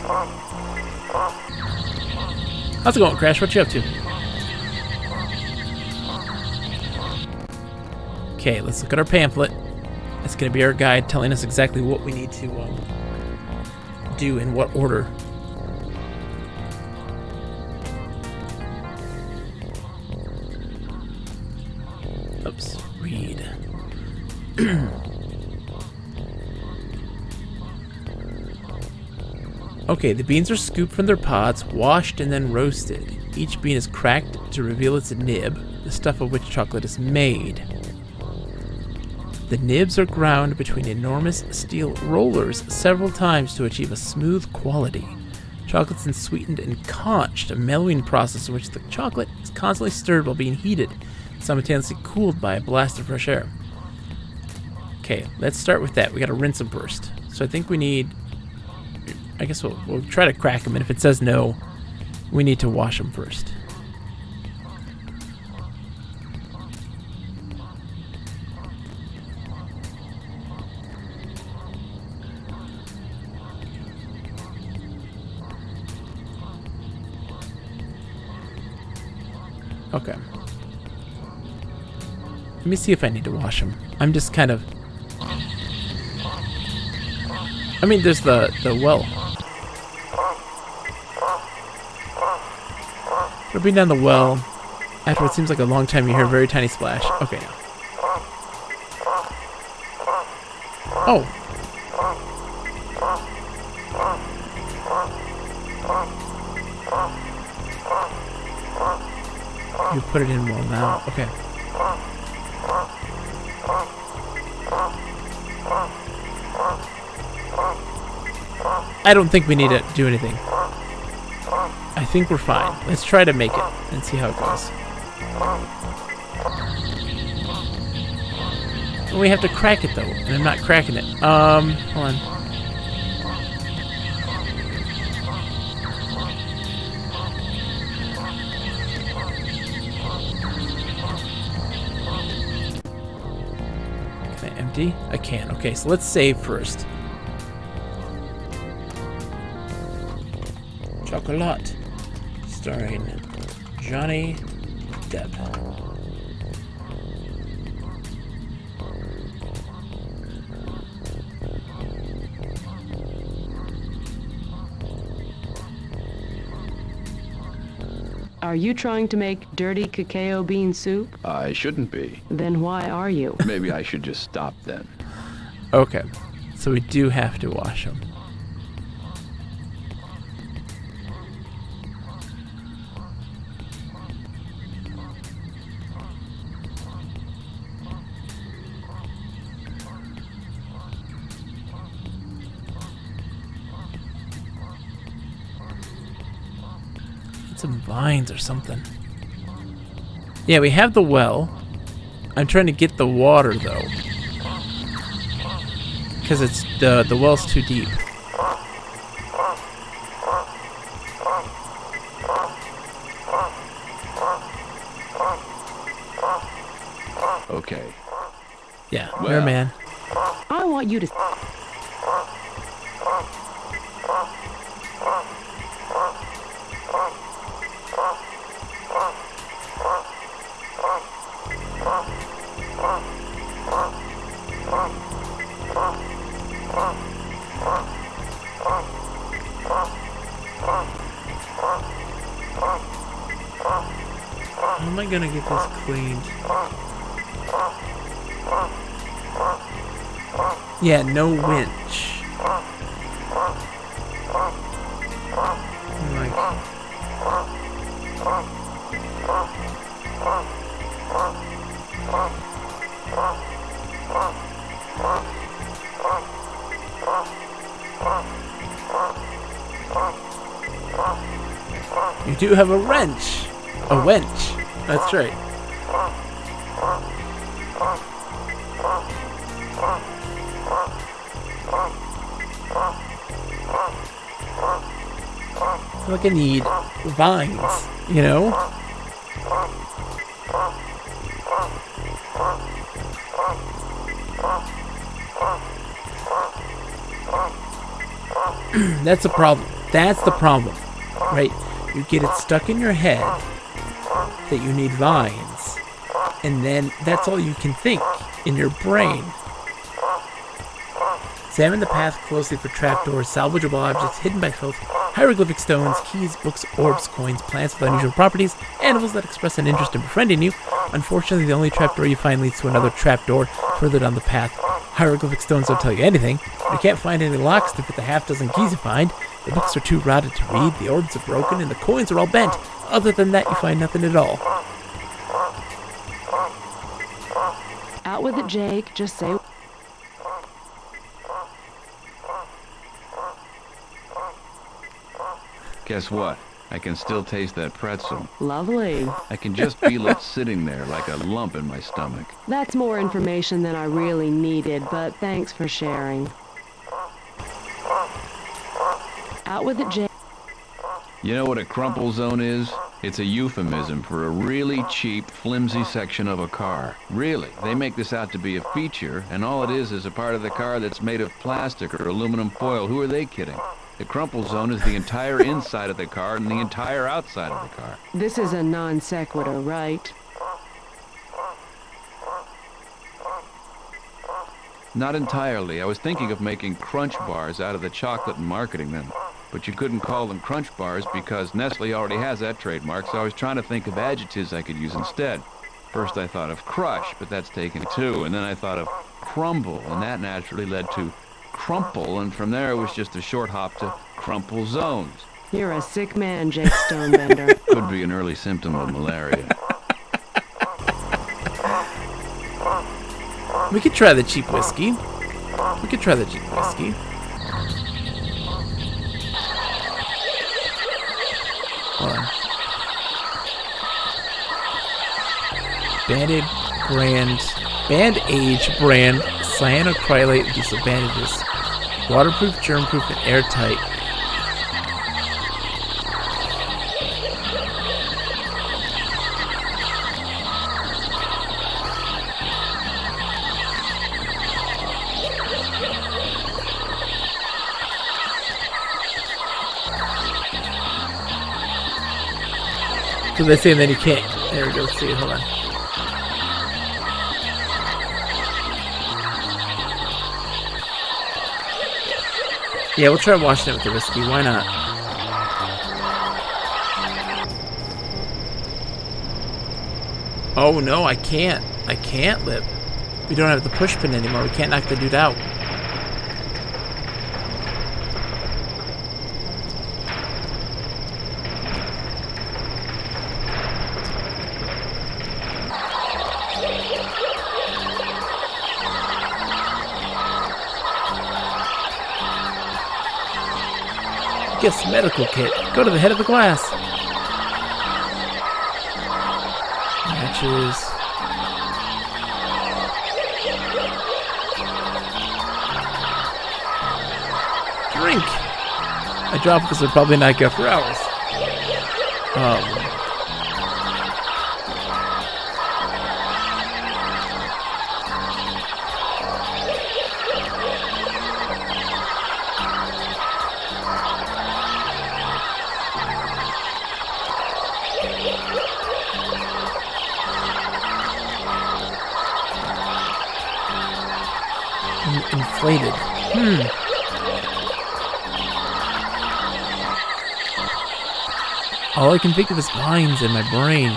How's it going, Crash? What you up to? Okay, let's look at our pamphlet. It's going to be our guide telling us exactly what we need to do in what order. Oops, read. Okay, the beans are scooped from their pods, washed, and then roasted. Each bean is cracked to reveal its nib, the stuff of which chocolate is made. The nibs are ground between enormous steel rollers several times to achieve a smooth quality. Chocolate's then sweetened and conched, a mellowing process in which the chocolate is constantly stirred while being heated, simultaneously cooled by a blast of fresh air. Okay, let's start with that. We gotta rinse them first. So I think we need... I guess we'll try to crack them, and if it says no, we need to wash them first. Okay. Let me see if I need to wash them. I'm just kind of... I mean, there's the well. Dripping down the well. After what seems like a long time, you hear a very tiny splash. Okay, now. Oh. You put it in well now. Okay. I don't think we need to do anything. I think we're fine. Let's try to make it and see how it goes. And we have to crack it though, and I'm not cracking it. Hold on. Can I empty? I can. Okay, so let's save first. Chocolat, starring Johnny Depp. Are you trying to make dirty cacao bean soup? I shouldn't be. Then why are you? Maybe I should just stop then. Okay, so we do have to wash them. Some vines or something. Yeah, we have the well. I'm trying to get the water though, because it's the well's too deep. Okay. Yeah, well, you're a man. I want you to... How am I gonna get this cleaned? Yeah, no winch. You do have a wrench. A wench. That's right. I feel like I need vines, you know? That's the problem. That's the problem, right? You get it stuck in your head that you need vines, and then that's all you can think in your brain. Examine the path closely for trapdoors, salvageable objects hidden by filth, hieroglyphic stones, keys, books, orbs, coins, plants with unusual properties, animals that express an interest in befriending you. Unfortunately, the only trapdoor you find leads to another trapdoor further down the path. Hieroglyphic stones don't tell you anything. You can't find any locks to fit the half dozen keys you find. The books are too rotted to read, the orbs are broken, and the coins are all bent. Other than that, you find nothing at all. Out with it, Jake. Just say... Guess what? I can still taste that pretzel. Lovely. I can just feel it sitting there like a lump in my stomach. That's more information than I really needed, but thanks for sharing. Out with it, Jake. You know what a crumple zone is? It's a euphemism for a really cheap, flimsy section of a car. Really, they make this out to be a feature, and all it is a part of the car that's made of plastic or aluminum foil. Who are they kidding? The crumple zone is the entire inside of the car and the entire outside of the car. This is a non sequitur, right? Not entirely. I was thinking of making crunch bars out of the chocolate and marketing them. But you couldn't call them crunch bars because Nestle already has that trademark, so I was trying to think of adjectives I could use instead. First I thought of crush, but that's taken too, and then I thought of crumble, and that naturally led to crumple, and from there it was just a short hop to crumple zones. You're a sick man, Jake Stonebender. Could be an early symptom of malaria. We could try the cheap whiskey. We could try the cheap whiskey. Hold on. Band-Age brand cyanoacrylate diesel bandages. Waterproof, germ-proof, and airtight. So they say then you can't. There we go. See it. Hold on. Yeah, we'll try washing it with the whiskey. Why not? Oh no, I can't. I can't lip. We don't have the push pin anymore. We can't knock the dude out. Guess medical kit. Go to the head of the glass. Matches. Drink. I dropped because we're probably not good for hours. Inflated. All I can think of is vines in my brain.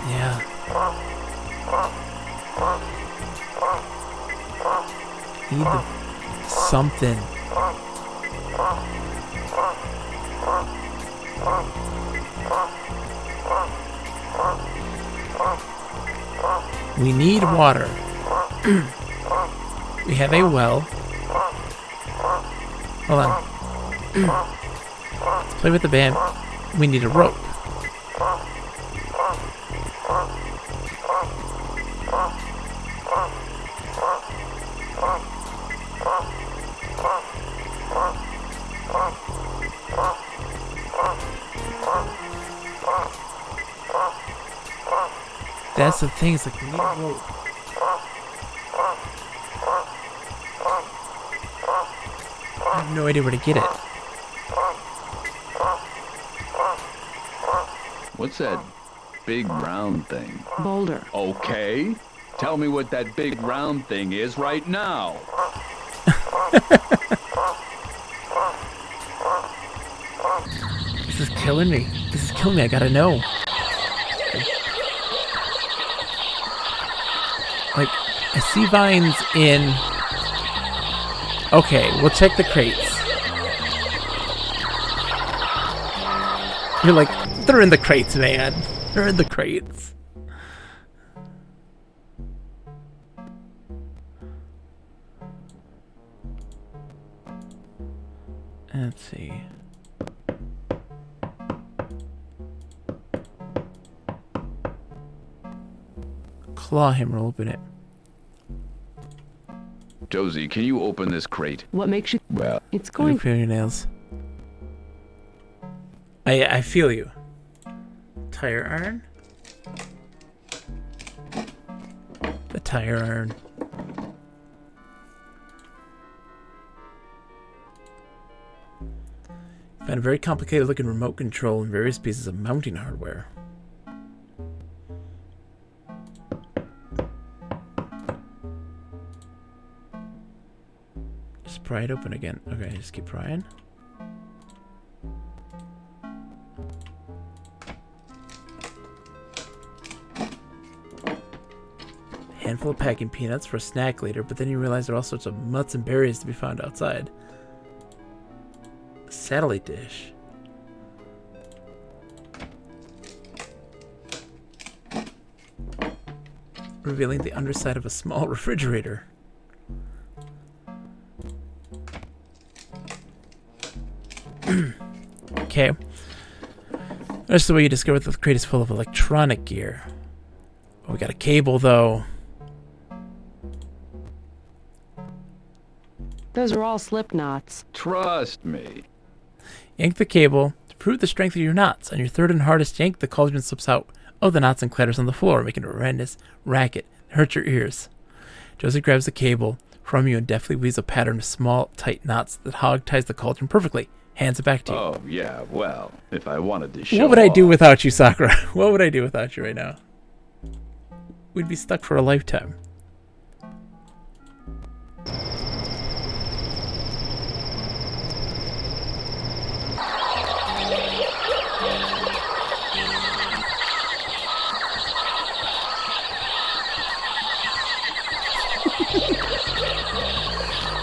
Yeah. Need something. We need water. We have a well. Hold on. Let's play with the band. We need a rope. That's the thing, it's like we need a rope. I have no idea where to get it. What's that big round thing? Boulder. Okay. Tell me what that big round thing is right now. This is killing me. This is killing me. I gotta know. Like, I see vines in... Okay, we'll check the crates. You're like, they're in the crates, man. They're in the crates. Let's see. Claw hammer will open it. Josie, can you open this crate? What makes you... Well, it's going... Your fingernails. I feel you. Tire iron? The tire iron. Found a very complicated looking remote control and various pieces of mounting hardware. Just pry it open again. Okay, just keep prying. Handful of packing peanuts for a snack later, but then you realize there are all sorts of nuts and berries to be found outside. A satellite dish. Revealing the underside of a small refrigerator. Okay. That's the way you discover that the crate is full of electronic gear. Oh, we got a cable, though. Those are all slip knots. Trust me. Yank the cable to prove the strength of your knots. On your third and hardest yank, the cauldron slips out of the knots and clatters on the floor, making a horrendous racket that hurts your ears. Josie grabs the cable from you and deftly weaves a pattern of small, tight knots that hog ties the cauldron perfectly. Hands it back to you. Oh, yeah, well, if I wanted to show What would I do off- without you, Sakura? What would I do without you right now? We'd be stuck for a lifetime.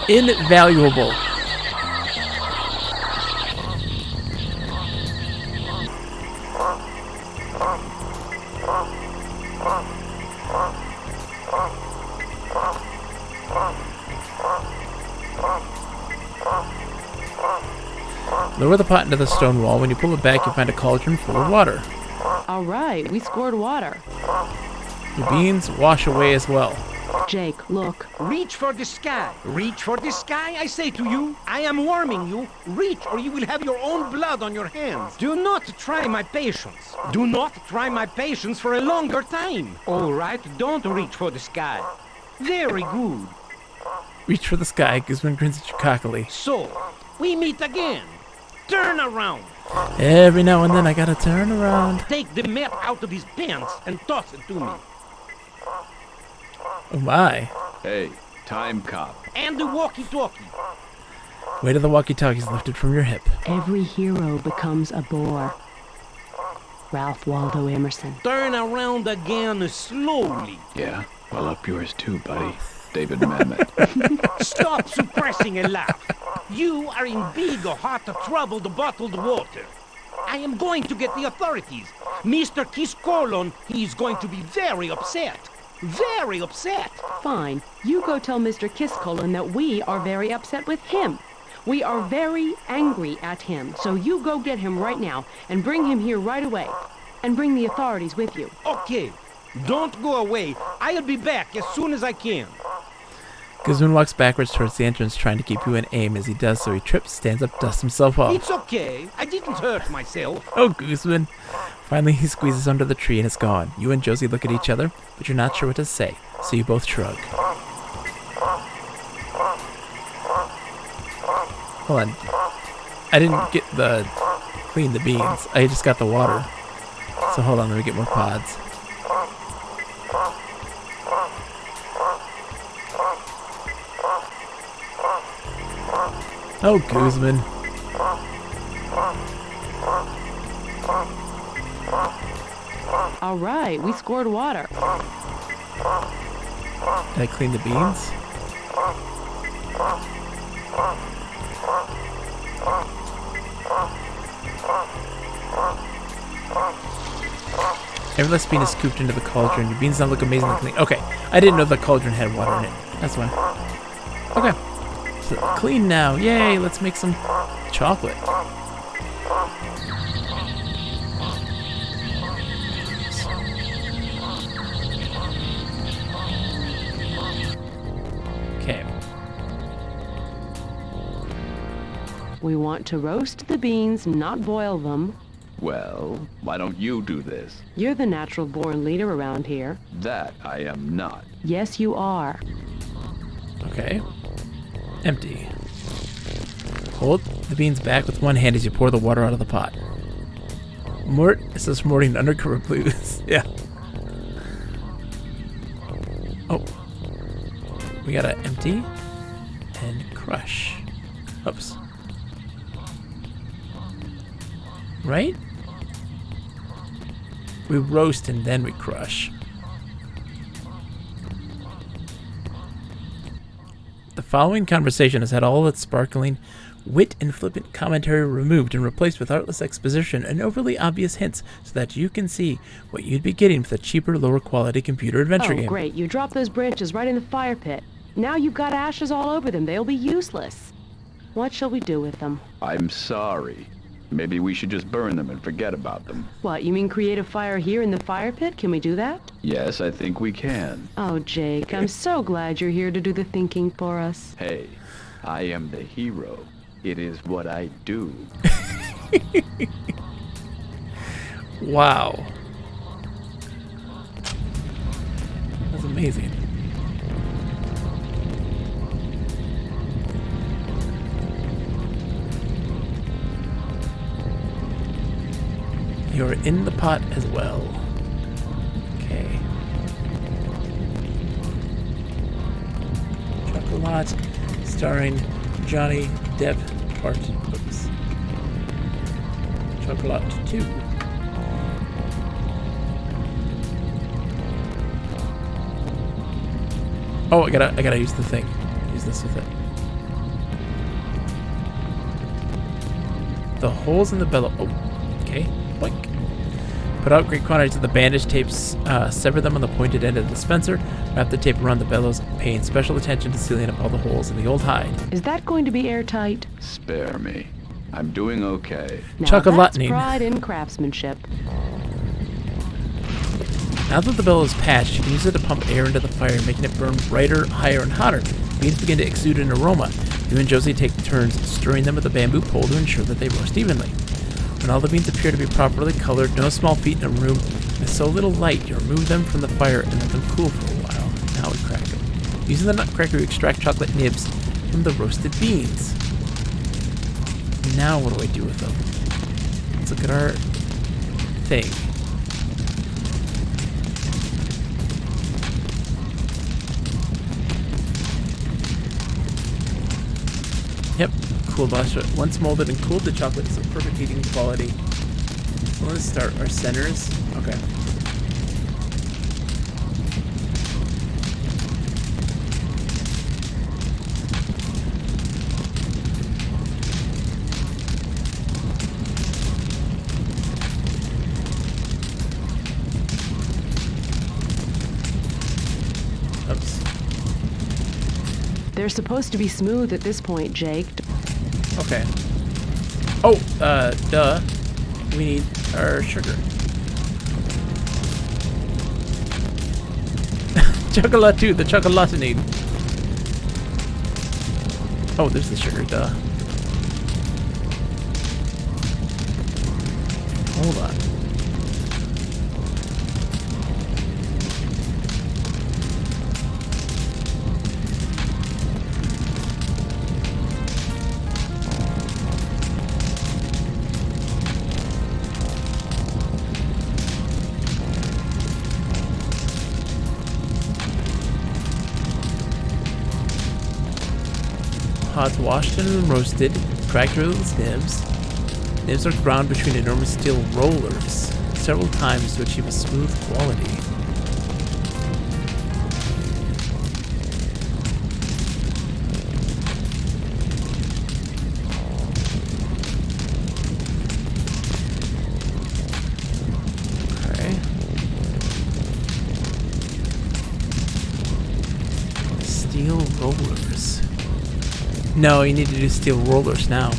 Invaluable. Lower the pot into the stone wall. When you pull it back, you find a cauldron full of water. All right, we scored water. Your beans wash away as well. Jake, look. Reach for the sky. Reach for the sky, I say to you. I am warning you. Reach, or you will have your own blood on your hands. Do not try my patience. Do not try my patience for a longer time. All right, don't reach for the sky. Very good. Reach for the sky. Guzman grins at you cockily. So, we meet again. Turn around. Every now and then I gotta turn around. Take the map out of his pants and toss it to me. Oh my. Hey, time cop. And the walkie-talkie. Weight of the walkie-talkie's lifted from your hip. Every hero becomes a bore. Ralph Waldo Emerson. Turn around again slowly. Yeah, well up yours too, buddy. David Mamet. Stop suppressing a laugh. You are in big hot trouble with bottled water. I am going to get the authorities. Mr. Kiskolon, he's going to be very upset. Very upset. Fine. You go tell Mr. Kiskolon that we are very upset with him. We are very angry at him. So you go get him right now and bring him here right away. And bring the authorities with you. Okay. Don't go away. I'll be back as soon as I can. Guzman walks backwards towards the entrance, trying to keep you in aim. As he does so, he trips, stands up, dusts himself off. It's okay. I didn't hurt myself. Oh, Guzman. Finally, he squeezes under the tree and is gone. You and Josie look at each other, but you're not sure what to say, so you both shrug. Hold on. I didn't get the clean the beans. I just got the water. So hold on, let me get more pods. Oh, Guzman. All right, we scored water. Did I clean the beans? Every last bean is scooped into the cauldron. Your beans now look amazingly clean. Okay, I didn't know the cauldron had water in it. That's why. Okay. So clean now. Yay, let's make some chocolate. Okay. We want to roast the beans, not boil them. Well, why don't you do this? You're the natural-born leader around here. That I am not. Yes, you are. Okay. Empty. Hold the beans back with one hand as you pour the water out of the pot. Mort, it says Morting Undercover Blues. Yeah. Oh. We gotta empty and crush. Oops. Right? We roast and then we crush. The following conversation has had all its sparkling wit and flippant commentary removed and replaced with artless exposition and overly obvious hints so that you can see what you'd be getting with a cheaper, lower quality computer adventure game. Oh, great. You dropped those branches right in the fire pit. Now you've got ashes all over them. They'll be useless. What shall we do with them? I'm sorry. Maybe we should just burn them and forget about them. What, you mean create a fire here in the fire pit? Can we do that? Yes, I think we can. Oh, Jake, I'm so glad you're here to do the thinking for us. Hey, I am the hero. It is what I do. Wow. That's amazing. You're in the pot as well. Okay. Chocolat, starring Johnny Depp, part. Oops. Chocolat 2. Oh, I gotta use the thing. Use this with it. The holes in the bellow. Oh, okay. Boink. Put out great quantities of the bandage tapes, sever them on the pointed end of the dispenser, wrap the tape around the bellows, paying special attention to sealing up all the holes in the old hide. Is that going to be airtight? Spare me. I'm doing okay. Now that's Chocolatine. pride in craftsmanship. Now that the bell is patched, you can use it to pump air into the fire, making it burn brighter, higher, and hotter. Beans begin to exude an aroma. You and Josie take turns stirring them with a bamboo pole to ensure that they roast evenly. When all the beans appear to be properly colored, no small feat in a room with so little light, you remove them from the fire and let them cool for a while. Now we crack them. Using the nutcracker, you extract chocolate nibs from the roasted beans. Now what do I do with them? Let's look at our thing. Yep, cool buster. Once molded and cooled, the chocolate is of perfect heating quality. So let's start our centers. Okay. Oops. They're supposed to be smooth at this point, Jake. Okay. Oh, duh. We need our sugar. Chocolate too, the chocolatinade. Oh, there's the sugar, duh. Hold on. Pods washed and roasted, cracked with nibs. Nibs are ground between enormous steel rollers several times to achieve a smooth quality. Okay. Steel rollers. No, you need to do steel rollers now.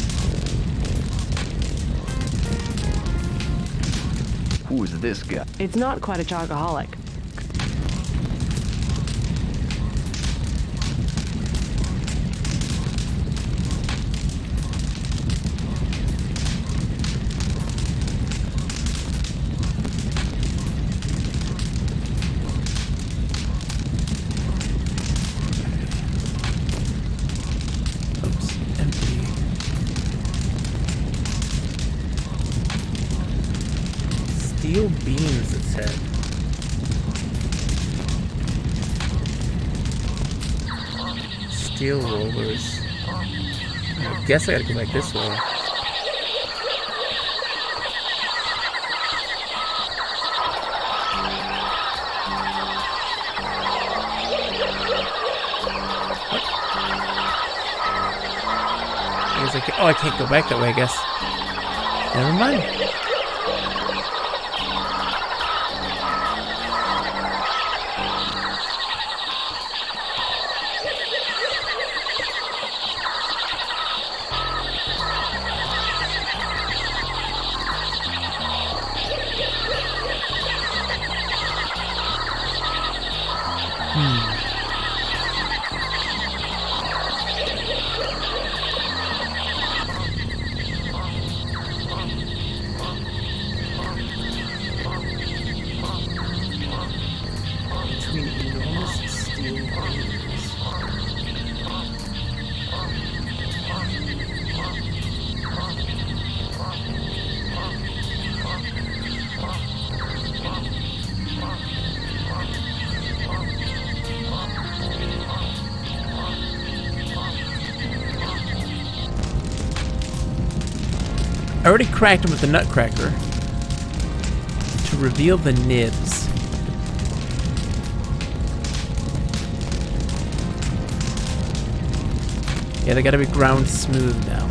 Who's this guy? It's not quite a chocoholic. Oops, empty. Steel beams, it said. Steel rollers. I guess I gotta go back this way. Oh, I can't go back that way, I guess. Never mind. Between enormous steel rollers. I already cracked them with the nutcracker to reveal the nibs. Yeah, they gotta be ground smooth now.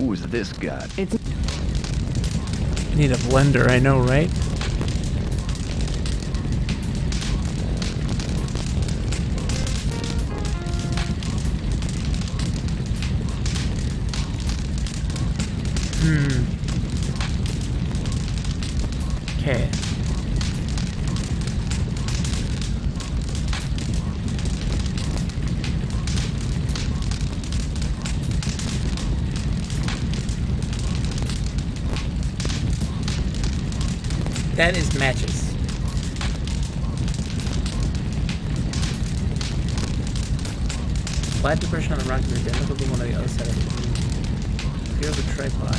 Who's this guy? It's... I need a blender, I know, right? Okay. That is matches. Flat depression on the rock is identical to one on the other side of the room. Here the tripod.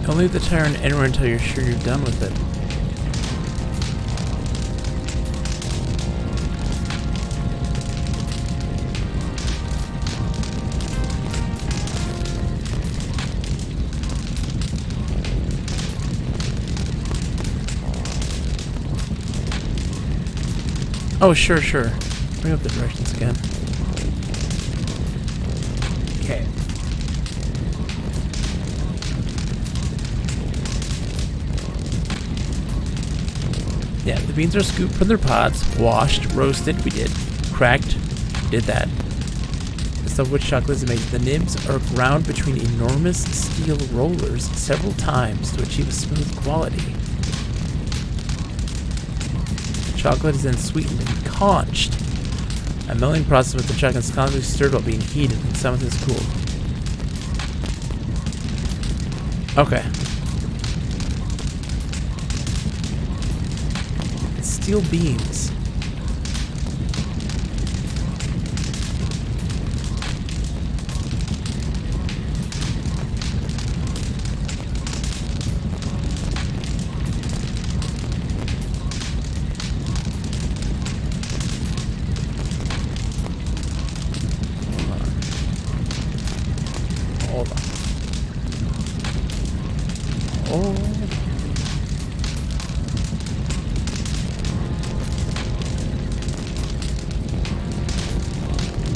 Don't leave the tire in anywhere until you're sure you're done with it. Oh, sure. Bring up the directions again. Okay. Yeah, the beans are scooped from their pods, washed, roasted, we did. Cracked, did that. The stuff which chocolate is made. The nibs are ground between enormous steel rollers several times to achieve a smooth quality. Chocolate is then sweetened and conched. A milling process with the chocolate is constantly stirred while being heated and some of this cooled. Okay. It's steel beams.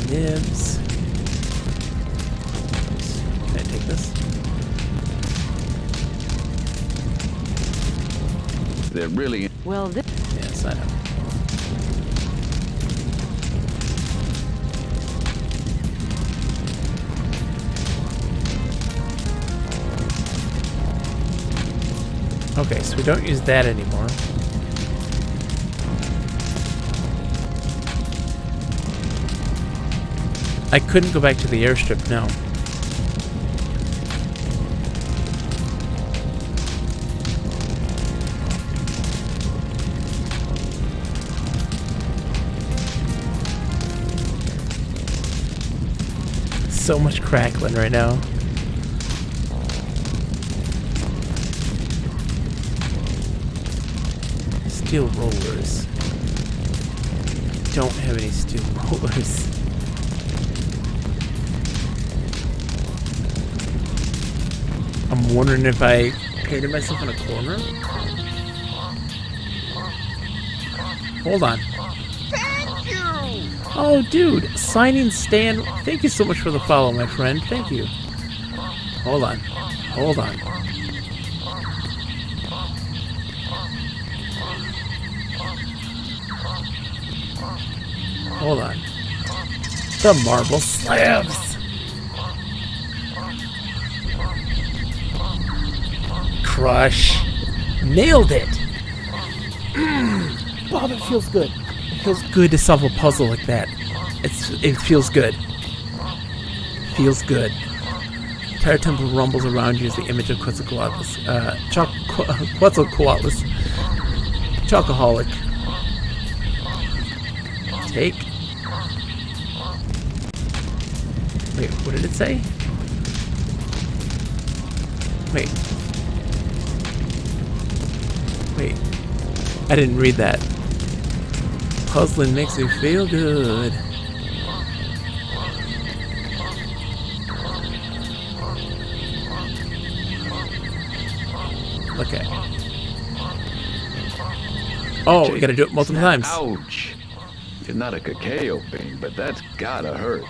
Nibs. Can I take this? They're really... Well, this... Yes, I know. Okay, so we don't use that anymore. I couldn't go back to the airstrip, no. So much crackling right now. Steel rollers. Don't have any steel rollers. I'm wondering if I painted myself in a corner. Hold on. Thank you! Oh, dude. Signing Stan. Thank you so much for the follow, my friend. Thank you. Hold on. Hold on. Hold on. The marble slabs. Crush. Nailed it. Bob, it feels good. It feels good to solve a puzzle like that. It feels good. Feels good. Entire temple rumbles around you as the image of Quetzalcoatlus. Quetzalcoatlus. Chocoholic. Take. Wait, what did it say? Wait. Wait. I didn't read that. Puzzling makes me feel good. Okay. Oh, we gotta do it multiple times. Ouch. It's not a cacao bean, but that's gotta hurt.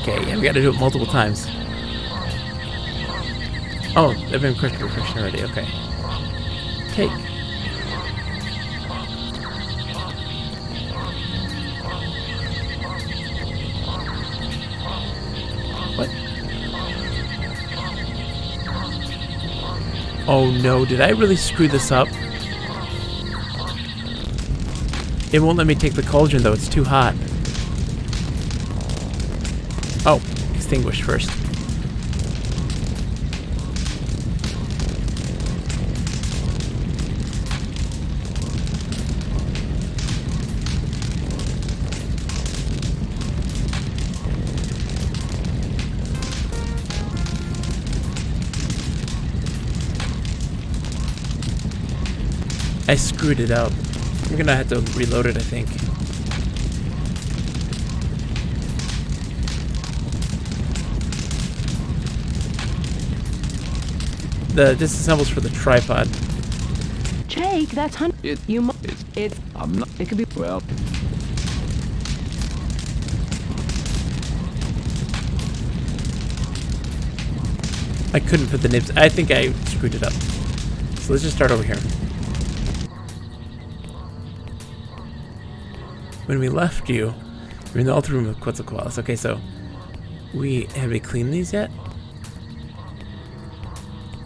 Okay, yeah, we gotta do it multiple times. Oh, they've been quick refreshing already, okay. Take. What? Oh no, did I really screw this up? It won't let me take the cauldron though, it's too hot. Oh, extinguish first. I screwed it up. I'm gonna have to reload it, I think. The disassembles for the tripod. Jake, that's I'm not. It could be. Well. I couldn't put the nibs. I think I screwed it up. So let's just start over here. When we left you, you're in the altar room of Quetzalcoatlus. Okay, so have we cleaned these yet?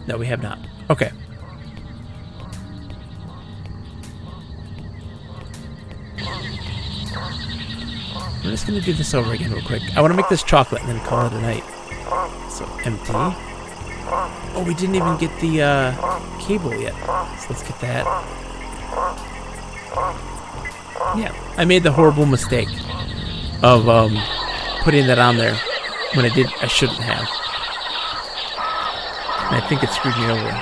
No, we have not. Okay. We're just gonna do this over again real quick. I want to make this chocolate and then call it a night. So empty. Oh, we didn't even get the cable yet. So let's get that. Yeah, I made the horrible mistake of putting that on there when I shouldn't have. And I think it screwed me over.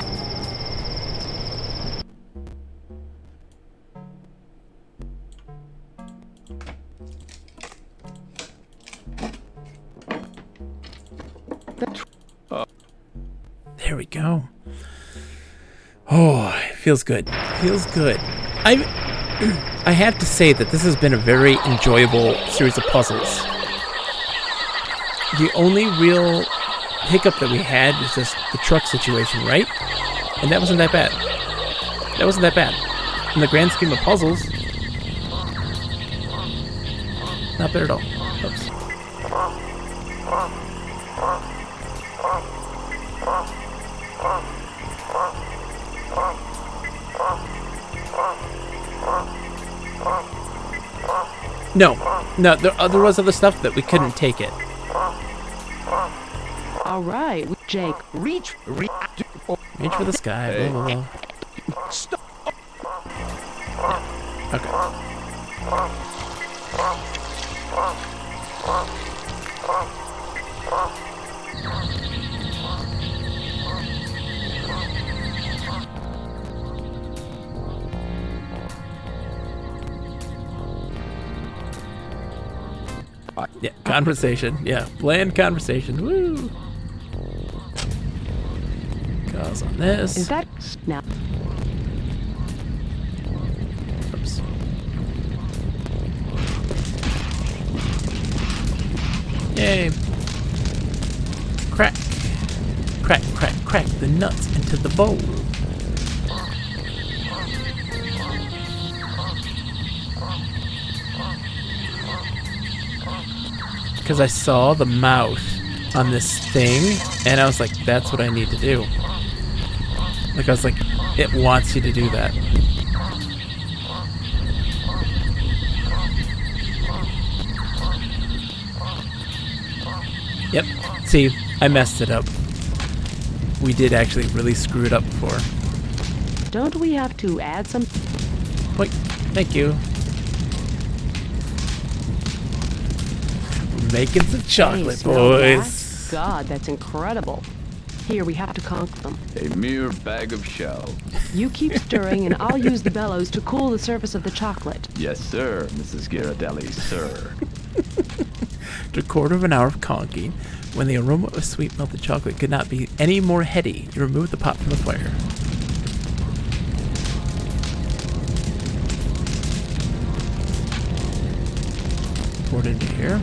There we go. Oh, it feels good. Feels good. I have to say that this has been a very enjoyable series of puzzles. The only real hiccup that we had was just the truck situation, right? And that wasn't that bad. That wasn't that bad. In the grand scheme of puzzles, not bad at all. Oops. No, there was other stuff that we couldn't take it. All right, Jake, reach for the sky. Blah, blah, blah. Stop. Yeah. Okay. Yeah, conversation. Yeah, bland conversation. Woo! Goes on this. Is that now? Oops. Yay! Crack, crack, crack, crack the nuts into the bowl. Because I saw the mouth on this thing, and I was like, that's what I need to do. Like I was like, it wants you to do that. Yep. See, I messed it up. We did actually really screw it up before. Don't we have to add some? Wait, thank you. We're making some chocolate, smell boys. that? God, that's incredible. Here, we have to conk them. A mere bag of shell. You keep stirring, and I'll use the bellows to cool the surface of the chocolate. Yes, sir, Mrs. Ghirardelli, sir. After a quarter of an hour of conking, when the aroma of sweet melted chocolate could not be any more heady, you remove the pot from the fire. Pour it into here.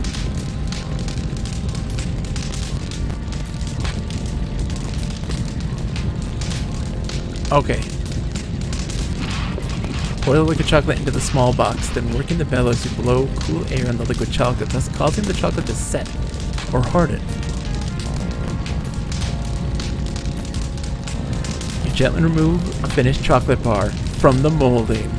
Okay. Pour the liquid chocolate into the small box, then working the bellows to blow cool air on the liquid chocolate, thus causing the chocolate to set or harden. You gently remove a finished chocolate bar from the molding.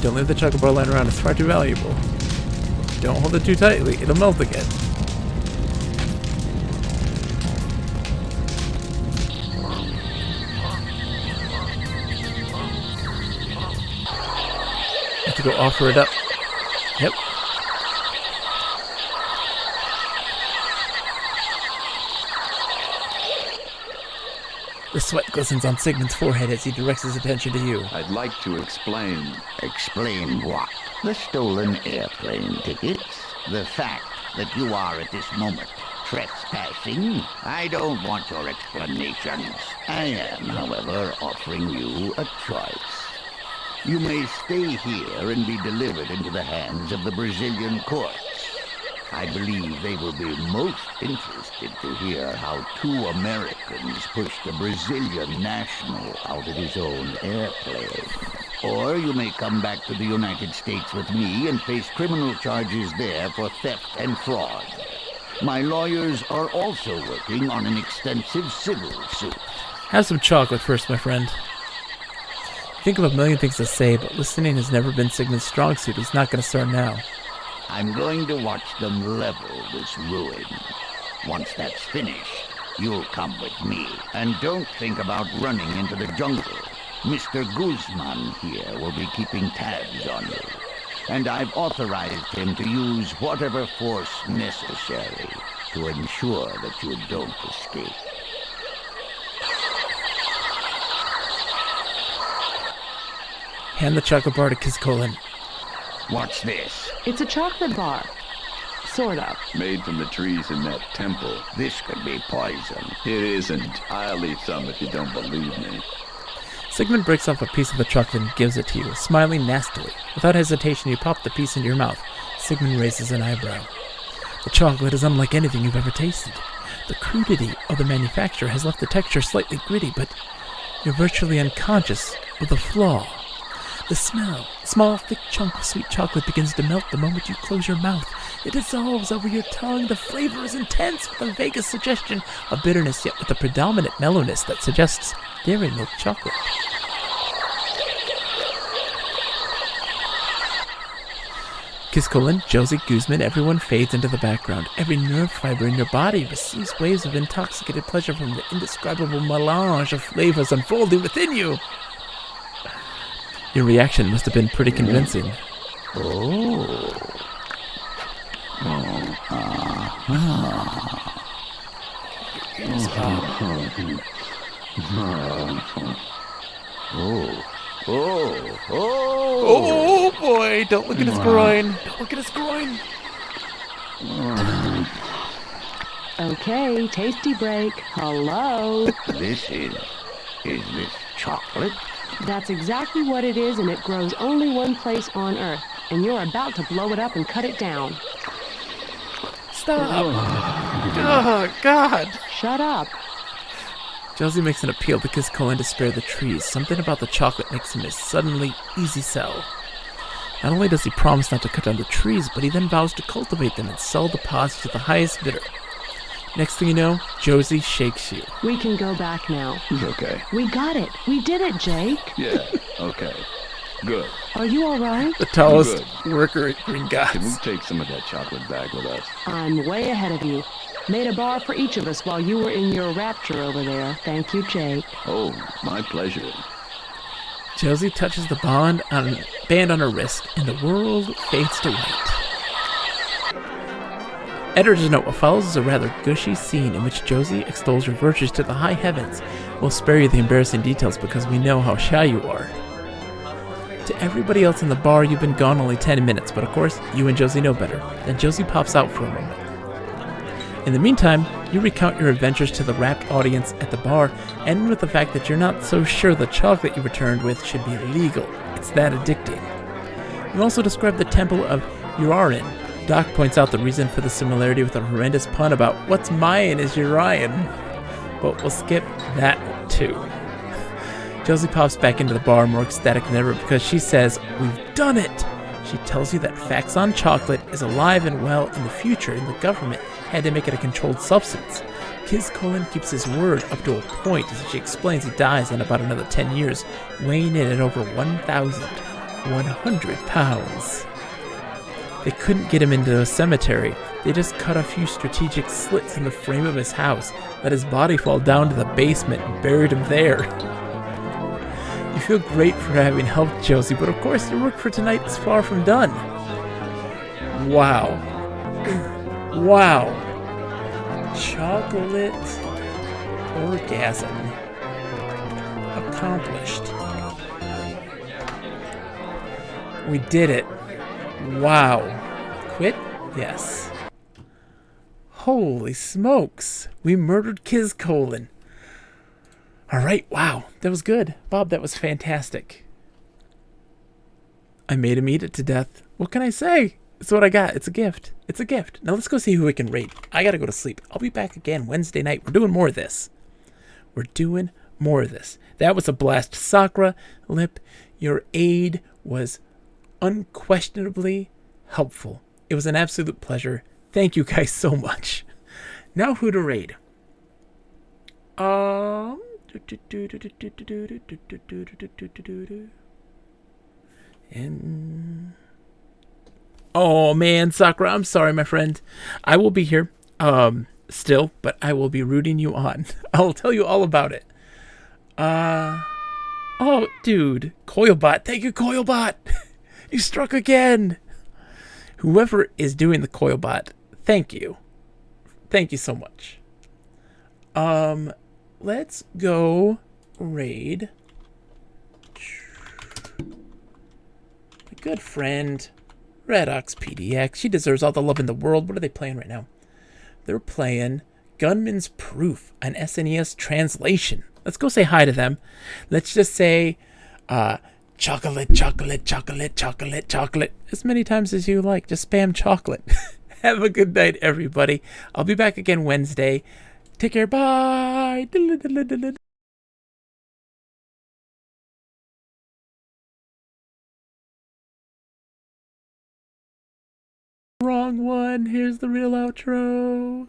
Don't leave the chocolate bar lying around, it's far too valuable. Don't hold it too tightly, it'll melt again. Have to go offer it up. Yep. The sweat glistens on Sigmund's forehead as he directs his attention to you. I'd like to explain. Explain what? The stolen airplane tickets? The fact that you are at this moment trespassing? I don't want your explanations. I am, however, offering you a choice. You may stay here and be delivered into the hands of the Brazilian courts. I believe they will be most interested to hear how two Americans pushed a Brazilian national out of his own airplane. Or you may come back to the United States with me and face criminal charges there for theft and fraud. My lawyers are also working on an extensive civil suit. Have some chocolate first, my friend. Think of a million things to say, but listening has never been Sigmund's strong suit. He's not going to start now. I'm going to watch them level this ruin. Once that's finished, you'll come with me. And don't think about running into the jungle. Mr. Guzman here will be keeping tabs on you. And I've authorized him to use whatever force necessary to ensure that you don't escape. Hand the chocolate bar to Kiskolin. What's this? It's a chocolate bar. Sort of. Made from the trees in that temple. This could be poison. It isn't. I'll eat some if you don't believe me. Sigmund breaks off a piece of the chocolate and gives it to you, smiling nastily. Without hesitation, you pop the piece into your mouth. Sigmund raises an eyebrow. The chocolate is unlike anything you've ever tasted. The crudity of the manufacture has left the texture slightly gritty, but you're virtually unconscious of the flaw. The smell, a small, thick chunk of sweet chocolate begins to melt the moment you close your mouth. It dissolves over your tongue. The flavor is intense with a vaguest suggestion of bitterness, yet with a predominant mellowness that suggests dairy milk chocolate. Kiskolin, Josie, Guzman, everyone fades into the background. Every nerve fiber in your body receives waves of intoxicated pleasure from the indescribable melange of flavors unfolding within you. Your reaction must have been pretty convincing. Oh. Oh boy, don't look at his groin. Don't look at his groin. Okay, tasty break. Hello. Is this chocolate? That's exactly what it is, and it grows only one place on Earth. And you're about to blow it up and cut it down. Stop. Oh, God. Shut up. Josie makes an appeal to Kiskolin to spare the trees. Something about the chocolate makes him a suddenly easy sell. Not only does he promise not to cut down the trees, but he then vows to cultivate them and sell the pods to the highest bidder. Next thing you know, Josie shakes you. We can go back now. He's okay. We got it. We did it, Jake. Yeah, okay. Good. Are you all right? The tallest worker at Green Gods. Can we take some of that chocolate bag with us? I'm way ahead of you. Made a bar for each of us while you were in your rapture over there. Thank you, Jake. Oh, my pleasure. Josie touches the band on her wrist, and the world fades to white. Editor's note: what follows is a rather gushy scene in which Josie extols her virtues to the high heavens. We'll spare you the embarrassing details because we know how shy you are. To everybody else in the bar, you've been gone only 10 minutes, but of course, you and Josie know better. Then Josie pops out for a moment. In the meantime, you recount your adventures to the rapt audience at the bar, ending with the fact that you're not so sure the chocolate you returned with should be illegal. It's that addicting. You also describe the temple of Urian. Doc points out the reason for the similarity with a horrendous pun about what's Mayan is Urian. But we'll skip that one too. Josie pops back into the bar more ecstatic than ever because she says, "We've done it!" She tells you that Fax on Chocolate is alive and well in the future, and the government had to make it a controlled substance. Kiz Colin keeps his word up to a point as she explains he dies in about another 10 years, weighing in at over 1,100 pounds. They couldn't get him into a cemetery. They just cut a few strategic slits in the frame of his house, let his body fall down to the basement, and buried him there. You feel great for having helped Josie, but of course your work for tonight is far from done. Wow. Wow. Chocolate orgasm accomplished. We did it. Wow. Quit? Yes. Holy smokes. We murdered Kiz Colin. Alright, wow. That was good. Bob, that was fantastic. I made him eat it to death. What can I say? It's what I got. It's a gift. It's a gift. Now let's go see who we can rate. I gotta go to sleep. I'll be back again Wednesday night. We're doing more of this. We're doing more of this. That was a blast. Sakura, Lip, your aid was unquestionably helpful. It was an absolute pleasure. Thank you guys so much. Now who to raid? And oh man, Sakura, I'm sorry, my friend. I will be here still, but I will be rooting you on. I'll tell you all about it. Oh dude, Coilbot, thank you, Coilbot. You struck again. Whoever is doing the Coilbot, thank you. Thank you so much. Let's go raid my good friend Redox PDX. She deserves all the love in the world. What are they playing right now? They're playing Gunman's Proof, an SNES translation. Let's go say hi to them. Let's just say chocolate, chocolate, chocolate, chocolate, chocolate as many times as you like. Just spam chocolate. Have a good night, everybody. I'll be back again Wednesday. Take care. Bye. Wrong one. Here's the real outro.